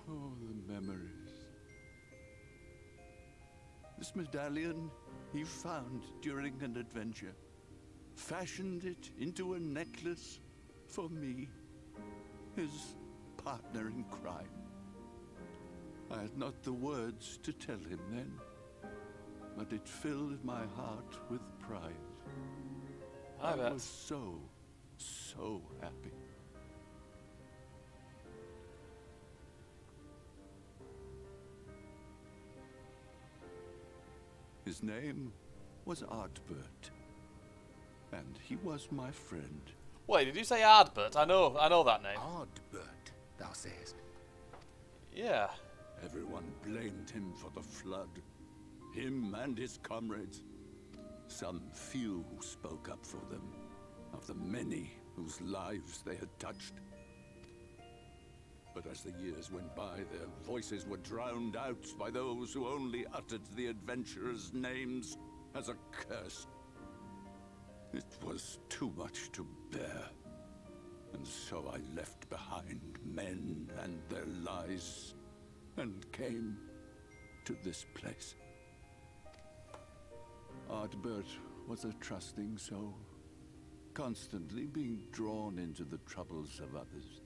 Oh, the memories. This medallion he found during an adventure. Fashioned it into a necklace for me, his partner in crime. I had not the words to tell him then, but it filled my heart with pride. I was so happy. His name was Ardbert, and he was my friend. Wait, did you say Ardbert? I know that name. Ardbert, thou sayest? Yeah. Everyone blamed him for the flood. Him and his comrades. Some few who spoke up for them. Of the many whose lives they had touched. But as the years went by, their voices were drowned out by those who only uttered the adventurers' names as a curse. It was too much to bear, and so I left behind men and their lies, and came to this place. Ardbert was a trusting soul, constantly being drawn into the troubles of others.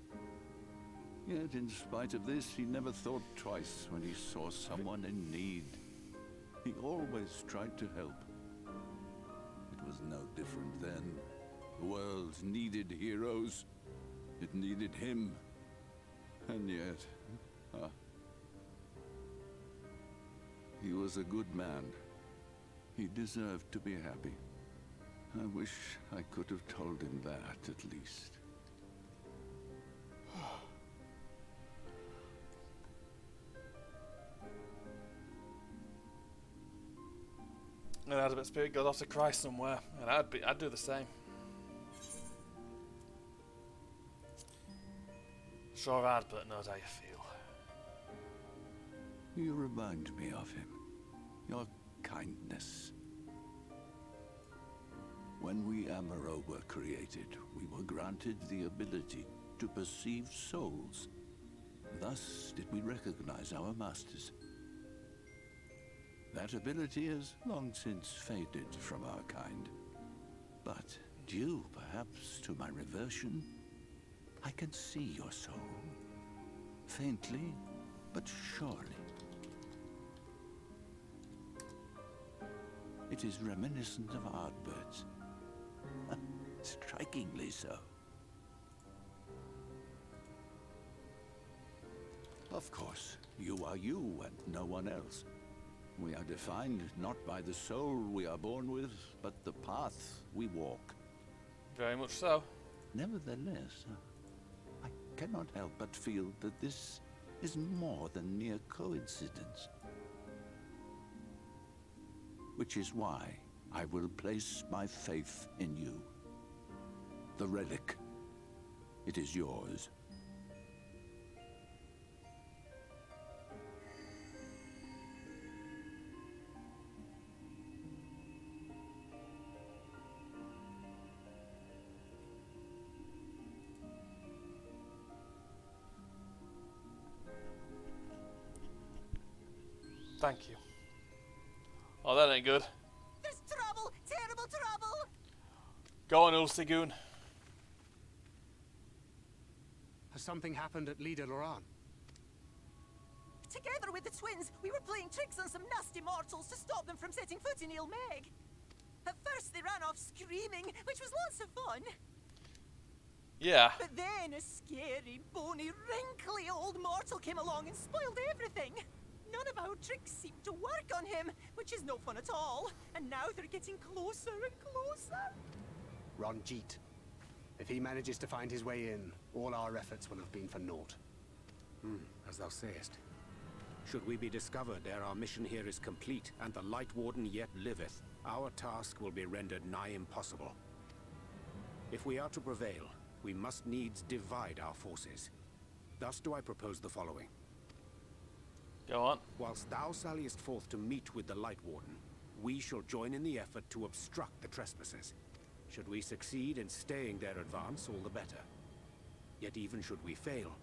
Yet, in spite of this, he never thought twice when he saw someone in need. He always tried to help. It was no different then. The world needed heroes. It needed him. And yet, he was a good man. He deserved to be happy. I wish I could have told him that, at least. And I'd have spirit goes off to cry somewhere, and I'd do the same. Sure Ardbert knows how you feel. You remind me of him. Your kindness. When we Amaro were created, we were granted the ability to perceive souls. Thus did we recognize our masters. That ability has long since faded from our kind. But due, perhaps, to my reversion, I can see your soul. Faintly, but surely. It is reminiscent of Ardbert's. Strikingly so. Of course, you are you and no one else. We are defined not by the soul we are born with, but the path we walk. Very much so. Nevertheless, I cannot help but feel that this is more than mere coincidence. Which is why I will place my faith in you. The relic. It is yours. Thank you. Oh, that ain't good. There's trouble! Terrible trouble! Go on, Ulsigoon. Has something happened at Lida Loran? Together with the twins, we were playing tricks on some nasty mortals to stop them from setting foot in Ilmeg. At first, they ran off screaming, which was lots of fun. Yeah. But then a scary, bony, wrinkly old mortal came along and spoiled everything. None of our tricks seemed to work on him, which is no fun at all. And now they're getting closer and closer. Ranjit. If he manages to find his way in, all our efforts will have been for naught. As thou sayest. Should we be discovered ere our mission here is complete, and the Lightwarden yet liveth, our task will be rendered nigh impossible. If we are to prevail, we must needs divide our forces. Thus do I propose the following. Go on. Whilst thou salliest forth to meet with the Lightwarden, we shall join in the effort to obstruct the trespassers. Should we succeed in staying their advance, all the better. Yet even should we fail,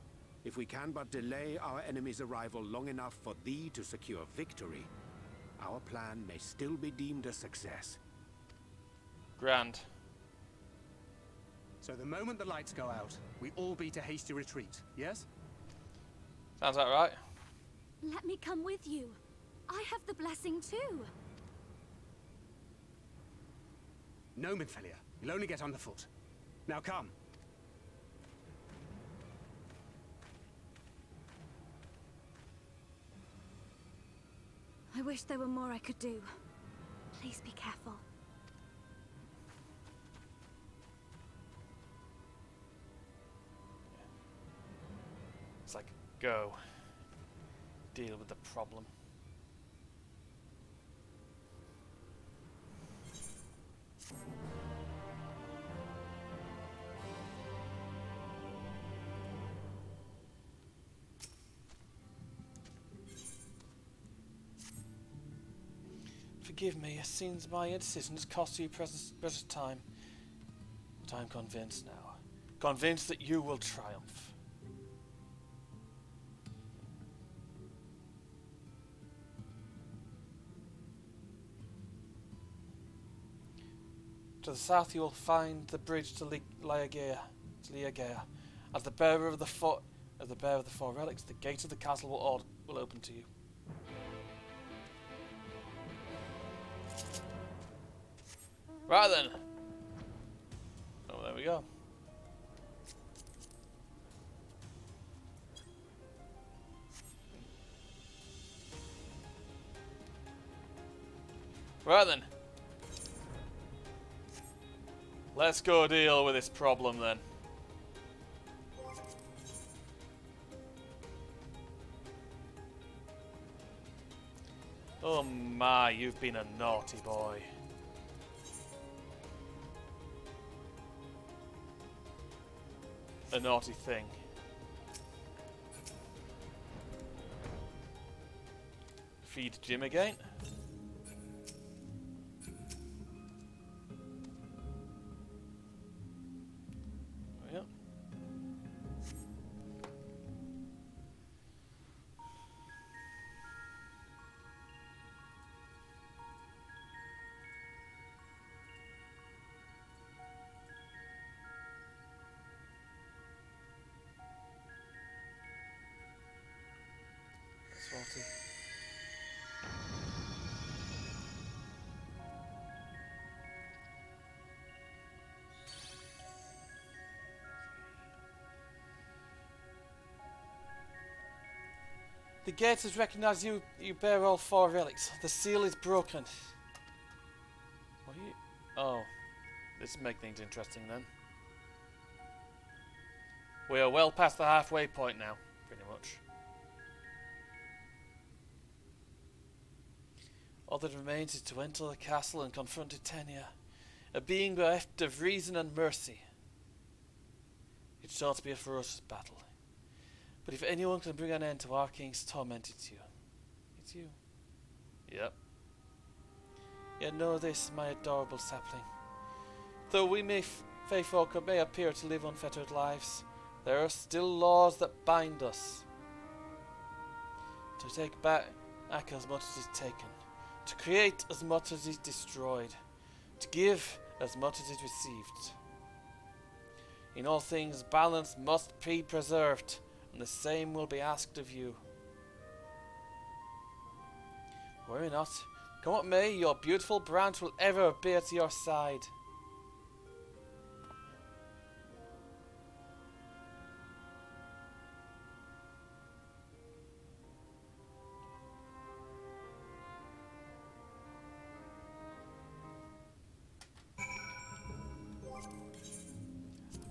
if we can but delay our enemy's arrival long enough for thee to secure victory, our plan may still be deemed a success. Grand. So the moment the lights go out, we all beat a hasty retreat, yes? Sounds about right. Let me come with you. I have the blessing too. No, Minfilia. You'll only get underfoot. Now come. I wish there were more I could do. Please be careful. It's like, go. Deal with the problem. Forgive me, it seems my indecisions cost you precious time. But I'm convinced now. Convinced that you will triumph. To the south you will find the bridge to Liagea. As the bearer of the four relics, the gate of the castle will open to you. Right then. Oh, there we go. Right then. Let's go deal with this problem then. Oh my, you've been a naughty boy. A naughty thing. Feed Jim again. Yep. Salty. The gate has recognized you. You bear all 4 relics. The seal is broken. What are you? Oh, this will make things interesting then. We are well past the halfway point now, pretty much. All that remains is to enter the castle and confront Titania, a being bereft of reason and mercy. It shall be a ferocious battle. But if anyone can bring an end to our king's torment, it's you. It's you. Yep. Yet know this, my adorable sapling. Though we Feyfolk may appear to live unfettered lives, there are still laws that bind us. To take back as much as is taken. To create as much as is destroyed. To give as much as is received. In all things, balance must be preserved. And the same will be asked of you. Worry not. Come what may, your beautiful branch will ever be at your side.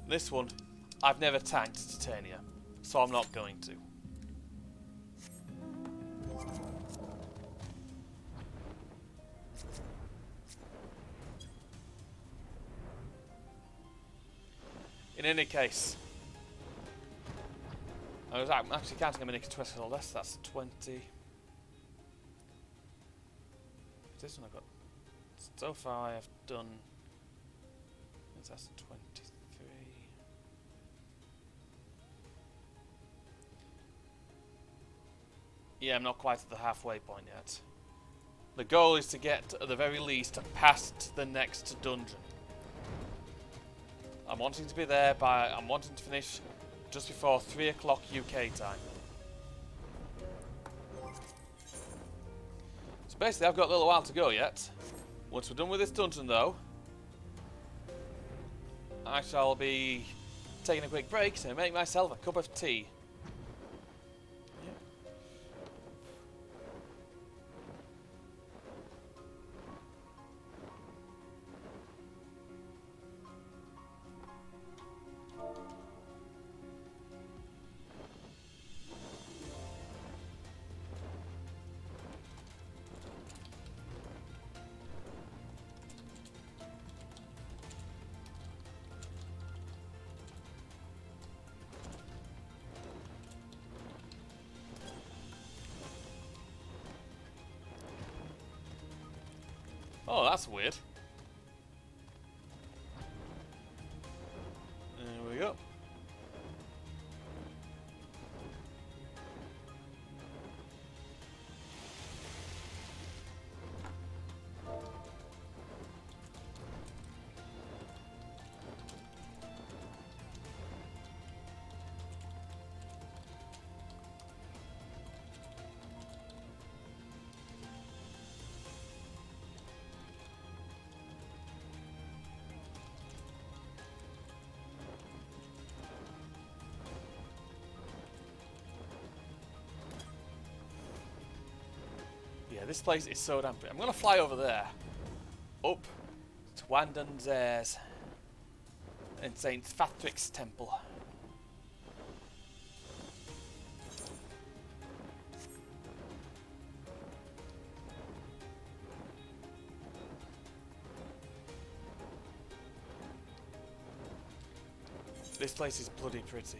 This one, I've never tanked Titania. So I'm not going to. In any case, I'm actually counting a mini twist all this. That's 20. This one I've got. So far I have done. That's 23. Yeah, I'm not quite at the halfway point yet. The goal is to get, at the very least, past the next dungeon. I'm wanting to be there by... I'm wanting to finish just before 3 o'clock UK time. So basically, I've got a little while to go yet. Once we're done with this dungeon, though, I shall be taking a quick break to make myself a cup of tea. Oh, that's weird. There we go. this place is so damn pretty. I'm going to fly over there. Up to Wanden's in St. Patrick's Temple. This place is bloody pretty.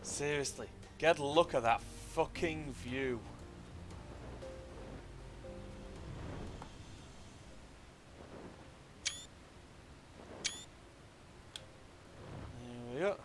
Seriously, get a look at that fucking view. There we go.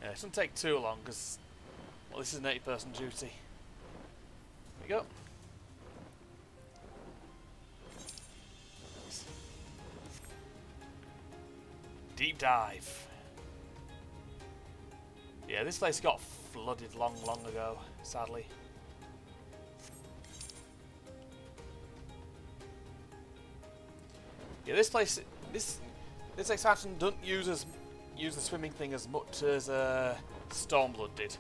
Yeah, it shouldn't take too long because, well, this is an 80-person duty. There we go. Deep dive. Yeah, this place got flooded long ago, sadly. Yeah, this place, this expansion doesn't use the swimming thing as much as Stormblood did.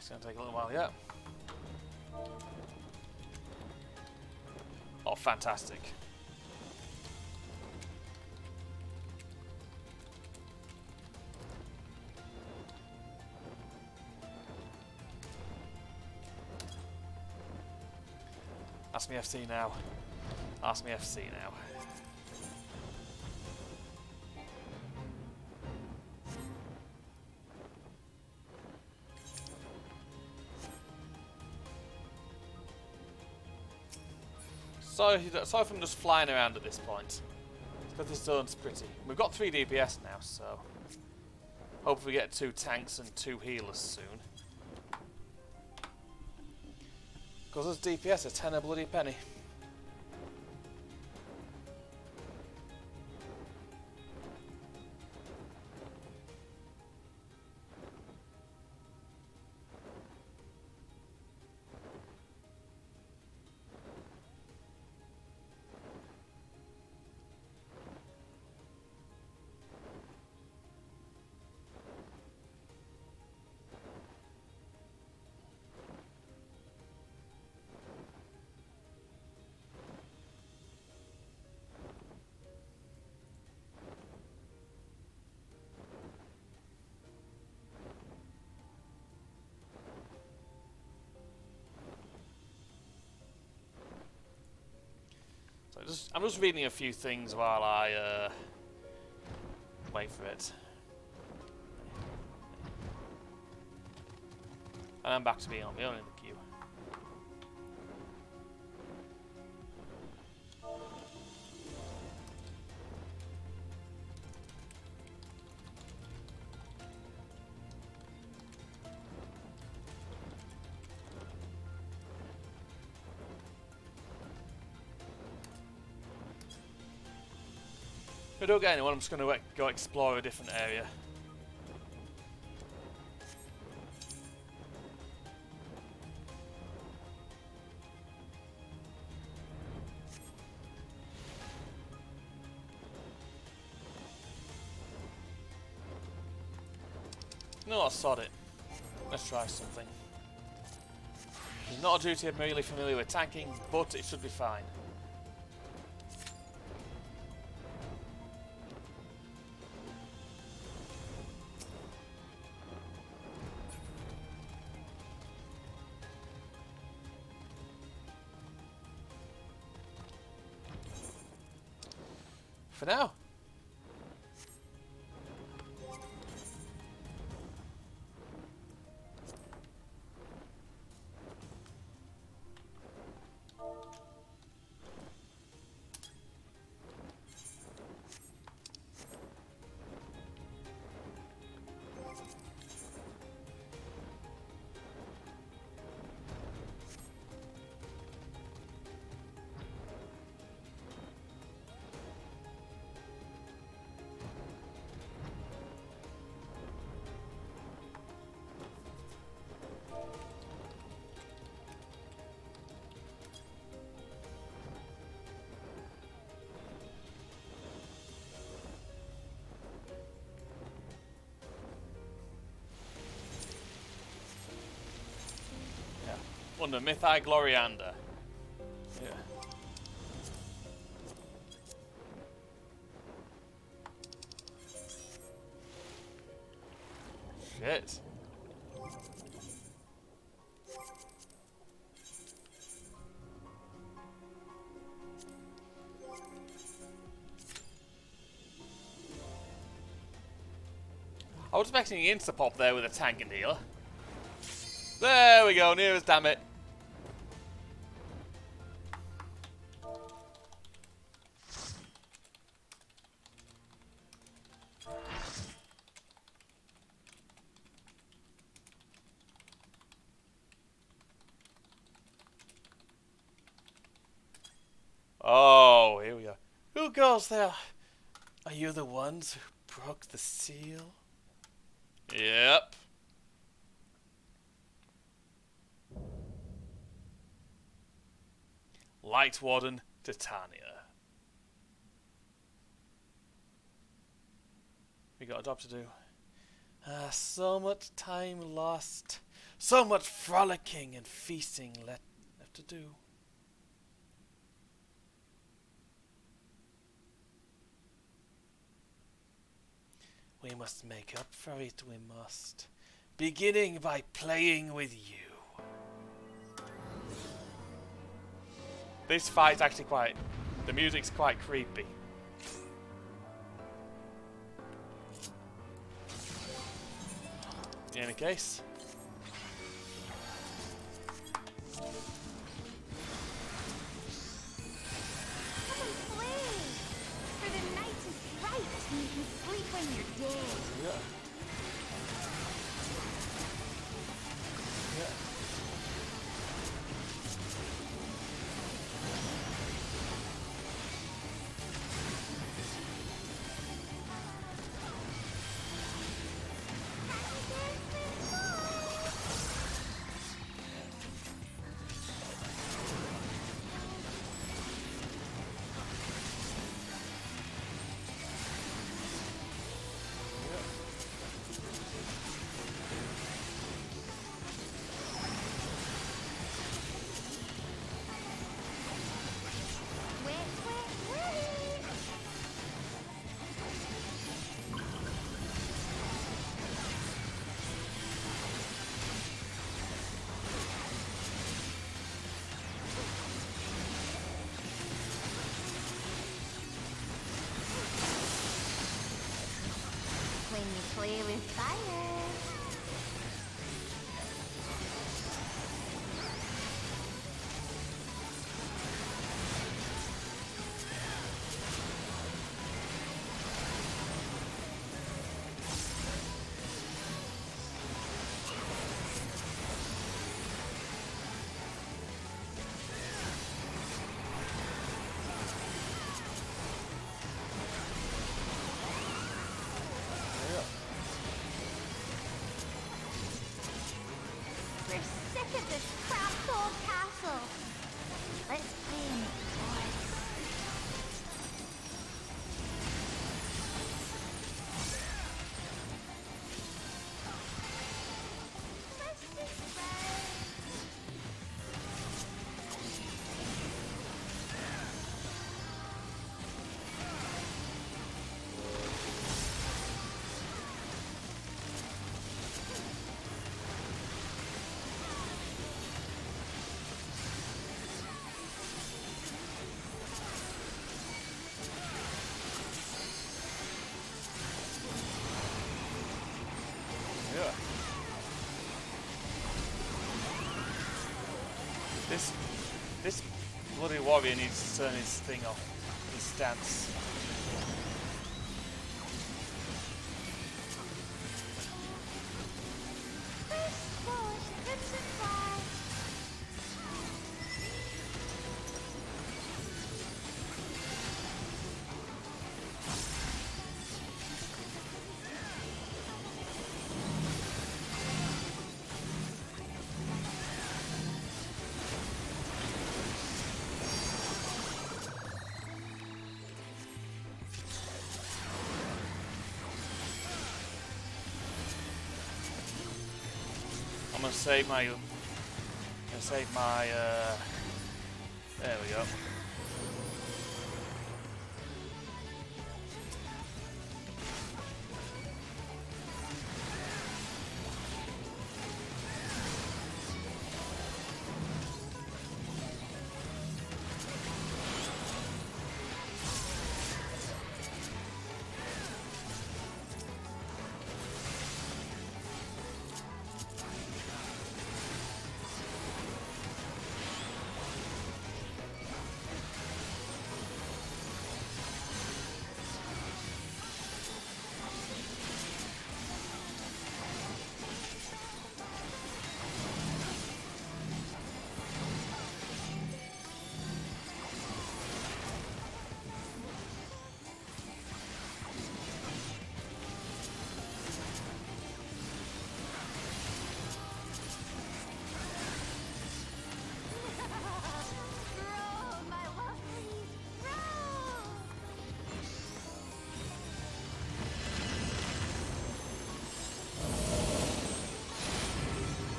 It's going to take a little while yet. Oh, fantastic. Ask me FC now. Ask me FC now. Sorry if I'm just flying around at this point. It's because this zone's pretty. We've got 3 DPS now, so hopefully we get 2 tanks and 2 healers soon. Because those DPS are 10 a bloody penny. I'm just reading a few things while I wait for it. And I'm back to being on my own in the queue. If I don't get anyone, I'm just going to go explore a different area. No, I sod it. Let's try something. It's not a duty I'm really familiar with tanking, but it should be fine. For now. Under Mythi Gloriander. Yeah. Shit. I was expecting an insta-pop there with a tank and healer. There we go, nearest, damn it. Oh, here we go. Who goes there? Are you the ones who broke the seal? Yep. Lightwarden, Titania. We got a job to do. So much time lost. So much frolicking and feasting left to do. We must make up for it, we must. Beginning by playing with you. This fight's actually quite... the music's quite creepy. In any case... play with fire. We're sick of this cramped old castle. Let's play in the forest. Yeah. This bloody warrior needs to turn his thing off, his stance. I'm gonna save my. There we go.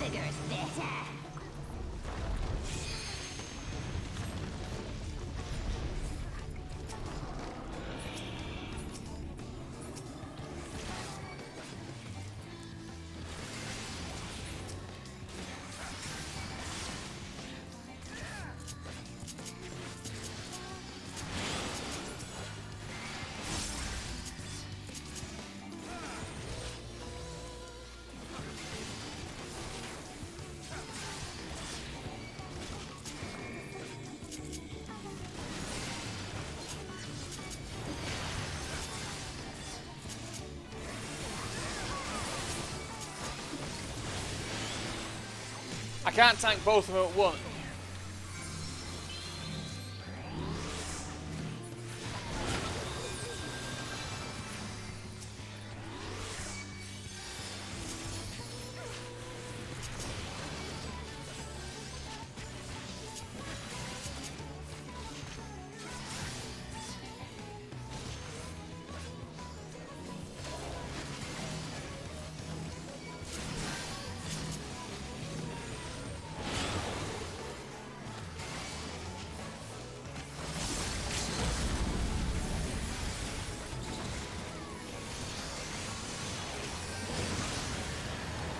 Bigger's better. I can't tank both of them at once.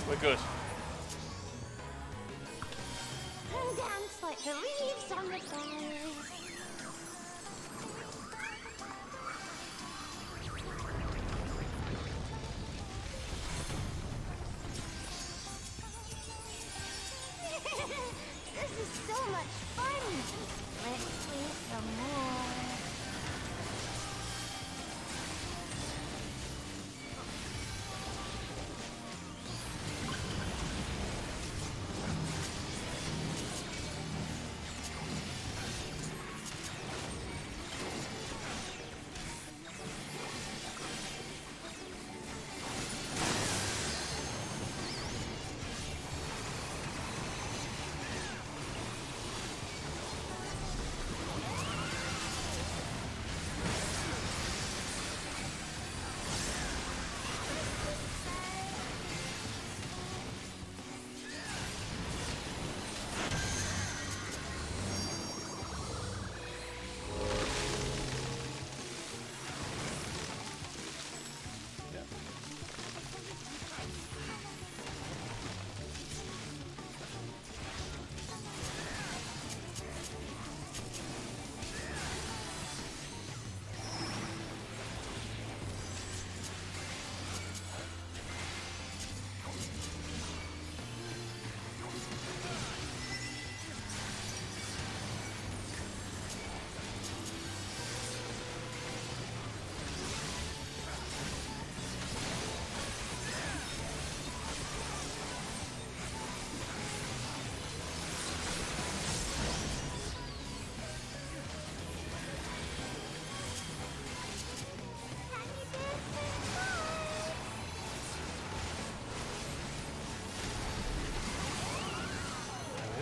We're good. And dance like the leaves on the fire.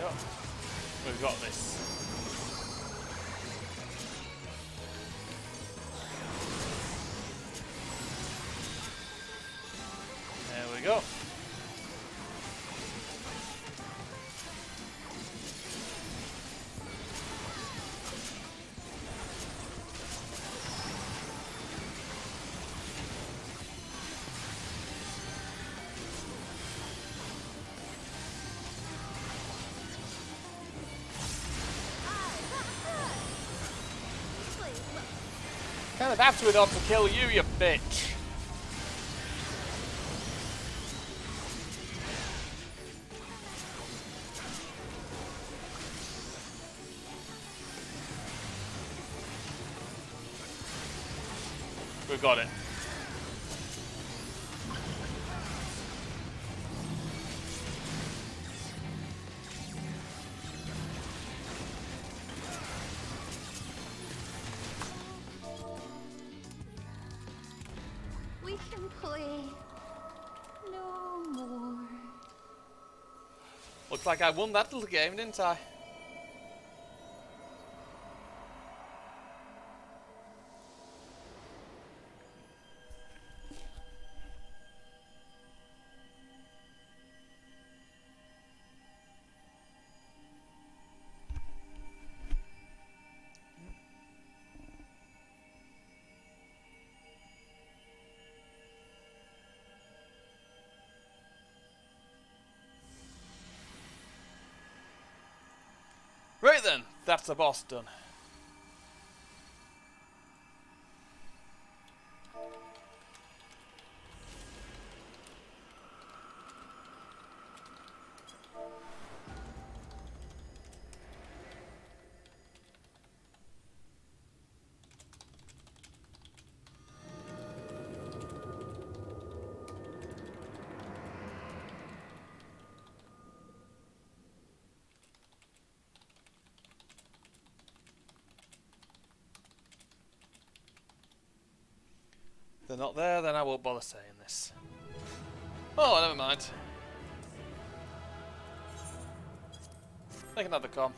go. We've got this. There we go. Kind of have to in order to kill you, you bitch. We've got it. We can play no more. Looks like I won that little game, didn't I? Right then, that's the boss done. They're not there, then I won't bother saying this. Oh, never mind. They can have the com.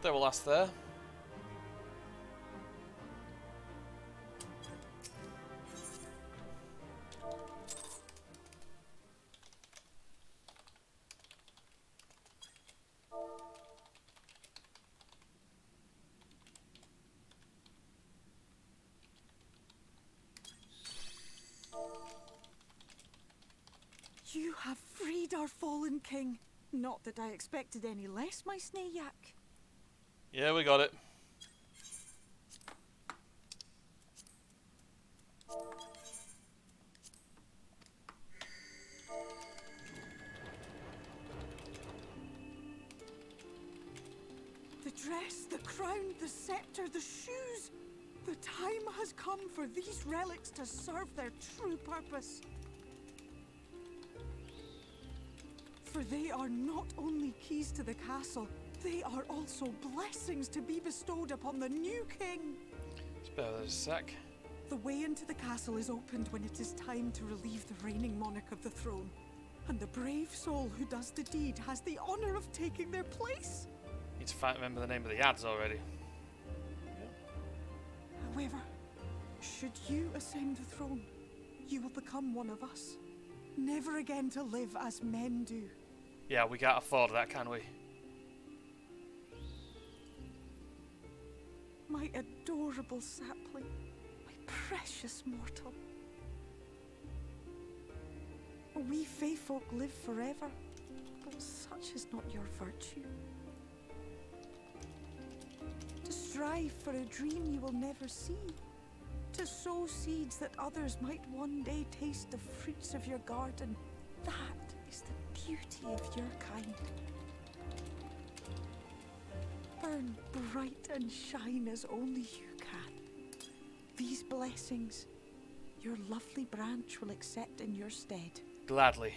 They will last there. You have freed our fallen king. Not that I expected any less, my Snayak. Yeah, we got it. The dress, the crown, the scepter, the shoes. The time has come for these relics to serve their true purpose. For they are not only keys to the castle, they are also blessings to be bestowed upon the new king. Spare us a sec. The way into the castle is opened when it is time to relieve the reigning monarch of the throne. And the brave soul who does the deed has the honor of taking their place. Need to remember the name of the ads already. However, should you ascend the throne, you will become one of us. Never again to live as men do. Yeah, we can't afford that, can we? My adorable sapling, my precious mortal. We Fae folk live forever, but such is not your virtue. To strive for a dream you will never see. To sow seeds that others might one day taste the fruits of your garden. That is the beauty of your kind. Burn bright and shine as only you can. These blessings, your lovely branch will accept in your stead. Gladly.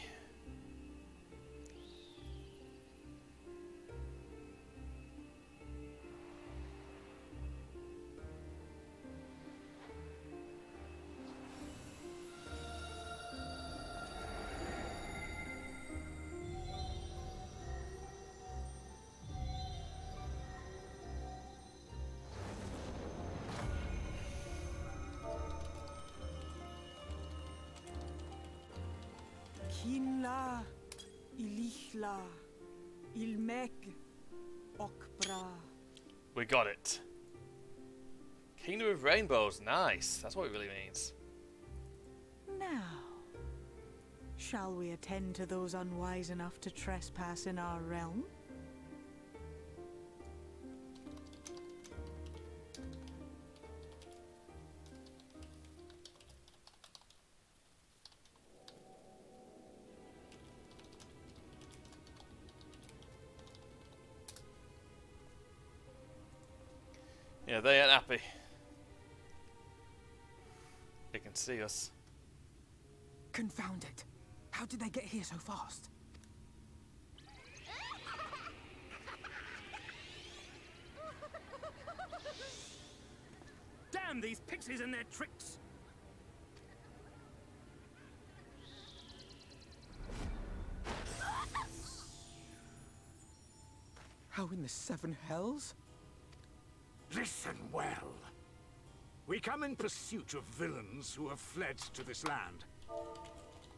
Kinla, Ilichla, Ilmek, Okbra. We got it. Kingdom of Rainbows, nice. That's what it really means. Now, shall we attend to those unwise enough to trespass in our realm? Yeah, they ain't happy. They can see us. Confound it. How did they get here so fast? Damn these pixies and their tricks! How in the seven hells? Listen well. We come in pursuit of villains who have fled to this land.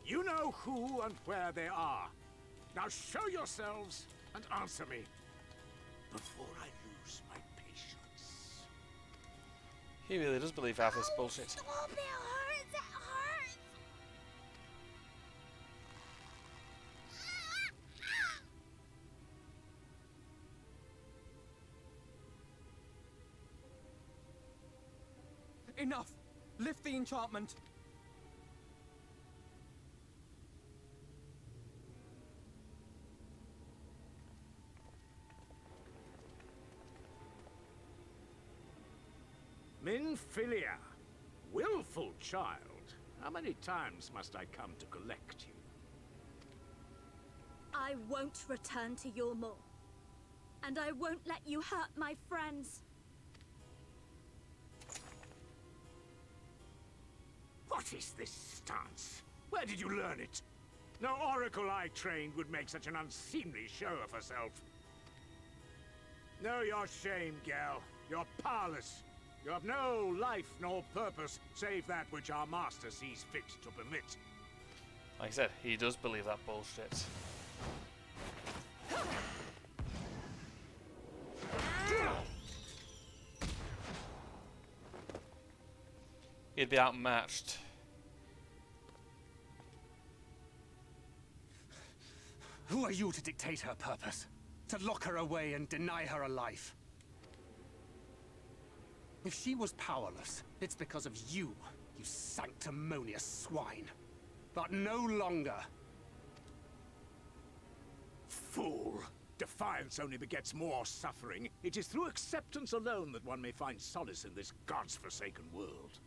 You know who and where they are. Now show yourselves and answer me before I lose my patience. He really does believe half this bullshit. It hurts, it hurts. Enough! Lift the enchantment! Minfilia, willful child. How many times must I come to collect you? I won't return to your maw. And I won't let you hurt my friends. What is this stance? Where did you learn it? No oracle I trained would make such an unseemly show of herself. Know your shame, gal. You're powerless. You have no life nor purpose, save that which our master sees fit to permit. Like I said, he does believe that bullshit. He'd be outmatched. Who are you to dictate her purpose? To lock her away and deny her a life? If she was powerless, it's because of you, you sanctimonious swine. But no longer. Fool! Defiance only begets more suffering. It is through acceptance alone that one may find solace in this god's-forsaken world.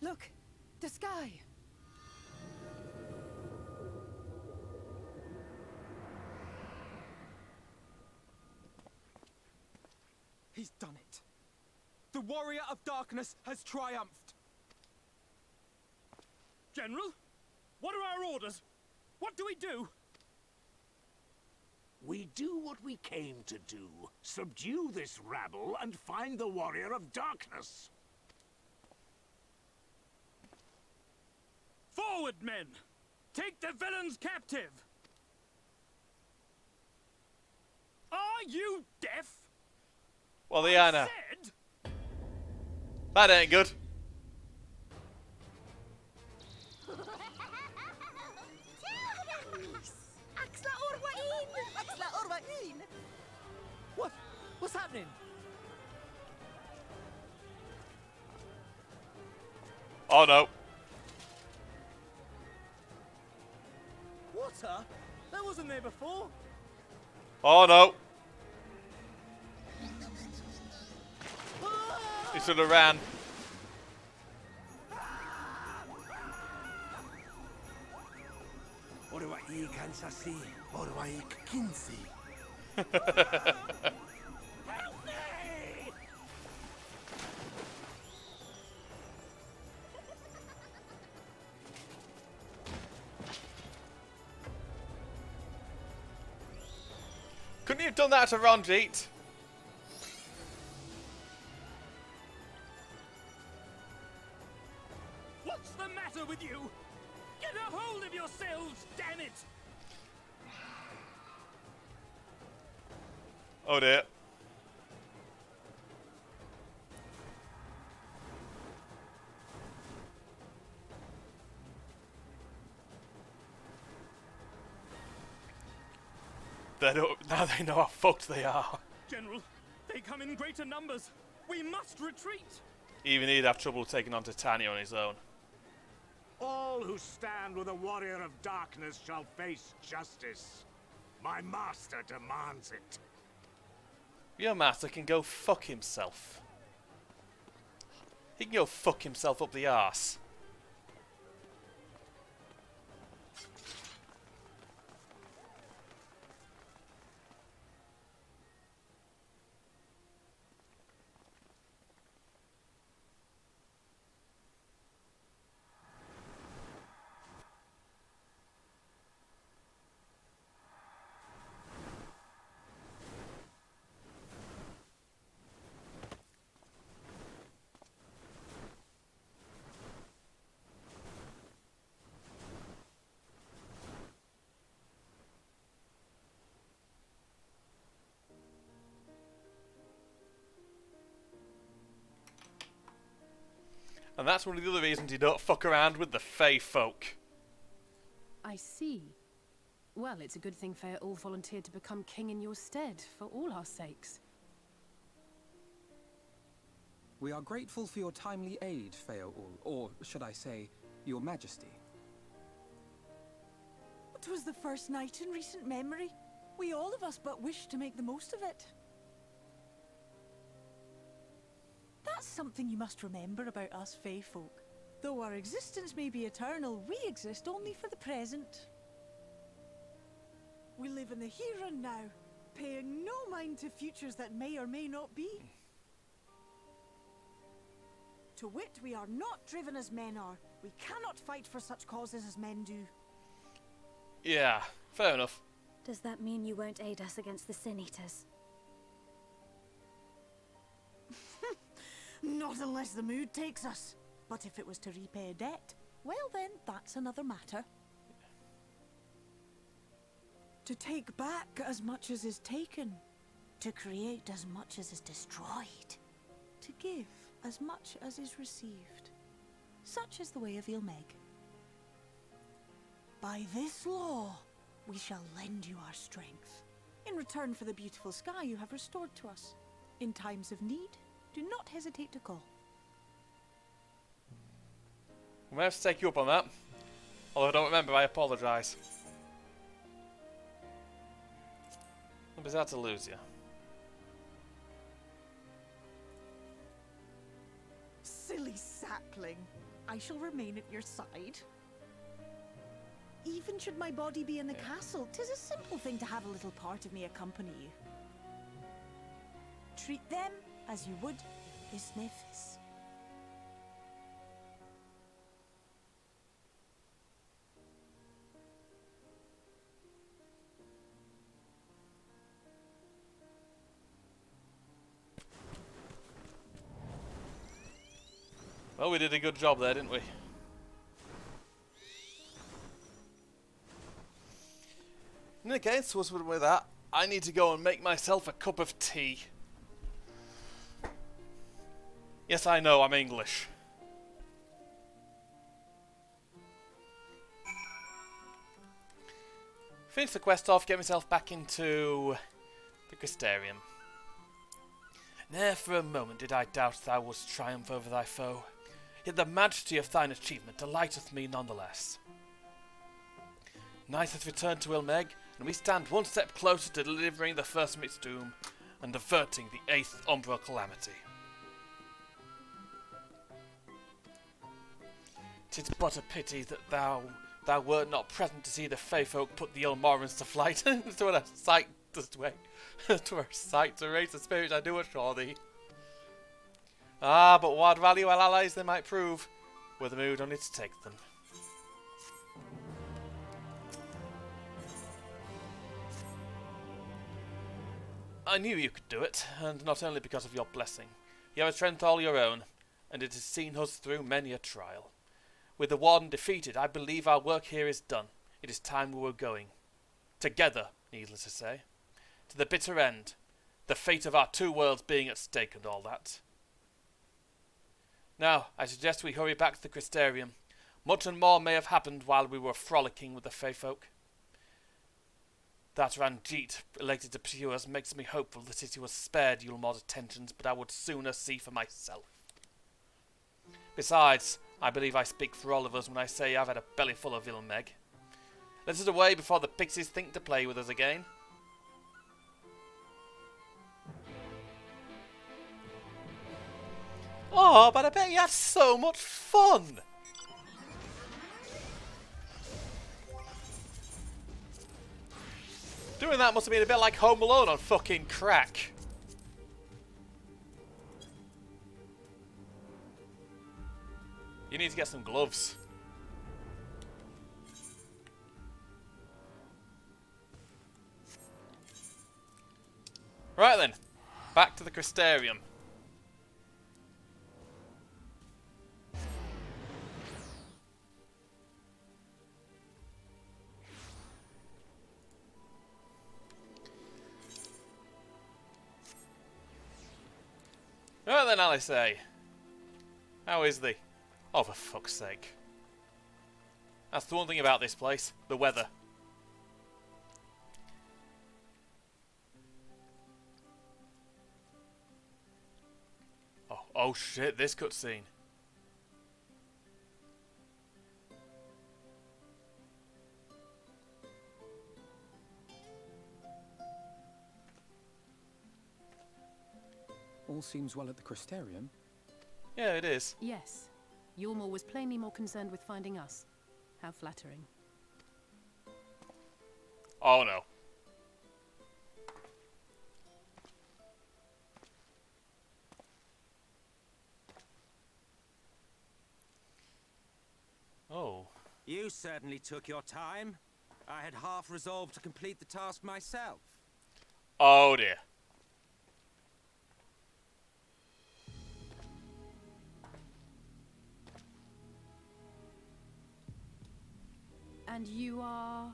Look, the sky. He's done it. The warrior of darkness has triumphed. General, what are our orders? What do we do? We do what we came to do. Subdue this rabble and find the warrior of darkness. Forward, men! Take the villains captive! Are you deaf? Well, they are now. Said... That ain't good. What's happening? Oh no. Water? That wasn't there before. Oh no. He should have ran. Couldn't you have done that to Ronjeet? What's the matter with you? Get a hold of yourselves, damn it! Oh dear. Now they know how fucked they are. General, they come in greater numbers. We must retreat. Even he'd have trouble taking on Titania on his own. All who stand with a warrior of darkness shall face justice. My master demands it. Your master can go fuck himself. He can go fuck himself up the arse. And that's one of the other reasons you don't fuck around with the Fey folk. I see. Well, it's a good thing Fea all volunteered to become king in your stead, for all our sakes. We are grateful for your timely aid, Feaul, or should I say, your majesty. It was the first night in recent memory. We all of us but wished to make the most of it. That's something you must remember about us Fey folk. Though our existence may be eternal, we exist only for the present. We live in the here and now, paying no mind to futures that may or may not be. To wit, we are not driven as men are. We cannot fight for such causes as men do. Yeah, fair enough. Does that mean you won't aid us against the Sin Eaters? Not unless the mood takes us. But if it was to repay a debt, well then, that's another matter. To take back as much as is taken. To create as much as is destroyed. To give as much as is received. Such is the way of Ilmeg. By this law, we shall lend you our strength. In return for the beautiful sky you have restored to us. In times of need, do not hesitate to call. We may have to take you up on that. Although I don't remember, I apologise. I'm sad to lose you. Silly sapling. I shall remain at your side. Even should my body be in the castle, 'tis a simple thing to have a little part of me accompany you. Treat them as you would his nephews. Well, we did a good job there, didn't we? In any case, with that, I need to go and make myself a cup of tea. Yes, I know, I'm English. Finish the quest off, get myself back into the Crystarium. Ne'er for a moment did I doubt thou wouldst triumph over thy foe, yet the majesty of thine achievement delighteth me nonetheless. Night hath returned to Ilmeg, and we stand one step closer to delivering the first of its doom, and averting the 8th Umbral calamity. 'Tis but a pity that thou wert not present to see the Fey folk put the Ilmarans to flight. To a sight to raise the spirit I do assure thee. Ah, but what value our allies they might prove, were the mood only to take them. I knew you could do it, and not only because of your blessing. You have a strength all your own, and it has seen us through many a trial. With the Warden defeated, I believe our work here is done. It is time we were going. Together, needless to say. To the bitter end. The fate of our two worlds being at stake and all that. Now, I suggest we hurry back to the Crystarium. Much and more may have happened while we were frolicking with the Fey folk. That Ranjit elected to pursue us makes me hopeful the city was spared Yulmor's attentions, but I would sooner see for myself. Besides, I believe I speak for all of us when I say I've had a belly full of Ilmeg. Let us away before the pixies think to play with us again. Oh, but I bet you had so much fun! Doing that must have been a bit like Home Alone on fucking crack. You need to get some gloves. Right then, back to the Crystarium. Right then, Alice, how is thee? Oh, for fuck's sake. That's the one thing about this place, the weather. Oh shit, this cutscene. All seems well at the Crystarium. Yeah, it is. Yes. Yulmor was plainly more concerned with finding us. How flattering. Oh no. Oh. You certainly took your time. I had half resolved to complete the task myself. Oh dear. And you are...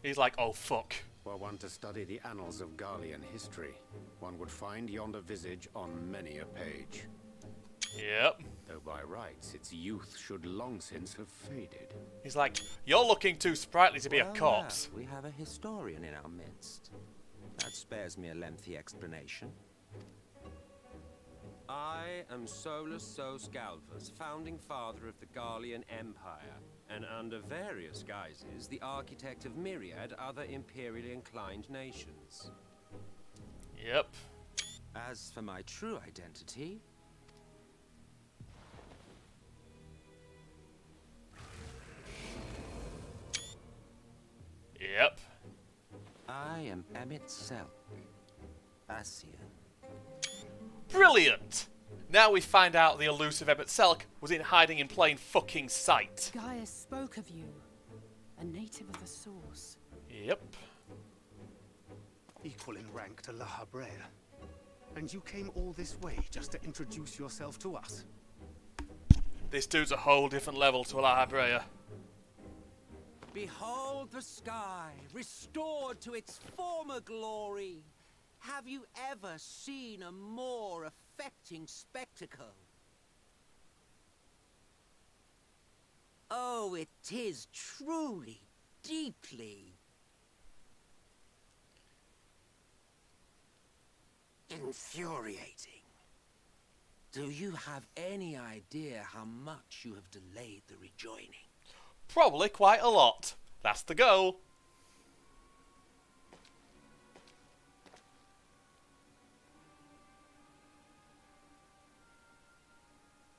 He's like, oh fuck. Were one to study the annals of Garlean history, one would find yonder visage on many a page. Yep. Though by rights, its youth should long since have faded. He's like, you're looking too sprightly to be a corpse. We have a historian in our midst. That spares me a lengthy explanation. I am Solus Sos Galvus, founding father of the Garlean Empire, and under various guises, the architect of myriad other imperially inclined nations. Yep. As for my true identity... Yep. I am Emmett Selk, Asian. Brilliant! Now we find out the elusive Emmett Selk was in hiding in plain fucking sight. Gaius spoke of you. A native of the Source. Yep. Equal in rank to La Habrea. And you came all this way just to introduce yourself to us? This dude's a whole different level to La Habrea. Behold the sky, restored to its former glory. Have you ever seen a more affecting spectacle? Oh, it is truly, deeply infuriating. Do you have any idea how much you have delayed the rejoining? Probably quite a lot. That's the goal.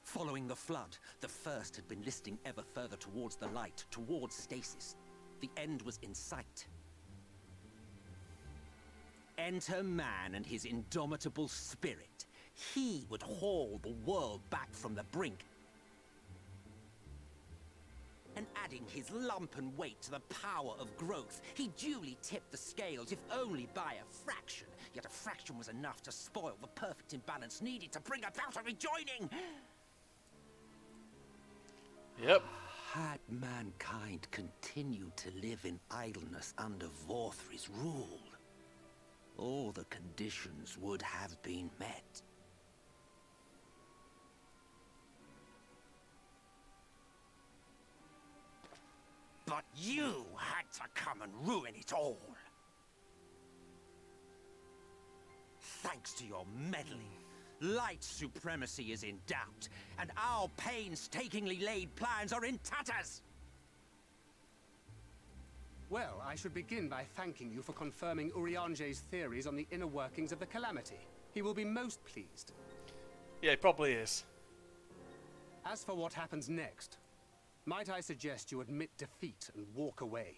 Following the flood, the first had been listing ever further towards the light, towards stasis. The end was in sight. Enter man and his indomitable spirit. He would haul the world back from the brink. And adding his lumpen weight to the power of growth, he duly tipped the scales, if only by a fraction. Yet a fraction was enough to spoil the perfect imbalance needed to bring about a rejoining. Yep. Had mankind continued to live in idleness under Vorthri's rule, all the conditions would have been met. But you had to come and ruin it all. Thanks to your meddling, light supremacy is in doubt, and our painstakingly laid plans are in tatters! Well, I should begin by thanking you for confirming Urianger's theories on the inner workings of the Calamity. He will be most pleased. Yeah, he probably is. As for what happens next, might I suggest you admit defeat and walk away?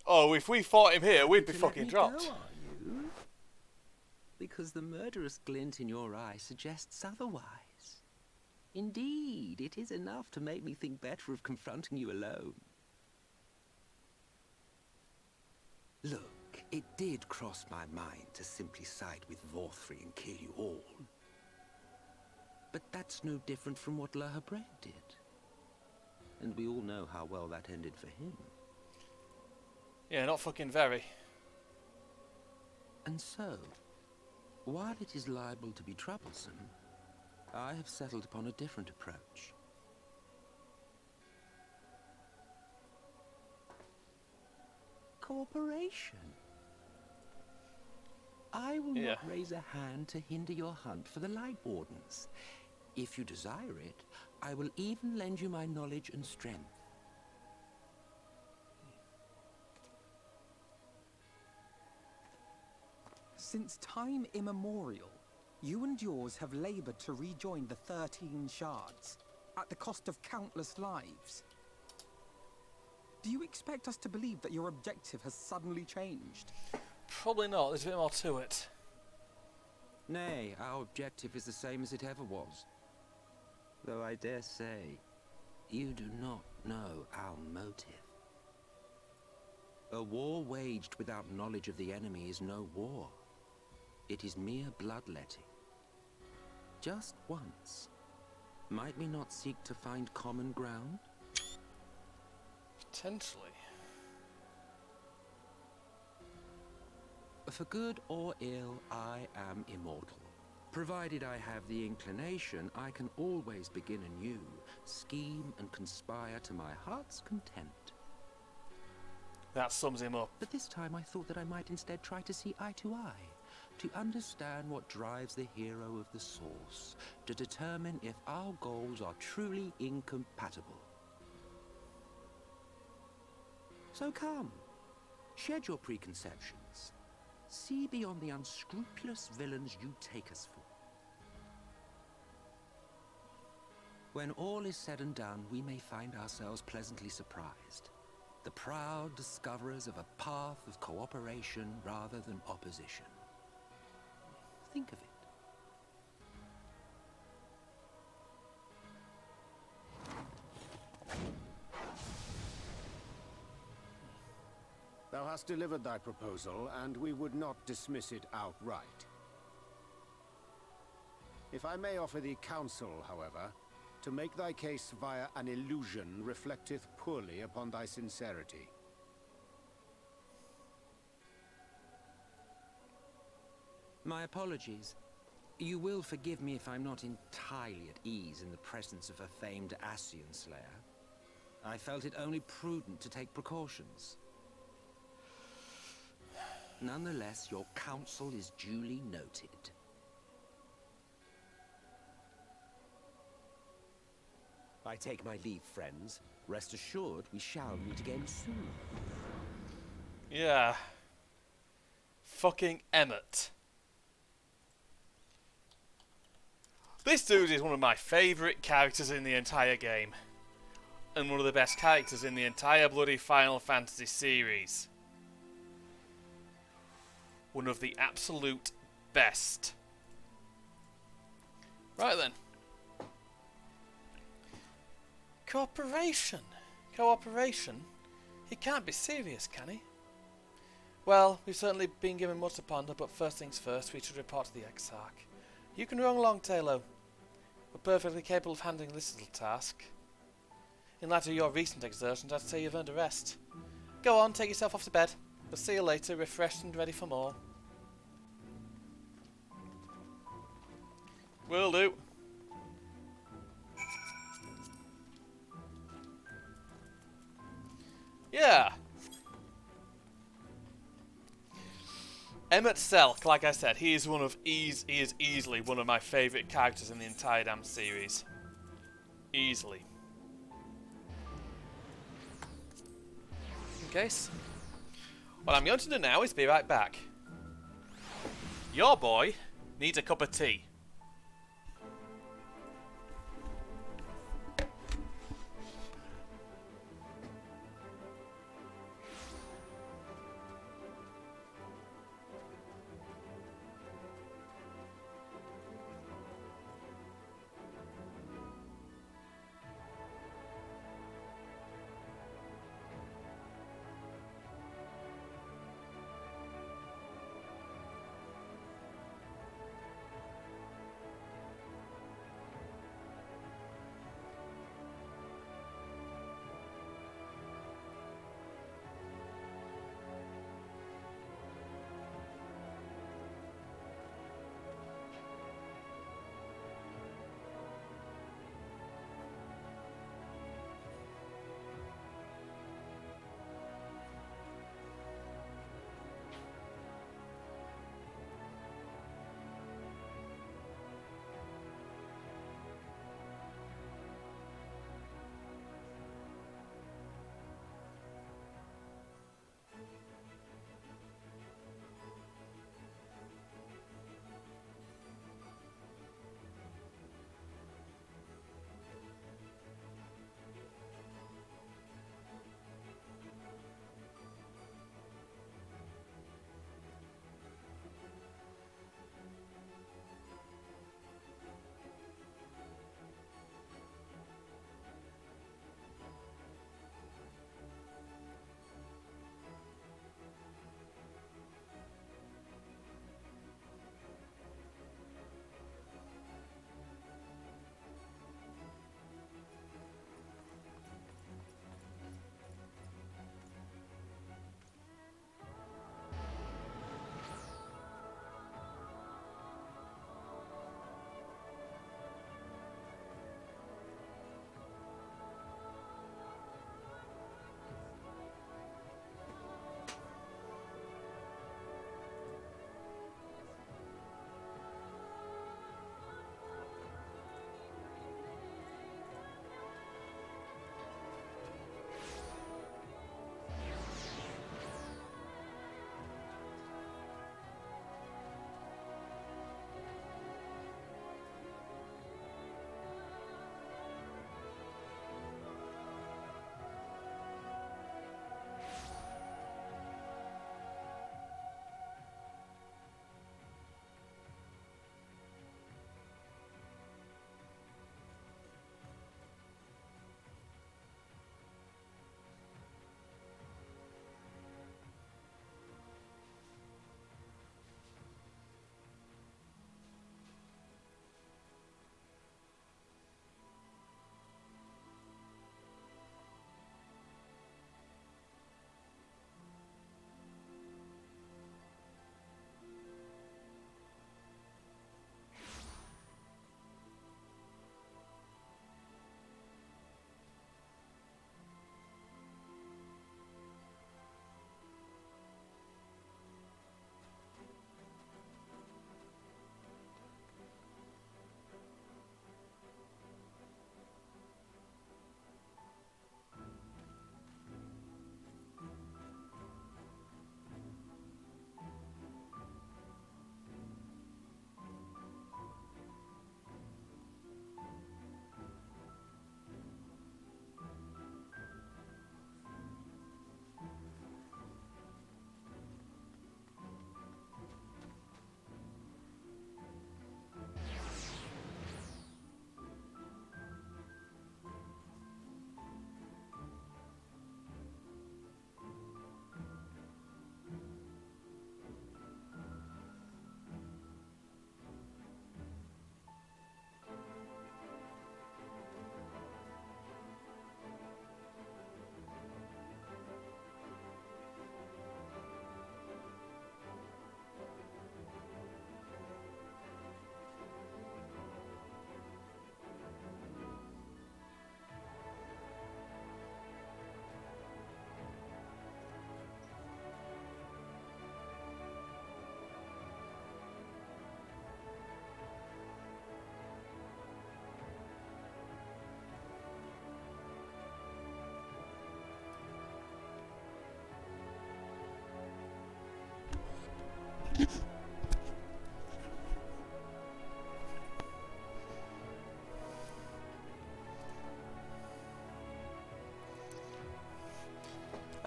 Oh, if we fought him here, we'd be fucking dropped. Because the murderous glint in your eye suggests otherwise. Indeed, it is enough to make me think better of confronting you alone. Look, it did cross my mind to simply side with Vorthri and kill you all. But that's no different from what La Habrea did. And we all know how well that ended for him. Yeah, not fucking very. And so, while it is liable to be troublesome, I have settled upon a different approach. Cooperation. I will not raise a hand to hinder your hunt for the Lightwardens. If you desire it, I will even lend you my knowledge and strength. Since time immemorial, you and yours have labored to rejoin the 13 shards, at the cost of countless lives. Do you expect us to believe that your objective has suddenly changed? Probably not. There's a bit more to it. Nay, our objective is the same as it ever was. Though I dare say, you do not know our motive. A war waged without knowledge of the enemy is no war. It is mere bloodletting. Just once. Might we not seek to find common ground? Potentially. For good or ill, I am immortal. Provided I have the inclination, I can always begin anew, scheme and conspire to my heart's content. That sums him up. But this time I thought that I might instead try to see eye to eye, to understand what drives the hero of the source, to determine if our goals are truly incompatible. So come, shed your preconceptions. See beyond the unscrupulous villains you take us for. When all is said and done, we may find ourselves pleasantly surprised. The proud discoverers of a path of cooperation rather than opposition. Think of it. Thou hast delivered thy proposal, and we would not dismiss it outright. If I may offer thee counsel, however, to make thy case via an illusion reflecteth poorly upon thy sincerity. My apologies. You will forgive me if I'm not entirely at ease in the presence of a famed Ascian Slayer. I felt it only prudent to take precautions. Nonetheless, your counsel is duly noted. I take my leave, friends. Rest assured, we shall meet again soon. Yeah. Fucking Emmett. This dude is one of my favourite characters in the entire game. And one of the best characters in the entire bloody Final Fantasy series. One of the absolute best. Right then. Cooperation. Cooperation? He can't be serious, can he? Well, we've certainly been given much to ponder, but first things first, we should report to the Exarch. You can run along, Taylor. We're perfectly capable of handling this little task. In light of your recent exertions, I'd say you've earned a rest. Go on, take yourself off to bed. We'll see you later, refreshed and ready for more. Will do. Yeah. Emmett Selk, like I said, he is easily one of my favourite characters in the entire damn series. Easily. Okay. What I'm going to do now is be right back. Your boy needs a cup of tea.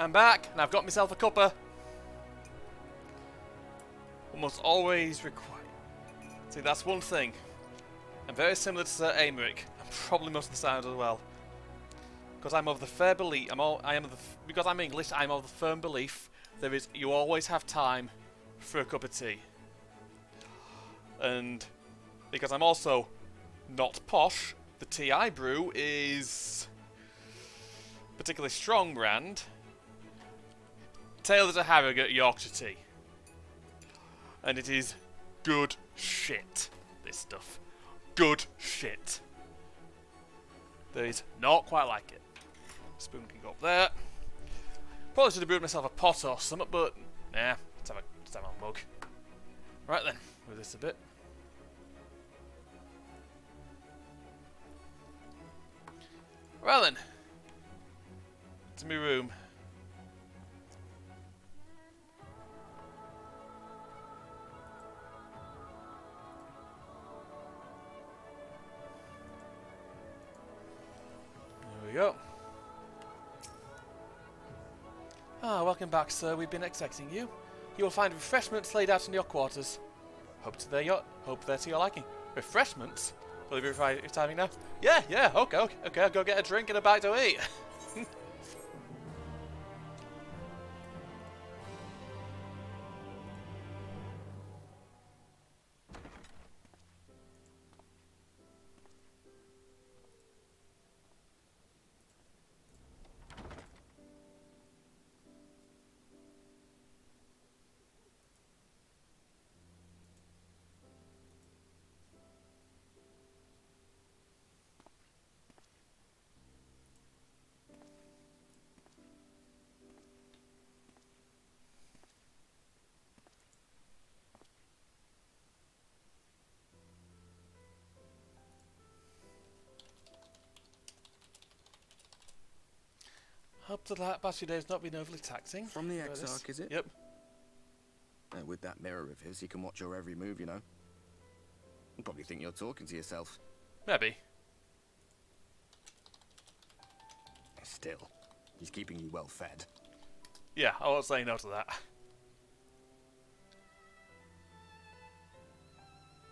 I'm back, and I've got myself a cuppa. Almost always require. See, that's one thing. I'm very similar to Sir Aymeric, and probably most of the sound as well. Because I'm of the fair belief, because I'm English, I'm of the firm belief you always have time for a cup of tea. And because I'm also not posh, the tea I brew is particularly strong brand, Taylor to Harrogate Yorkshire tea. And it is good shit, this stuff. Good shit. There is not quite like it. Spoon can go up there. Probably should have brewed myself a pot or something, but nah, let's have a mug. Right then, move this a bit. Right then, to my room. There we go. Ah, welcome back, sir. We've been expecting you. You will find refreshments laid out in your quarters. Hope they're to your liking. Refreshments? Will you be timing now? Yeah, okay, I'll go get a drink and a bite to eat. Hope the battery day's not been overly taxing. From the Exarch, is it? Yep. With that mirror of his, he can watch your every move, you know. He'll probably think you're talking to yourself. Maybe. Still, he's keeping you well fed. Yeah, I won't say no to that.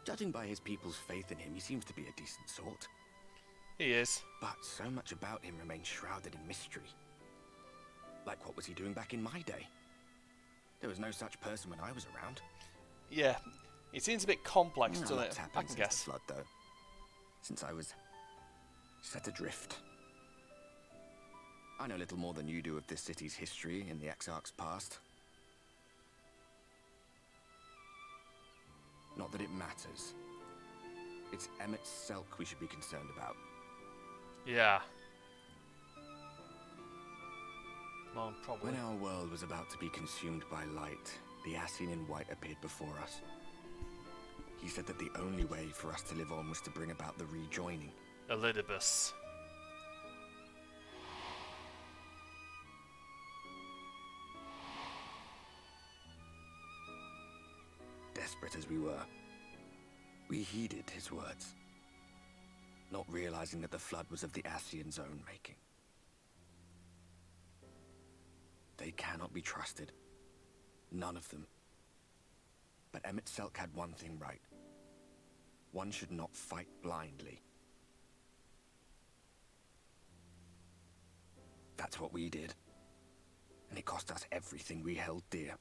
Judging by his people's faith in him, he seems to be a decent sort. He is. But so much about him remains shrouded in mystery. Like, what was he doing back in my day? There was no such person when I was around. Yeah, it seems a bit complex, doesn't it? I can Since guess. the flood, though. Since I was set adrift. I know little more than you do of this city's history in the Exarch's past. Not that it matters. It's Emmett Selk we should be concerned about. Yeah. Well, probably. When our world was about to be consumed by light, the Ascian in white appeared before us. He said that the only way for us to live on was to bring about the rejoining. Elidibus. Desperate as we were, we heeded his words, not realizing that the flood was of the Ascian's own making. They cannot be trusted. None of them. But Emmett Selk had one thing right. One should not fight blindly. That's what we did. And it cost us everything we held dear.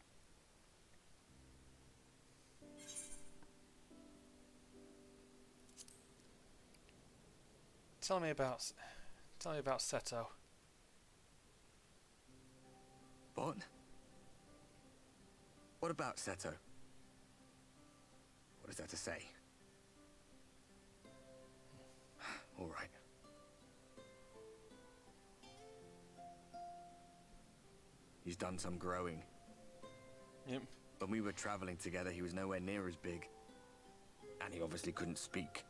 Tell me about Seto. What? What about Seto? What is there to say? All right. He's done some growing. Yep. When we were traveling together, he was nowhere near as big. And he obviously couldn't speak.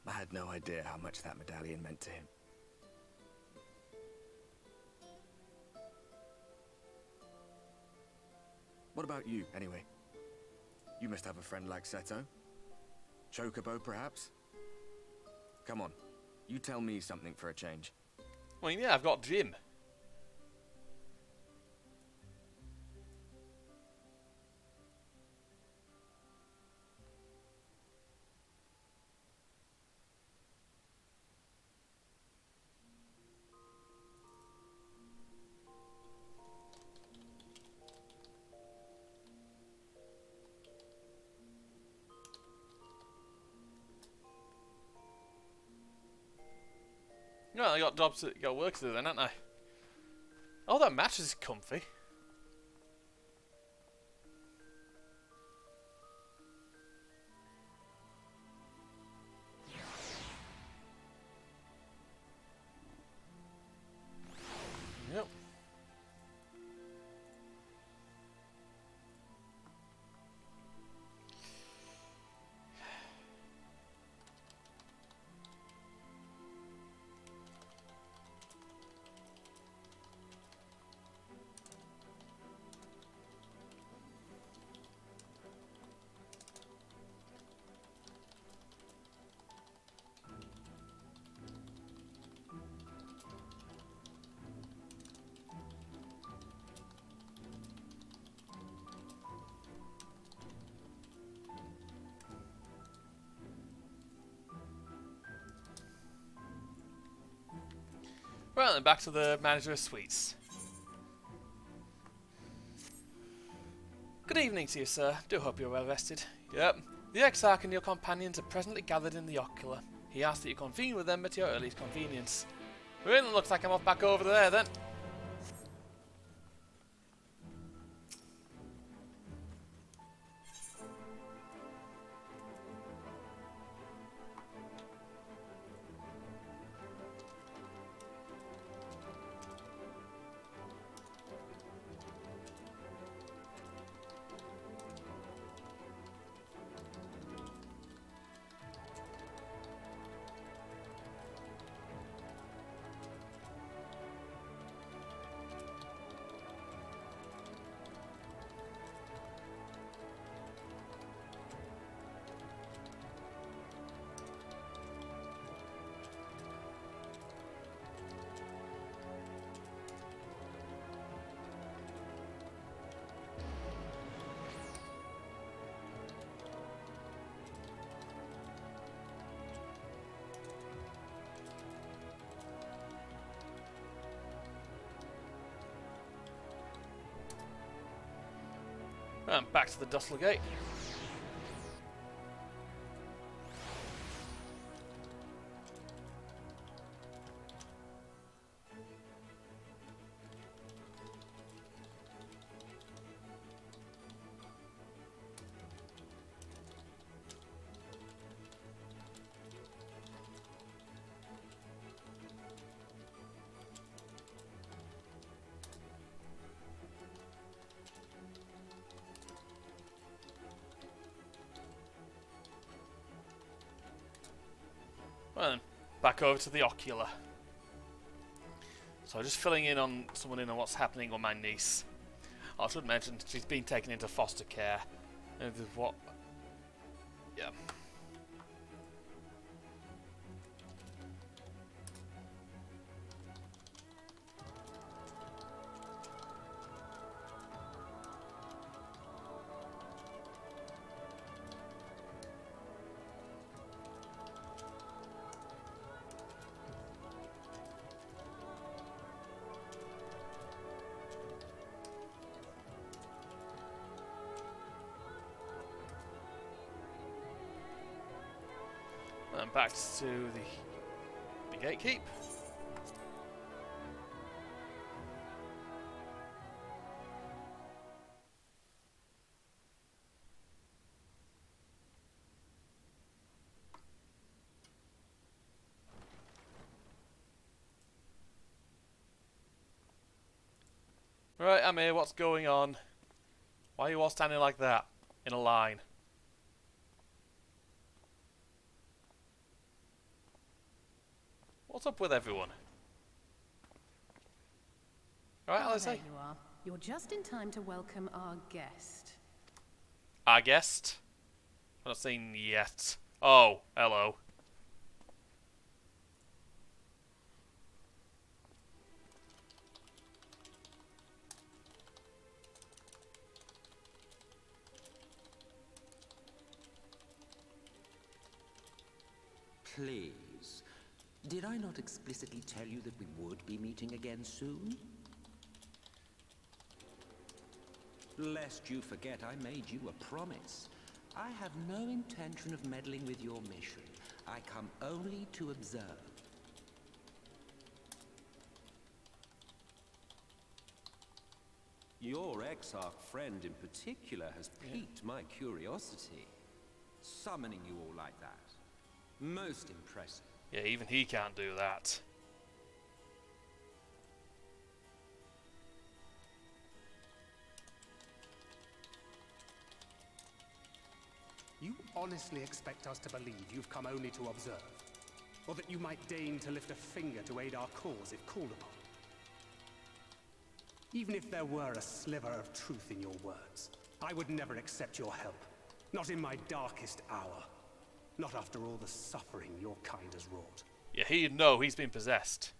I had no idea how much that medallion meant to him. What about you, anyway? You must have a friend like Seto. Chocobo, perhaps? Come on, you tell me something for a change. I mean, yeah, I've got Jim. No, I got jobs to got work to do then, haven't I? Oh, that mattress is comfy. Yep. Right then, back to the manager of suites. Good evening to you, sir. Do hope you're well rested. Yep. The Exarch and your companions are presently gathered in the Ocular. He asked that you convene with them at your earliest convenience. Well, it looks like I'm off back over there then. And back to the Dustler Gate. Well then, back over to the Ocular. So just filling in on what's happening with my niece. I should mention she's been taken into foster care. And what? Yeah. And back to the gatekeep. Right, I'm here. What's going on? Why are you all standing like that in a line? What's up with everyone? Alright, let's There say. you are. You're just in time to welcome our guest. Our guest? I'm not seen yet. Oh, hello. Please. Did I not explicitly tell you that we would be meeting again soon? Lest you forget, I made you a promise. I have no intention of meddling with your mission. I come only to observe. Your Exarch friend in particular has piqued my curiosity. Summoning you all like that. Most impressive. Yeah, even he can't do that. You honestly expect us to believe you've come only to observe? Or that you might deign to lift a finger to aid our cause if called upon? Even if there were a sliver of truth in your words, I would never accept your help. Not in my darkest hour. Not after all the suffering your kind has wrought. Yeah, he'd know he's been possessed.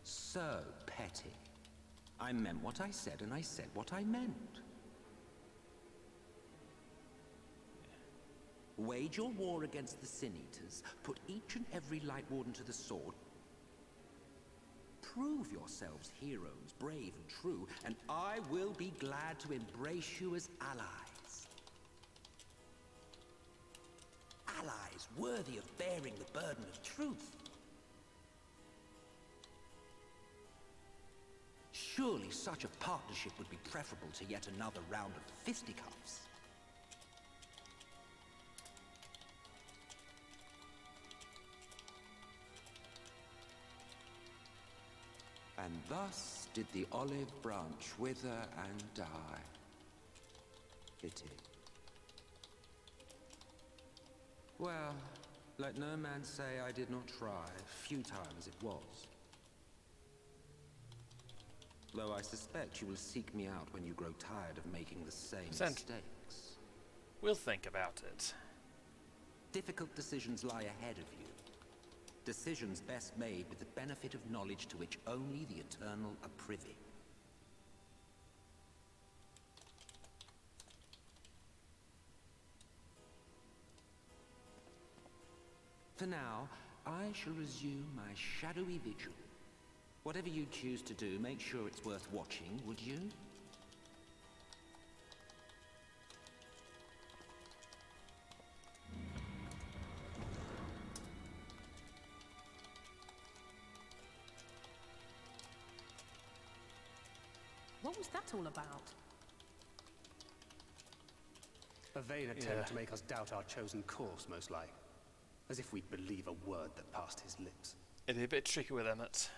So petty. I meant what I said, and I said what I meant. Wage your war against the Sin Eaters, put each and every Lightwarden to the sword, prove yourselves heroes, brave and true, and I will be glad to embrace you as allies. Allies worthy of bearing the burden of truth. Surely such a partnership would be preferable to yet another round of fisticuffs. And thus did the olive branch wither and die. Pity. Well, let no man say I did not try, futile as it was. Though I suspect you will seek me out when you grow tired of making the same mistakes. We'll think about it. Difficult decisions lie ahead of you. Decisions best made with the benefit of knowledge to which only the Eternal are privy. For now, I shall resume my shadowy vigil. Whatever you choose to do, make sure it's worth watching, would you? What was that all about? A vain attempt to make us doubt our chosen course, most like. As if we'd believe a word that passed his lips. It'd be a bit tricky with Emmett.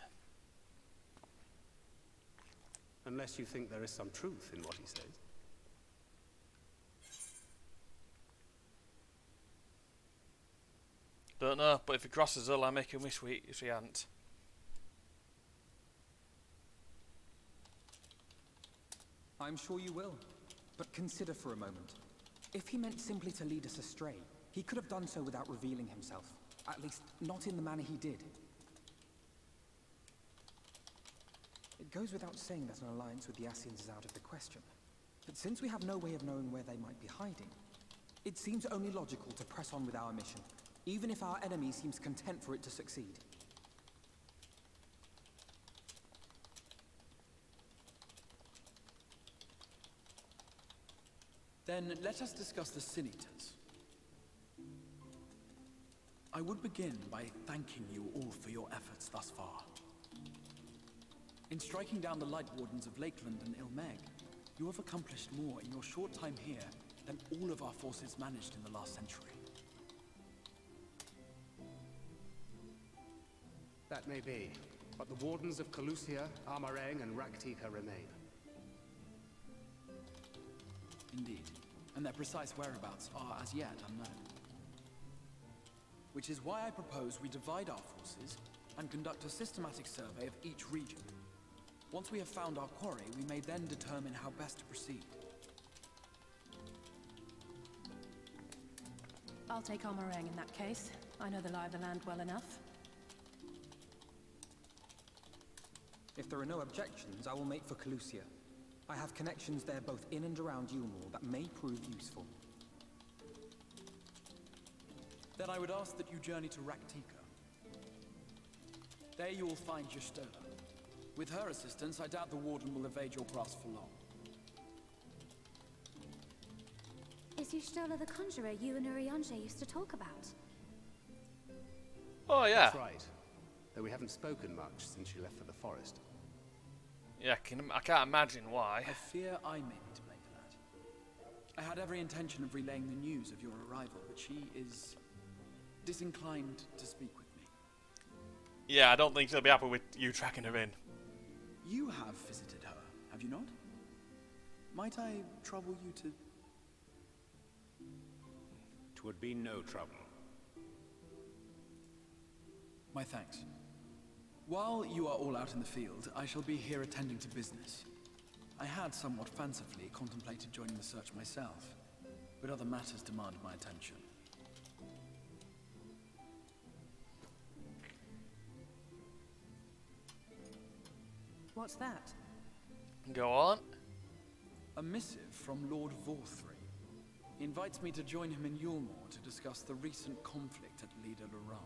Unless you think there is some truth in what he says. Don't know, but if he crosses us, I make him wish if he hadn't. I'm sure you will. But consider for a moment. If he meant simply to lead us astray, he could have done so without revealing himself. At least, not in the manner he did. It goes without saying that an alliance with the Ascians is out of the question. But since we have no way of knowing where they might be hiding, it seems only logical to press on with our mission, even if our enemy seems content for it to succeed. Then let us discuss the Sin Eaters. I would begin by thanking you all for your efforts thus far. In striking down the Lightwardens of Lakeland and Ilmeg, you have accomplished more in your short time here than all of our forces managed in the last century. That may be, but the Wardens of Calusia, Amareng, and Raktika remain. Indeed, and their precise whereabouts are as yet unknown. Which is why I propose we divide our forces and conduct a systematic survey of each region. Once we have found our quarry, we may then determine how best to proceed. I'll take Amareng in that case. I know the lie of the land well enough. If there are no objections, I will make for Calusia. I have connections there both in and around Yulmore that may prove useful. Then I would ask that you journey to Raktika. There you will find Y'shtola. With her assistance, I doubt the Warden will evade your grasp for long. Is Y'shtola the conjurer you and Urianger used to talk about? Oh yeah. That's right. Though we haven't spoken much since she left for the forest. Yeah, I can't imagine why. I fear I may be to blame for that. I had every intention of relaying the news of your arrival, but she is disinclined to speak with me. Yeah, I don't think she'll be happy with you tracking her in. You have visited her, have you not? Might I trouble you to... Twould be no trouble. My thanks. While you are all out in the field, I shall be here attending to business. I had somewhat fancifully contemplated joining the search myself, but other matters demand my attention. What's that? Go on. A missive from Lord Vorthry. He invites me to join him in Yulmore to discuss the recent conflict at Lida Luran.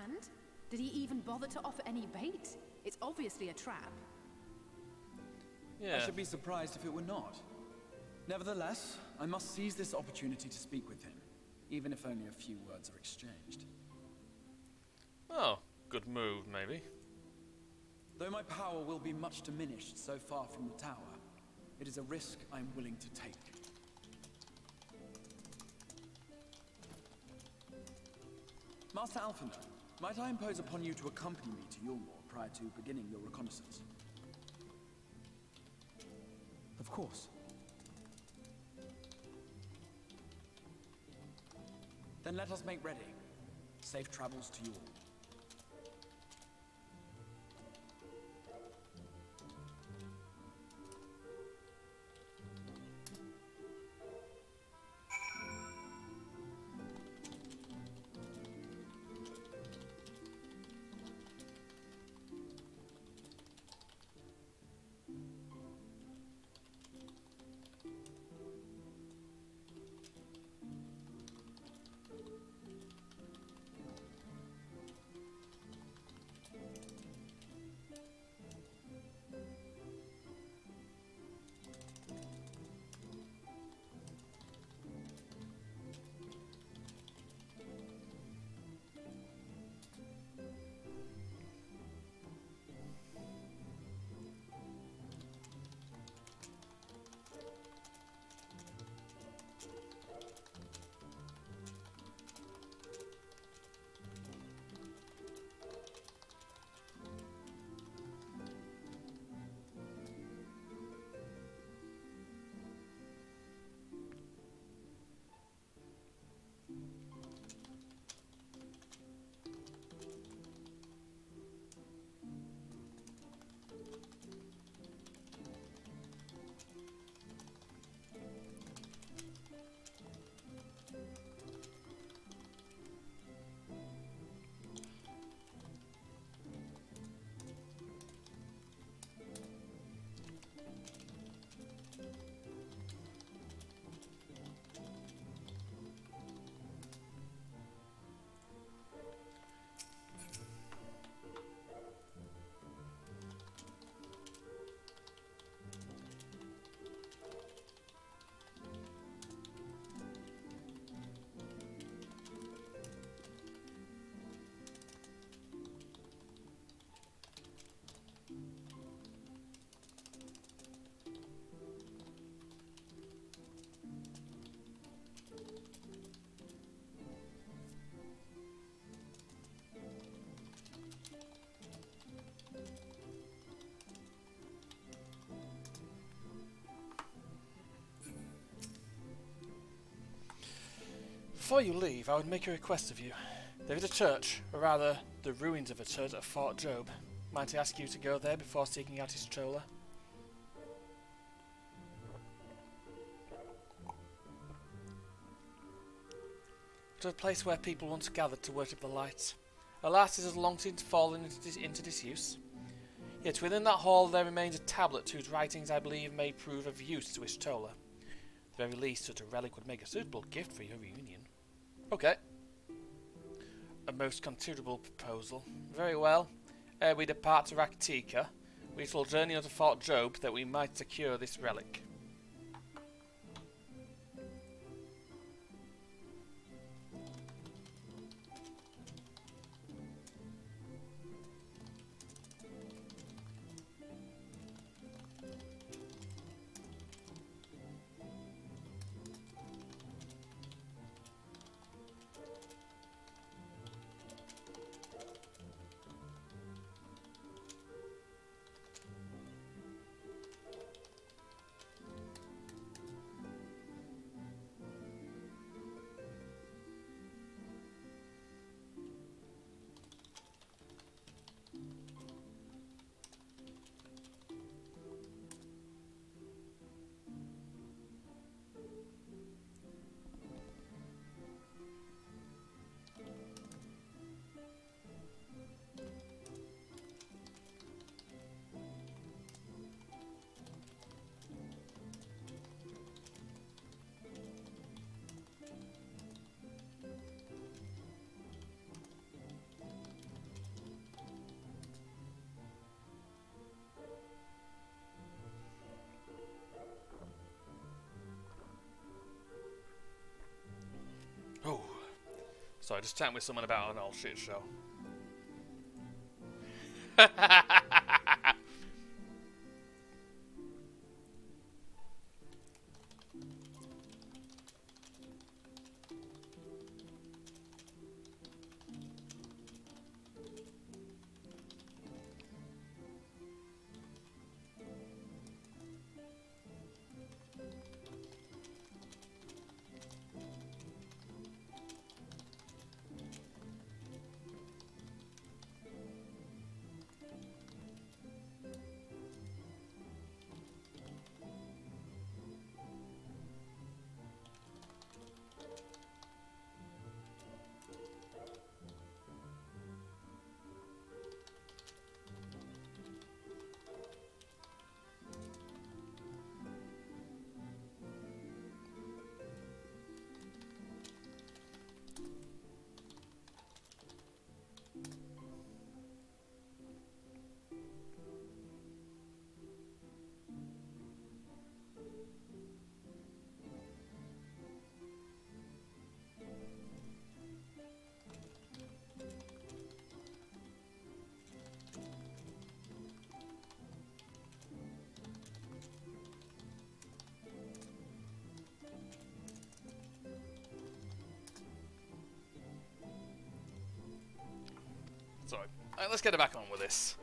And? Did he even bother to offer any bait? It's obviously a trap. I should be surprised if it were not. Nevertheless, I must seize this opportunity to speak with him, even if only a few words are exchanged. Oh, good move, maybe. Though my power will be much diminished so far from the tower, it is a risk I am willing to take. Master Alphinaud, might I impose upon you to accompany me to Yulmore prior to beginning your reconnaissance? Of course. Then let us make ready. Safe travels to you all. Before you leave, I would make a request of you. There is a church, or rather, the ruins of a church at Fort Job. Might I ask you to go there before seeking out his troller? It was a place where people once gathered to worship the light. Alas, it has long since fallen into disuse. Yet within that hall there remains a tablet whose writings I believe may prove of use to Ishtola. At the very least, such a relic would make a suitable gift for your reunion. Okay. A most considerable proposal. Very well. Ere we depart to Raktika, we shall journey on to Fort Job that we might secure this relic. Sorry, just chatting with someone about an old shit show. Sorry. Let's get back on with this.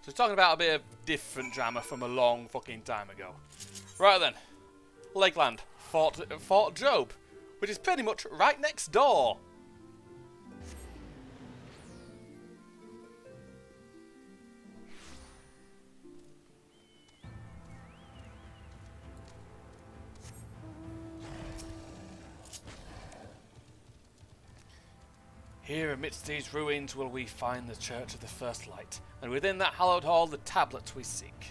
So we're talking about a bit of different drama from a long fucking time ago. Right then. Lakeland. Fort Job. Which is pretty much right next door. Here amidst these ruins will we find the Church of the First Light, and within that hallowed hall the tablet we seek.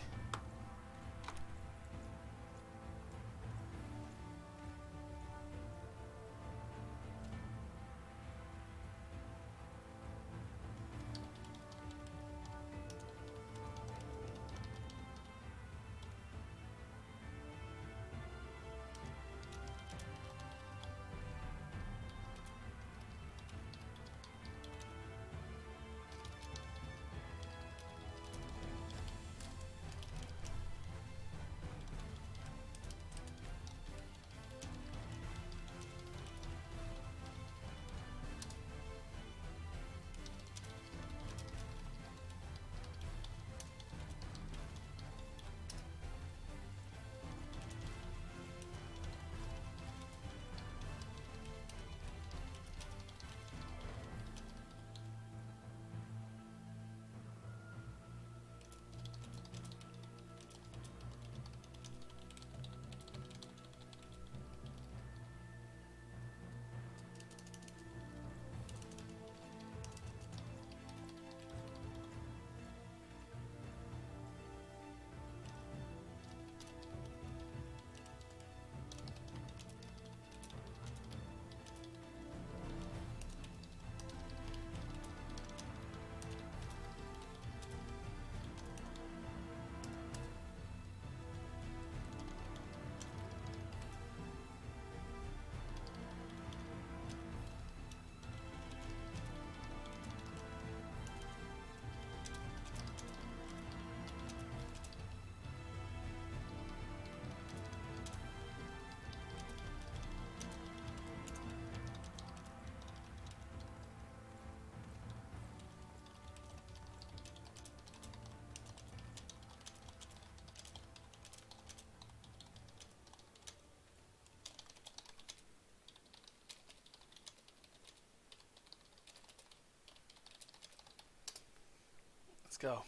Let's go.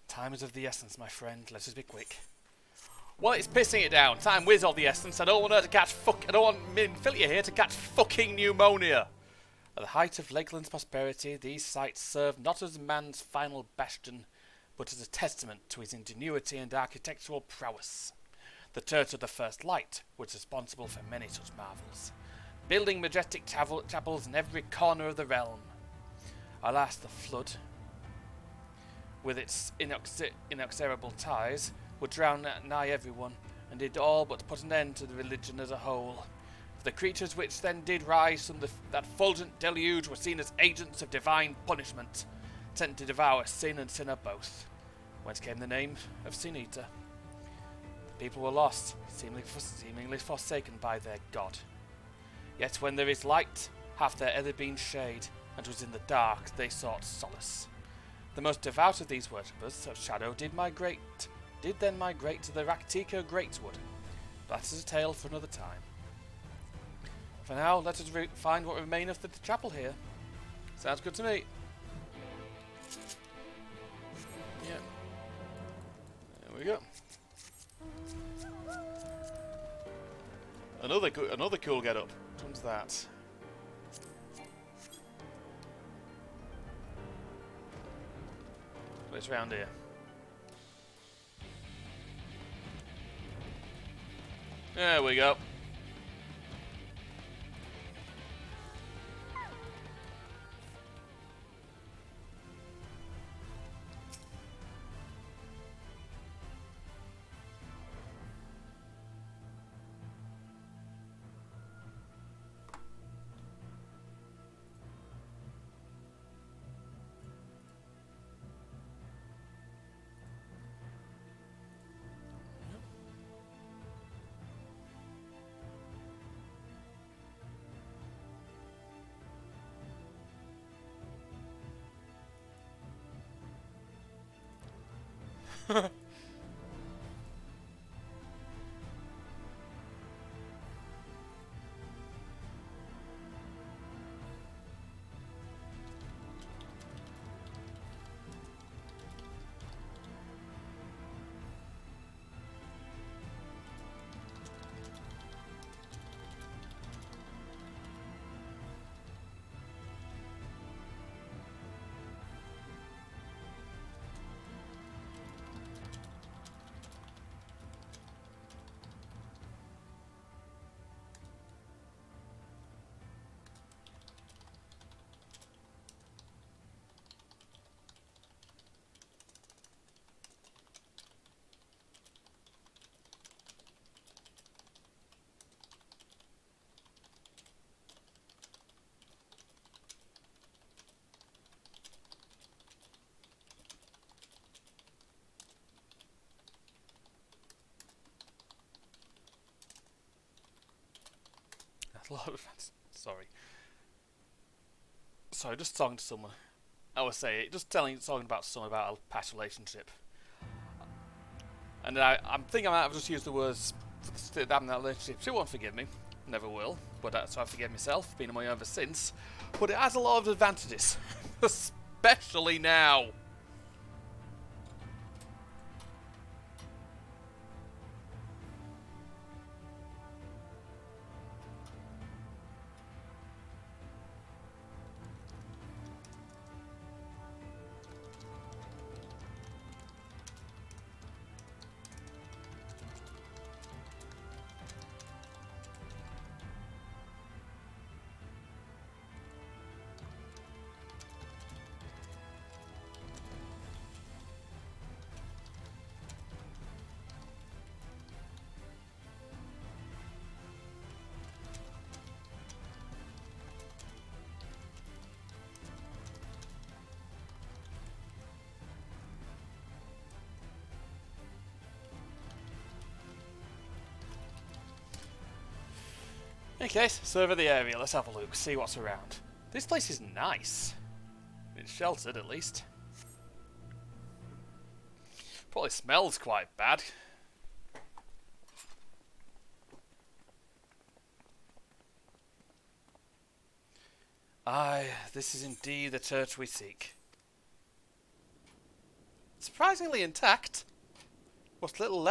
Time is of the essence, my friend. Let us be quick. Well, it's pissing it down. Time is of the essence. I don't want her to catch I don't want Minfilia here to catch fucking pneumonia. At the height of Lakeland's prosperity, these sites serve not as man's final bastion, but as a testament to his ingenuity and architectural prowess. The Church of the First Light was responsible for many such marvels, building majestic chapels in every corner of the realm. Alas, the flood, with its inexorable ties, would drown nigh everyone, and did all but put an end to the religion as a whole. The creatures which then did rise from that fulgent deluge were seen as agents of divine punishment, sent to devour sin and sinner both, whence came the name of Sin Eater. The people were lost, seemingly forsaken by their god. Yet when there is light, hath there ever been shade, and was in the dark they sought solace. The most devout of these worshippers of Shadow did then migrate to the Raktika Greatwood. That is a tale for another time. For now, let us find what remaineth of the chapel here. Sounds good to me. Yeah. There we go. Another cool get-up. Which one's that? It's round here. There we go. A lot of sorry, just talking to someone. I would say talking about someone about a past relationship, and I'm thinking I might have just used the words "damn that relationship." She won't forgive me, never will. But so I forgive myself. Been on my own ever since. But it has a lot of advantages, especially now. Okay, survey the area, let's have a look, see what's around. This place is nice. It's sheltered at least. Probably smells quite bad. Aye, this is indeed the church we seek. Surprisingly intact. What little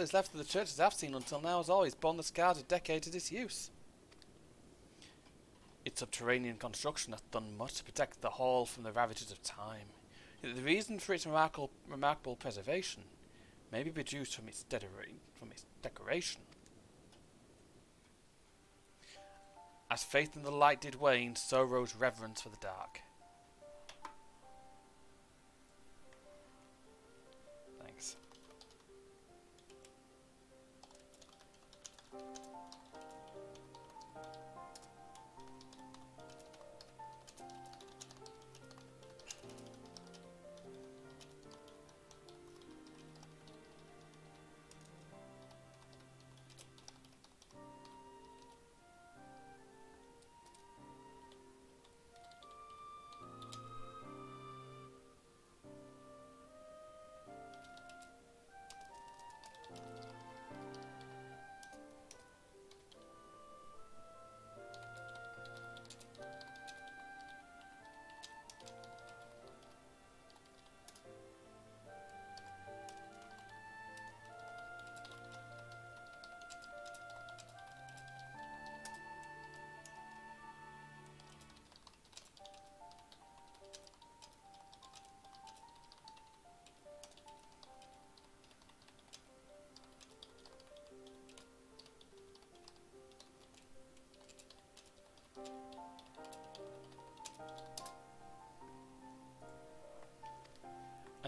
is left of the churches I've seen until now has always borne the scars of decades of disuse. Its subterranean construction hath done much to protect the hall from the ravages of time. Yet the reason for its remarkable preservation may be produced from its decoration. As faith in the light did wane, so rose reverence for the dark. Thanks.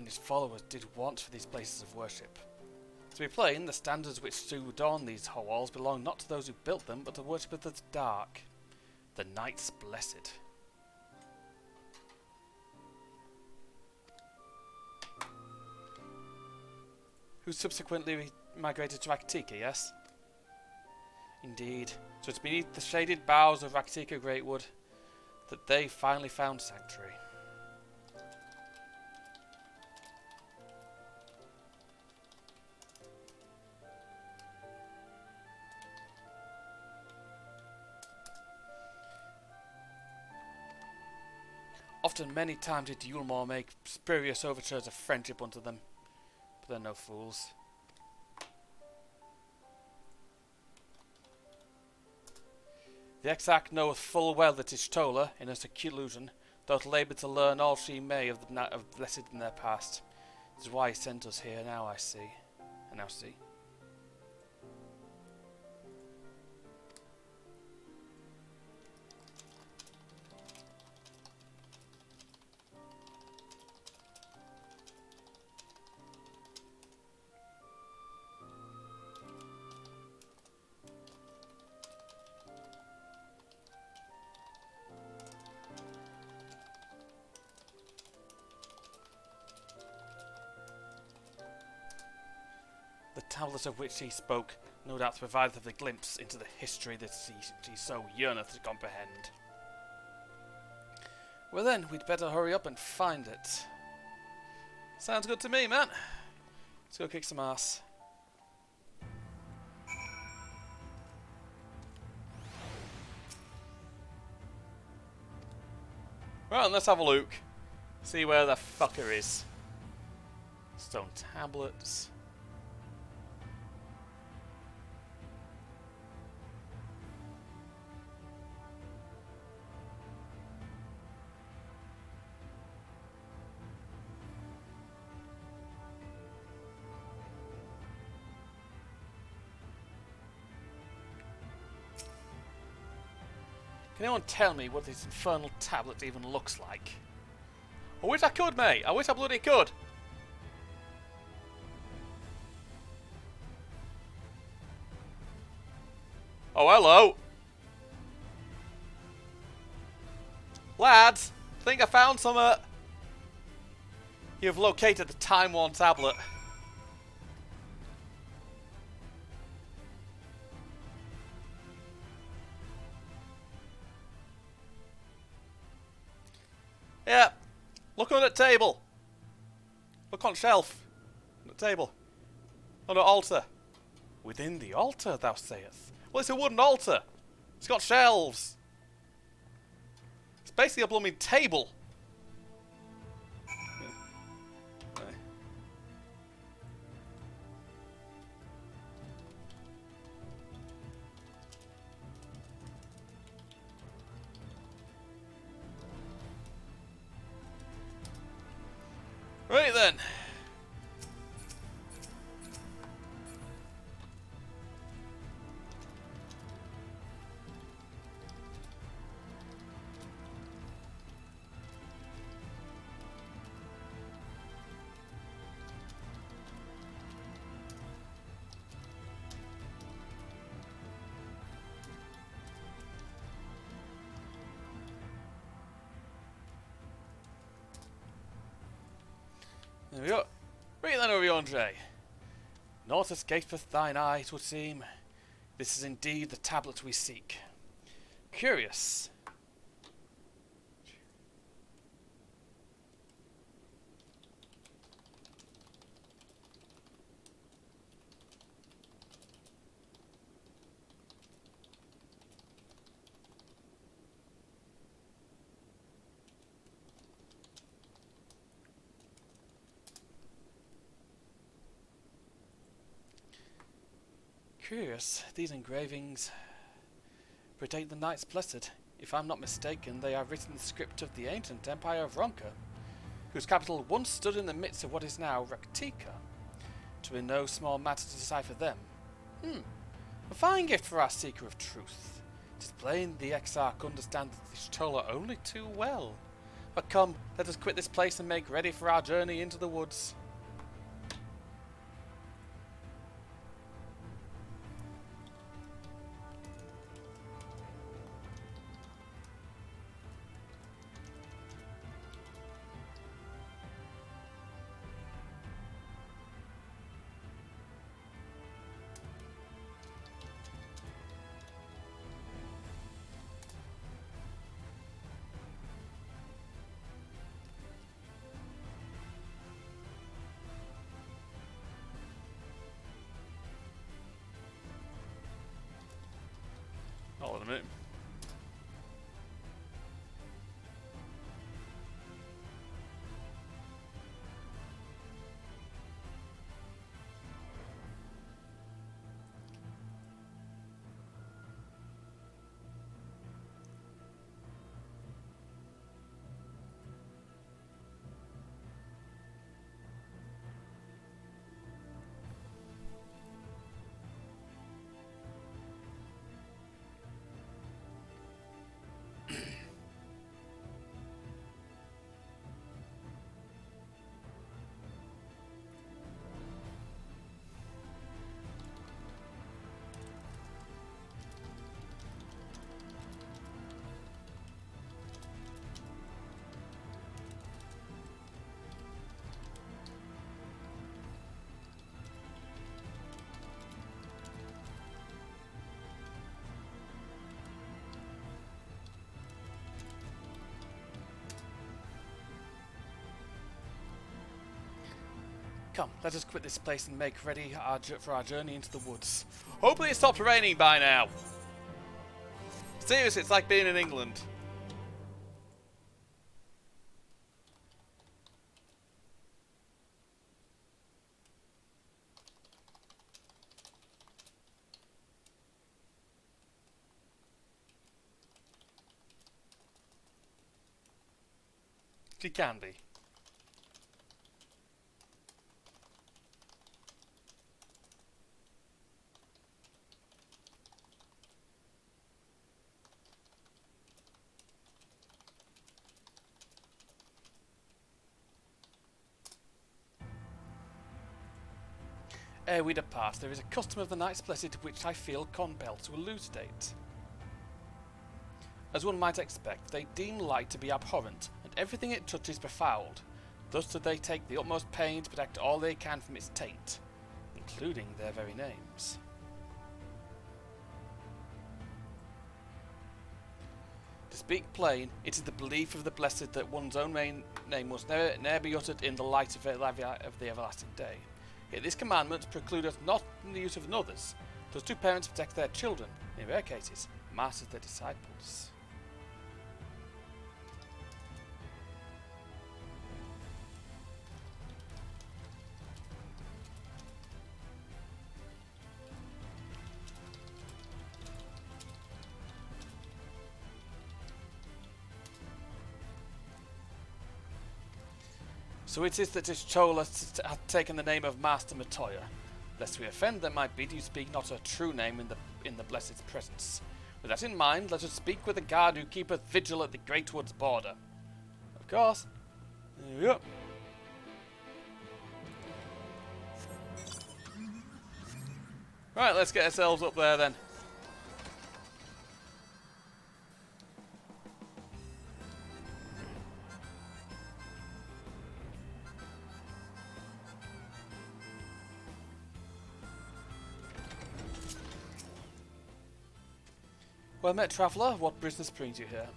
his followers did want for these places of worship. To be plain, the standards which do adorn these walls belong not to those who built them, but to worship of the dark, the Knights Blessed. Who subsequently migrated to Raktika, yes? Indeed. So it's beneath the shaded boughs of Raktika Greatwood that they finally found sanctuary. Often many times did Yulmore make spurious overtures of friendship unto them, but they're no fools. The Exarch knoweth full well that Ishtola, in her seclusion, doth labour to learn all she may of the blessed in their past. This is why he sent us here now, I see. And now see. The tablets of which he spoke, no doubt provideth a glimpse into the history that he so yearneth to comprehend. Well then, we'd better hurry up and find it. Sounds good to me, man. Let's go kick some ass. Right, let's have a look. See where the fucker is. Stone tablets. Can anyone tell me what this infernal tablet even looks like? I wish I could, mate. I wish I bloody could. Oh, hello. Lads, think I found some. You've located the time-worn tablet. Yeah, look on the table. Look on shelf. On the table. On the altar. Within the altar, thou sayest. Well, it's a wooden altar. It's got shelves. It's basically a blooming table. Right then. There we go. Right then, Oriandre. Naught escapeth thine eye, 'twould seem. This is indeed the tablet we seek. Curious. Curious, these engravings predate the Knights Blessed. If I'm not mistaken, they are written in the script of the ancient Empire of Ronka, whose capital once stood in the midst of what is now Raktika. To be no small matter to decipher them. A fine gift for our seeker of truth. 'Tis plain the Exarch understands the Shtola only too well. But come, let us quit this place and make ready for our journey into the woods. Hold on a minute. Come, let us quit this place and make ready for our journey into the woods. Hopefully it stopped raining by now. Seriously, it's like being in England. It can be. Ere we depart, there is a custom of the Knights Blessed which I feel compelled to elucidate. As one might expect, they deem light to be abhorrent, and everything it touches befouled. Thus do they take the utmost pain to protect all they can from its taint, including their very names. To speak plain, it is the belief of the Blessed that one's own name must ne'er be uttered in the light of the everlasting day. Yet this commandment precludeth not from the use of another's. Thus do parents protect their children, and in rare cases, masters their disciples. So it is that his Chola hath taken the name of Master Matoya. Lest we offend them, I bid you speak not a true name in the Blessed's presence. With that in mind, let us speak with the guard who keepeth vigil at the Great Wood's border. Of course. There we go. Right, let's get ourselves up there then. Well met, traveller. What business brings you here?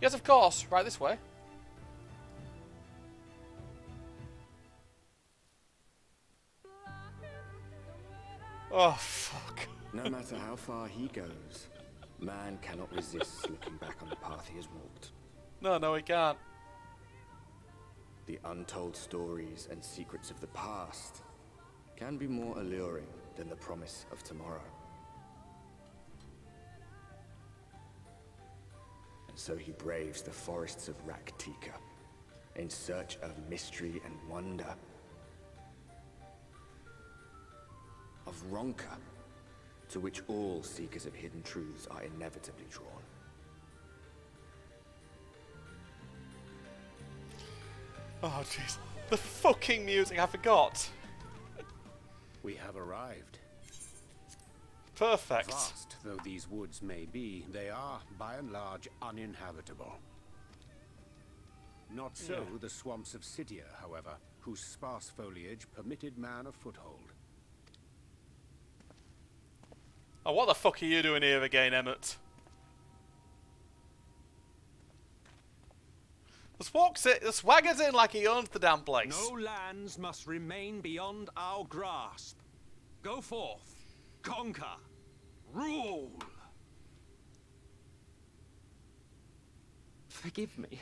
Yes, of course. Right this way. Oh, fuck. No matter how far he goes, man cannot resist slipping back on the path he has walked. No, he can't. The untold stories and secrets of the past can be more alluring than the promise of tomorrow. And so he braves the forests of Raktika in search of mystery and wonder. Of Ronka, to which all seekers of hidden truths are inevitably drawn. Oh jeez. The fucking music, I forgot. We have arrived. Perfect. Vast though these woods may be, they are, by and large, uninhabitable. Not so the swamps of Cydia, however, whose sparse foliage permitted man a foothold. Oh, what the fuck are you doing here again, Emmett? The swagger's in like he owns the damn place. No lands must remain beyond our grasp. Go forth, conquer, rule. Forgive me.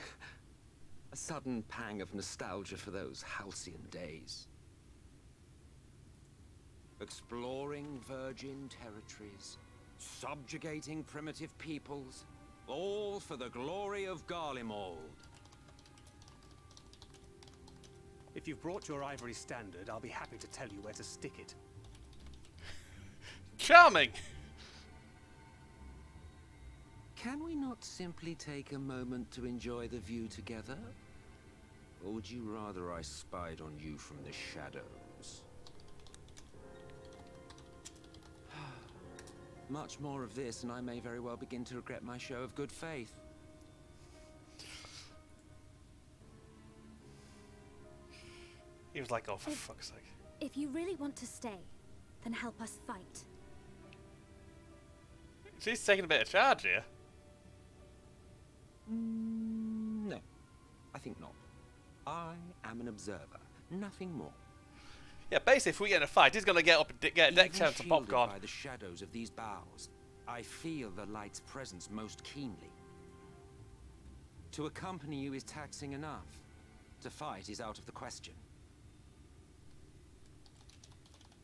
A sudden pang of nostalgia for those halcyon days. Exploring virgin territories, subjugating primitive peoples, All for the glory of Garlemald. If you've brought your ivory standard, I'll be happy to tell you where to stick it. Charming! Can we not simply take a moment to enjoy the view together? Or would you rather I spied on you from the shadows? Much more of this, and I may very well begin to regret my show of good faith. He was like, oh, for fuck's sake. If you really want to stay, then help us fight. She's taking a bit of charge here. No, I think not. I am an observer, nothing more. Yeah, basically, if we get in a fight, he's going to get up and get a neck chance to popcorn. By the shadows of these boughs, I feel the light's presence most keenly. To accompany you is taxing enough. To fight is out of the question.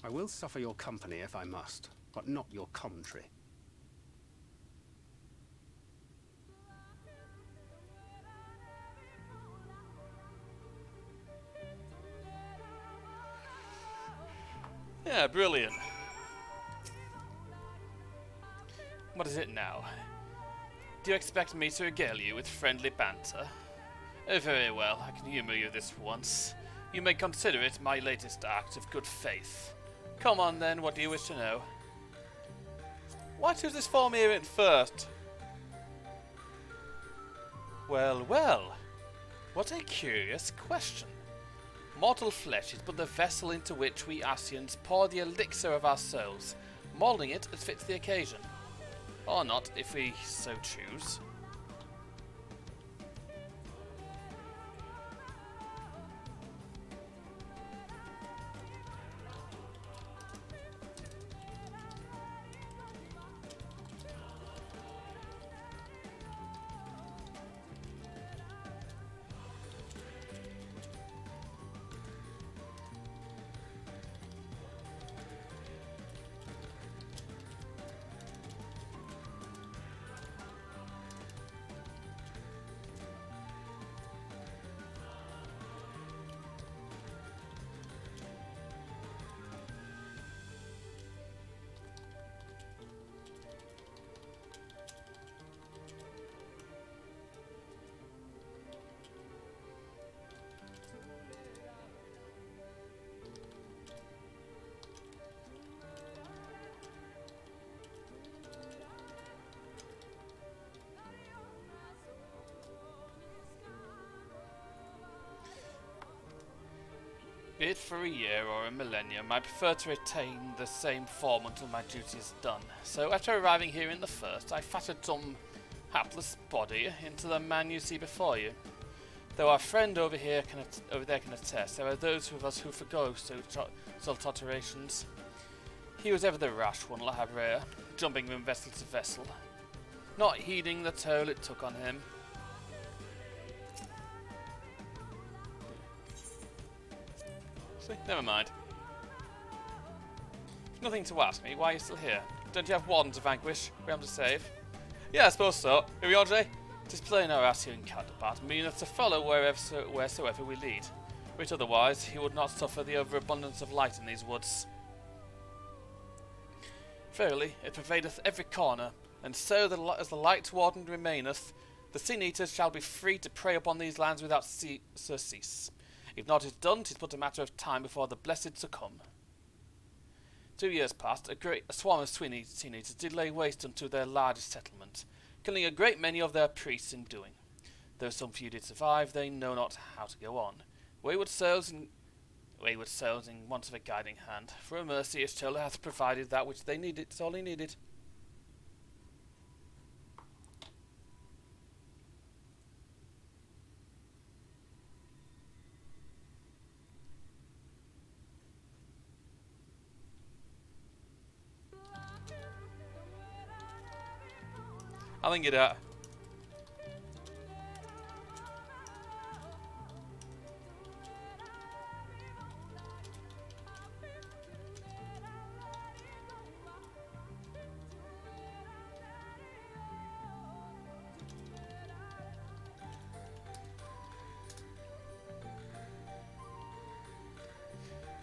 I will suffer your company if I must, but not your commentary. Yeah, brilliant. What is it now? Do you expect me to regale you with friendly banter? Oh, very well, I can humor you this once. You may consider it my latest act of good faith. Come on then, what do you wish to know? Why choose this form here in first? Well, well. What a curious question. Mortal flesh is but the vessel into which we Ascians pour the elixir of our souls, moulding it as fits the occasion. Or not, if we so choose. Be it for a year or a millennium, I prefer to retain the same form until my duty is done. So after arriving here in the first, I fashioned some hapless body into the man you see before you. Though our friend over there can attest, there are those of us who forgo such alterations. He was ever the rash one, La Habrea, jumping from vessel to vessel, not heeding the toll it took on him. Never mind. Nothing to ask me, why are you still here? Don't you have Warden to vanquish, realm to save? Yeah, I suppose so. Iriondre, displaying our Ascian counterpart meaneth to follow wheresoever we lead, which otherwise he would not suffer the overabundance of light in these woods. Verily, it pervadeth every corner, and so as the Lightwarden remaineth, the Sin Eaters shall be free to prey upon these lands without surcease. If not, it's done. 'Tis but a matter of time before the blessed succumb. 2 years passed. A swarm of teenagers did lay waste unto their largest settlement, killing a great many of their priests in doing. Though some few did survive, they know not how to go on. Wayward souls in want of a guiding hand. For a mercy, his child hath provided that which they needed. It's all he needed. I think it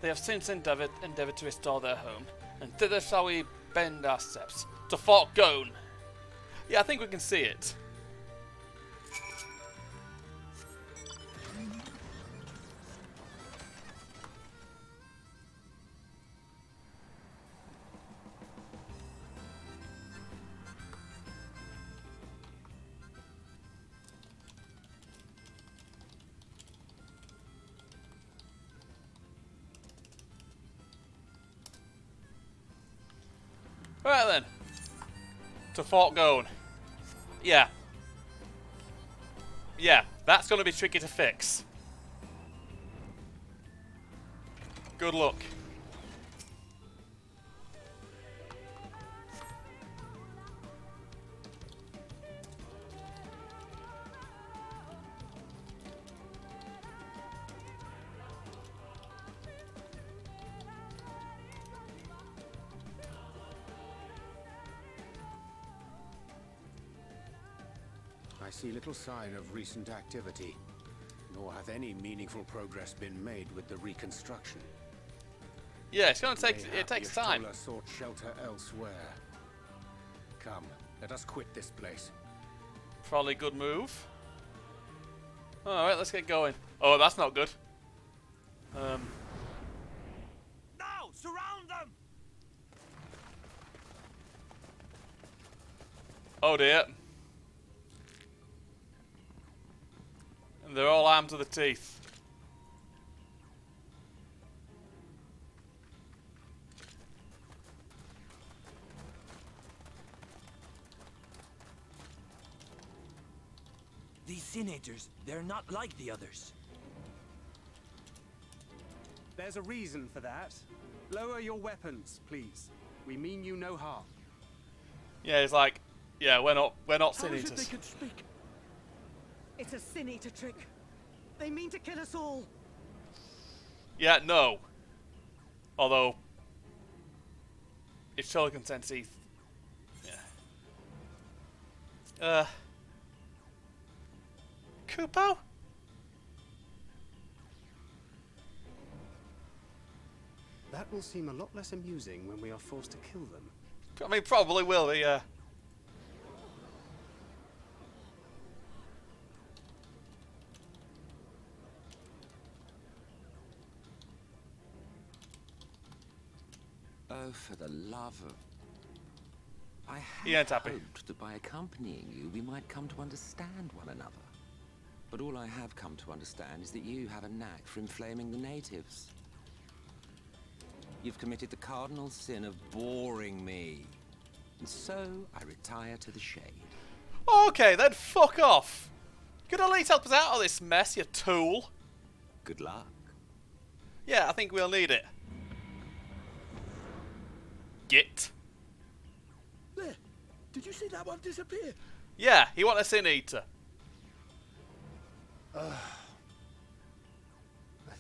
They have since endeavoured to restore their home, and thither shall we bend our steps, to Fort Gone. Yeah, I think we can see it. Right then. To Fort Gone. Yeah. Yeah, that's going to be tricky to fix. Good luck. I see little sign of recent activity, nor hath any meaningful progress been made with the reconstruction. Yeah, it's going to take. It takes time. Y'shtola sought shelter elsewhere. Come, let us quit this place. Probably good move. All right, let's get going. Oh, that's not good. Now, surround them. Oh dear. And they're all armed to the teeth. These senators, they're not like the others. There's a reason for that. Lower your weapons, please. We mean you no harm. Yeah, it's like, yeah, we're not How is it senators. they could speak? It's a sin-eater trick. They mean to kill us all. Yeah, no. Although, if Shola can sense Eth, yeah. Kupo? That will seem a lot less amusing when we are forced to kill them. I mean, probably will be, yeah. Oh, for the love of... I He ain't had happy. hoped that by accompanying you, we might come to understand one another. But all I have come to understand is that you have a knack for inflaming the natives. You've committed the cardinal sin of boring me. And so, I retire to the shade. Okay, then fuck off. You could at least help us out of this mess, you tool. Good luck. Yeah, I think we'll need it. Git. There. Did you see that one disappear? Yeah, he want a sin eater. I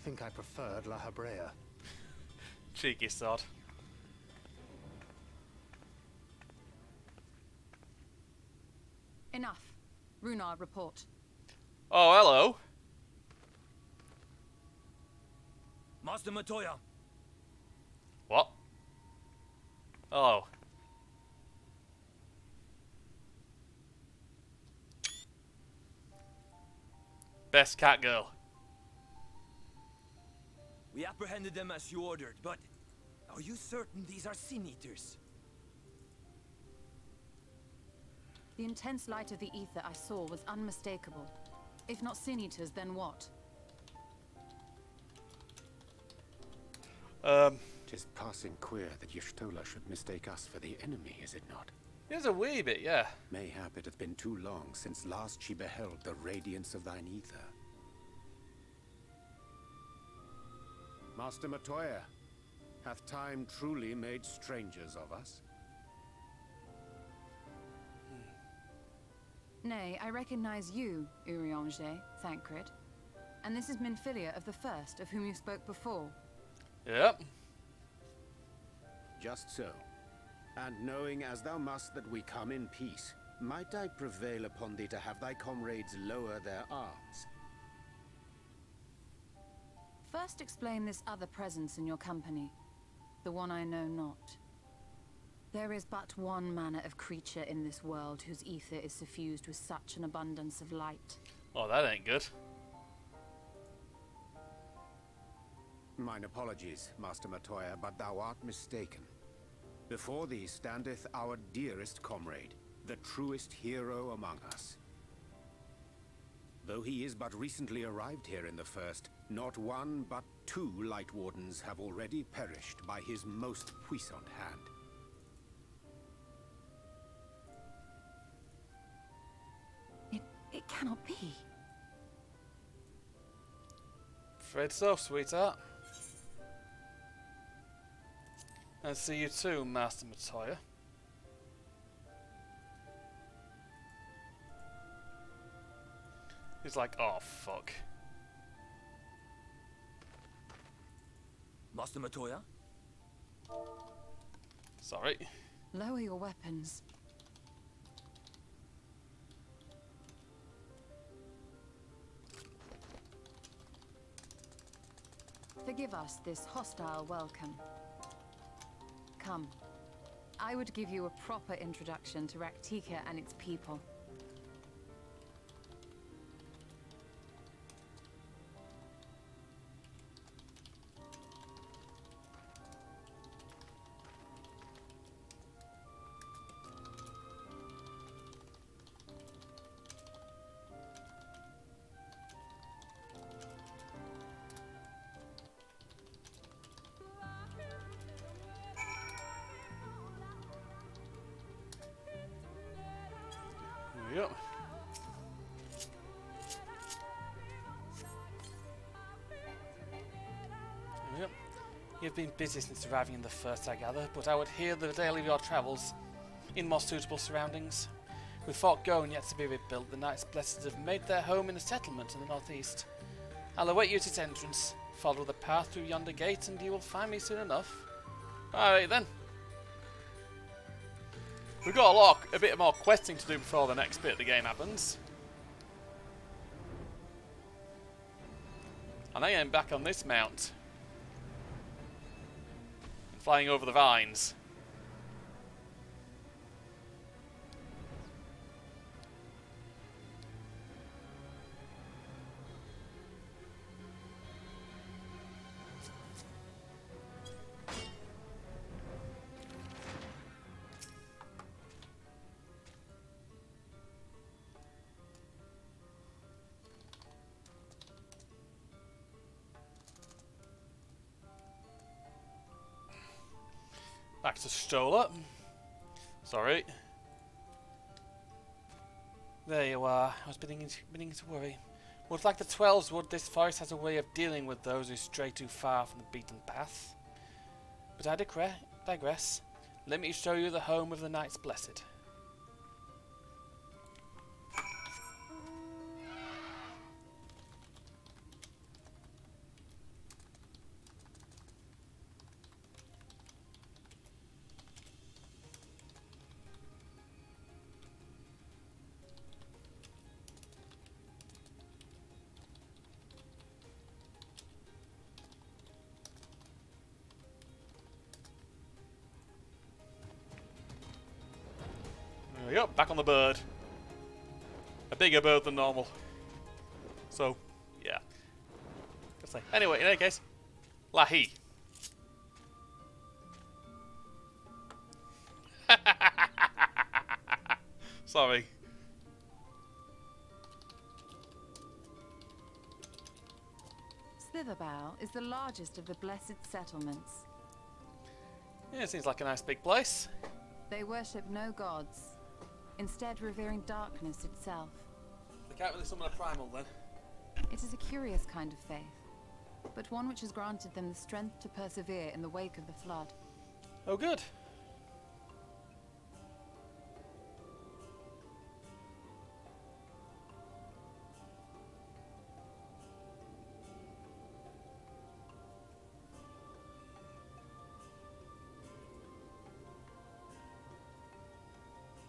think I preferred La Habrea. Cheeky sod. Enough. Runar, report. Oh, hello. Master Matoya. What? Oh. Best cat girl. We apprehended them as you ordered, but are you certain these are Sin Eaters? The intense light of the ether I saw was unmistakable. If not Sin Eaters, then what? Tis passing queer that Y'shtola should mistake us for the enemy, is it not? There's a wee bit, yeah. Mayhap it hath been too long since last she beheld the radiance of thine ether. Master Matoya, hath time truly made strangers of us? Nay, I recognize you, Urianger, Thancred. And this is Minfilia of the First, of whom you spoke before. Yep. Just so. And knowing as thou must that we come in peace, might I prevail upon thee to have thy comrades lower their arms? First explain this other presence in your company, the one I know not. There is but one manner of creature in this world whose ether is suffused with such an abundance of light. Oh, that ain't good. Mine apologies, Master Matoya, but thou art mistaken. Before thee standeth our dearest comrade, the truest hero among us. Though he is but recently arrived here in the First, not one but 2 Lightwardens have already perished by his most puissant hand. It cannot be. Afraid so, sweetheart. And see you too, Master Matoya. He's like, oh fuck. Master Matoya? Sorry. Lower your weapons. Forgive us this hostile welcome. Come. I would give you a proper introduction to Raktika and its people. Yep. Yep. You've been busy since arriving in the First, I gather, but I would hear the tale of your travels in more suitable surroundings. With Fort Gone yet to be rebuilt, the Knights Blessed have made their home in a settlement in the northeast. I'll await you at its entrance. Follow the path through yonder gate and you will find me soon enough. Alright then. We've got a bit more questing to do before the next bit of the game happens. And I am back on this mount. And flying over the vines. Back to Stola. Sorry. There you are. I was beginning to worry. Much like the 12s would, this forest has a way of dealing with those who stray too far from the beaten path. But I digress. Let me show you the home of the Knights Blessed. There we go, back on the bird. A bigger bird than normal. So, yeah. Anyway, in any case, Lahi. Sorry. Slitherbow is the largest of the blessed settlements. Yeah, it seems like a nice big place. They worship no gods, instead revering darkness itself. They can't really summon a primal then. It is a curious kind of faith, but one which has granted them the strength to persevere in the wake of the flood. Oh, good.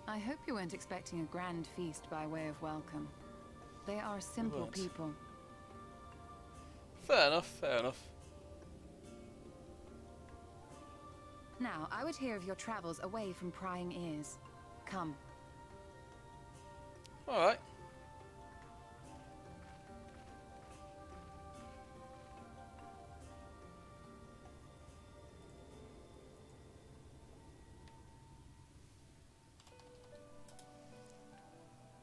I hope you weren't expecting a grand feast by way of welcome. They are simple people. Fair enough, fair enough. Now, I would hear of your travels away from prying ears. Come. Alright.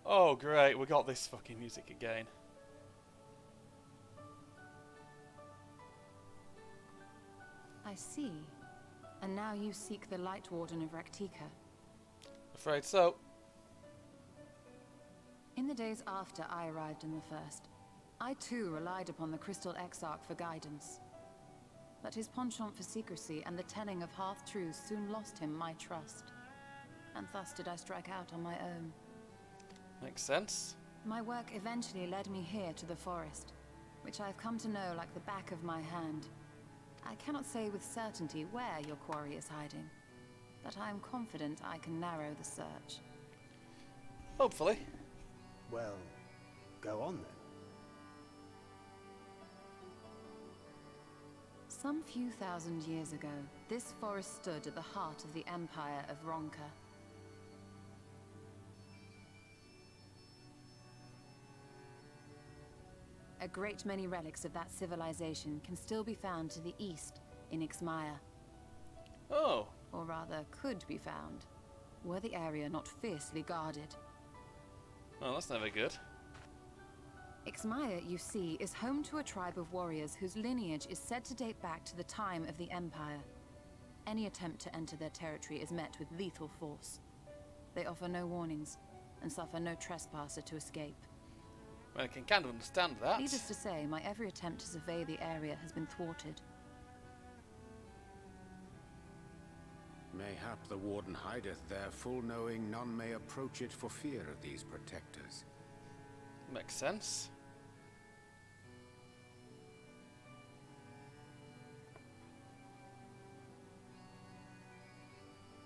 Oh great, we got this fucking music again. I see. And now you seek the Lightwarden of Raktika. Afraid so. In the days after I arrived in the First, I too relied upon the Crystal Exarch for guidance. But his penchant for secrecy and the telling of half-truths soon lost him my trust. And thus did I strike out on my own. Makes sense. My work eventually led me here to the forest, which I have come to know like the back of my hand. I cannot say with certainty where your quarry is hiding, but I am confident I can narrow the search. Hopefully. Well, go on then. Some few thousand years ago, this forest stood at the heart of the Empire of Ronka. A great many relics of that civilization can still be found to the east in Ixmaya. Oh. Or rather, could be found, were the area not fiercely guarded. Oh, that's never good. Ixmaya, you see, is home to a tribe of warriors whose lineage is said to date back to the time of the Empire. Any attempt to enter their territory is met with lethal force. They offer no warnings, and suffer no trespasser to escape. Well, I can kind of understand that. Needless to say, my every attempt to survey the area has been thwarted. Mayhap the Warden hideth there, full knowing none may approach it for fear of these protectors. Makes sense.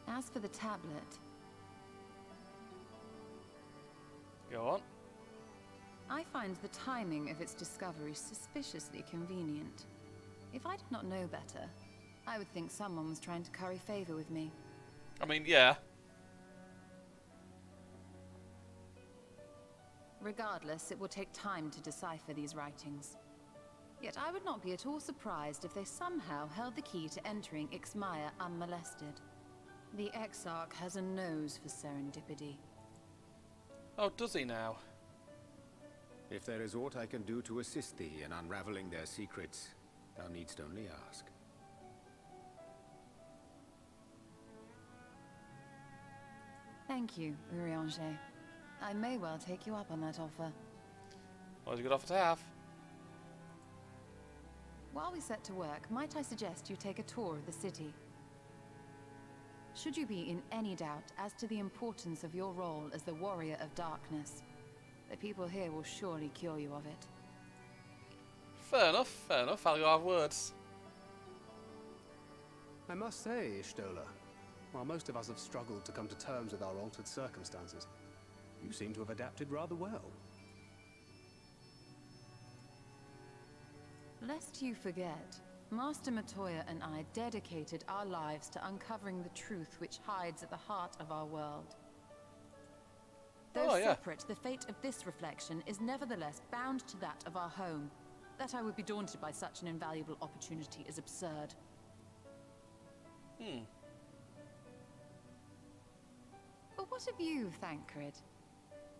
As for the tablet... Go on. I find the timing of its discovery suspiciously convenient. If I did not know better, I would think someone was trying to curry favor with me. I mean, yeah. Regardless, it will take time to decipher these writings. Yet I would not be at all surprised if they somehow held the key to entering Ixmaya unmolested. The Exarch has a nose for serendipity. Oh, does he now? If there is aught I can do to assist thee in unraveling their secrets, thou needst only ask. Thank you, Urianger. I may well take you up on that offer. Always a good offer to have. While we set to work, might I suggest you take a tour of the city? Should you be in any doubt as to the importance of your role as the Warrior of Darkness, the people here will surely cure you of it. Fair enough, I'll go have words. I must say, Ishtola, while most of us have struggled to come to terms with our altered circumstances, you seem to have adapted rather well. Lest you forget, Master Matoya and I dedicated our lives to uncovering the truth which hides at the heart of our world. Though separate, the fate of this reflection is nevertheless bound to that of our home, that I would be daunted by such an invaluable opportunity is absurd. But what of you, Thancred?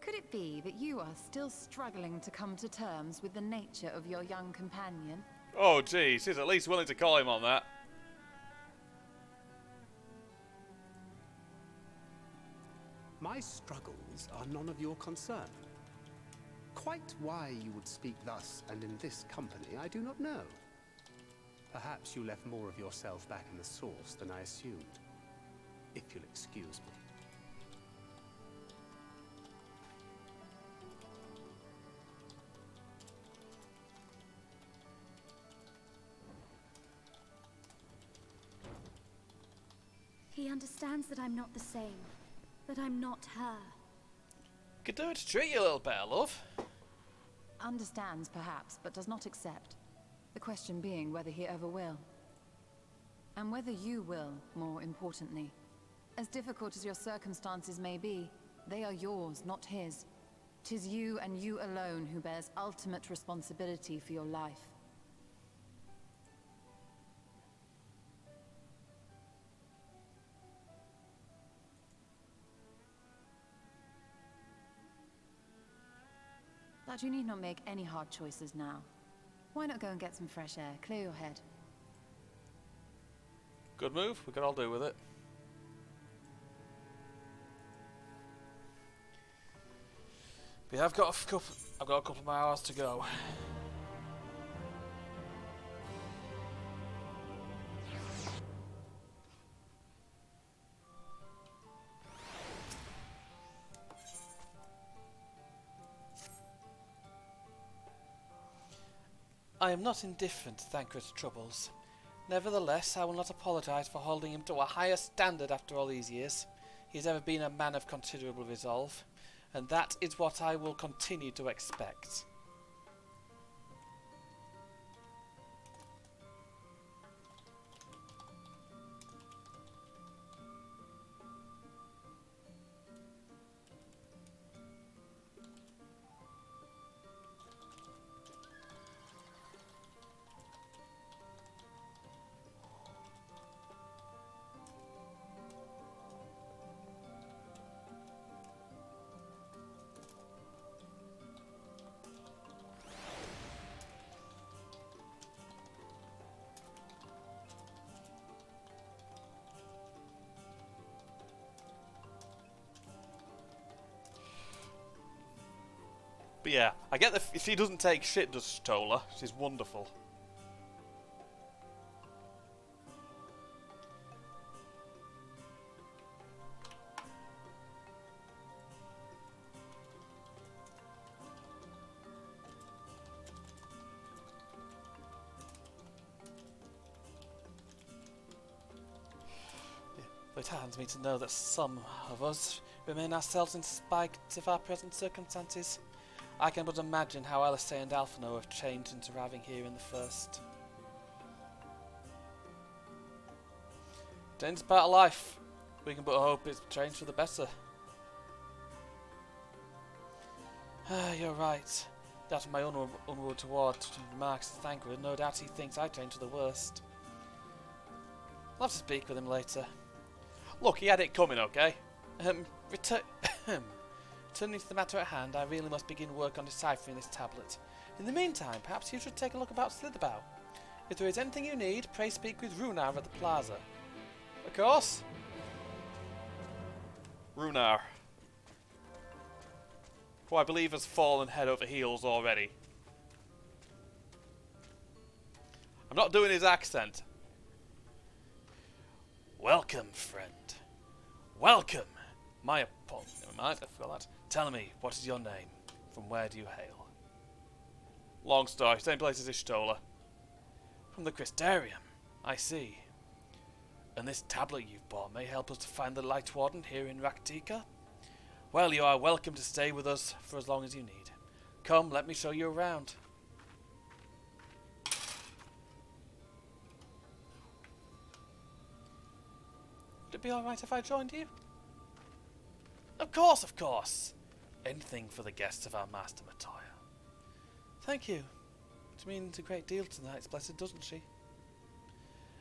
Could it be that you are still struggling to come to terms with the nature of your young companion? Oh, geez, he's at least willing to call him on that. My struggles are none of your concern. Quite why you would speak thus and in this company, I do not know. Perhaps you left more of yourself back in the source than I assumed. If you'll excuse me. He understands that I'm not the same. That I'm not her. Could do it to treat you a little better, love. Understands, perhaps, but does not accept. The question being whether he ever will. And whether you will, more importantly. As difficult as your circumstances may be, they are yours, not his. 'Tis you and you alone who bears ultimate responsibility for your life. But you need not make any hard choices now. Why not go and get some fresh air, clear your head? Good move, we can all do with it. But yeah, I've got a couple of hours to go. I am not indifferent to Thancred's troubles. Nevertheless, I will not apologise for holding him to a higher standard after all these years. He has ever been a man of considerable resolve, and that is what I will continue to expect. But yeah, I get if she doesn't take shit, does Stola? She's wonderful. It saddens me to know that some of us remain ourselves in spite of our present circumstances. I can but imagine how Alisay and Alphino have changed since arriving here in the first. Change is part of life. We can but hope it's changed for the better. You're right. That of my own unward toward remarks to Thancred, no doubt he thinks I changed for the worst. I'll have to speak with him later. Look, he had it coming, okay? Turning to the matter at hand, I really must begin work on deciphering this tablet. In the meantime, perhaps you should take a look about Slitherbough. If there is anything you need, pray speak with Runar at the plaza. Of course. Runar, who I believe has fallen head over heels already. I'm not doing his accent. Welcome, friend. Welcome. My apologies. Never mind, I forgot that. Tell me, what is your name? From where do you hail? Long story, same place as Ishtola. From the Crystarium. I see. And this tablet you've bought may help us to find the Lightwarden here in Raktika? Well, you are welcome to stay with us for as long as you need. Come, let me show you around. Would it be alright if I joined you? Of course, of course! Anything for the guests of our Master Matoya. Thank you. It means a great deal to the Knights Blessed, doesn't she?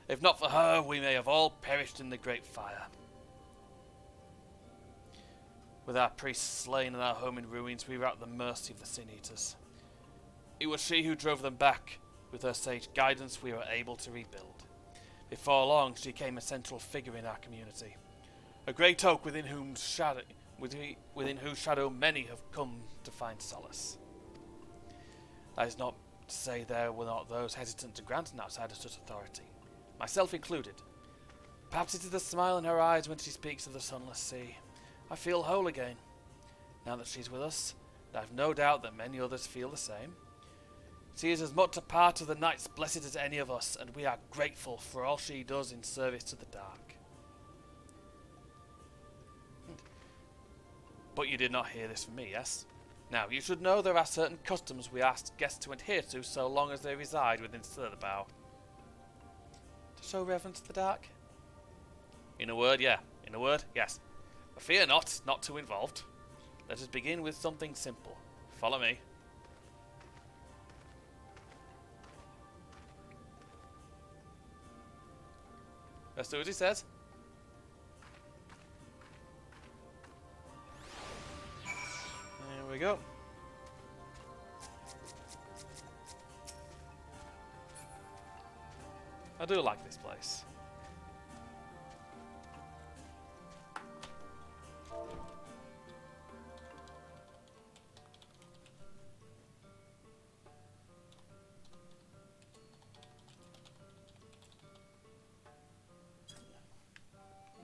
If not for her, we may have all perished in the great fire. With our priests slain and our home in ruins, we were at the mercy of the Sin Eaters. It was she who drove them back. With her sage guidance, we were able to rebuild. Before long, she became a central figure in our community. A great oak within whose shadow many have come to find solace. That is not to say there were not those hesitant to grant an outsider such authority, myself included. Perhaps it is the smile in her eyes when she speaks of the sunless sea. I feel whole again. Now that she's with us, and I've no doubt that many others feel the same. She is as much a part of the Knights Blessed as any of us, and we are grateful for all she does in service to the dark. But you did not hear this from me, yes? Now, you should know there are certain customs we ask guests to adhere to so long as they reside within Slitherbow. To show reverence to the dark? In a word, yeah. In a word, yes. But fear not, not too involved. Let us begin with something simple. Follow me. Let's do what he says. There we go. I do like this place.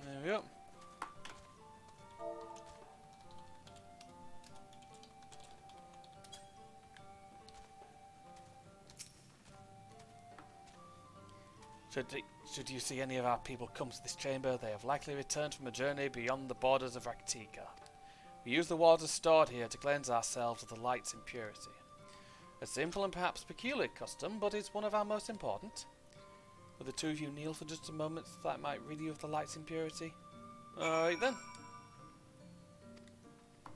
There we go. Should you see any of our people come to this chamber, they have likely returned from a journey beyond the borders of Raktika. We use the waters stored here to cleanse ourselves of the light's impurity. A simple and perhaps peculiar custom, but it's one of our most important. Will the two of you kneel for just a moment so that I might rid you of the light's impurity? Alright then.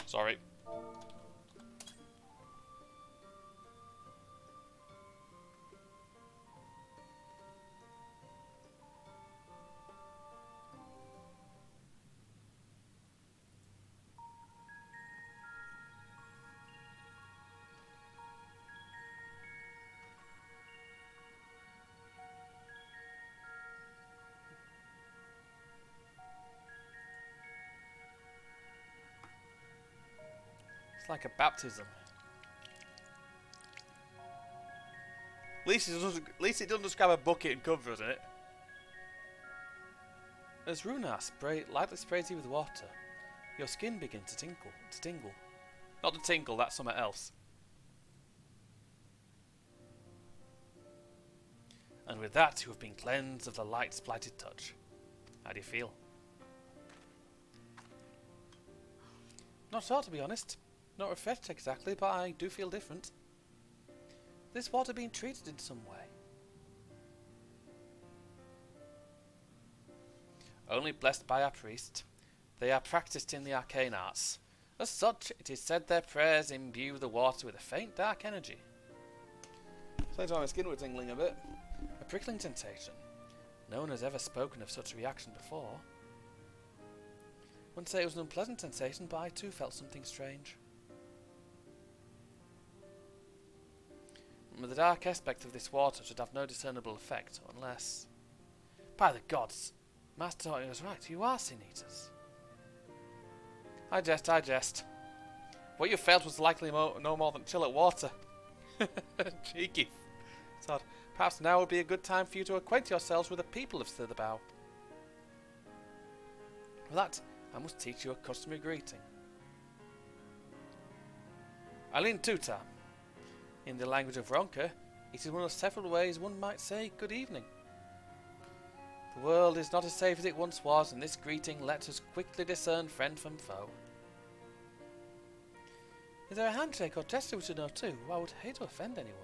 Sorry. It's like a baptism. At least it doesn't describe a bucket and cover us in it. As Runa lightly sprays you with water, your skin begins to tingle. Not to tinkle, that's something else. And with that, you have been cleansed of the light's blighted touch. How do you feel? Not sure, to be honest. Not refreshed exactly, but I do feel different. This water being treated in some way. Only blessed by our priest. They are practiced in the arcane arts. As such, it is said their prayers imbue the water with a faint dark energy. Same time my skin was tingling a bit. A prickling sensation. No one has ever spoken of such a reaction before. Wouldn't say it was an unpleasant sensation, but I too felt something strange. The dark aspect of this water should have no discernible effect, unless... By the gods! Master Torty was right, you are Sin Eaters. I jest. What you felt was likely no more than chillet water. Cheeky. Sad. Perhaps now would be a good time for you to acquaint yourselves with the people of Slitherbow. For that, I must teach you a customary greeting. Alin Tuta. In the language of Ronka, it is one of several ways one might say good evening. The world is not as safe as it once was, and this greeting lets us quickly discern friend from foe. Is there a handshake or gesture we should know too? I would hate to offend anyone.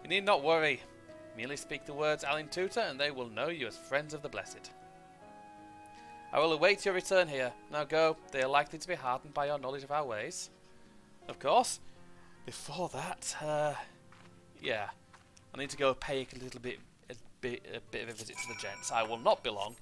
You need not worry. Merely speak the words Alin Tuta and they will know you as friends of the Blessed. I will await your return here. Now go, they are likely to be hardened by your knowledge of our ways. of course. Before that, yeah, I need to go pay a bit of a visit to the gents. I will not be long.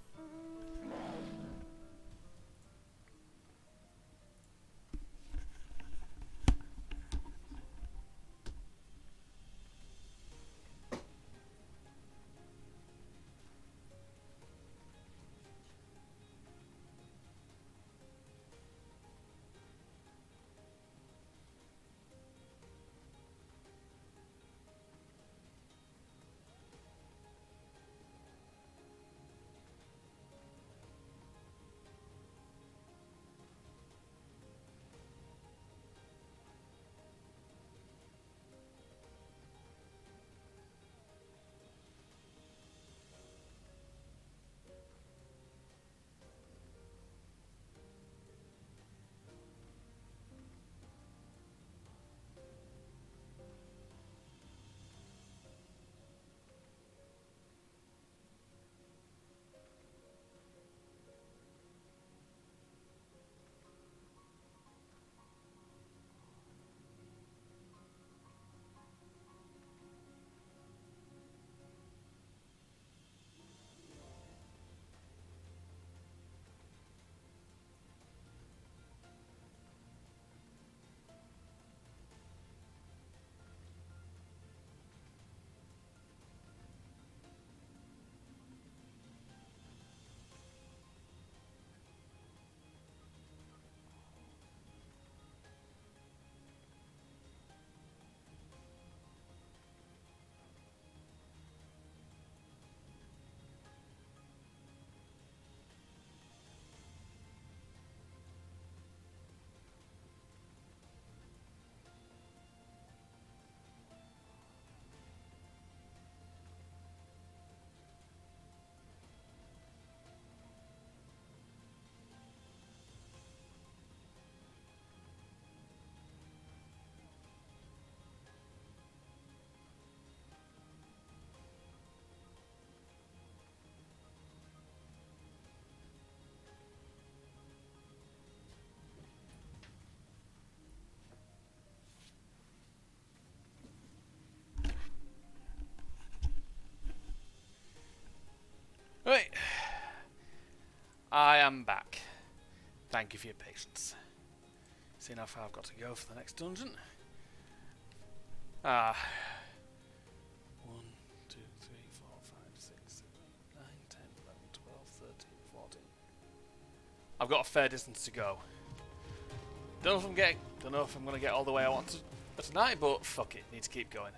Right, I am back. Thank you for your patience. Seeing how far I've got to go for the next dungeon. 1, 2, 3, 4, 5, 6, 7, 8, 9, 10, 11, 12, 13, 14. I've got a fair distance to go. Don't know if I'm going to get all the way I want to tonight, but fuck it, need to keep going.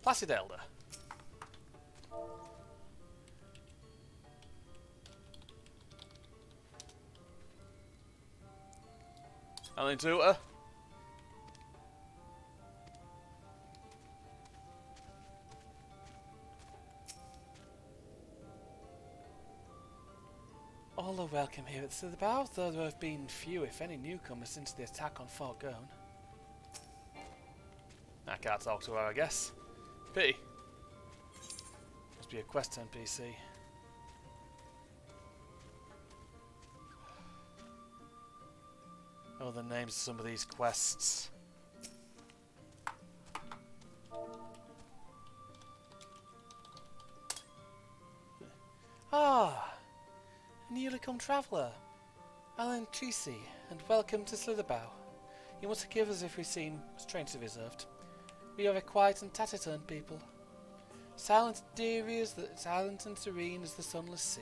Placid Elder. Alan Tutor. All are welcome here at the Bow, though there have been few, if any, newcomers since the attack on Fort Gone. I can't talk to her, I guess. Pity. Must be a quest NPC. Oh, the names of some of these quests. Ah, a newly come traveller. Alan Treacy, and welcome to Slitherbow. You must forgive us if we seem strangely reserved. We are a quiet and taciturn people. Silent and serene as the sunless sea.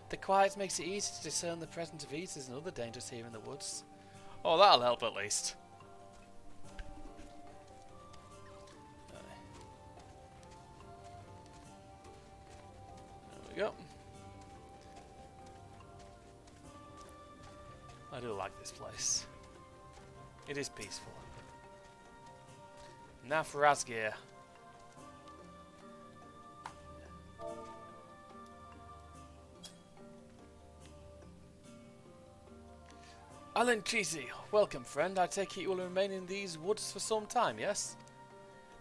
The quiet makes it easy to discern the presence of eaters and other dangers here in the woods. Oh, that'll help at least. There we go. I do like this place. It is peaceful. Now for Asgeir. Alan Cheesy, welcome friend. I take it you will remain in these woods for some time, yes?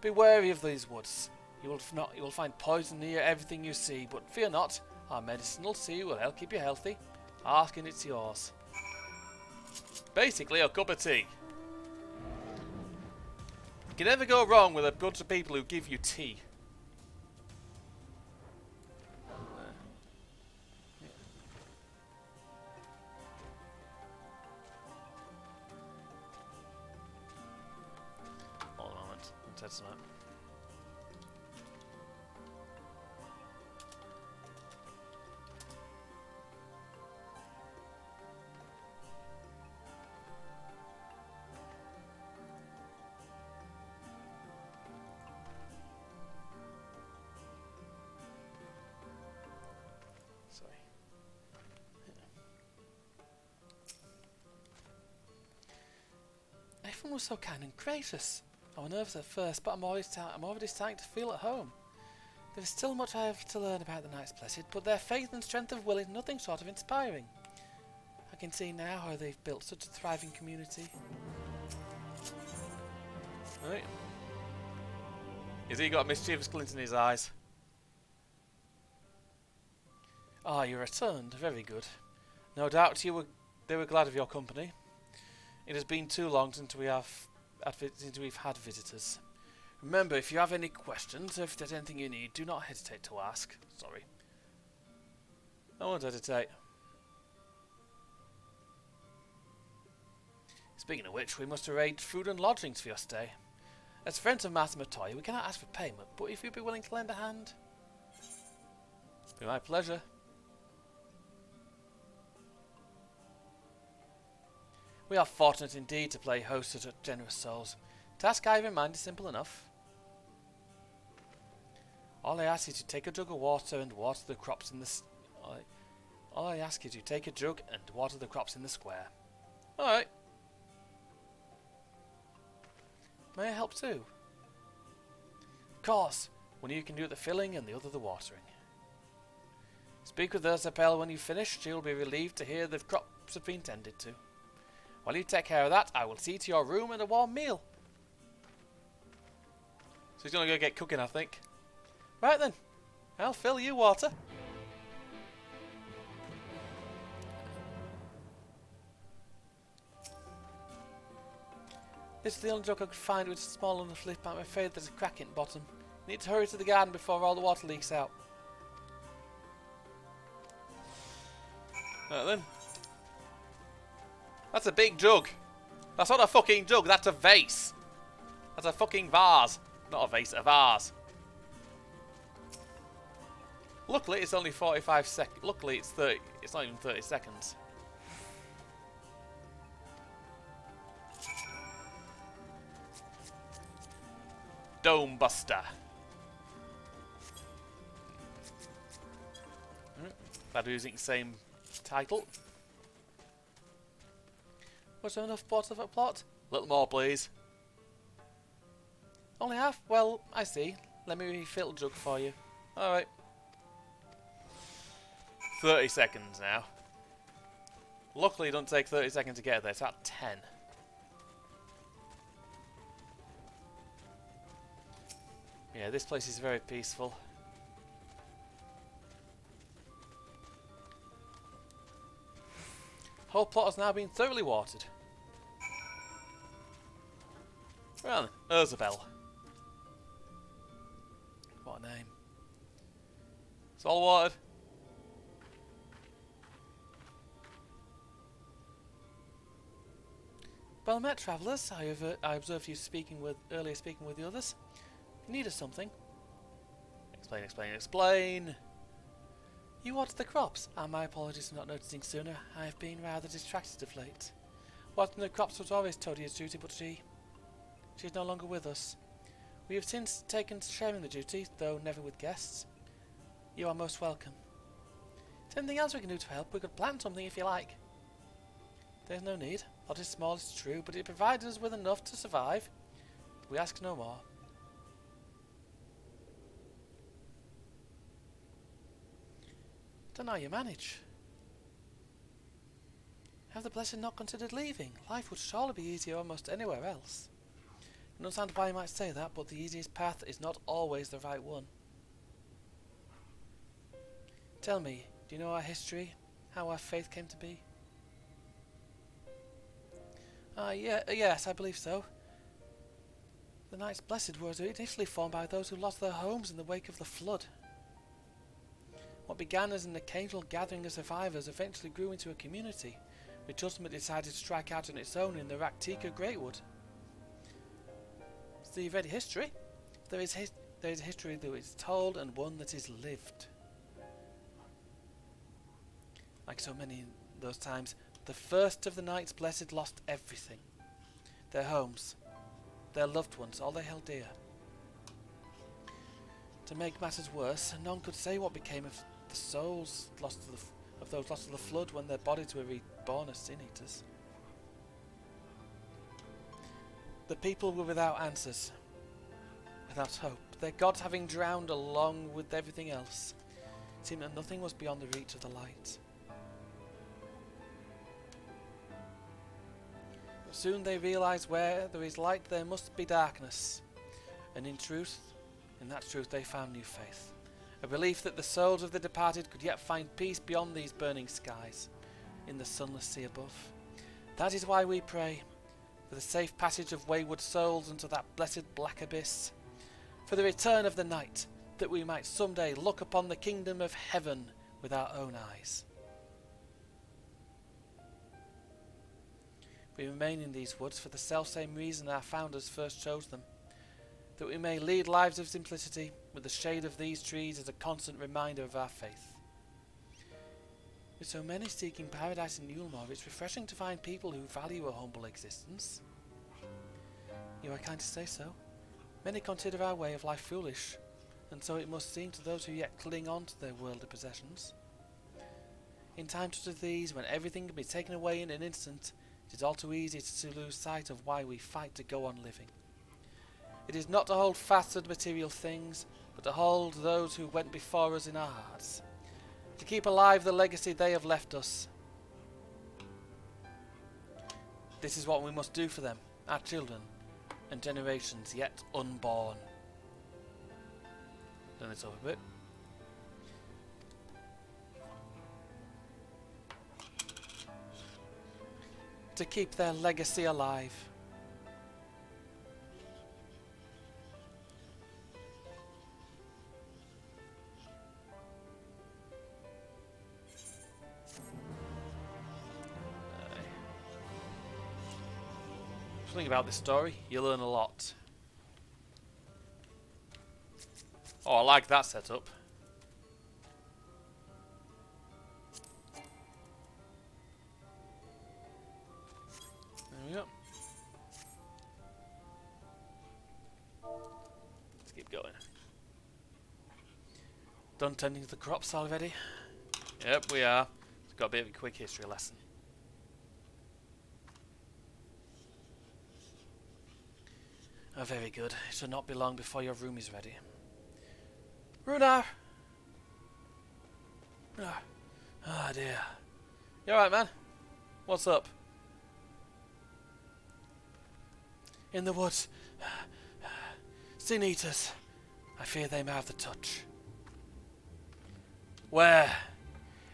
Be wary of these woods. You will find poison near everything you see, but fear not. Our medicinal sea will help keep you healthy. Ask and it's yours. Basically a cup of tea. can never go wrong with a bunch of people who give you tea. Hold on a moment. Let's add some up. Everyone was so kind and gracious. I was nervous at first, but I'm already starting to feel at home. There is still much I have to learn about the Knights Blessed, but their faith and strength of will is nothing short of inspiring. I can see now how they've built such a thriving community. Right. Has he got a mischievous glint in his eyes? Ah, you returned. Very good. No doubt they were glad of your company. It has been too long since we've had visitors. Remember, if you have any questions, or if there's anything you need, do not hesitate to ask. Sorry. I won't hesitate. Speaking of which, we must arrange food and lodgings for your stay. As friends of Master Matoya, we cannot ask for payment, but if you'd be willing to lend a hand... Be my pleasure. We are fortunate indeed to play host to such generous souls. Task I have in mind is simple enough. All I ask is to take a jug of water and water the crops in the all I ask is you take a jug and water the crops in the square. Alright. May I help too? Of course. One of you can do the filling and the other the watering. Speak with Ursapel when you've finished. She will be relieved to hear the crops have been tended to. While you take care of that, I will see to your room and a warm meal. So he's going to go get cooking, I think. Right then. I'll fill you water. This is the only jug I could find which is small enough to lift, but I'm afraid there's a crack in the bottom. You need to hurry to the garden before all the water leaks out. Right then. That's a big jug. That's not a fucking jug, that's a vase. That's a fucking vase. Not a vase, a vase. Luckily it's only 45 seconds. Luckily it's 30. It's not even 30 seconds. Dome Buster. Glad we're using the same title. Was there enough water for a plot? A little more, please. Only half? Well, I see. Let me refill the jug for you. Alright. 30 seconds now. Luckily it doesn't take 30 seconds to get there. It's at 10. Yeah, this place is very peaceful. Whole plot has now been thoroughly watered. Well then, Ursabel. What a name. It's all watered. Well met, travellers. I observed you earlier speaking with the others. You needed something. Explain, explain, explain. You watered the crops, and my apologies for not noticing sooner. I have been rather distracted of late. Watering the crops was always Todia's duty, but she is no longer with us. We have since taken to sharing the duty, though never with guests. You are most welcome. Is there anything else we can do to help? We could plant something if you like. There's no need. What is small is true, but it provided us with enough to survive. We ask no more. Don't know how you manage. Have the blessed not considered leaving? Life would surely be easier almost anywhere else. I don't understand why you might say that, but the easiest path is not always the right one. Tell me, do you know our history? How our faith came to be? Yes, I believe so. The Knights Blessed were initially formed by those who lost their homes in the wake of the flood. What began as an occasional gathering of survivors eventually grew into a community, which ultimately decided to strike out on its own in the Raktika Greatwood. So you've read history? There is a history that is told and one that is lived. Like so many in those times, the first of the Knights Blessed lost everything. Their homes, their loved ones, all they held dear. To make matters worse, none could say what became of the souls of those lost to the flood when their bodies were reborn as sin eaters. The people were without answers, without hope. Their gods having drowned along with everything else. It seemed that nothing was beyond the reach of the light. But soon they realized where there is light there must be darkness. And in that truth they found new faith. A belief that the souls of the departed could yet find peace beyond these burning skies, in the sunless sea above. That is why we pray, for the safe passage of wayward souls into that blessed black abyss, for the return of the night, that we might someday look upon the kingdom of heaven with our own eyes. We remain in these woods for the selfsame reason our founders first chose them, that we may lead lives of simplicity, with the shade of these trees as a constant reminder of our faith. With so many seeking paradise in Yulmore, it's refreshing to find people who value a humble existence. You are kind to say so. Many consider our way of life foolish, and so it must seem to those who yet cling on to their worldly possessions. In times such as these, when everything can be taken away in an instant, it is all too easy to lose sight of why we fight to go on living. It is not to hold fast to material things, but to hold those who went before us in our hearts, to keep alive the legacy they have left us. This is what we must do for them, our children, and generations yet unborn. Turn this over a bit. To keep their legacy alive. Something about this story, you learn a lot. Oh, I like that setup. There we go. Let's keep going. Done tending to the crops already? Yep, we are. It's got a bit of a quick history lesson. Oh, very good. It should not be long before your room is ready. Runar! Runar. Oh dear. You alright, man? What's up? In the woods. Sin eaters. I fear they may have the touch. Where?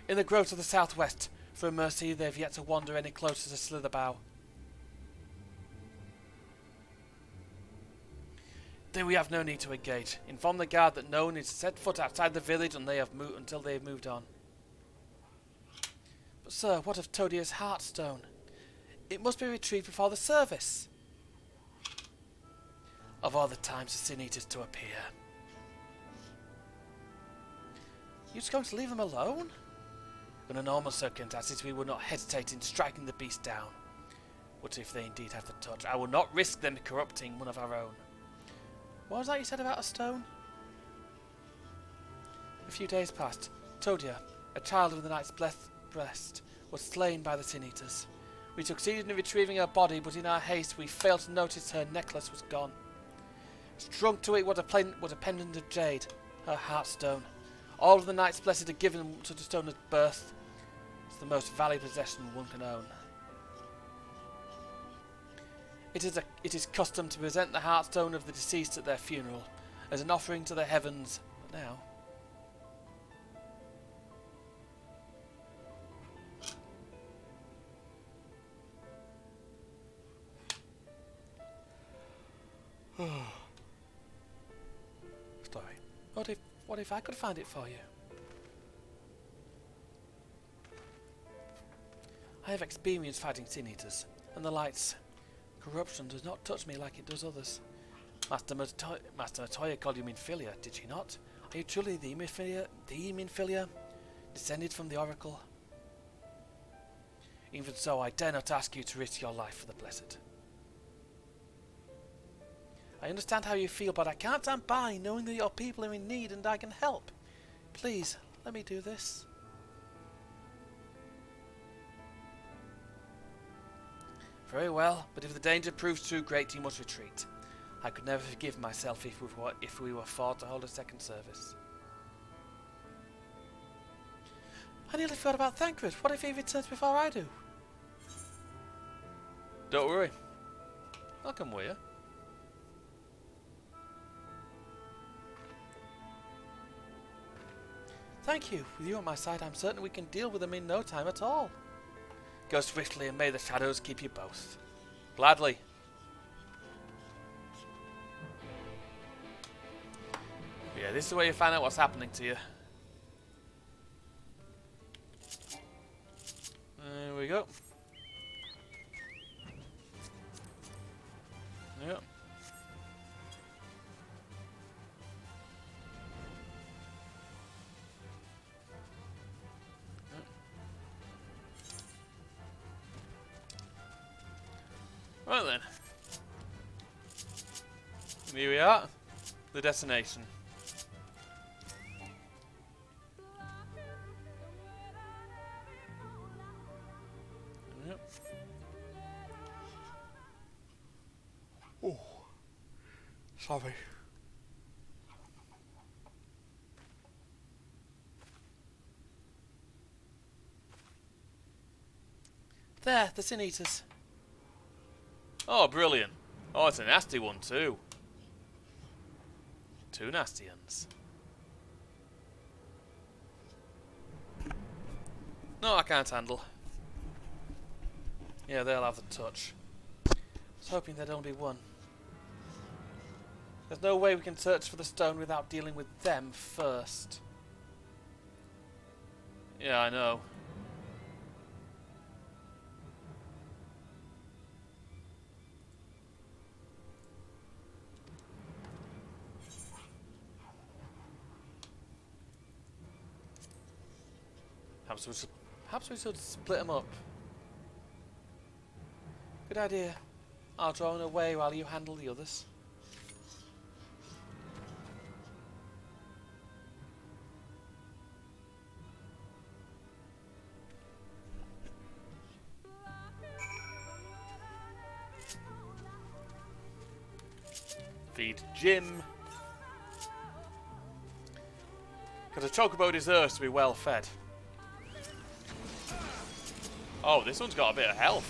In the groves of the southwest. For a mercy they've yet to wander any closer to Slitherbow. Then we have no need to engage. Inform the guard that no one is to set foot outside the village until they have moved on. But sir, what of Todia's Heartstone? It must be retrieved before the service. Of all the times for sin eaters to appear. You just going to leave them alone? Under normal circumstances we would not hesitate in striking the beast down. But if they indeed have the touch, I will not risk them corrupting one of our own. What was that you said about a stone? A few days passed. Todia, a child of the Knight's breast, was slain by the Sin Eaters. We succeeded in retrieving her body, but in our haste we failed to notice her necklace was gone. Strung to it was a pendant of jade, her Heartstone. All of the Knight's Blessed had given to the stone at birth. It's the most valued possession one can own. It is custom to present the Heartstone of the deceased at their funeral, as an offering to the heavens. But now... What if I could find it for you? I have experience fighting Sin Eaters, and the Light's corruption does not touch me like it does others. Master Matoya called you Minfilia, did she not? Are you truly the Minfilia, descended from the Oracle? Even so, I dare not ask you to risk your life for the Blessed. I understand how you feel, but I can't stand by knowing that your people are in need and I can help. Please, let me do this. Very well, but if the danger proves too great, you must retreat. I could never forgive myself if we were forced to hold a second service. I nearly forgot about Thancred. What if he returns before I do? Don't worry. I'll come with you. Thank you. With you at my side, I'm certain we can deal with them in no time at all. Go swiftly and may the shadows keep you both. Gladly. Yeah, this is where you find out what's happening to you. There we go. Yep. Right then. Here we are. The destination. Yep. Oh. Sorry. There, the Sin Eaters. Oh, brilliant. Oh, it's a nasty one too. Two nasty ones. No, I can't handle. Yeah, they'll have the touch. I was hoping there'd only be one. There's no way we can search for the stone without dealing with them first. Yeah, I know. Perhaps we should split them up. Good idea. I'll drone away while you handle the others. Feed Jim. Because a chocobo deserves to be well fed. Oh, this one's got a bit of health.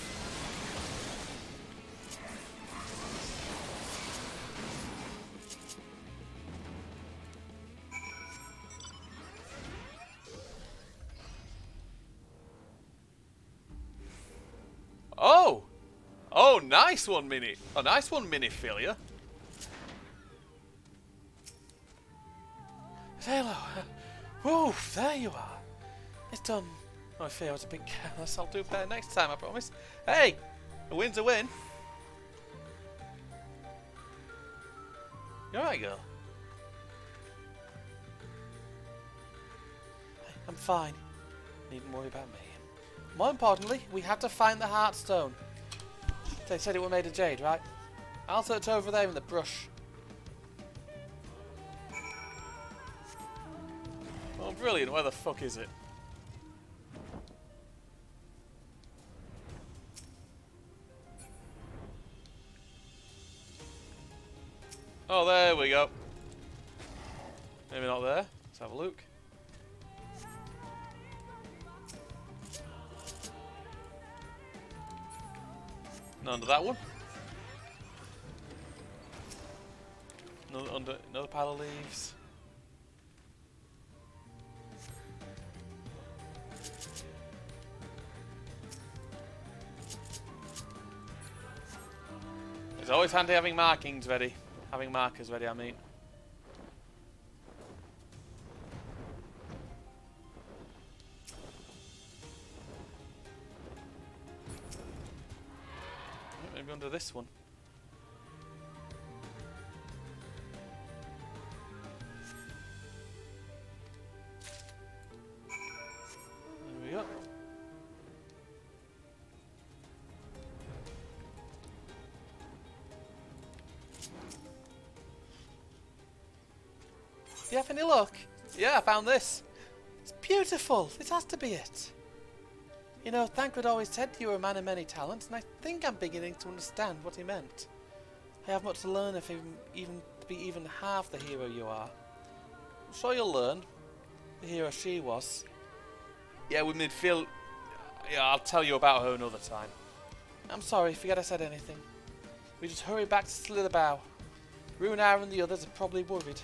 Oh! Oh, nice one, Mini. Oh, nice one, Miniphilia. Hello. Whoa, there you are. It's done. Oh, I fear I was a bit careless. I'll do better next time, I promise. Hey! A win's a win. You alright, girl? I'm fine. Needn't worry about me. More importantly, we have to find the Heartstone. They said it were made of jade, right? I'll search over there in the brush. Oh, brilliant. Where the fuck is it? Oh, there we go. Maybe not there. Let's have a look. No, under that one. Another pile of leaves. It's always handy having markings ready. Having markers ready, I mean. under this one. There we go. Do you have any luck? Yeah, I found this. It's beautiful. This has to be it. You know, Thancred always said you were a man of many talents, and I think I'm beginning to understand what he meant. I have much to learn if even to be even half the hero you are. I'm sure you'll learn. The hero she was. Yeah, we made feel. Yeah, I'll tell you about her another time. I'm sorry, forget I said anything. We just hurry back to Slitherbow. Runar and the others are probably worried.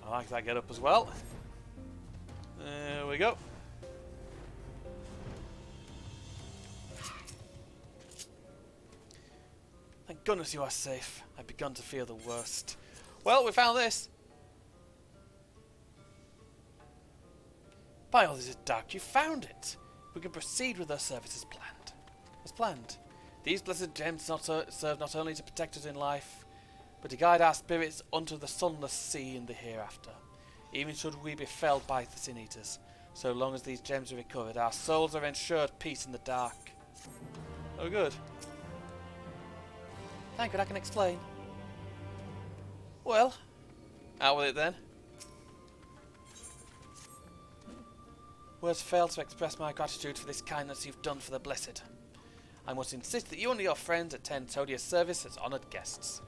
I like that get up as well. There we go. Thank goodness you are safe. I've begun to fear the worst. Well, we found this. By all this is dark, you found it. We can proceed with our service as planned. As planned. These blessed gems serve not only to protect us in life, but to guide our spirits unto the sunless sea in the hereafter. Even should we be felled by the Sin Eaters, so long as these gems are recovered, our souls are ensured peace in the dark. Oh good. Thank you, I can explain. Well, out with it then. Words fail to express my gratitude for this kindness you've done for the blessed. I must insist that you and your friends attend Todia's service as honoured guests.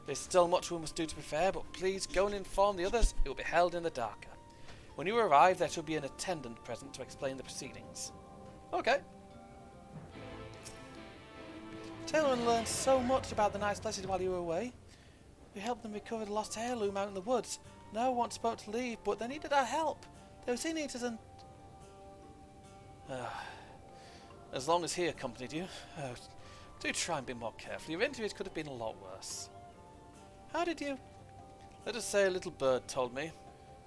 There's still much we must do to be fair, but please go and inform the others. It will be held in the darker. When you arrive, there should be an attendant present to explain the proceedings. Okay. Taylor learned so much about the Knights Blessed while you were away. We helped them recover the lost heirloom out in the woods. No one spoke to leave, but they needed our help. They were Sin Eaters and... as long as he accompanied you, do try and be more careful. Your injuries could have been a lot worse. How did you... Let us say a little bird told me.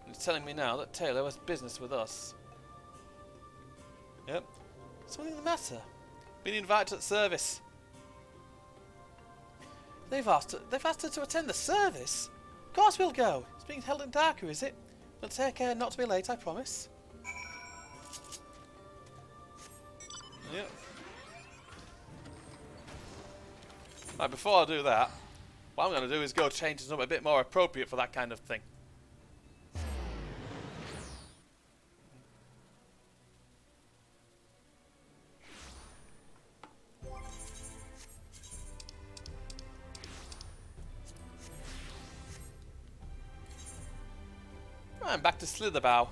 And it's telling me now that Taylor has business with us. Yep. Something the matter? Been invited to the service. They've asked her to attend the service? Of course we'll go. It's being held in darker, is it? We'll take care not to be late, I promise. Yep. Right, before I do that, what I'm going to do is go change something a bit more appropriate for that kind of thing. Right, back to Slitherbow.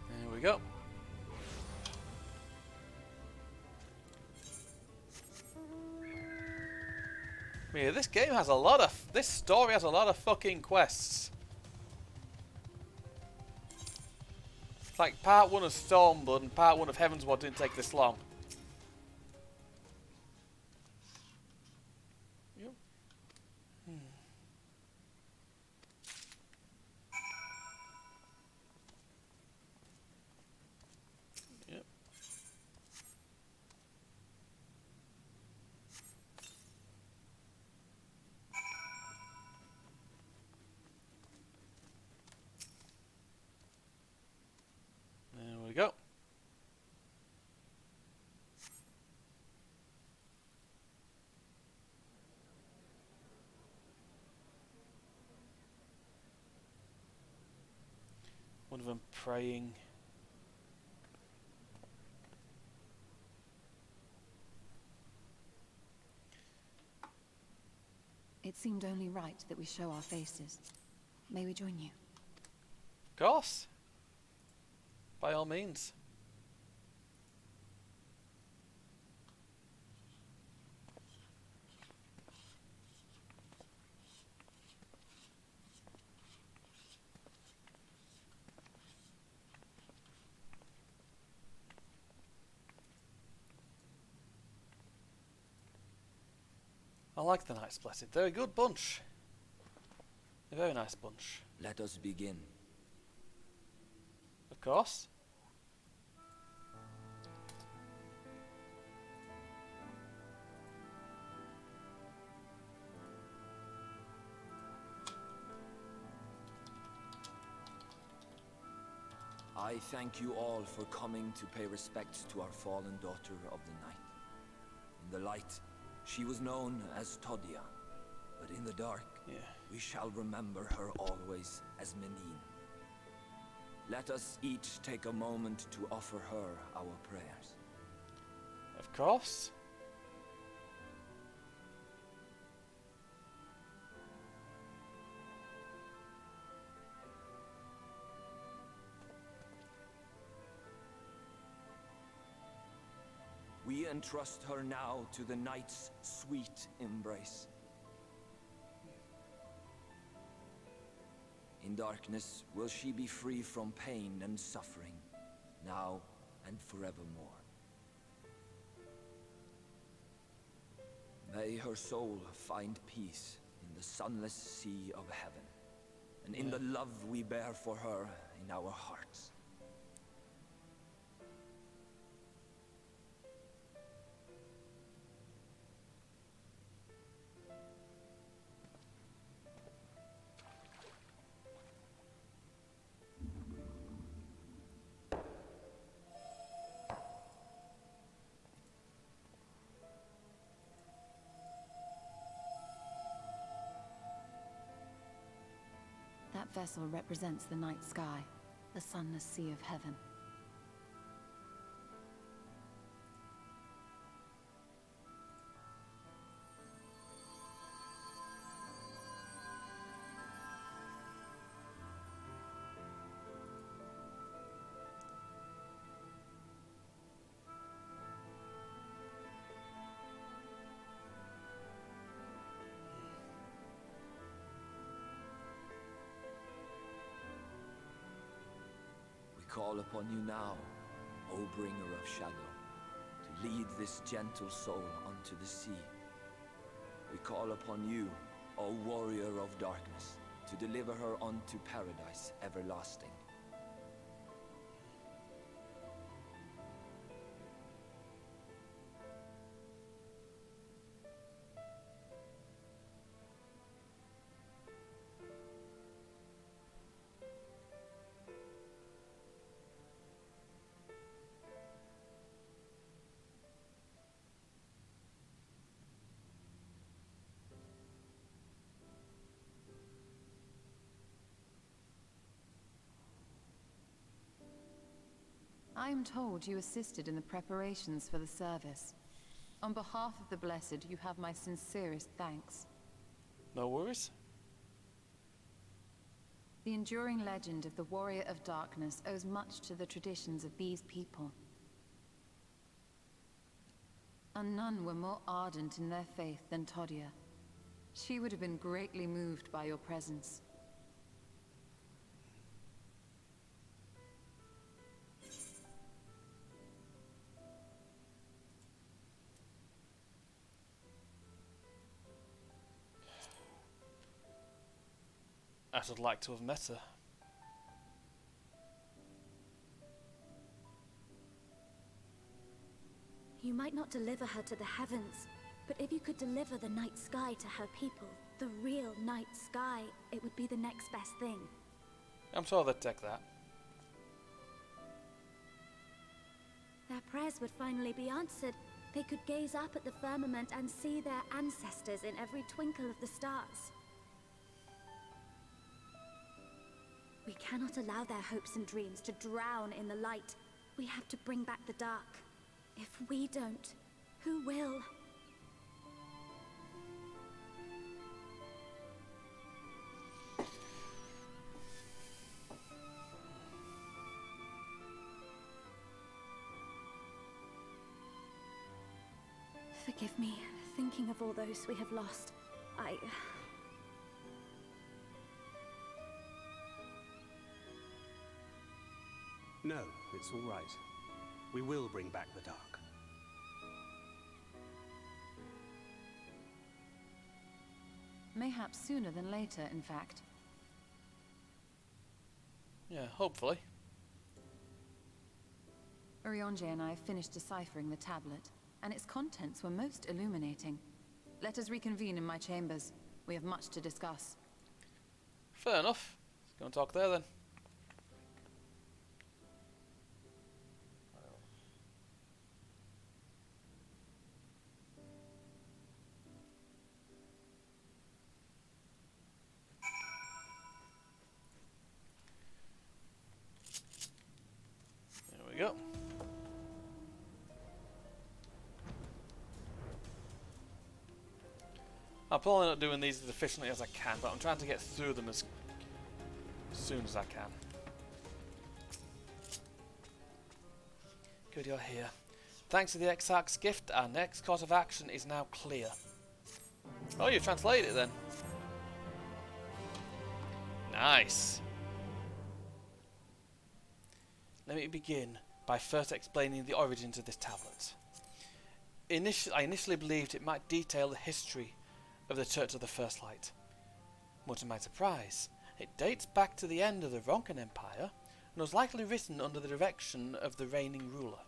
There we go. Yeah, this game has a lot of... This story has a lot of fucking quests. It's like part 1 of Stormblood and part 1 of Heavensward didn't take this long. Yep. Yep. There we go. One of them praying. It seemed only right that we show our faces. May we join you? Of course. By all means. I like the Knights Blessed. They're a good bunch. A very nice bunch. Let us begin. Of course. I thank you all for coming to pay respects to our fallen daughter of the night. In the light, she was known as Todia, but in the dark, we shall remember her always as Menine. Let us each take a moment to offer her our prayers. Of course. We entrust her now to the night's sweet embrace. In darkness will she be free from pain and suffering, now and forevermore. May her soul find peace in the sunless sea of heaven, and in the love we bear for her in our hearts. That vessel represents the night sky, the sunless sea of heaven. Call upon you now, O bringer of shadow, to lead this gentle soul unto the sea. We call upon you, O warrior of darkness, to deliver her unto paradise everlasting. I am told you assisted in the preparations for the service. On behalf of the Blessed, you have my sincerest thanks. No worries. The enduring legend of the Warrior of Darkness owes much to the traditions of these people. And none were more ardent in their faith than Todia. She would have been greatly moved by your presence. I should like to have met her. You might not deliver her to the heavens, but if you could deliver the night sky to her people, the real night sky, it would be the next best thing. I'm sure they'd take that. Their prayers would finally be answered. They could gaze up at the firmament and see their ancestors in every twinkle of the stars. We cannot allow their hopes and dreams to drown in the light. We have to bring back the dark. If we don't, who will? Forgive me, thinking of all those we have lost. No, it's all right. We will bring back the dark. Mayhaps sooner than later, in fact. Yeah, hopefully. Urianger and I finished deciphering the tablet, and its contents were most illuminating. Let us reconvene in my chambers. We have much to discuss. Fair enough. Let's go and talk there then. There we go. I'm probably not doing these as efficiently as I can, but I'm trying to get through them as soon as I can. Good, you're here. Thanks to the Exarch's gift, our next course of action is now clear. Oh, you translated it then. Nice. Let me begin by first explaining the origins of this tablet. I initially believed it might detail the history of the Church of the First Light. Much to my surprise, it dates back to the end of the Ronkan Empire and was likely written under the direction of the reigning ruler.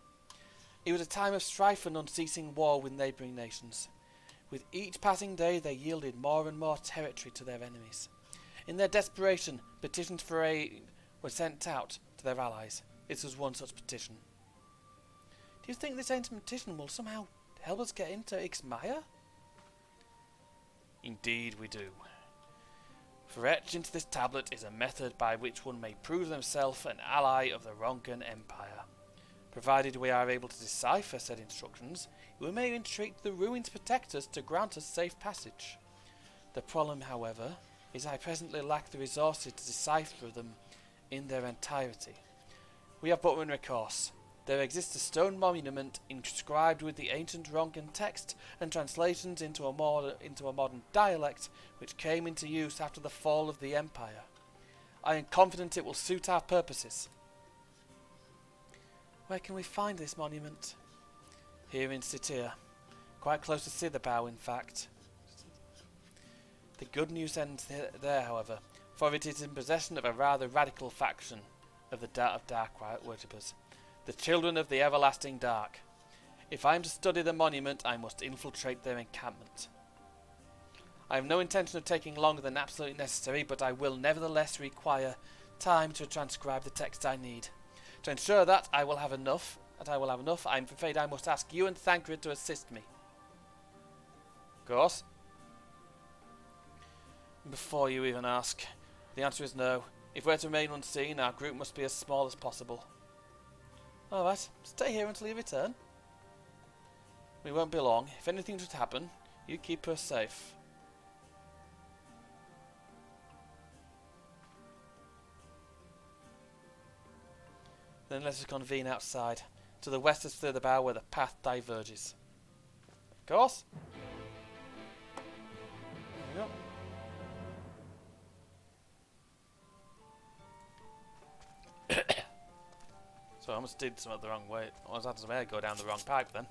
It was a time of strife and unceasing war with neighbouring nations. With each passing day they yielded more and more territory to their enemies. In their desperation, petitions for aid were sent out to their allies. This was one such petition. Do you think this ancient petition will somehow help us get into Ixmaya? Indeed we do. For etched into this tablet is a method by which one may prove themselves an ally of the Ronkan Empire. Provided we are able to decipher said instructions, we may entreat the ruin's protectors to grant us safe passage. The problem, however, is I presently lack the resources to decipher them in their entirety. We have but one recourse. There exists a stone monument inscribed with the ancient Ronkan text and translations into a modern dialect which came into use after the fall of the Empire. I am confident it will suit our purposes. Where can we find this monument? Here in Sitir, quite close to Sitherbow in fact. The good news ends there, however, for it is in possession of a rather radical faction of the Dark worshippers. The Children of the Everlasting Dark. If I am to study the monument, I must infiltrate their encampment. I have no intention of taking longer than absolutely necessary, but I will nevertheless require time to transcribe the text I need. To ensure that I will have enough, I'm afraid I must ask you and Thancred to assist me. Of course. Before you even ask, the answer is no. If we're to remain unseen, our group must be as small as possible. Alright, stay here until you return. We won't be long. If anything should happen, you keep her safe. Then let us convene outside, to the west of Slitherbow where the path diverges. Of course. There we go. So I almost did something the wrong way. I was had some air go down the wrong pipe then.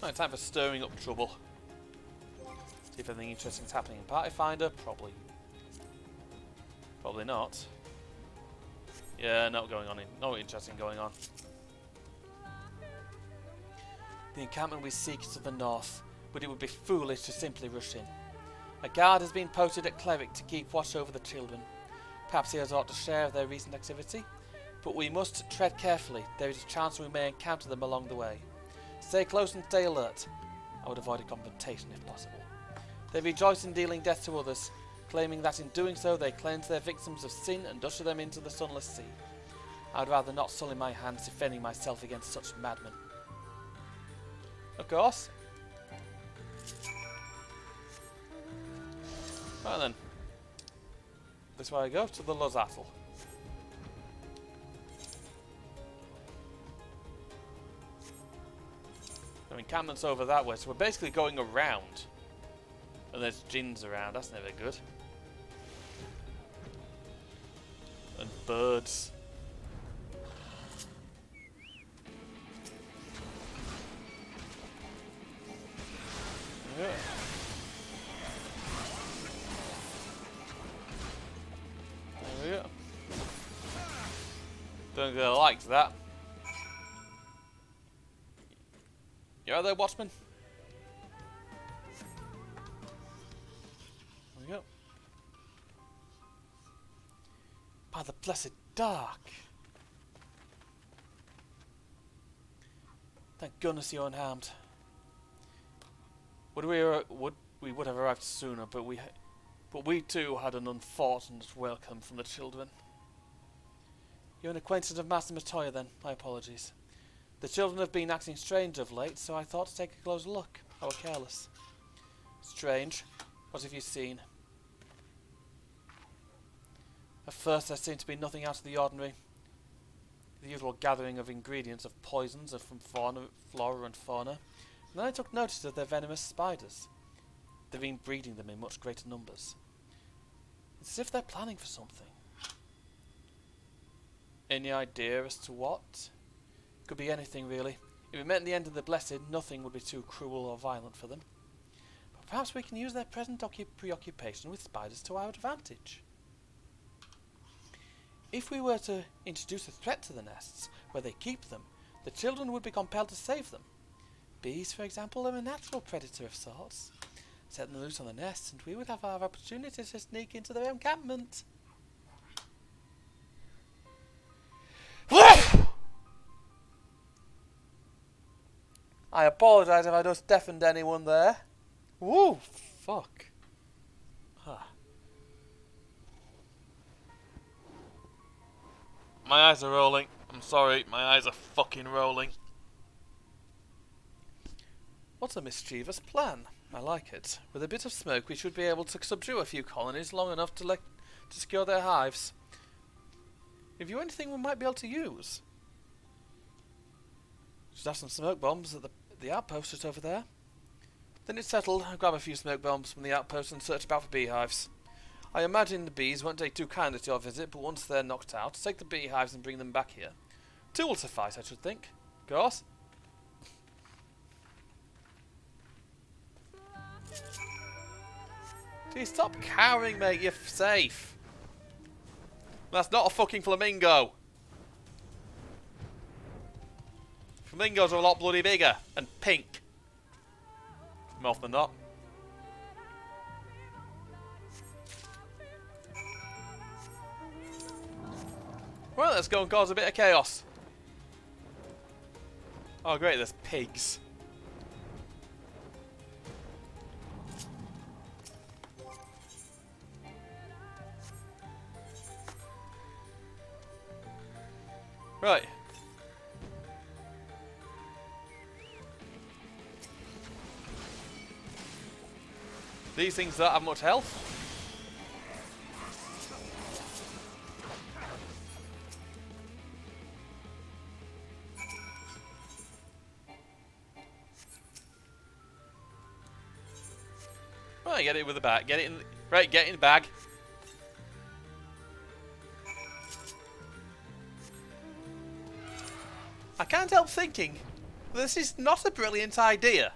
Right, time for stirring up trouble. See if anything interesting is happening in Party Finder. Probably not. Yeah, not going on. No interesting going on. The encampment we seek is to the north, but it would be foolish to simply rush in. A guard has been posted at Cleric to keep watch over the children. Perhaps he has ought to share their recent activity, but we must tread carefully. There is a chance we may encounter them along the way. Stay close and stay alert. I would avoid a confrontation if possible. They rejoice in dealing death to others, claiming that in doing so they cleanse their victims of sin and usher them into the sunless sea. I would rather not sully my hands defending myself against such madmen. Of course. Right then. This way I go, to the Lozatl. The encampment's over that way, so we're basically going around. And there's Djinns around, that's never good. And birds. Yeah. There we go. Don't really like that. You out there, Watchman? There we go. By the blessed dark. Thank goodness you're unharmed. We would have arrived sooner, but we too had an unfortunate welcome from the children. You're an acquaintance of Master Matoya then, my apologies. The children have been acting strange of late, so I thought to take a closer look. How careless. Strange? What have you seen? At first there seemed to be nothing out of the ordinary. The usual gathering of ingredients of poisons and from flora and fauna. And then I took notice of their venomous spiders. They've been breeding them in much greater numbers. It's as if they're planning for something. Any idea as to what? Could be anything really. If it meant the end of the blessed, nothing would be too cruel or violent for them. But perhaps we can use their present preoccupation with spiders to our advantage. If we were to introduce a threat to the nests, where they keep them, the children would be compelled to save them. Bees, for example, are a natural predator of sorts. Set them loose on the nests, and we would have our opportunity to sneak into their encampment. I apologise if I just deafened anyone there. Woo! Fuck. Huh. My eyes are rolling. I'm sorry, my eyes are fucking rolling. What a mischievous plan. I like it. With a bit of smoke we should be able to subdue a few colonies long enough to secure their hives. Have you anything we might be able to use? Just have some smoke bombs at the outpost just over there. Then it's settled. I'll grab a few smoke bombs from the outpost and search about for beehives. I imagine the bees won't take too kindly to your visit, but once they're knocked out, take the beehives and bring them back here. 2 will suffice, I should think. Of course. Please stop cowering, mate. You're safe. That's not a fucking flamingo. Flamingos are a lot bloody bigger and pink. More often than not. Well, let's go and cause a bit of chaos. Oh great, there's pigs. Right. These things don't have much health. Right, get it with the bag. Get it in. Right, get in the bag. I can't help thinking this is not a brilliant idea.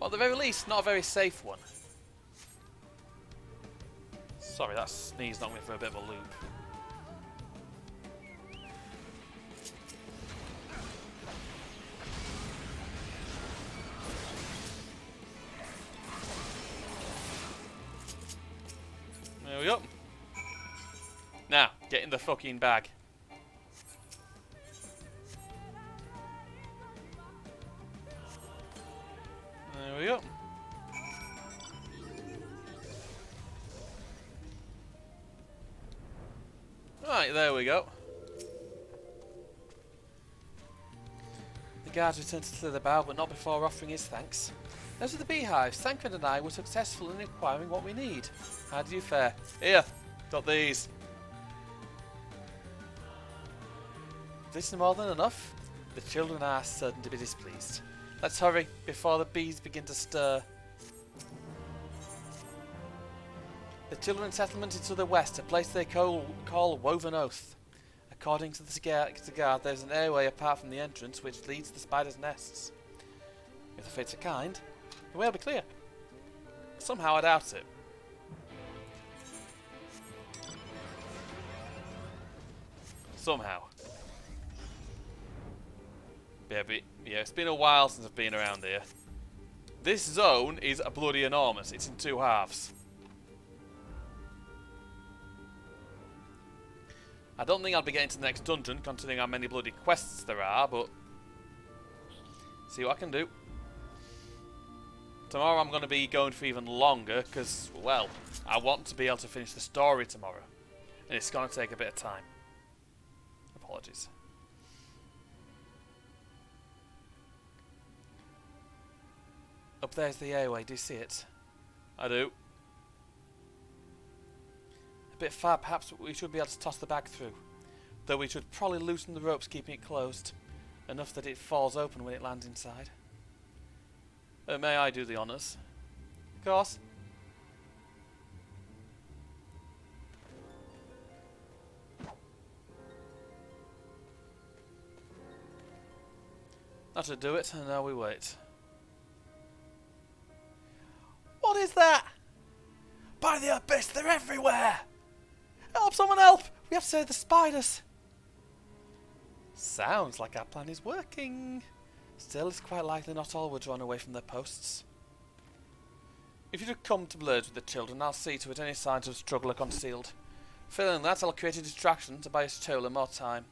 Or at the very least, not a very safe one. Sorry, that sneeze knocked me for a bit of a loop. There we go. Now, get in the fucking bag. There we go. Right, there we go. The guards returned to clear the bow, but not before offering his thanks. Those are the beehives. Thancred and I were successful in acquiring what we need. How did you fare? Here, got these. Is this more than enough? The children are certain to be displeased. Let's hurry before the bees begin to stir. The children settlement is to the west, a place they call Woven Oath. According to the guard, there's an airway apart from the entrance which leads to the spiders' nests. If the fates are kind, the way will be clear. Somehow I doubt it. Somehow. Yeah, it's been a while since I've been around here. This zone is bloody enormous. It's in 2 halves. I don't think I'll be getting to the next dungeon, considering how many bloody quests there are, but see what I can do. Tomorrow I'm going to be going for even longer, because, well, I want to be able to finish the story tomorrow. And it's going to take a bit of time. Apologies. Up there's the airway, do you see it? I do. A bit far perhaps, but we should be able to toss the bag through. Though we should probably loosen the ropes keeping it closed. Enough that it falls open when it lands inside. May I do the honours? Of course. That should do it, and now we wait. What is that? By the abyss, they're everywhere! Help, someone help! We have to save the spiders. Sounds like our plan is working. Still, it's quite likely not all were drawn away from their posts. If you do come to blows with the children, I'll see to it any signs of struggle are concealed. Failing that, I'll create a distraction to buy Stola more time.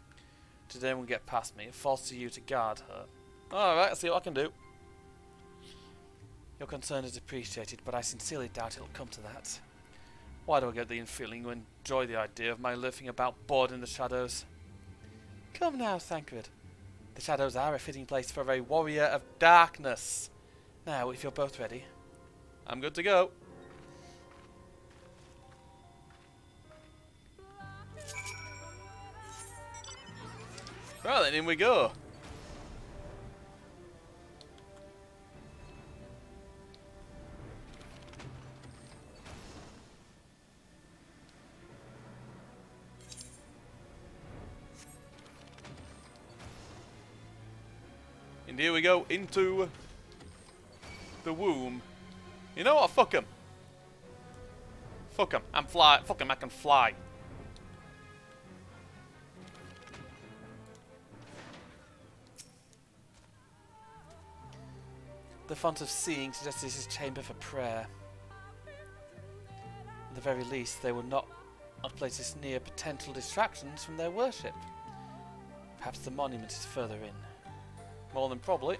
Today when we get past me, it falls to you to guard her. Alright, I'll see what I can do. Your concern is appreciated, but I sincerely doubt it'll come to that. Why do I get the feeling you enjoy the idea of my lurking about bored in the shadows? Come now, Thancred. The shadows are a fitting place for a warrior of darkness. Now, if you're both ready, I'm good to go. Right then, in we go. And here we go into the womb. You know what? Fuck him. Fuck him. I'm fly. Fuck him. I can fly. The font of seeing suggests this is a chamber for prayer. At the very least, they would not place this near potential distractions from their worship. Perhaps the monument is further in. More than probably.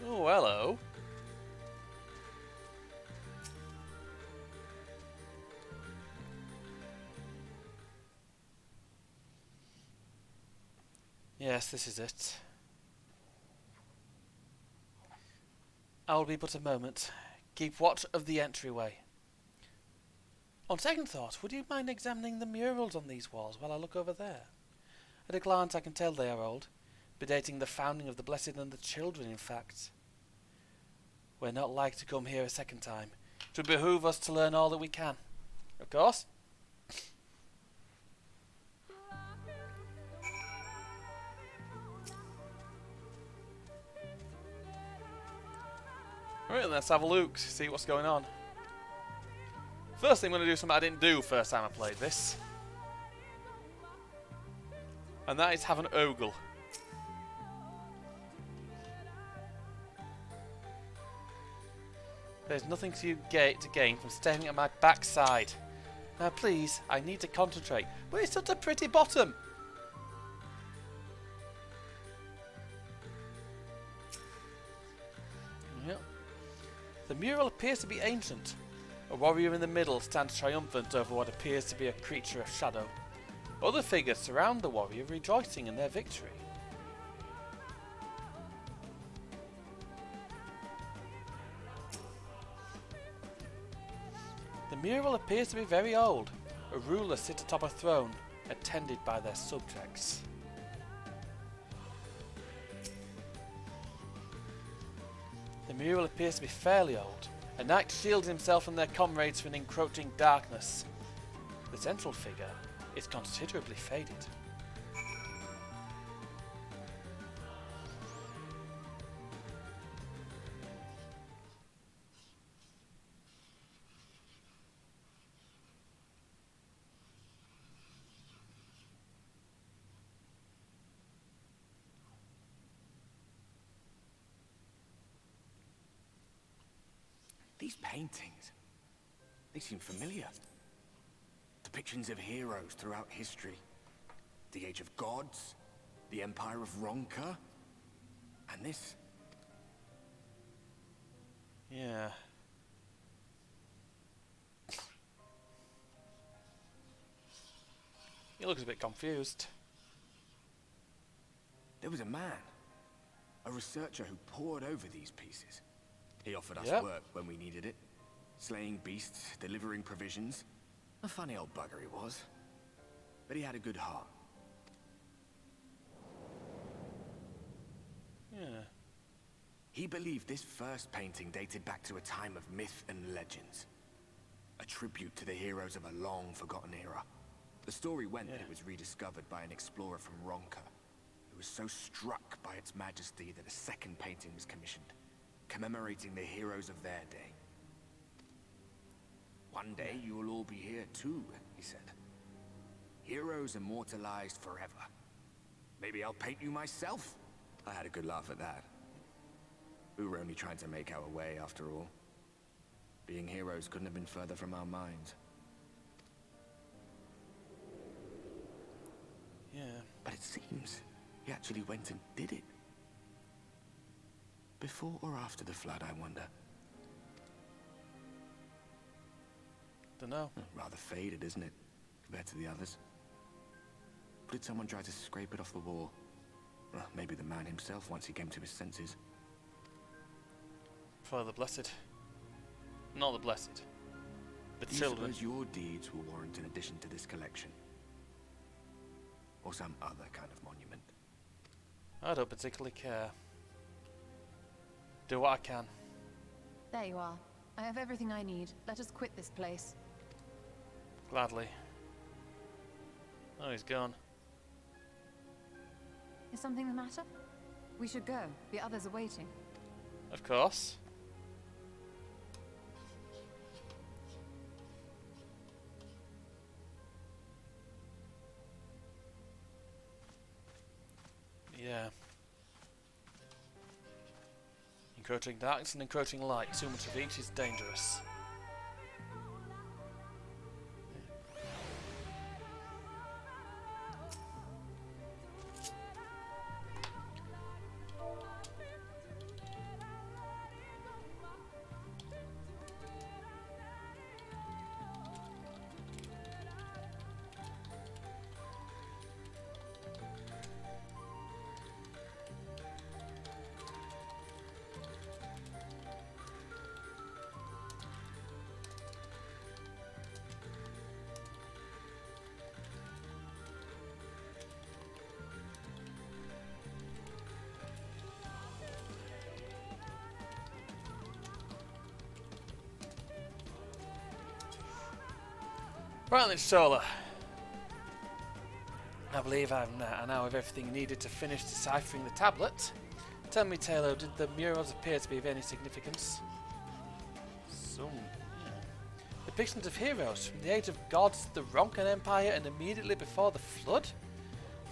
Oh, hello. Yes, this is it. I will be but a moment. Keep watch of the entryway. On second thought, would you mind examining the murals on these walls while I look over there? At a glance I can tell they are old, predating the founding of the Blessed and the Children, in fact. We're not like to come here a second time. It would behoove us to learn all that we can. Of course. Alright, let's have a look, see what's going on. First thing I'm going to do something I didn't do first time I played this. And that is have an ogle. There's nothing to gain from staring at my backside. Now please, I need to concentrate. But it's such a pretty bottom. Yep. The mural appears to be ancient. A warrior in the middle stands triumphant over what appears to be a creature of shadow. Other figures surround the warrior, rejoicing in their victory. The mural appears to be very old. A ruler sits atop a throne, attended by their subjects. The mural appears to be fairly old. A knight shields himself and their comrades from encroaching darkness. The central figure is considerably faded. These paintings, they seem familiar. Depictions of heroes throughout history. The Age of Gods, the Empire of Ronka, and this. Yeah. He looks a bit confused. There was a man, a researcher who pored over these pieces. He offered us Yep. work when we needed it. Slaying beasts, delivering provisions. A funny old bugger he was. But he had a good heart. Yeah. He believed this first painting dated back to a time of myth and legends. A tribute to the heroes of a long-forgotten era. The story went that it was rediscovered by an explorer from Ronka, who was so struck by its majesty that a second painting was commissioned, commemorating the heroes of their day. One day you will all be here too, he said. Heroes immortalized forever. Maybe I'll paint you myself. I had a good laugh at that. We were only trying to make our way after all. Being heroes couldn't have been further from our minds. Yeah. But it seems he actually went and did it. Before or after the flood, I wonder. Dunno. Rather faded, isn't it, compared to the others? Or did someone try to scrape it off the wall? Well, maybe the man himself once he came to his senses. For the blessed. Not the blessed. The Do you children. suppose your deeds will warrant an addition to this collection? Or some other kind of monument? I don't particularly care. Do what I can. There you are. I have everything I need. Let us quit this place. Gladly. Oh, he's gone. Is something the matter? We should go. The others are waiting. Of course. Yeah. Encroaching darkness and encroaching light. Too much of each is dangerous. Right then, Solar. I believe I now have everything needed to finish deciphering the tablet. Tell me, Taylor, did the murals appear to be of any significance? Some. Yeah. Depictions of heroes from the Age of Gods, the Ronkan Empire, and immediately before the Flood?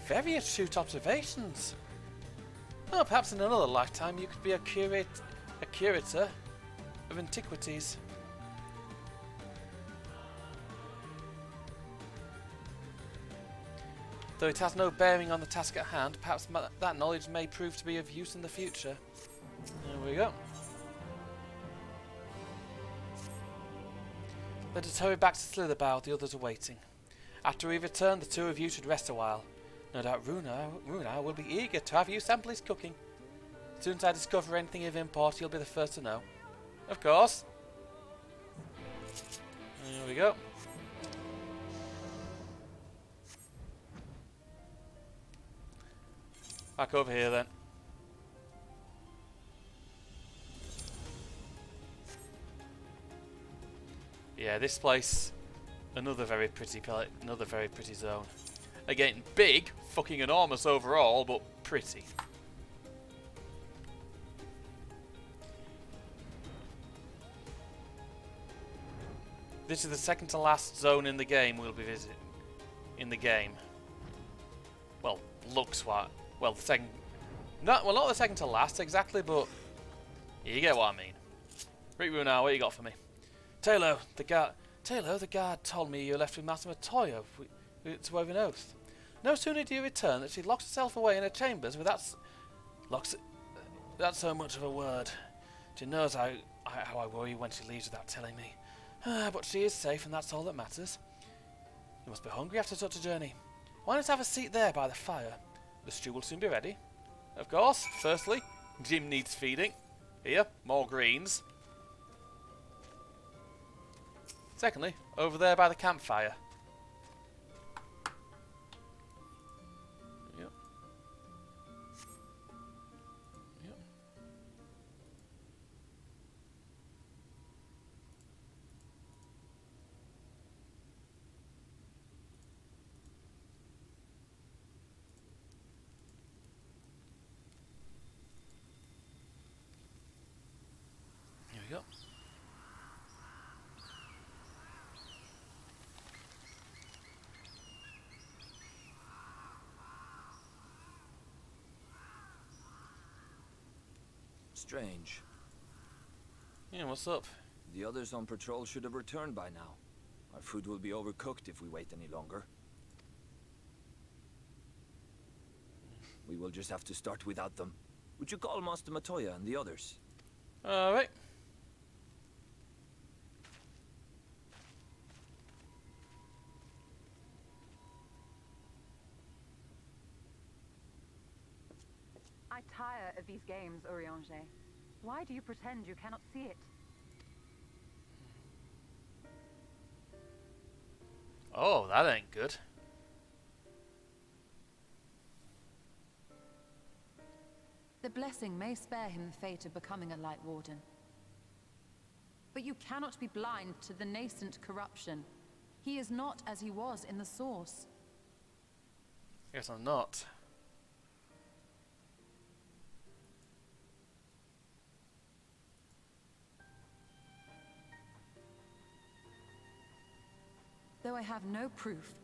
Very astute observations. Oh, perhaps in another lifetime you could be a curator of antiquities. Though it has no bearing on the task at hand, perhaps that knowledge may prove to be of use in the future. There we go. Let us hurry back to Slitherbough, the others are waiting. After we return, the two of you should rest a while. No doubt Runa will be eager to have you sample his cooking. As soon as I discover anything of import, you'll be the first to know. Of course. There we go. Back over here then. Yeah, this place, another very pretty zone. Again, big, fucking enormous overall, but pretty. This is the second to last zone in the game we'll be visiting. In the game. Well, looks what? Well, the second... not the second to last exactly, but... you get what I mean. Riku now, what you got for me? Taylor, the guard told me you left with Master Matoya to Woven Oath. No sooner do you return that she locks herself away in her chambers with that's so much of a word. She knows how I worry when she leaves without telling me. But she is safe and that's all that matters. You must be hungry after such a journey. Why not have a seat there by the fire? The stew will soon be ready. Of course, firstly, Jim needs feeding. Here, more greens. Secondly, over there by the campfire. Yep. Yep. Here we go. Strange. Yeah, what's up? The others on patrol should have returned by now. Our food will be overcooked if we wait any longer. We will just have to start without them. Would you call Master Matoya and the others? Alright. I tire of these games, Urianger. Why do you pretend you cannot see it? Oh, that ain't good. The blessing may spare him the fate of becoming a Lightwarden. But you cannot be blind to the nascent corruption. He is not as he was in the source. Guess I'm not. Though I have no proof,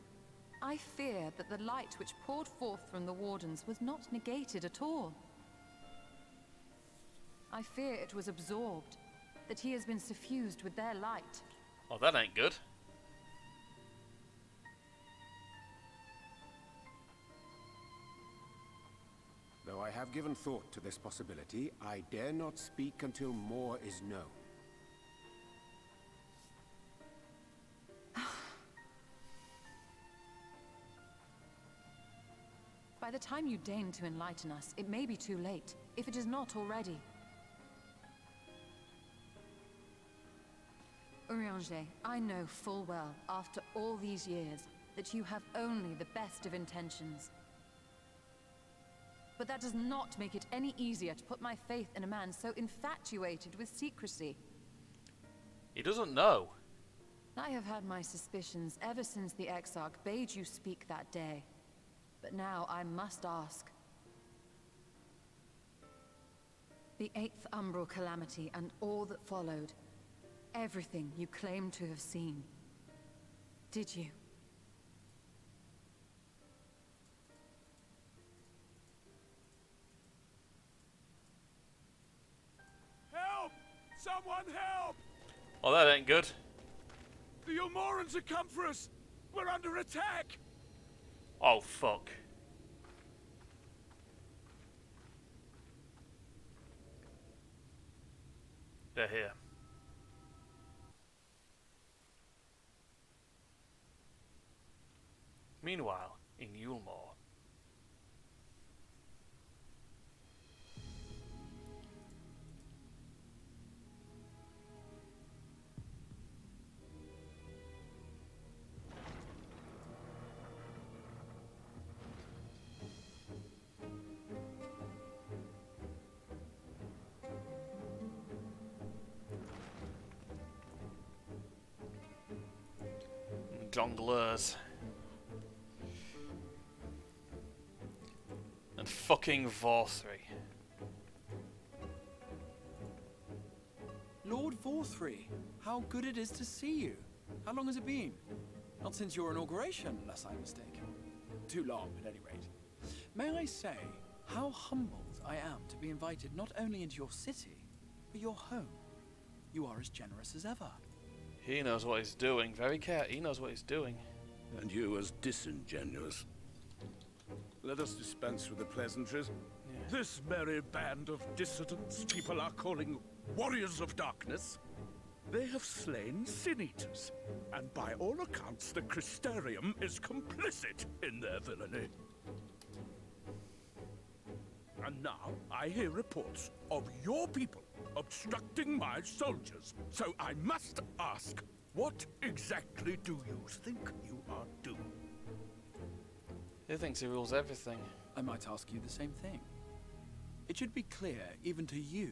I fear that the light which poured forth from the Wardens was not negated at all. I fear it was absorbed, that he has been suffused with their light. Oh, that ain't good. Though I have given thought to this possibility, I dare not speak until more is known. By the time you deign to enlighten us, it may be too late, if it is not already. Urianger, I know full well, after all these years, that you have only the best of intentions. But that does not make it any easier to put my faith in a man so infatuated with secrecy. He doesn't know. I have had my suspicions ever since the Exarch bade you speak that day. But now I must ask. The 8th Umbral Calamity and all that followed. Everything you claim to have seen. Did you? Help! Someone help! Oh, that ain't good. The Ilmorans have come for us! We're under attack! Oh, fuck. They're here. Meanwhile, in Yulmore. jongleurs. And fucking Vorthri. Lord Vorthri, how good it is to see you. How long has it been? Not since your inauguration, unless I'm mistaken. Too long, at any rate. May I say how humbled I am to be invited not only into your city, but your home. You are as generous as ever. He knows what he's doing. He knows what he's doing. And you as disingenuous. Let us dispense with the pleasantries. Yeah. This merry band of dissidents people are calling warriors of darkness. They have slain sin-eaters, and by all accounts the Crystarium is complicit in their villainy. And now I hear reports of your people obstructing my soldiers, so I must ask, what exactly do you think you are doing? He thinks he rules everything. I might ask you the same thing. It should be clear, even to you,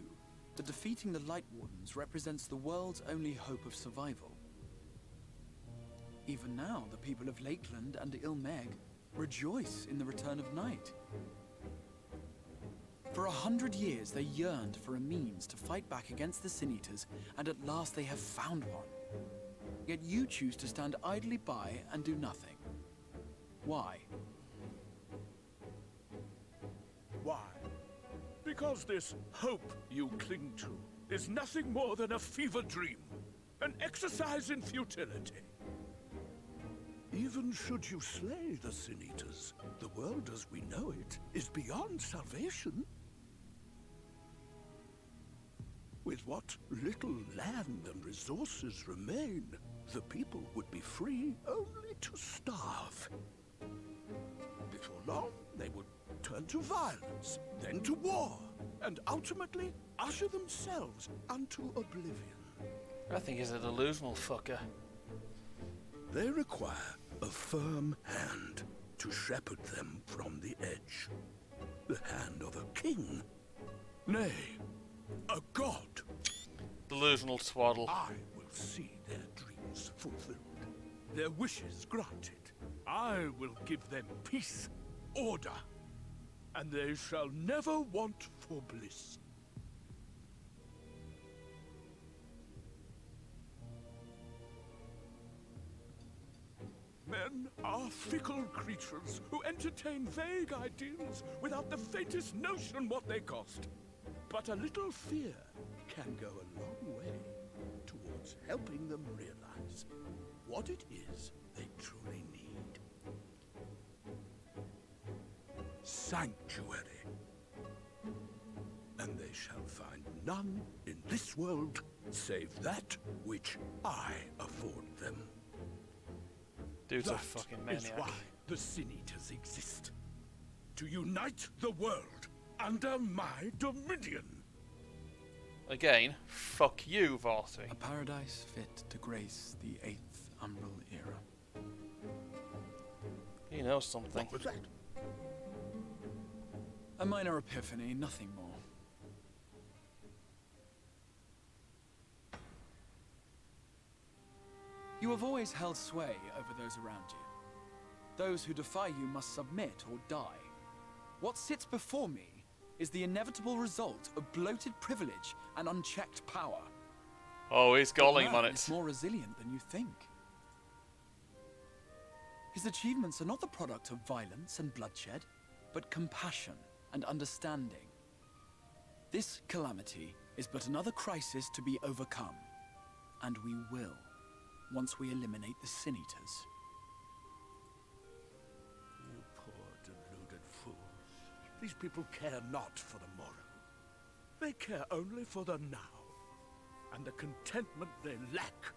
that defeating the Lightwardens represents the world's only hope of survival. Even now, the people of Lakeland and Ilmeg rejoice in the return of night. For 100 years, they yearned for a means to fight back against the Sin-Eaters, and at last they have found one. Yet you choose to stand idly by and do nothing. Why? Why? Because this hope you cling to is nothing more than a fever dream, an exercise in futility. Even should you slay the Sin-Eaters, the world as we know it is beyond salvation. With what little land and resources remain, the people would be free only to starve. Before long, they would turn to violence, then to war, and ultimately usher themselves unto oblivion. I think he's a delusional fucker. They require a firm hand to shepherd them from the edge. The hand of a king. Nay, a god. Delusional twaddle. I will see their dreams fulfilled, their wishes granted. I will give them peace, order, and they shall never want for bliss. Men are fickle creatures who entertain vague ideals without the faintest notion what they cost. But a little fear can go a long way towards helping them realize what it is they truly need. Sanctuary. And they shall find none in this world save that which I afford them. Dude's a That fucking is maniac. why the Sin-Eaters exist. To unite the world under my dominion. Again, fuck you, Vorthri. A paradise fit to grace the 8th Umbral era. He knows something. What was that? A minor epiphany, nothing more. You have always held sway over those around you. Those who defy you must submit or die. What sits before me is the inevitable result of bloated privilege and unchecked power. Oh, he's galling him on Is it. more resilient than you think. His achievements are not the product of violence and bloodshed, but compassion and understanding. This calamity is but another crisis to be overcome, and we will, once we eliminate the Sin-Eaters. You poor deluded fools. These people care not for the morrow. They care only for the now, and the contentment they lack.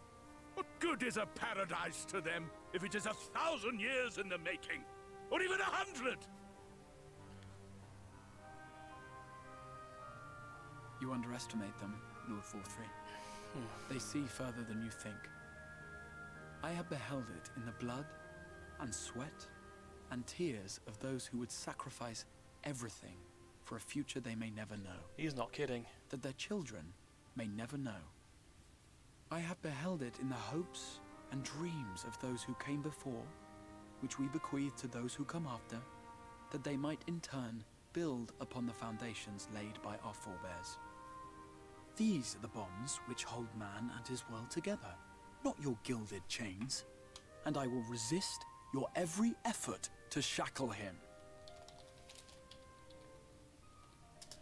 What good is a paradise to them if it is 1,000 years in the making, or even 100? You underestimate them, Lord Vorthri. They see further than you think. I have beheld it in the blood and sweat and tears of those who would sacrifice everything for a future they may never know. He's not kidding. That their children may never know. I have beheld it in the hopes and dreams of those who came before, which we bequeath to those who come after, that they might in turn build upon the foundations laid by our forebears. These are the bonds which hold man and his world together, not your gilded chains, and I will resist your every effort to shackle him.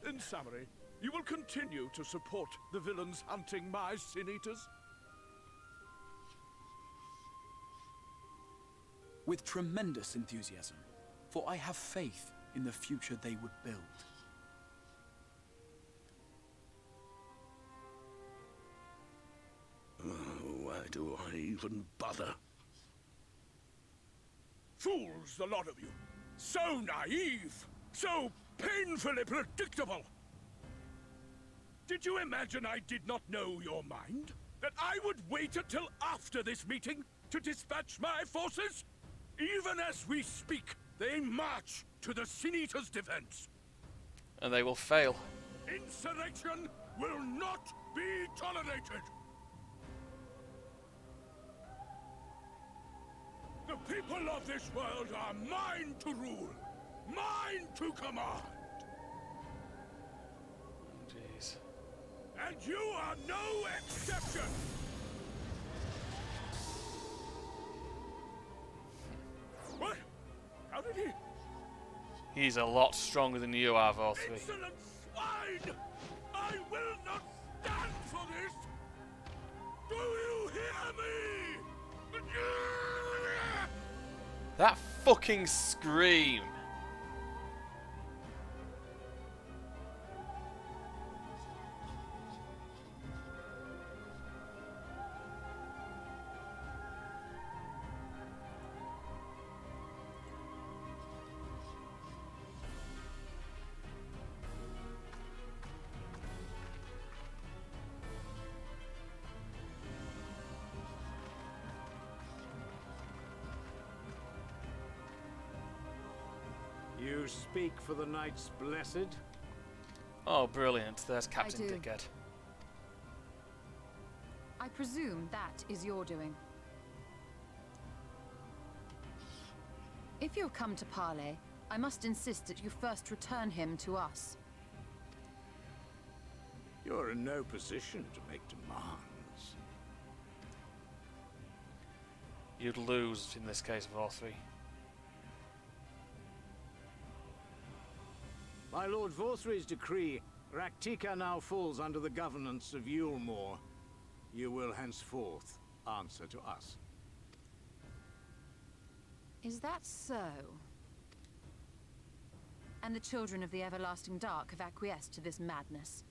In summary, you will continue to support the villains hunting my Sin Eaters? With tremendous enthusiasm, for I have faith in the future they would build. Why do I even bother? Fools, the lot of you! So naive! So painfully predictable! Did you imagine I did not know your mind? That I would wait until after this meeting to dispatch my forces? Even as we speak, they march to the Sin Eaters' defense. And they will fail. Insurrection will not be tolerated! The people of this world are mine to rule, mine to command. Jeez. And you are no exception! What? How did he? He's a lot stronger than you are, Vorthree. Insolent swine! I will not stand for this! Do you hear me? That fucking scream! You speak for the Knights Blessed? Oh, brilliant. There's Captain do. Dickhead. I presume that is your doing. If you've come to parley, I must insist that you first return him to us. You're in no position to make demands. You'd lose in this case, Vorthree. By Lord Vorthry's decree, Raktika now falls under the governance of Yulmore. You will henceforth answer to us. Is that so? And the children of the Everlasting Dark have acquiesced to this madness?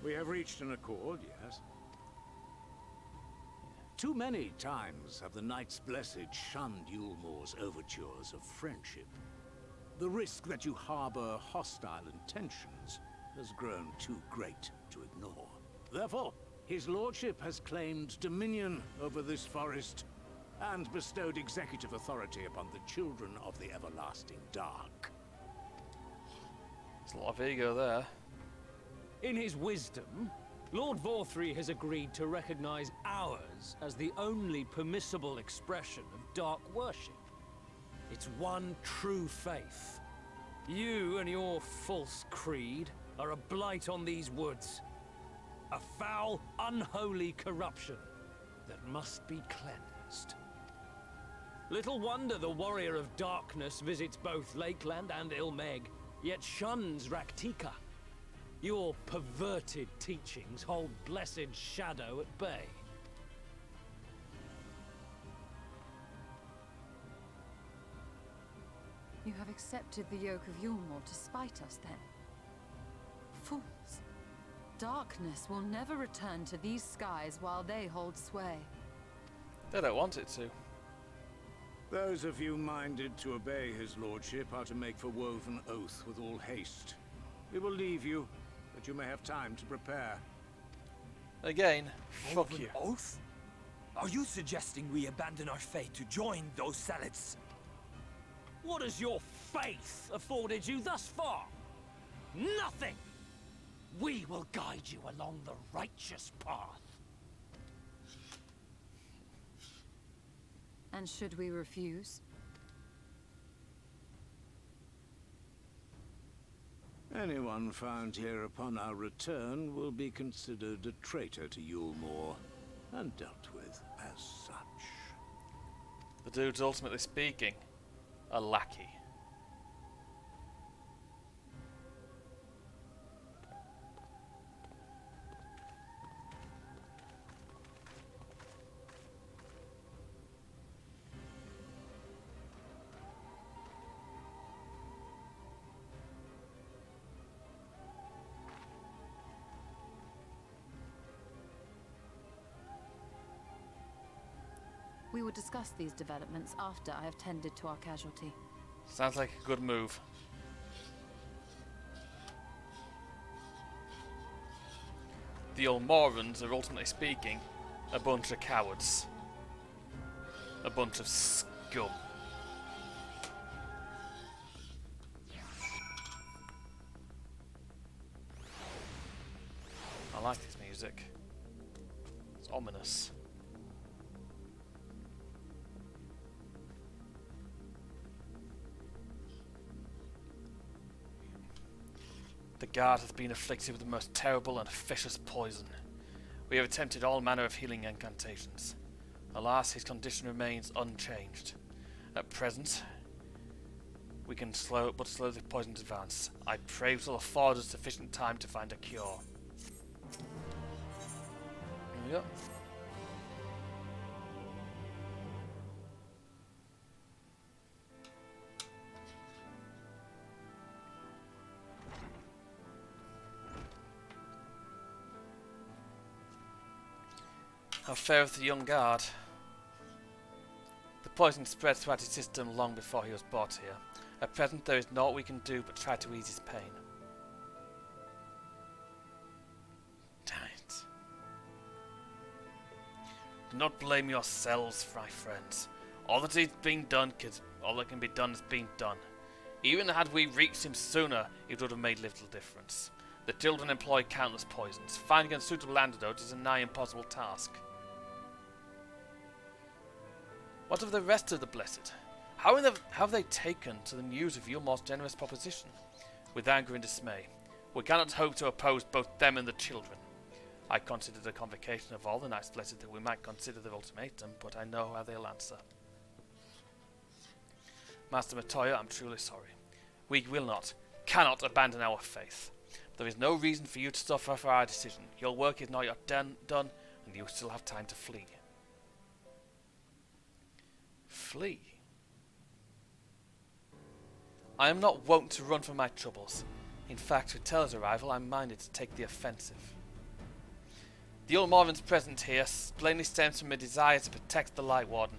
We have reached an accord, yes. Too many times have the Knights Blessed shunned Yulmore's overtures of friendship. The risk that you harbor hostile intentions has grown too great to ignore. Therefore, his lordship has claimed dominion over this forest and bestowed executive authority upon the children of the Everlasting Dark. There's a lot of ego there. In his wisdom, Lord Vorthry has agreed to recognize ours as the only permissible expression of dark worship. It's one true faith. You and your false creed are a blight on these woods. A foul, unholy corruption that must be cleansed. Little wonder the Warrior of Darkness visits both Lakeland and Ilmeg, yet shuns Raktika. Your perverted teachings hold blessed Shadow at bay. You have accepted the yoke of Yulmore to spite us, then? Fools. Darkness will never return to these skies while they hold sway. They don't want it to. Those of you minded to obey his lordship are to make for Woven Oath with all haste. We will leave you, that you may have time to prepare. Again, fuck you. Oath? Are you suggesting we abandon our fate to join those zealots? What has your faith afforded you thus far? Nothing! We will guide you along the righteous path. And should we refuse? Anyone found here upon our return will be considered a traitor to Yulmore and dealt with as such. The dude's ultimately speaking a lackey. We will discuss these developments after I have tended to our casualty. Sounds like a good move. The Ulmorans are ultimately speaking a bunch of cowards. A bunch of scum. I like this music. It's ominous. The guard hath been afflicted with the most terrible and vicious poison. We have attempted all manner of healing incantations. Alas, his condition remains unchanged. At present, we can slow the poison's advance. I pray it will afford us sufficient time to find a cure. There we go. How fareth the young guard? The poison spread throughout his system long before he was brought here. At present there is naught we can do but try to ease his pain. Damn it. Do not blame yourselves, my friends. All that can be done has been done. Even had we reached him sooner, it would have made little difference. The children employ countless poisons. Finding a suitable antidote is a nigh impossible task. What of the rest of the Blessed? How have they taken to the news of Yulmore's generous proposition? With anger and dismay. We cannot hope to oppose both them and the children. I considered a convocation of all the Knights Blessed that we might consider their ultimatum, but I know how they'll answer. Master Matoya, I'm truly sorry. We will not, cannot abandon our faith. There is no reason for you to suffer for our decision. Your work is not yet done, and you still have time to flee. Flee? I am not wont to run from my troubles. In fact, with Teller's arrival, I'm minded to take the offensive. The Ulmoran's presence here plainly stems from a desire to protect the Lightwarden.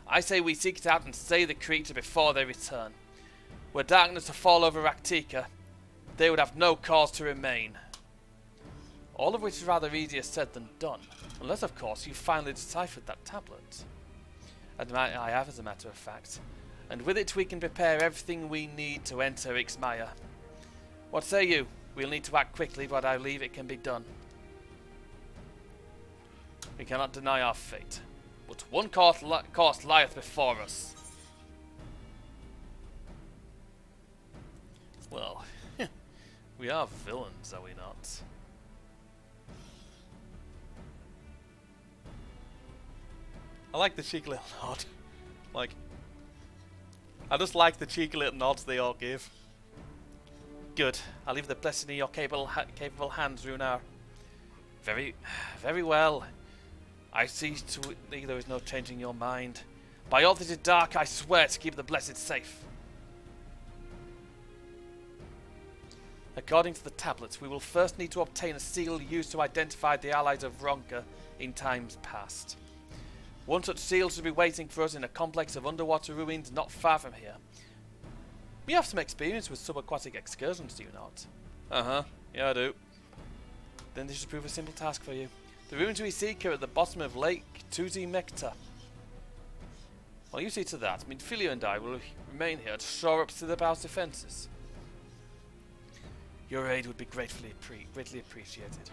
I say we seek it out and slay the creature before they return. Were darkness to fall over Raktika, they would have no cause to remain. All of which is rather easier said than done, unless of course you finally deciphered that tablet. I have, as a matter of fact, and with it we can prepare everything we need to enter Ixmaya. What say you? We'll need to act quickly, but I believe it can be done. We cannot deny our fate, but one course lieth before us. Well, we are villains, are we not? I like the cheeky little nod. I just like the cheeky little nods they all give. Good. I'll leave the blessing in your capable hands, Runar. Very well. I see to it there is no changing your mind. By all that is dark, I swear to keep the blessed safe. According to the tablets, we will first need to obtain a seal used to identify the allies of Ronka in times past. One such seal should be waiting for us in a complex of underwater ruins not far from here. You have some experience with subaquatic excursions, do you not? Uh-huh, yeah I do. Then this should prove a simple task for you. The ruins we seek are at the bottom of Lake Tuzi Mekta. While you see to that, Minfilia and I will remain here to shore up Silabau's defences. Your aid would be greatly appreciated.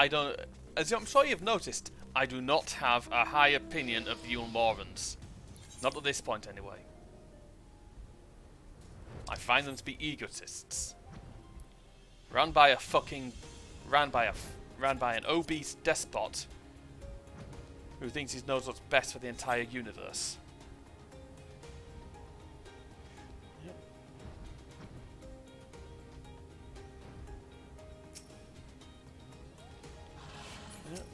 I don't... As I'm sure you've noticed, I do not have a high opinion of the Ulmorans. Not at this point, anyway. I find them to be egotists. Run by a fucking... Ran by an obese despot who thinks he knows what's best for the entire universe. Yep. Yep.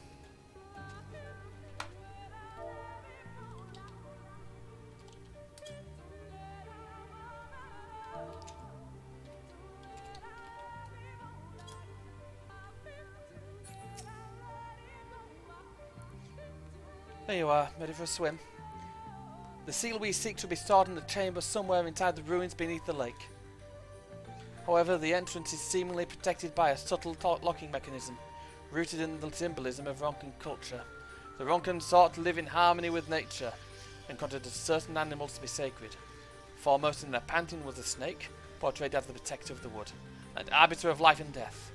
There you are, ready for a swim. The seal we seek should be stored in a chamber somewhere inside the ruins beneath the lake. However, the entrance is seemingly protected by a subtle locking mechanism, rooted in the symbolism of Ronkan culture. The Ronkan sought to live in harmony with nature, and considered certain animals to be sacred. Foremost in their pantheon was the snake, portrayed as the protector of the wood, and arbiter of life and death.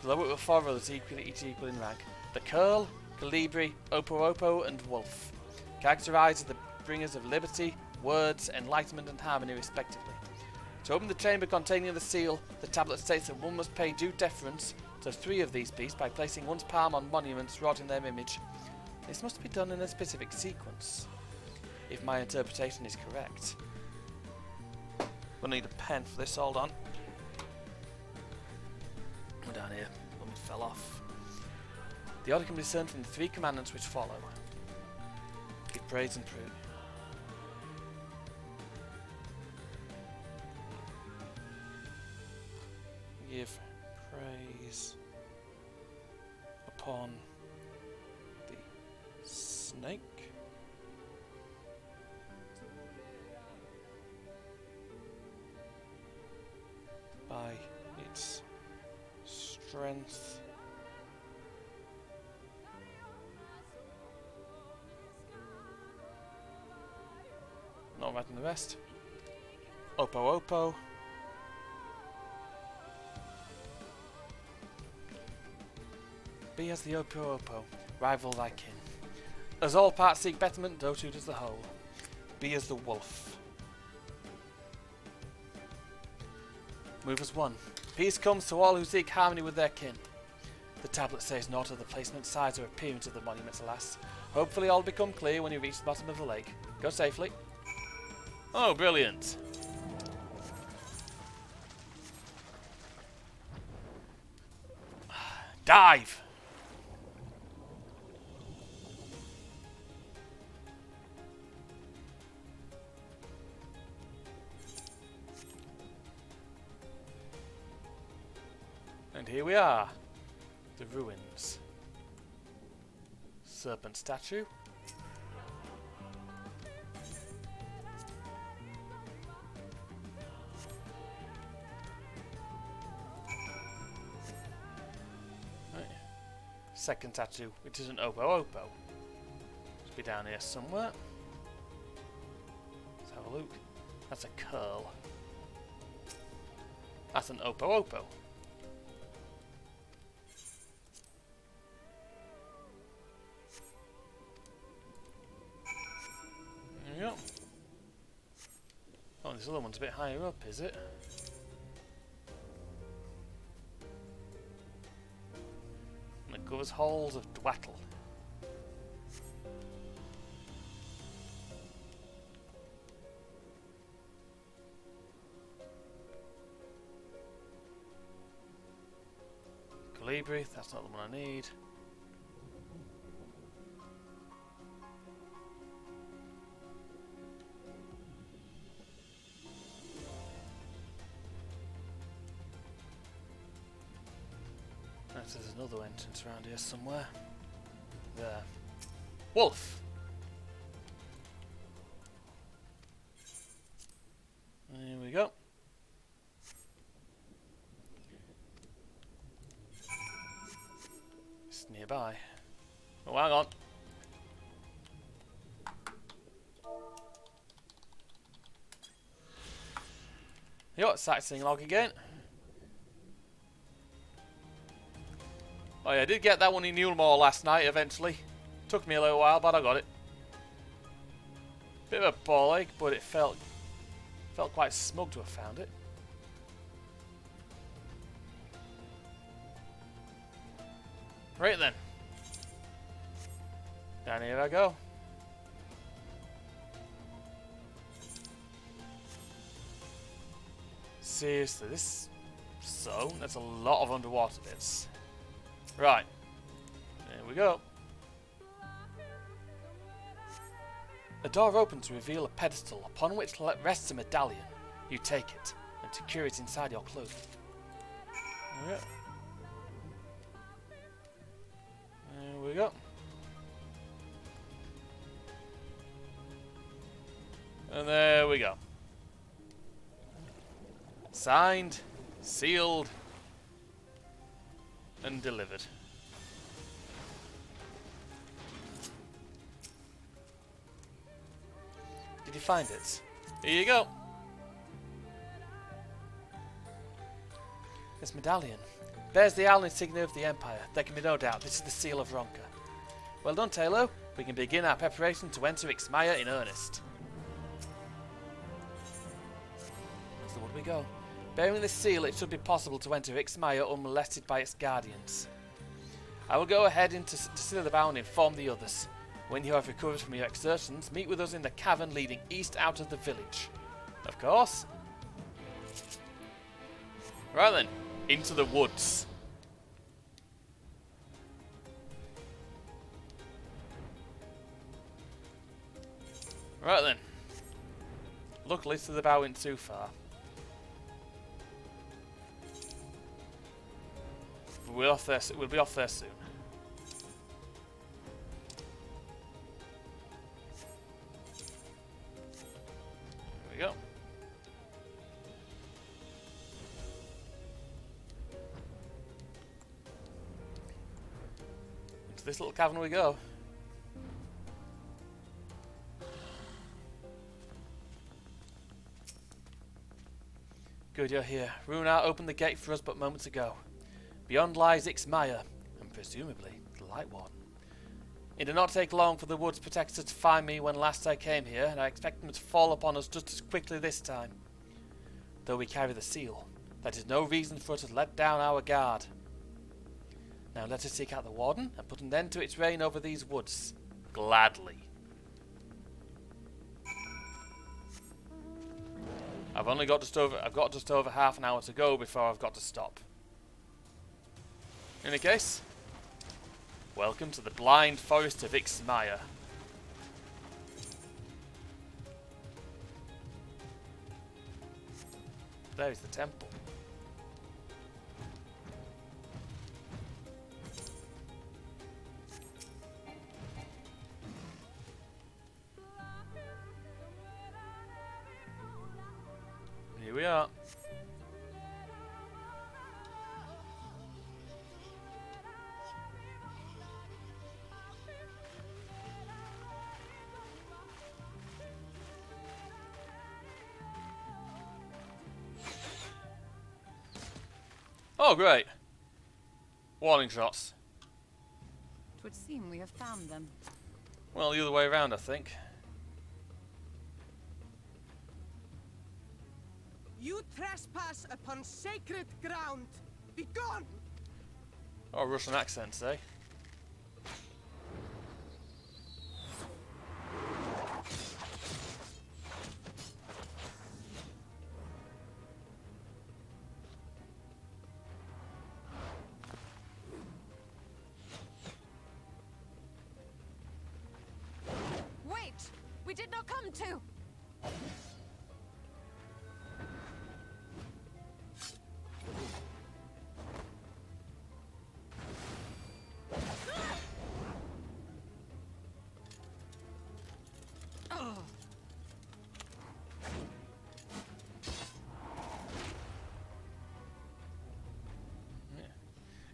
Below it were four others each equal in rank: the curl, Calibri, Opo and Wolf, characterized as the bringers of liberty, words, enlightenment and harmony respectively. To open the chamber containing the seal, the tablet states that one must pay due deference to three of these beasts by placing one's palm on monuments wrought in their image. This must be done in a specific sequence, if my interpretation is correct. We'll need a pen for this, hold on. We're down here, one fell off. The order can be discerned from the three commandments which follow. Give praise and prove. Give praise upon the snake. By its strength. Not writing the rest. Opo. Be as the Opo, rival thy kin. As all parts seek betterment, so too does the whole. Be as the wolf. Move as one. Peace comes to all who seek harmony with their kin. The tablet says naught of the placement, size, or appearance of the monuments, alas. Hopefully all will become clear when you reach the bottom of the lake. Go safely. Oh, brilliant. Dive! And here we are. The ruins. Serpent statue. Second tattoo, which is an Opo. Must be down here somewhere. Let's have a look. That's a curl. That's an Opo. There we go. Oh, this other one's a bit higher up, is it? Covers holes of dwattle. Calibri, that's not the one I need. There's another entrance around here somewhere. There. Wolf! Here we go. It's nearby. Oh, hang on. You got sightseeing log again. Oh yeah, I did get that one in Newmore last night eventually. Took me a little while, but I got it. Bit of a ball ache, but it felt quite smug to have found it. Right then. Down here I go. Seriously, that's a lot of underwater bits. Right. There we go. A door opens to reveal a pedestal upon which rests a medallion. You take it and secure it inside your clothing. There we go. And there we go. Signed, sealed, and delivered. Did you find it? Here you go. This medallion bears the owl insignia of the Empire. There can be no doubt this is the seal of Ronka. Well done, Taylor. We can begin our preparation to enter Ixmaya in earnest. So where do we go? Bearing this seal, it should be possible to enter Ixmaya unmolested by its guardians. I will go ahead to Silverbound and inform the others. When you have recovered from your exertions, meet with us in the cavern leading east out of the village. Of course. Right then, into the woods. Right then. Luckily, Silverbound isn't too far. We'll be off there soon. There we go. Into this little cavern we go. Good, you're here. Runar opened the gate for us but moments ago. Beyond lies Ixmaya, and presumably the Lightwarden. It did not take long for the Woods Protectors to find me when last I came here, and I expect them to fall upon us just as quickly this time. Though we carry the seal, that is no reason for us to let down our guard. Now let us seek out the Warden and put an end to its reign over these woods. Gladly. I've got just over half an hour to go before I've got to stop. In any case, welcome to the blind forest of Ixmaya. There is the temple. Here we are. Oh, great. Warning shots. It would seem we have found them. Well, the other way around, I think. You trespass upon sacred ground. Be gone! Oh, Russian accents, eh? Wait! We did not come to!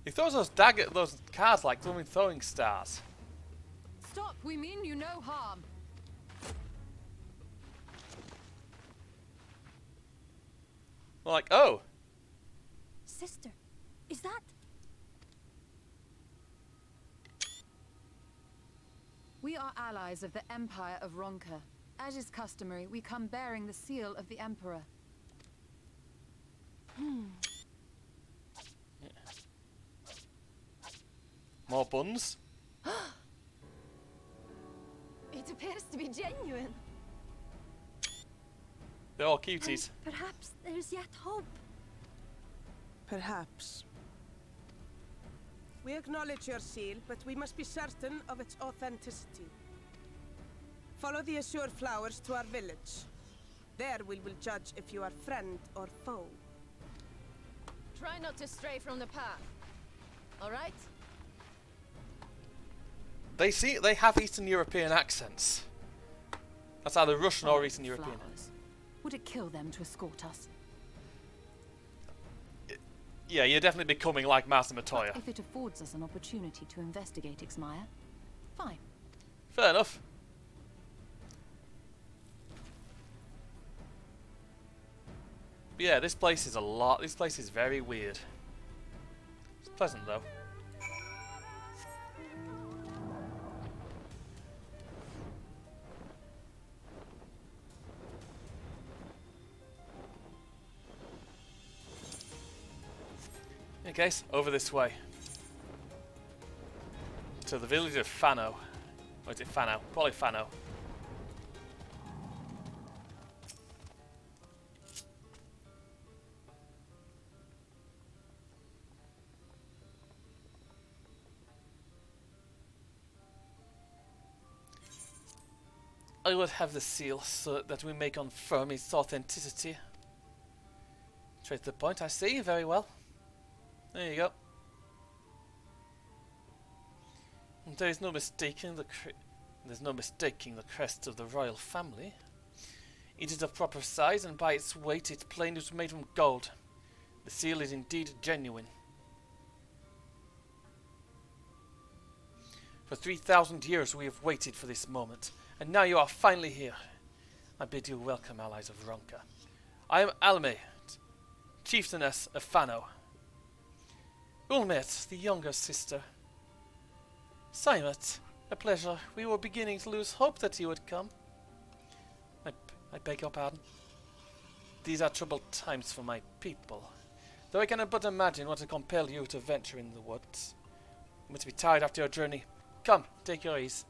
He throws those cards like throwing stars. Stop! We mean you no harm. Like, oh. Sister, is that... We are allies of the Empire of Ronka. As is customary, we come bearing the seal of the Emperor. More buns? It appears to be genuine. They're all cuties. Perhaps there's yet hope. Perhaps. We acknowledge your seal, but we must be certain of its authenticity. Follow the assured flowers to our village. There we will judge if you are friend or foe. Try not to stray from the path. All right? They have Eastern European accents. That's either Russian or Eastern European. Would it kill them to escort us? Yeah, you're definitely becoming like Master Matoya. But if it affords us an opportunity to investigate Ixmaya, fine. Fair enough. But yeah, this place is a lot. This place is very weird. It's pleasant though. Okay, so over this way. To the village of Fano. Or is it Fano? Probably Fano. I will have the seal so that we may confirm its authenticity. Straight to the point, I see. Very well. There you go. And there is no mistaking the crest of the royal family. It is of proper size, and by its weight, it's plain it was made from gold. The seal is indeed genuine. For 3,000 years we have waited for this moment, and now you are finally here. I bid you welcome, allies of Ronka. I am Alme, chieftainess of Fano. Ulmet, the younger sister. Simet, a pleasure. We were beginning to lose hope that you would come. I beg your pardon. These are troubled times for my people. Though I cannot but imagine what would compel you to venture in the woods. You must be tired after your journey. Come, take your ease.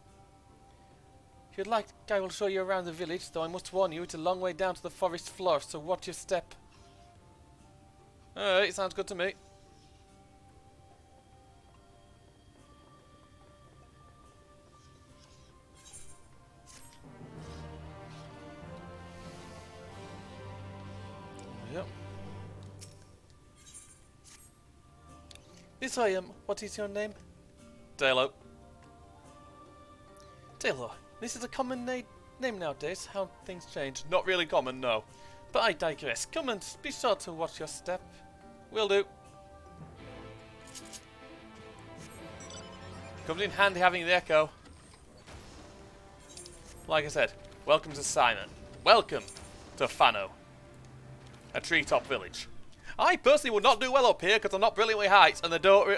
If you'd like, I will show you around the village, though I must warn you it's a long way down to the forest floor, so watch your step. Alright, sounds good to me. Yep. This I am. What is your name? Dalo. Dalo. This is a common name nowadays. How things change. Not really common, no. But I digress. Come and be sure to watch your step. Will do. Comes in handy having the echo. Like I said, welcome to Simon. Welcome to Fano. A treetop village. I personally would not do well up here because I'm not brilliantly height, and the door,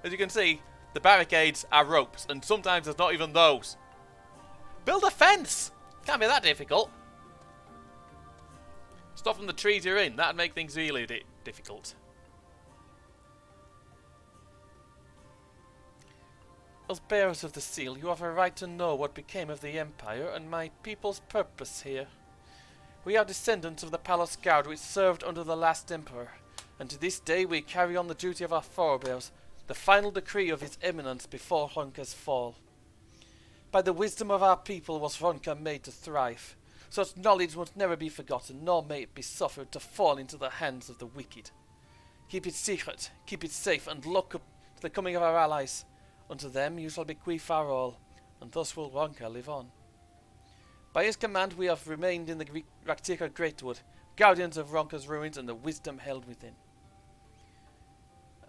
as you can see, the barricades are ropes, and sometimes there's not even those. Build a fence! Can't be that difficult. Stop from the trees you're in. That'd make things really difficult. As bearers of the seal, you have a right to know what became of the Empire and my people's purpose here. We are descendants of the palace guard which served under the last emperor, and to this day we carry on the duty of our forebears, the final decree of his eminence before Ronka's fall. By the wisdom of our people was Ronka made to thrive. Such knowledge must never be forgotten, nor may it be suffered to fall into the hands of the wicked. Keep it secret, keep it safe, and look up to the coming of our allies. Unto them you shall bequeath our all, and thus will Ronka live on. By his command we have remained in the Raktika Greatwood, guardians of Ronka's ruins and the wisdom held within.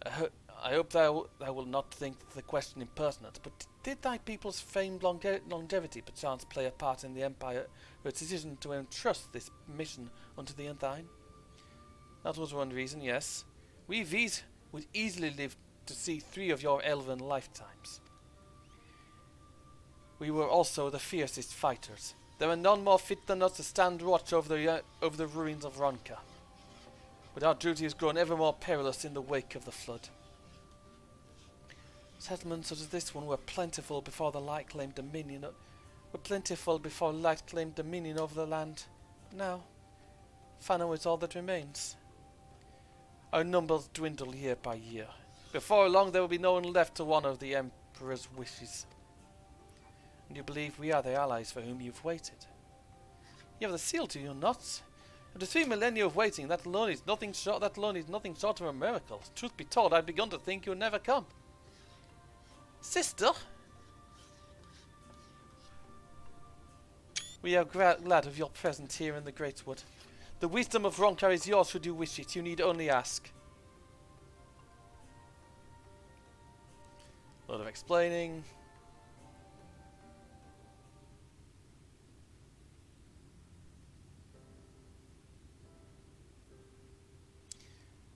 I hope thou wilt not think the question impertinent, but did thy people's famed longevity perchance play a part in the Empire's decision to entrust this mission unto thee and thine? That was one reason, yes. We V's would easily live to see 3 of your elven lifetimes. We were also the fiercest fighters. There were none more fit than us to stand watch over the ruins of Ronka. But our duty has grown ever more perilous in the wake of the flood. Settlements such as this one were plentiful before light claimed dominion over the land. But now, Fano is all that remains. Our numbers dwindle year by year. Before long there will be no one left to honour the Emperor's wishes. And you believe we are the allies for whom you've waited. You have the seal, do you not? After 3 millennia of waiting, that alone is nothing short of a miracle. Truth be told, I'd begun to think you would never come. Sister? We are glad of your presence here in the Great Wood. The wisdom of Ronka is yours should you wish it. You need only ask. A lot of explaining.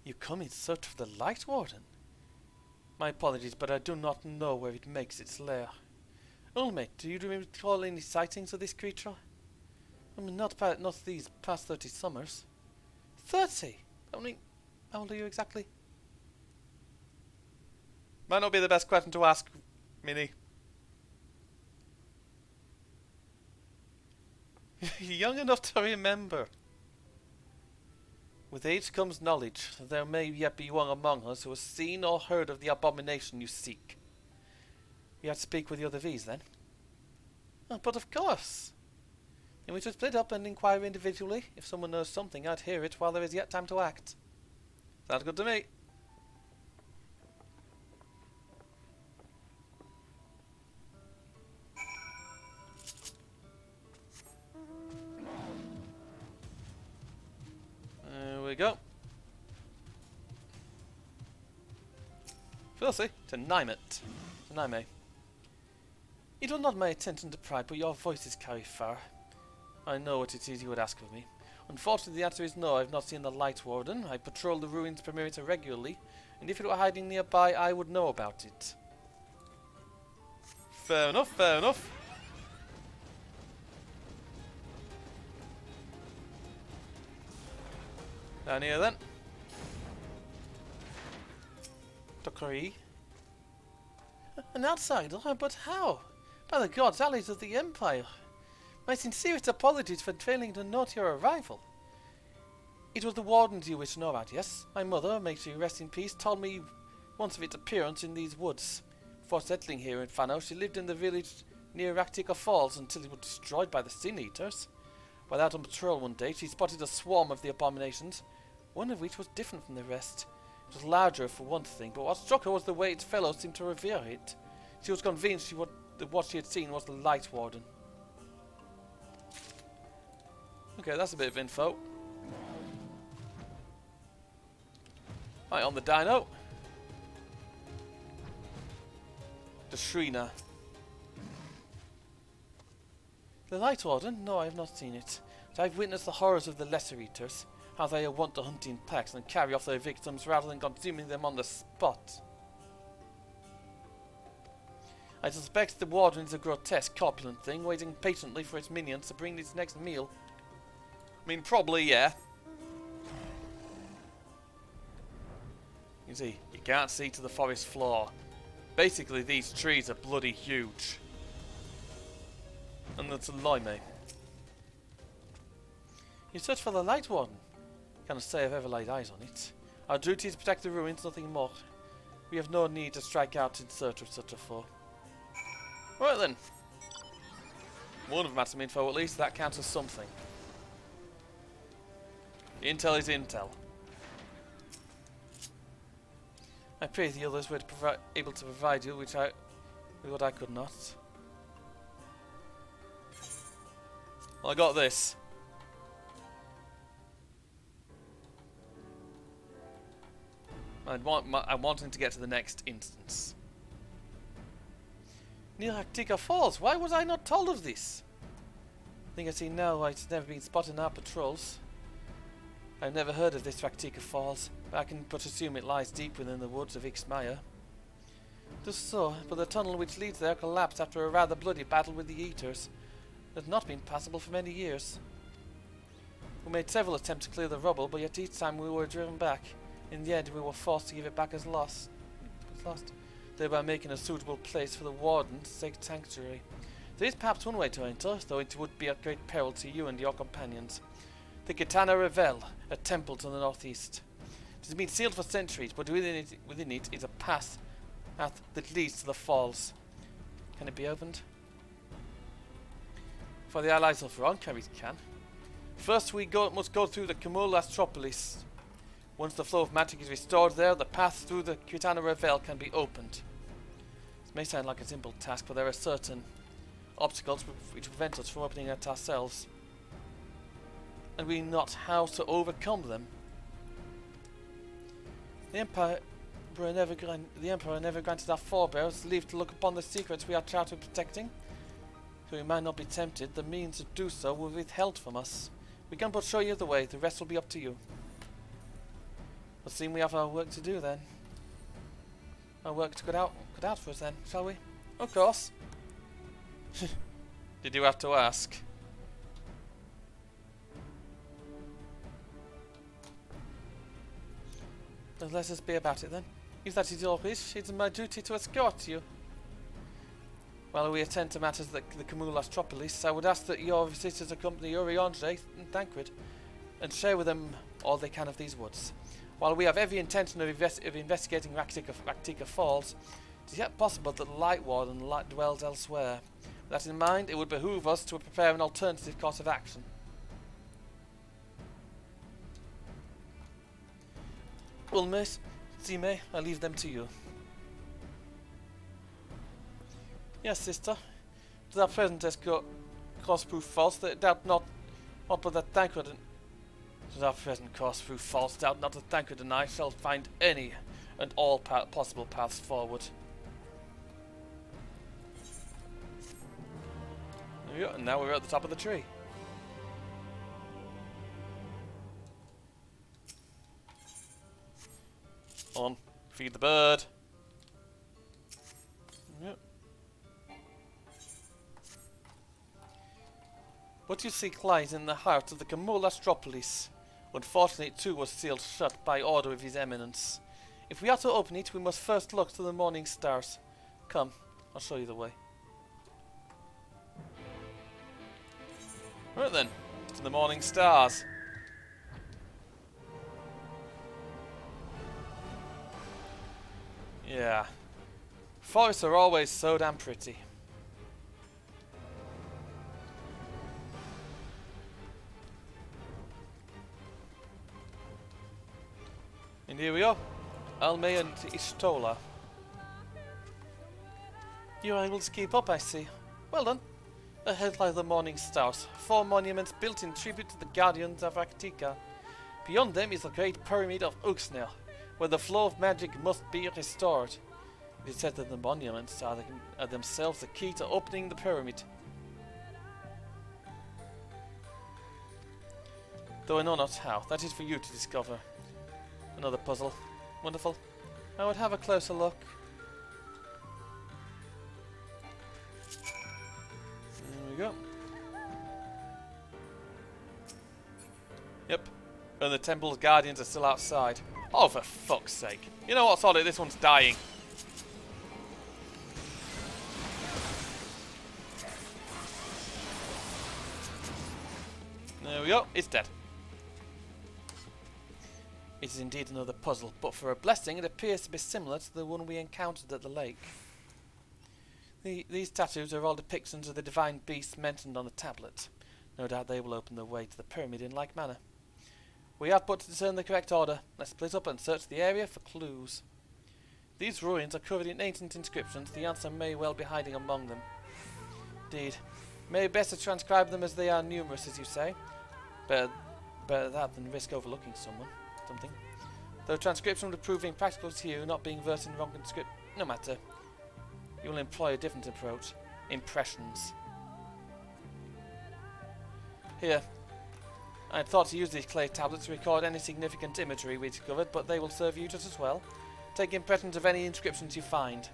You come in search of the Lightwarden? My apologies, but I do not know where it makes its lair. Ulmate, do you recall any sightings of this creature? I mean, not these past 30 summers. 30? Only, how old are you exactly? Might not be the best question to ask, Minnie. Young enough to remember. With age comes knowledge. There may yet be one among us who has seen or heard of the abomination you seek. We had to speak with the other V's then? Oh, but of course. Then we should split up and inquire individually. If someone knows something, I'd hear it while there is yet time to act. Sounds good to me. There we go. Firstly, to Naime. It was not my intention to pry, but your voices carry far. I know what it is you would ask of me. Unfortunately, the answer is no. I've not seen the Lightwarden. I patrol the ruins perimeter regularly, and if it were hiding nearby, I would know about it. Fair enough, fair enough. Down here then. Dockery. An outsider? But how? By the gods, allies of the Empire. My sincerest apologies for failing to note your arrival. It was the Wardens you wished to know about, yes? My mother, may she rest in peace, told me once of its appearance in these woods. Before settling here in Fano, she lived in the village near Raktika Falls until it was destroyed by the Sin Eaters. While out on patrol one day, she spotted a swarm of the abominations, one of which was different from the rest. It was larger for one thing, but what struck her was the way its fellows seemed to revere it. She was convinced that what she had seen was the Lightwarden. Okay, that's a bit of info. Right, on the dino. The Shrina. The Lightwarden? No, I have not seen it. But I've witnessed the horrors of the Lesser Eaters. How they are wont to hunt in packs and carry off their victims rather than consuming them on the spot. I suspect the Warden is a grotesque, corpulent thing, waiting patiently for its minions to bring its next meal. I mean, probably, yeah. You see, you can't see to the forest floor. Basically, these trees are bloody huge. And that's a Laime. You search for the Lightwarden. Cannot say I've ever laid eyes on it. Our duty is to protect the ruins, nothing more. We have no need to strike out in search of such a foe. Right then. One of them had some info at least, that counts as something. Intel is intel. I pray the others were able to provide you with what I could not. Well, I got this. I'm wanting to get to the next instance. Near Raktika Falls. Why was I not told of this? I think I see now why it's never been spotted in our patrols. I've never heard of this Raktika Falls, but I can but assume it lies deep within the woods of Ixmaya. Just so, but the tunnel which leads there collapsed after a rather bloody battle with the Eaters. It had not been passable for many years. We made several attempts to clear the rubble, but yet each time we were driven back. In the end, we were forced to give it back as lost, thereby making a suitable place for the Warden's sanctuary. There is perhaps one way to enter, though it would be at great peril to you and your companions. The Gitana Revel, a temple to the northeast. It has been sealed for centuries, but within it is a path that leads to the falls. Can it be opened? For the allies of Veronica, we can. First, we must go through the Camullastropolis. Once the flow of magic is restored there, the path through the Gitana Revel can be opened. This may sound like a simple task, but there are certain obstacles which prevent us from opening it ourselves. And we know not how to overcome them. The Emperor never granted our forebears leave to look upon the secrets we are charged with protecting. So we might not be tempted, the means to do so were withheld from us. We can but show you the way, the rest will be up to you. But seem we have our work to do then. Our work to cut out for us then, shall we? Of course. Did you have to ask? Well, let us be about it then. If that is your wish, it is my duty to escort you. While we attend to matters at the Camullastropolis, I would ask that your visitors accompany Uriandre and Thancred, and share with them all they can of these woods. While we have every intention of investigating Raktika Falls, it is yet possible that the Lightwarden dwells elsewhere. With that in mind, it would behoove us to prepare an alternative course of action. Well, Miss Zime, I leave them to you. Yes, sister. To our present escort, course-proof false, that doubt not but that Thancred and to our present course-proof false, doubt not that Thancred and I shall find any and all possible paths forward. There we go, and now we're at the top of the tree. On, feed the bird. Yep. What you seek lies in the heart of the Camullastropolis. Unfortunately, it too was sealed shut by order of His Eminence. If we are to open it, we must first look to the morning stars. Come, I'll show you the way. Right then, to the morning stars. Yeah. Forests are always so damn pretty. And here we are. Alme and Ishtola. You are able to keep up, I see. Well done. Ahead lie the morning stars, 4 monuments built in tribute to the guardians of Raktika. Beyond them is the great pyramid of Uxnel, where the flow of magic must be restored. It is said that the monuments are themselves the key to opening the pyramid. Though I know not how, that is for you to discover. Another puzzle. Wonderful. I would have a closer look. There we go. Yep. And the temple's guardians are still outside. Oh, for fuck's sake. You know what, Solid? This one's dying. There we go. It's dead. It is indeed another puzzle, but for a blessing it appears to be similar to the one we encountered at the lake. These tattoos are all depictions of the divine beasts mentioned on the tablet. No doubt they will open the way to the pyramid in like manner. We have but to discern the correct order. Let's split up and search the area for clues. These ruins are covered in ancient inscriptions. The answer may well be hiding among them. Indeed. May better transcribe them as they are numerous, as you say. Better that than risk overlooking something. Though transcription would prove impractical to you, not being versed in wrong script. No matter. You will employ a different approach. Impressions. Here. I had thought to use these clay tablets to record any significant imagery we discovered, but they will serve you just as well. Take impressions of any inscriptions you find.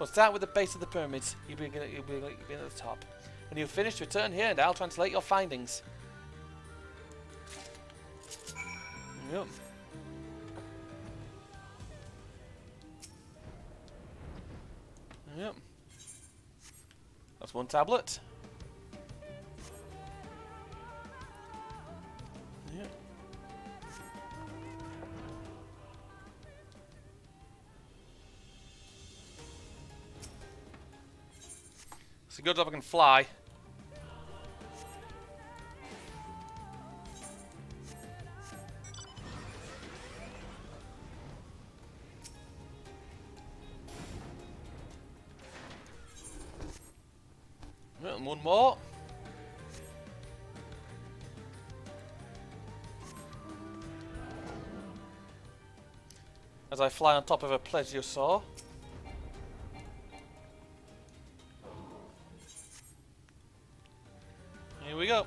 We'll start with the base of the pyramids. You'll be at the top. When you've finished, return here and I'll translate your findings. Yep. Yep. That's one tablet. Yep. It's a good job I can fly. And one more. As I fly on top of a plesiosaur. Here we go.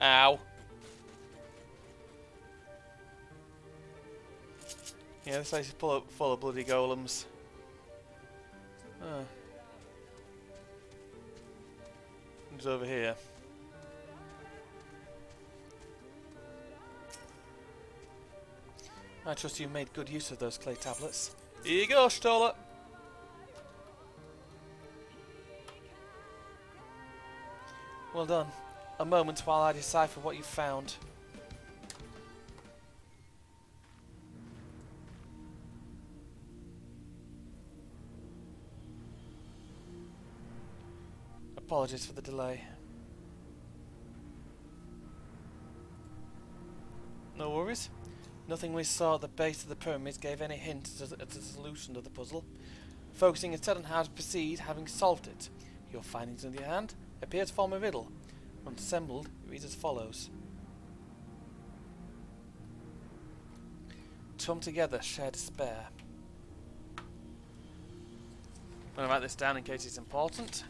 Ow. Yeah, this place is full of bloody golems. Who's over here? I trust you made good use of those clay tablets. Here you go, Stola. Well done. A moment while I decipher what you found. Apologies for the delay. No worries. Nothing we saw at the base of the pyramids gave any hint at the solution of the puzzle. Focusing instead on how to proceed, having solved it. Your findings in the hand appear to form a riddle. When assembled, it reads as follows. Come together, share despair. I'm going to write this down in case it's important.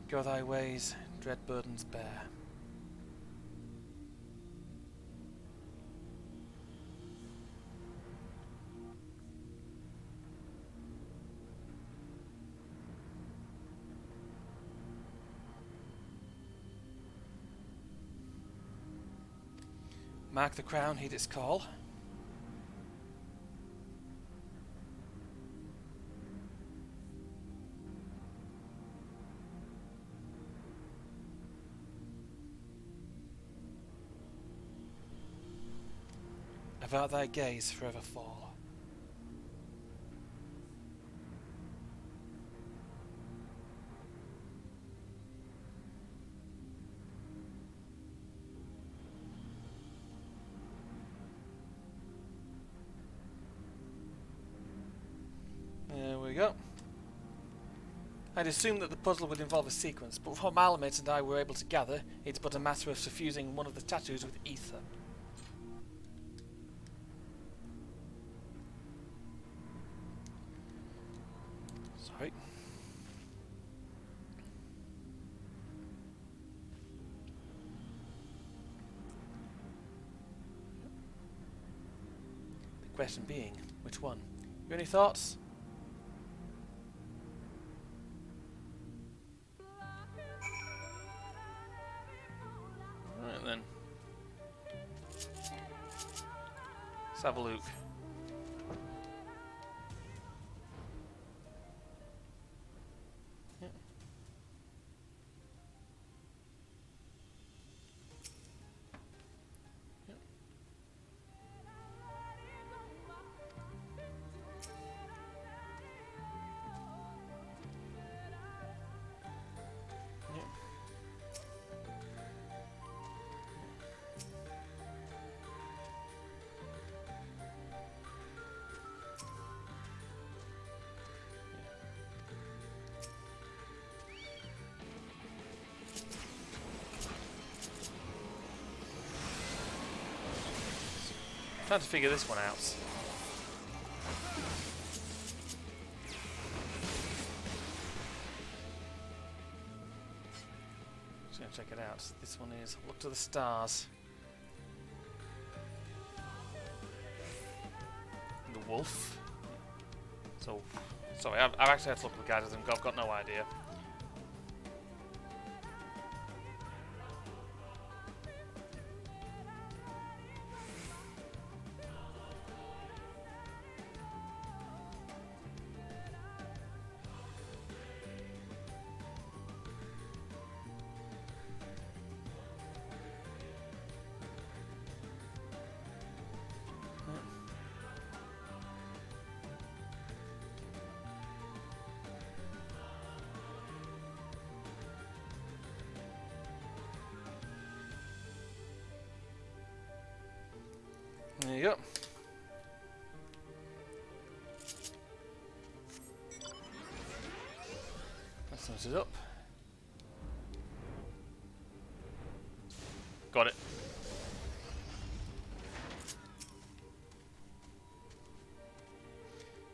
Go thy ways, dread burdens bear. Mark the crown, heed its call. Avert thy gaze, forever fall. There we go. I'd assumed that the puzzle would involve a sequence, but what Malamute and I were able to gather, it's but a matter of suffusing one of the tattoos with ether. Sorry. The question being, which one? You any thoughts? Alright then. Let's have a look. Trying to figure this one out. Just gonna check it out. This one is Look to the Stars. The wolf. So, sorry, I've actually had to look at the guides and I've got no idea. There you go. That sums it up. Got it.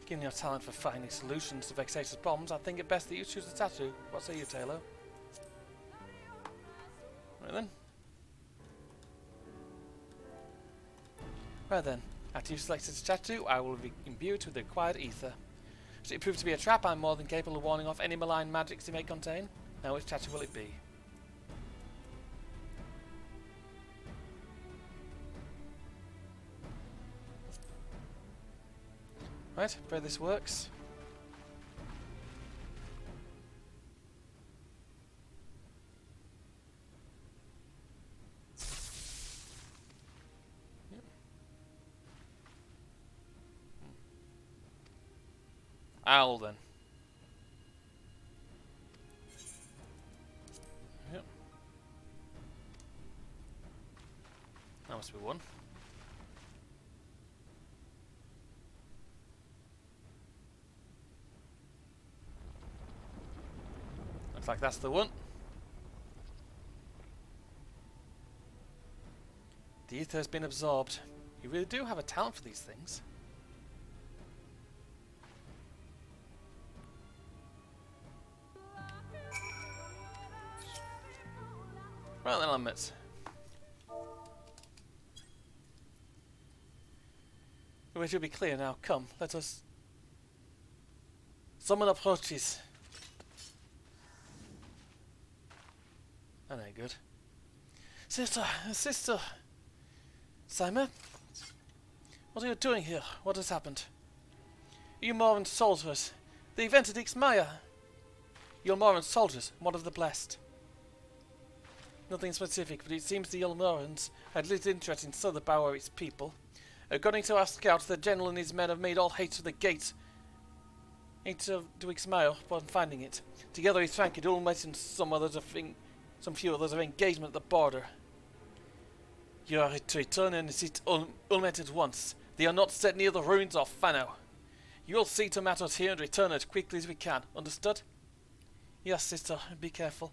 Given your talent for finding solutions to vexatious problems, I think it best that you choose a tattoo. What say you, Taylor? Right then. Right then, after you've selected a tattoo, I will imbue it with the required ether. Should it prove to be a trap, I'm more than capable of warning off any malign magics it may contain. Now which tattoo will it be? Right, pray this works. Owl then. Yep. That must be one. Looks like that's the one. The ether has been absorbed. You really do have a talent for these things. Right then, limits. We should be clear now. Come, let us. Someone approaches. That ain't good. Sister. Simon? What are you doing here? What has happened? You Moran soldiers. The event at Ixmaya. You're Moran soldiers, one of the blessed. Nothing specific, but it seems the Ilmorans had little interest in southern power of its people. According to our scouts, the general and his men have made all haste to the gate. To Ixmaya upon finding it. Together he drank it, Ulmet and some few others of engagement at the border. You are to return and visit Ulmet at once. They are not set near the ruins of Fano. You will see to matters here and return as quickly as we can. Understood? Yes, sister. Be careful.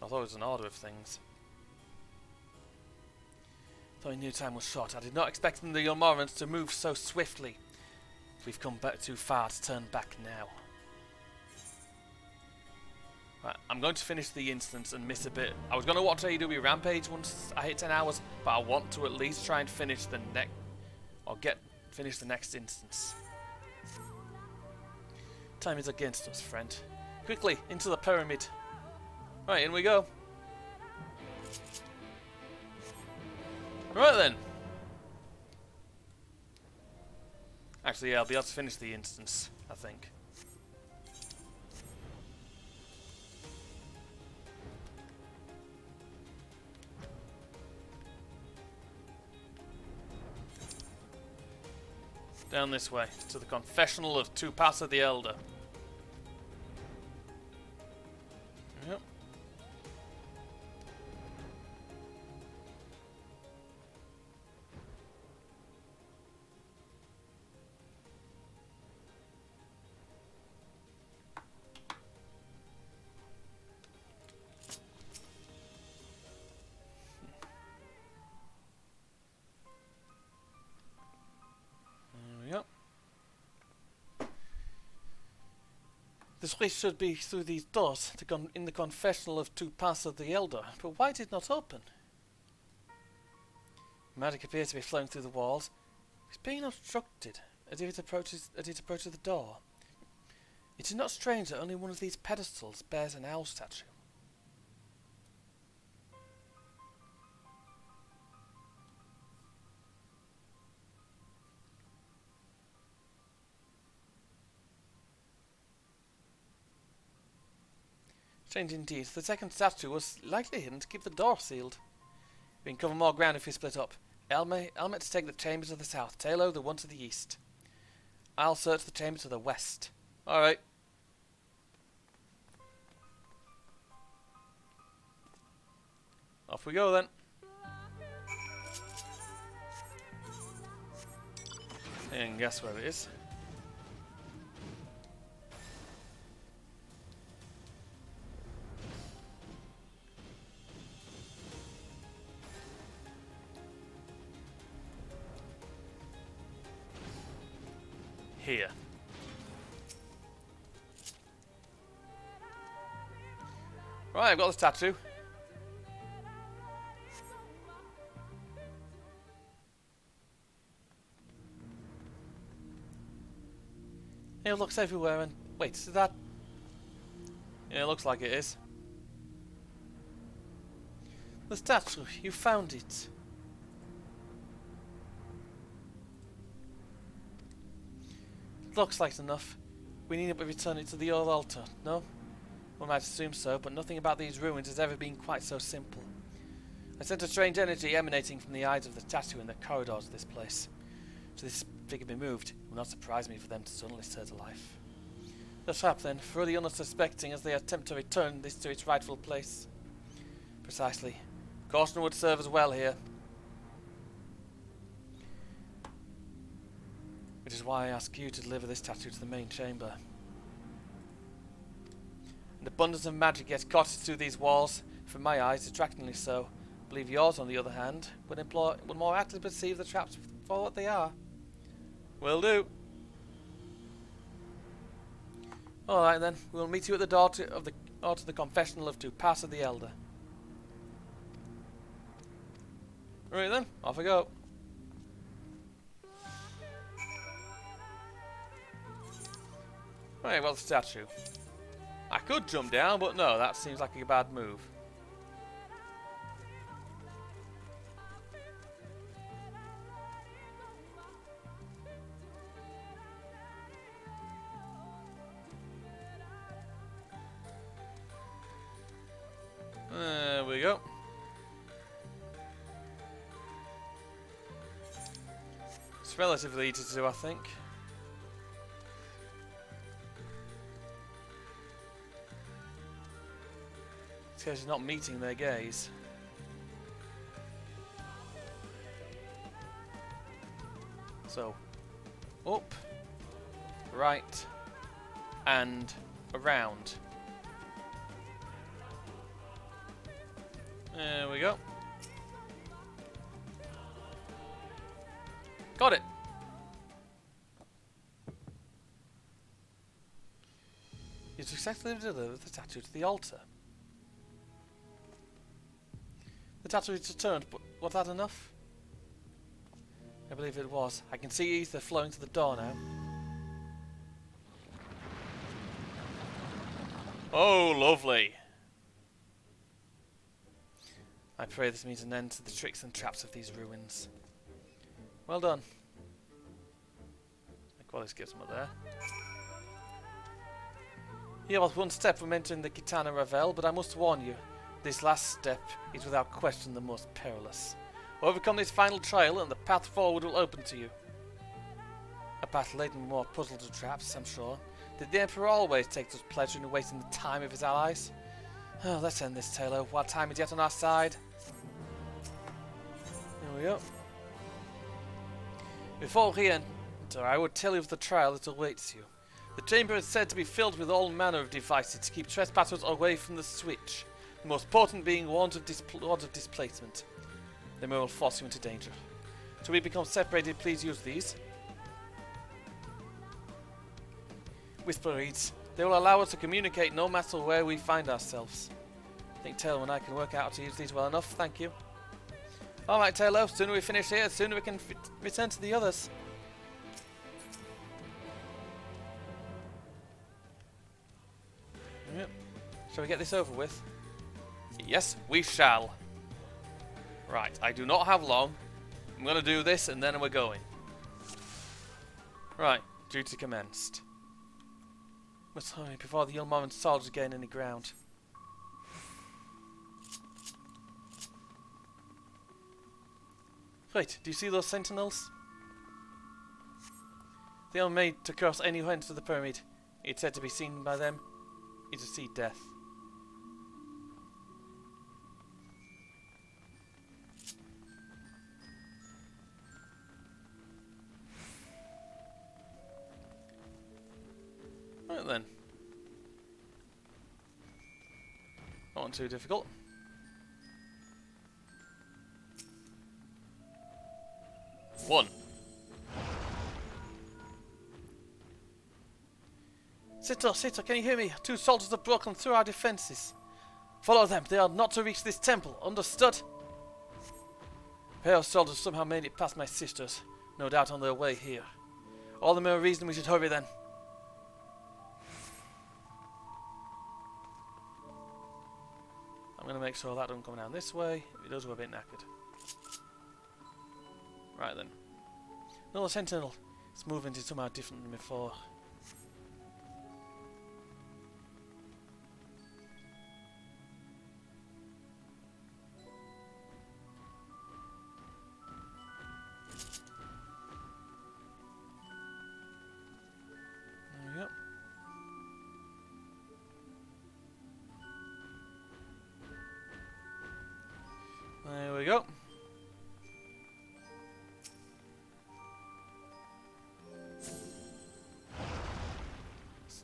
I thought it was an order of things. Though I knew time was short, I did not expect the Ilmorans to move so swiftly. We've come back too far to turn back now. Right, I'm going to finish the instance and miss a bit. I was going to watch AEW Rampage once I hit 10 hours, but I want to at least try and finish the next, or finish the next instance. Time is against us, friend. Quickly, into the pyramid. Right, in we go. Right then. Actually, yeah, I'll be able to finish the instance, I think. Down this way, to the confessional of Tupasa the Elder. Yep. This way should be through these doors in the confessional of two Paths of the Elder, but why did it not open? Magic appears to be flowing through the walls. It's being obstructed, as if it approaches the door. It is not strange that only one of these pedestals bears an owl statue. Strange indeed. The second statue was likely hidden to keep the door sealed. We can cover more ground if we split up. Elmet to take the chambers of the south, Taylor the one to the east. I'll search the chamber to the west. Alright. Off we go then. And guess where it is. Here. Right, I've got the statue. It looks everywhere and... Wait, is that... Yeah, it looks like it is. The statue, you found it. Looks like enough. We need to return it to the old altar, no? One might assume so, but nothing about these ruins has ever been quite so simple. I sense a strange energy emanating from the eyes of the statue in the corridors of this place. Should this figure be moved, it will not surprise me for them to suddenly stir to life. The trap then, for the unsuspecting as they attempt to return this to its rightful place. Precisely. Caution would serve as well here. Which is why I ask you to deliver this statue to the main chamber. An abundance of magic gets caught through these walls, from my eyes, attractingly so. I believe yours, on the other hand, would more actively perceive the traps for what they are. Will do. Alright then, we'll meet you at the door to the confessional of two Paths of the Elder. Right then, off we go. Right, well, the statue. I could jump down, but no, that seems like a bad move. There we go. It's relatively easy to do, I think. Because you're not meeting their gaze. So, up, right, and around. There we go. Got it. You successfully delivered the statue to the altar. The statue is returned, but was that enough? I believe it was. I can see ether flowing to the door now. Oh, lovely. I pray this means an end to the tricks and traps of these ruins. Well done. The quality gives them there. You was one step from entering the Gitana Ravel, but I must warn you, this last step is without question the most perilous. Overcome this final trial and the path forward will open to you. A path laden with more puzzles and traps, I'm sure. Did the Emperor always take such pleasure in wasting the time of his allies? Oh, let's end this, Taylor, while time is yet on our side. There we go. Before we enter, I would tell you of the trial that awaits you. The chamber is said to be filled with all manner of devices to keep trespassers away from the switch, the most potent being wands of displacement. They may well force you into danger. Till we become separated, please use these. Whisper reads, They will allow us to communicate no matter where we find ourselves. I think Taylor and I can work out how to use these well enough, thank you. Alright Taylor, the sooner we finish here, the sooner we can return to the others. Yep. Shall we get this over with? Yes, we shall. Right, I do not have long. I'm going to do this and then we're going. Right, duty commenced. Must hurry before the Yulmaren soldiers gain any ground. Wait, do you see those sentinels? They are made to cross any who enter the pyramid. It's said to be seen by them is to see death. Right then. Not too difficult. One. Sito, can you hear me? 2 soldiers have broken through our defences. Follow them. They are not to reach this temple. Understood? A pair of soldiers somehow made it past my sisters. No doubt on their way here. All the more reason we should hurry then. I'm going to make sure that doesn't come down this way. If it does, we're a bit knackered. Right then. No sentinel. It's moving to somehow different than before. There we go. There we go.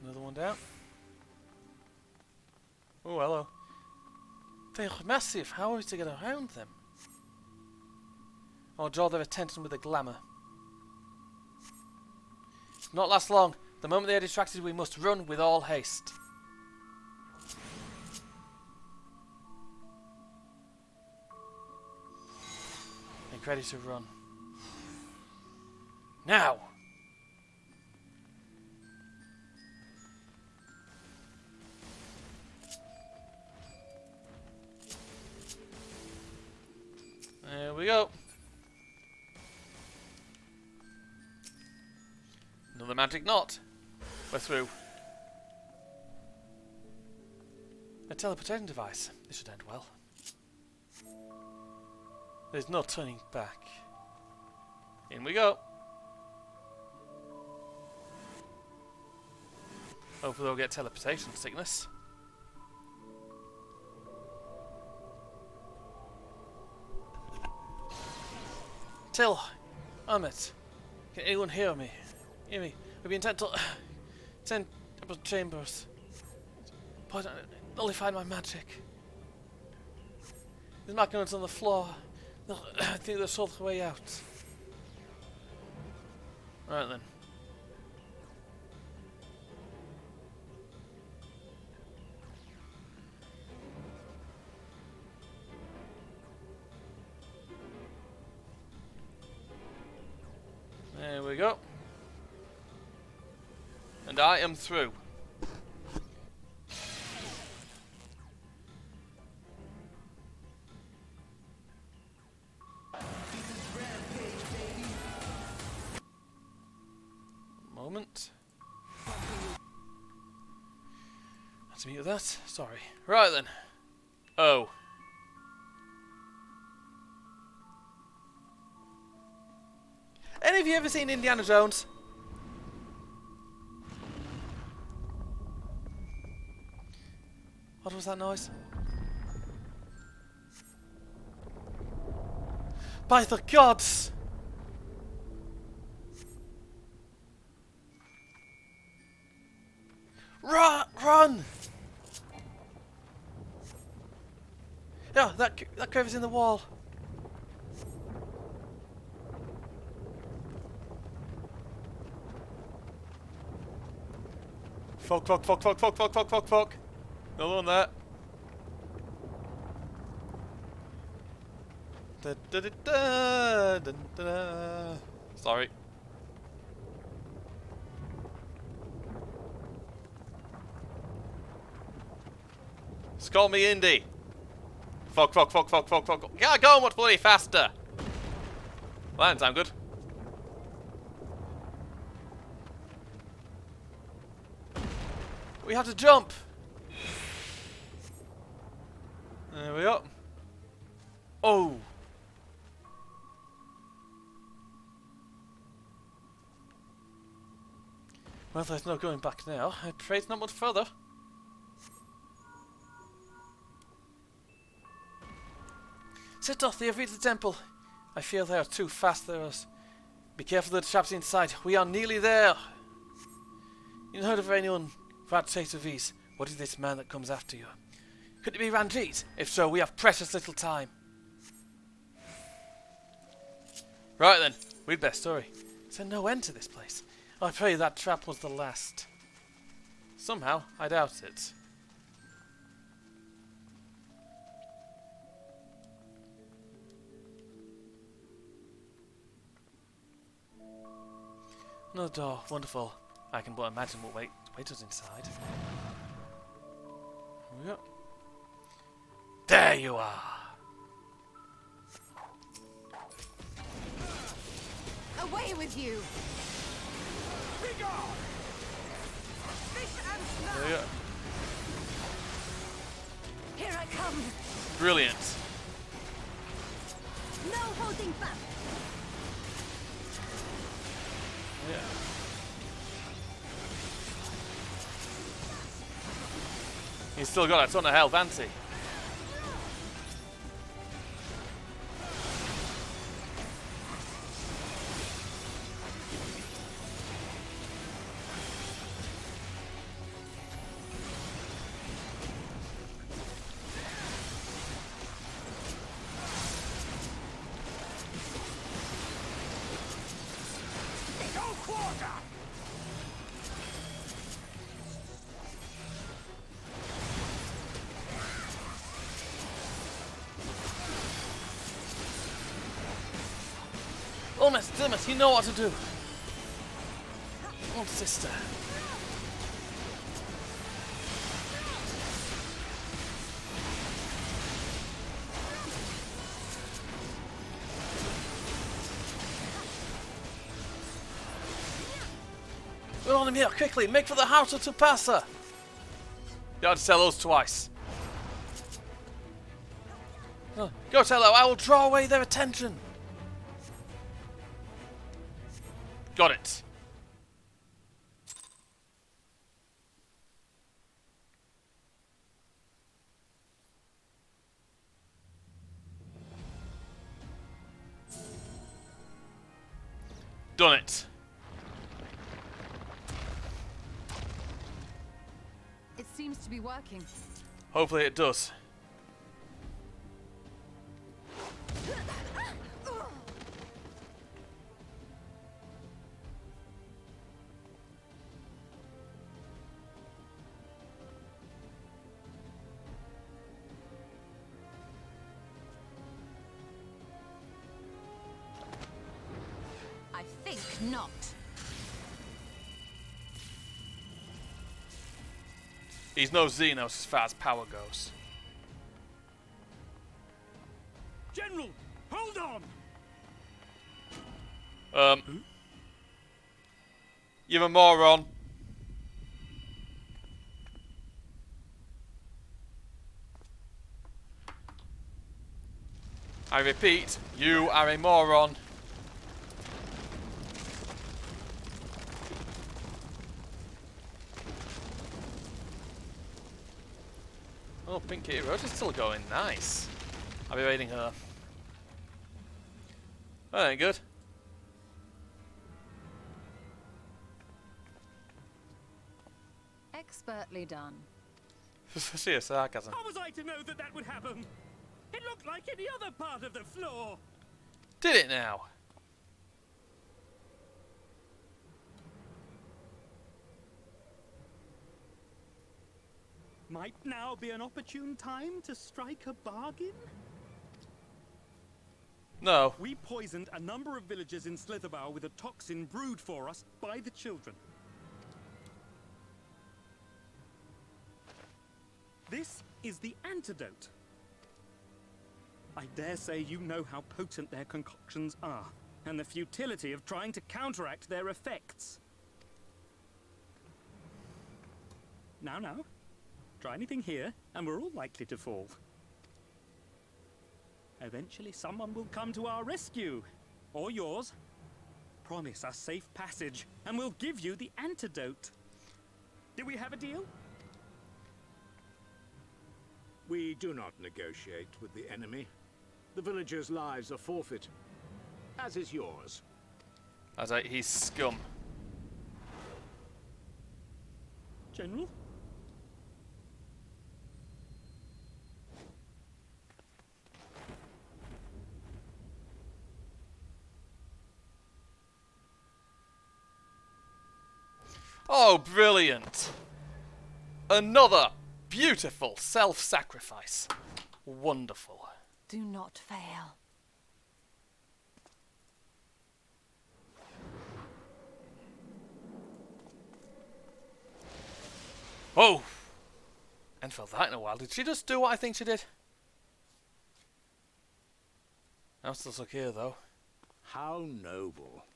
Another one down. Oh, hello. They're massive. How are we to get around them? I'll draw their attention with a glamour. Not last long. The moment they are distracted, we must run with all haste. Make ready to run. Now! There we go. Another magic knot. We're through. A teleportation device. This should end well. There's no turning back. In we go. Hopefully we'll get teleportation sickness. Till, Ahmet, can anyone hear me? Hear me? We've been sent to 10 chambers. But nullified my magic. There's magnets on the floor. I think they're sort the way out. Right then. There we go. And I am through. Moment. Let's mute that. Sorry. Right then. Oh. Any of you ever seen Indiana Jones? What was that noise? By the gods! Run! Yeah, that curve is in the wall. Fuck, fuck, fuck, fuck, fuck, fuck, fuck, fuck, fuck. Another one there. Da, da, da, da, da, da, da. Sorry. Call me Indy. Fuck, fuck, fuck, fuck, fuck, fuck. Yeah, go much bloody faster. Well, that didn't sound good. We have to jump. There we go. Oh. Well, there's no going back now. I pray it's not much further. Sit off the Avita temple. I fear they are too fast for us. Be careful of the traps inside. We are nearly there. You heard of anyone who had taste of these? What is this man that comes after you? Could it be Ranjit? If so, we have precious little time. Right then, we'd best hurry. Is there no end to this place? I pray that trap was the last. Somehow, I doubt it. Another door, wonderful. I can but imagine what waits us inside. Here we go. There you are! Away with you! There we go. Here I come! Brilliant. No holding back! Yeah. He's still got a ton of health, hasn't he? Almost, Dimmit, you know what to do. Oh, sister. We're on him here, quickly, make for the house of Tupasa. You had to tell those twice. Oh, go tell her, I will draw away their attention. Got it. Done it. It seems to be working. Hopefully it does. I think not. He's no Xenos as far as power goes. General, hold on! You're a moron. I repeat, you are a moron. Oh, Pink Kitty Road is still going. Nice. I'll be raiding her. That ain't good. Expertly done. Sheer sarcasm. How was I to know that that would happen? It looked like any other part of the floor. Did it now? Might now be an opportune time to strike a bargain? No. We poisoned a number of villagers in Slitherbow with a toxin brewed for us by the children. This is the antidote. I dare say you know how potent their concoctions are, and the futility of trying to counteract their effects. Now, try anything here, and we're all likely to fall. Eventually someone will come to our rescue, or yours. Promise us safe passage, and we'll give you the antidote. Do we have a deal? We do not negotiate with the enemy. The villagers' lives are forfeit, as is yours. I was like, he's scum. General? Oh, brilliant! Another beautiful self-sacrifice. Wonderful. Do not fail. Oh! And for that in a while, did she just do what I think she did? I'm still stuck here, though. How noble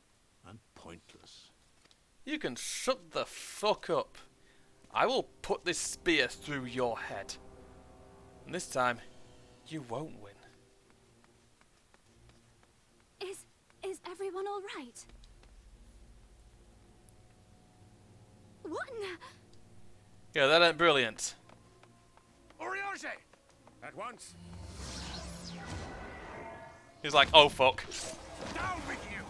and pointless. You can shut the fuck up. I will put this spear through your head. And this time, you won't win. Is everyone all right? What in the... Yeah, that ain't brilliant. Oriange! At once. He's like, oh fuck. Down with you!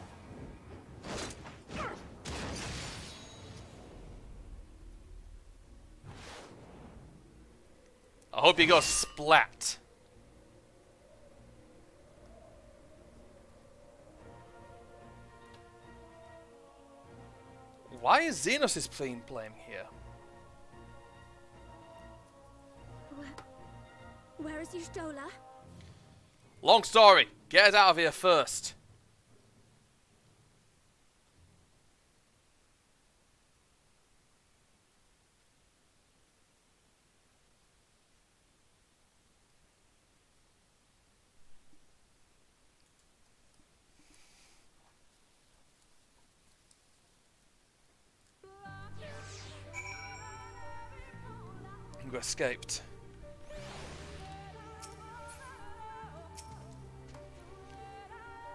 I hope you got splat. Why is Xenos playing here? Where is Y'shtola? Long story. Get us out of here first. You escaped.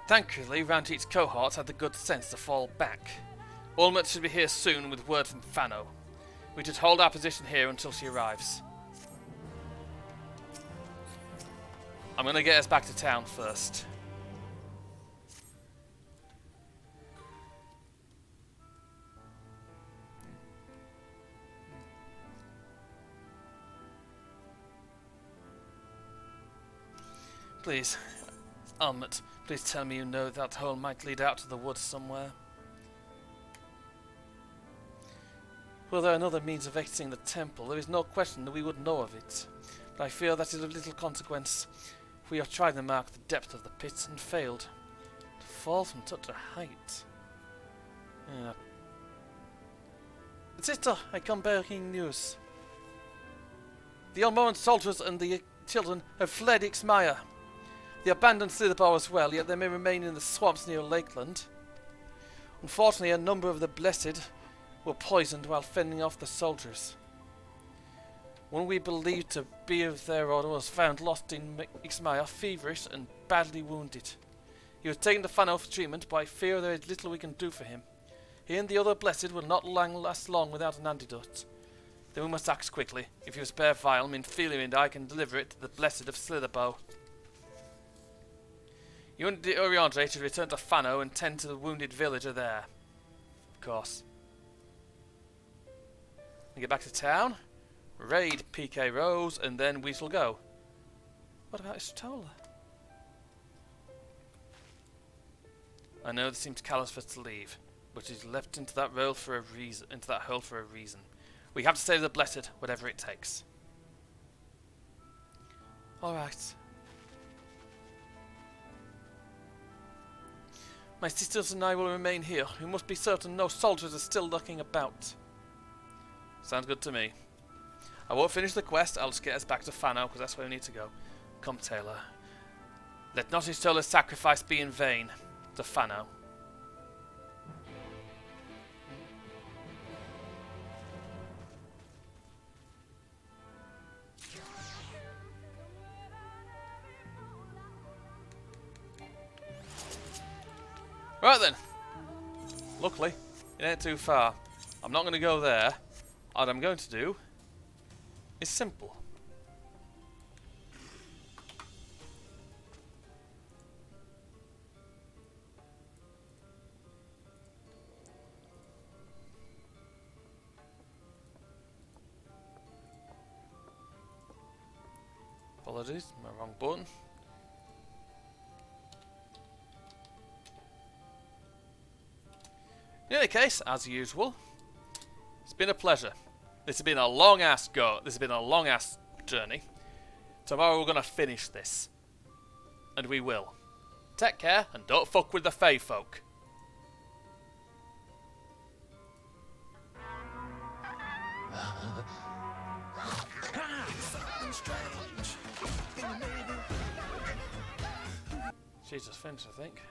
Thankfully, Ranjit's cohorts had the good sense to fall back. Ulmut should be here soon with word from Fano. We should hold our position here until she arrives. I'm gonna get us back to town first. Please, Ulmut, please tell me you know that hole might lead out to the woods somewhere. Were there another means of exiting the temple, there is no question that we would know of it. But I fear that is of little consequence. We have tried to mark the depth of the pit and failed. To fall from such a height. Yeah. Sister, I come bearing news. The unborn soldiers and the children have fled Ixmaya. They abandoned Slitherbow as well, yet they may remain in the swamps near Lakeland. Unfortunately, a number of the Blessed were poisoned while fending off the soldiers. One we believed to be of their order was found lost in Ixmaya, feverish and badly wounded. He was taken to Fano for treatment, but I fear there is little we can do for him. He and the other Blessed will not last long without an antidote. Then we must act quickly. If you spare vial, Minfilia and I can deliver it to the Blessed of Slitherbow. You and Oriange should return to Fano and tend to the wounded villager there. Of course. We get back to town, raid PK Rose, and then we shall go. What about Y'shtola? I know this seems callous for us to leave, but she's left into that hole for a reason. We have to save the Blessed, whatever it takes. Alright. My sisters and I will remain here. We must be certain no soldiers are still lurking about. Sounds good to me. I won't finish the quest, I'll just get us back to Fano, because that's where we need to go. Come, Taylor. Let not Istola's sacrifice be in vain. To Fano. Right then. Luckily, it ain't too far. I'm not going to go there. What I'm going to do is simple. Apologies, my wrong button. In any case, as usual, it's been a pleasure. This has been a long ass go. This has been a long ass journey. Tomorrow we're gonna finish this. And we will. Take care and don't fuck with the Fae folk. Jesus, Finch, I think.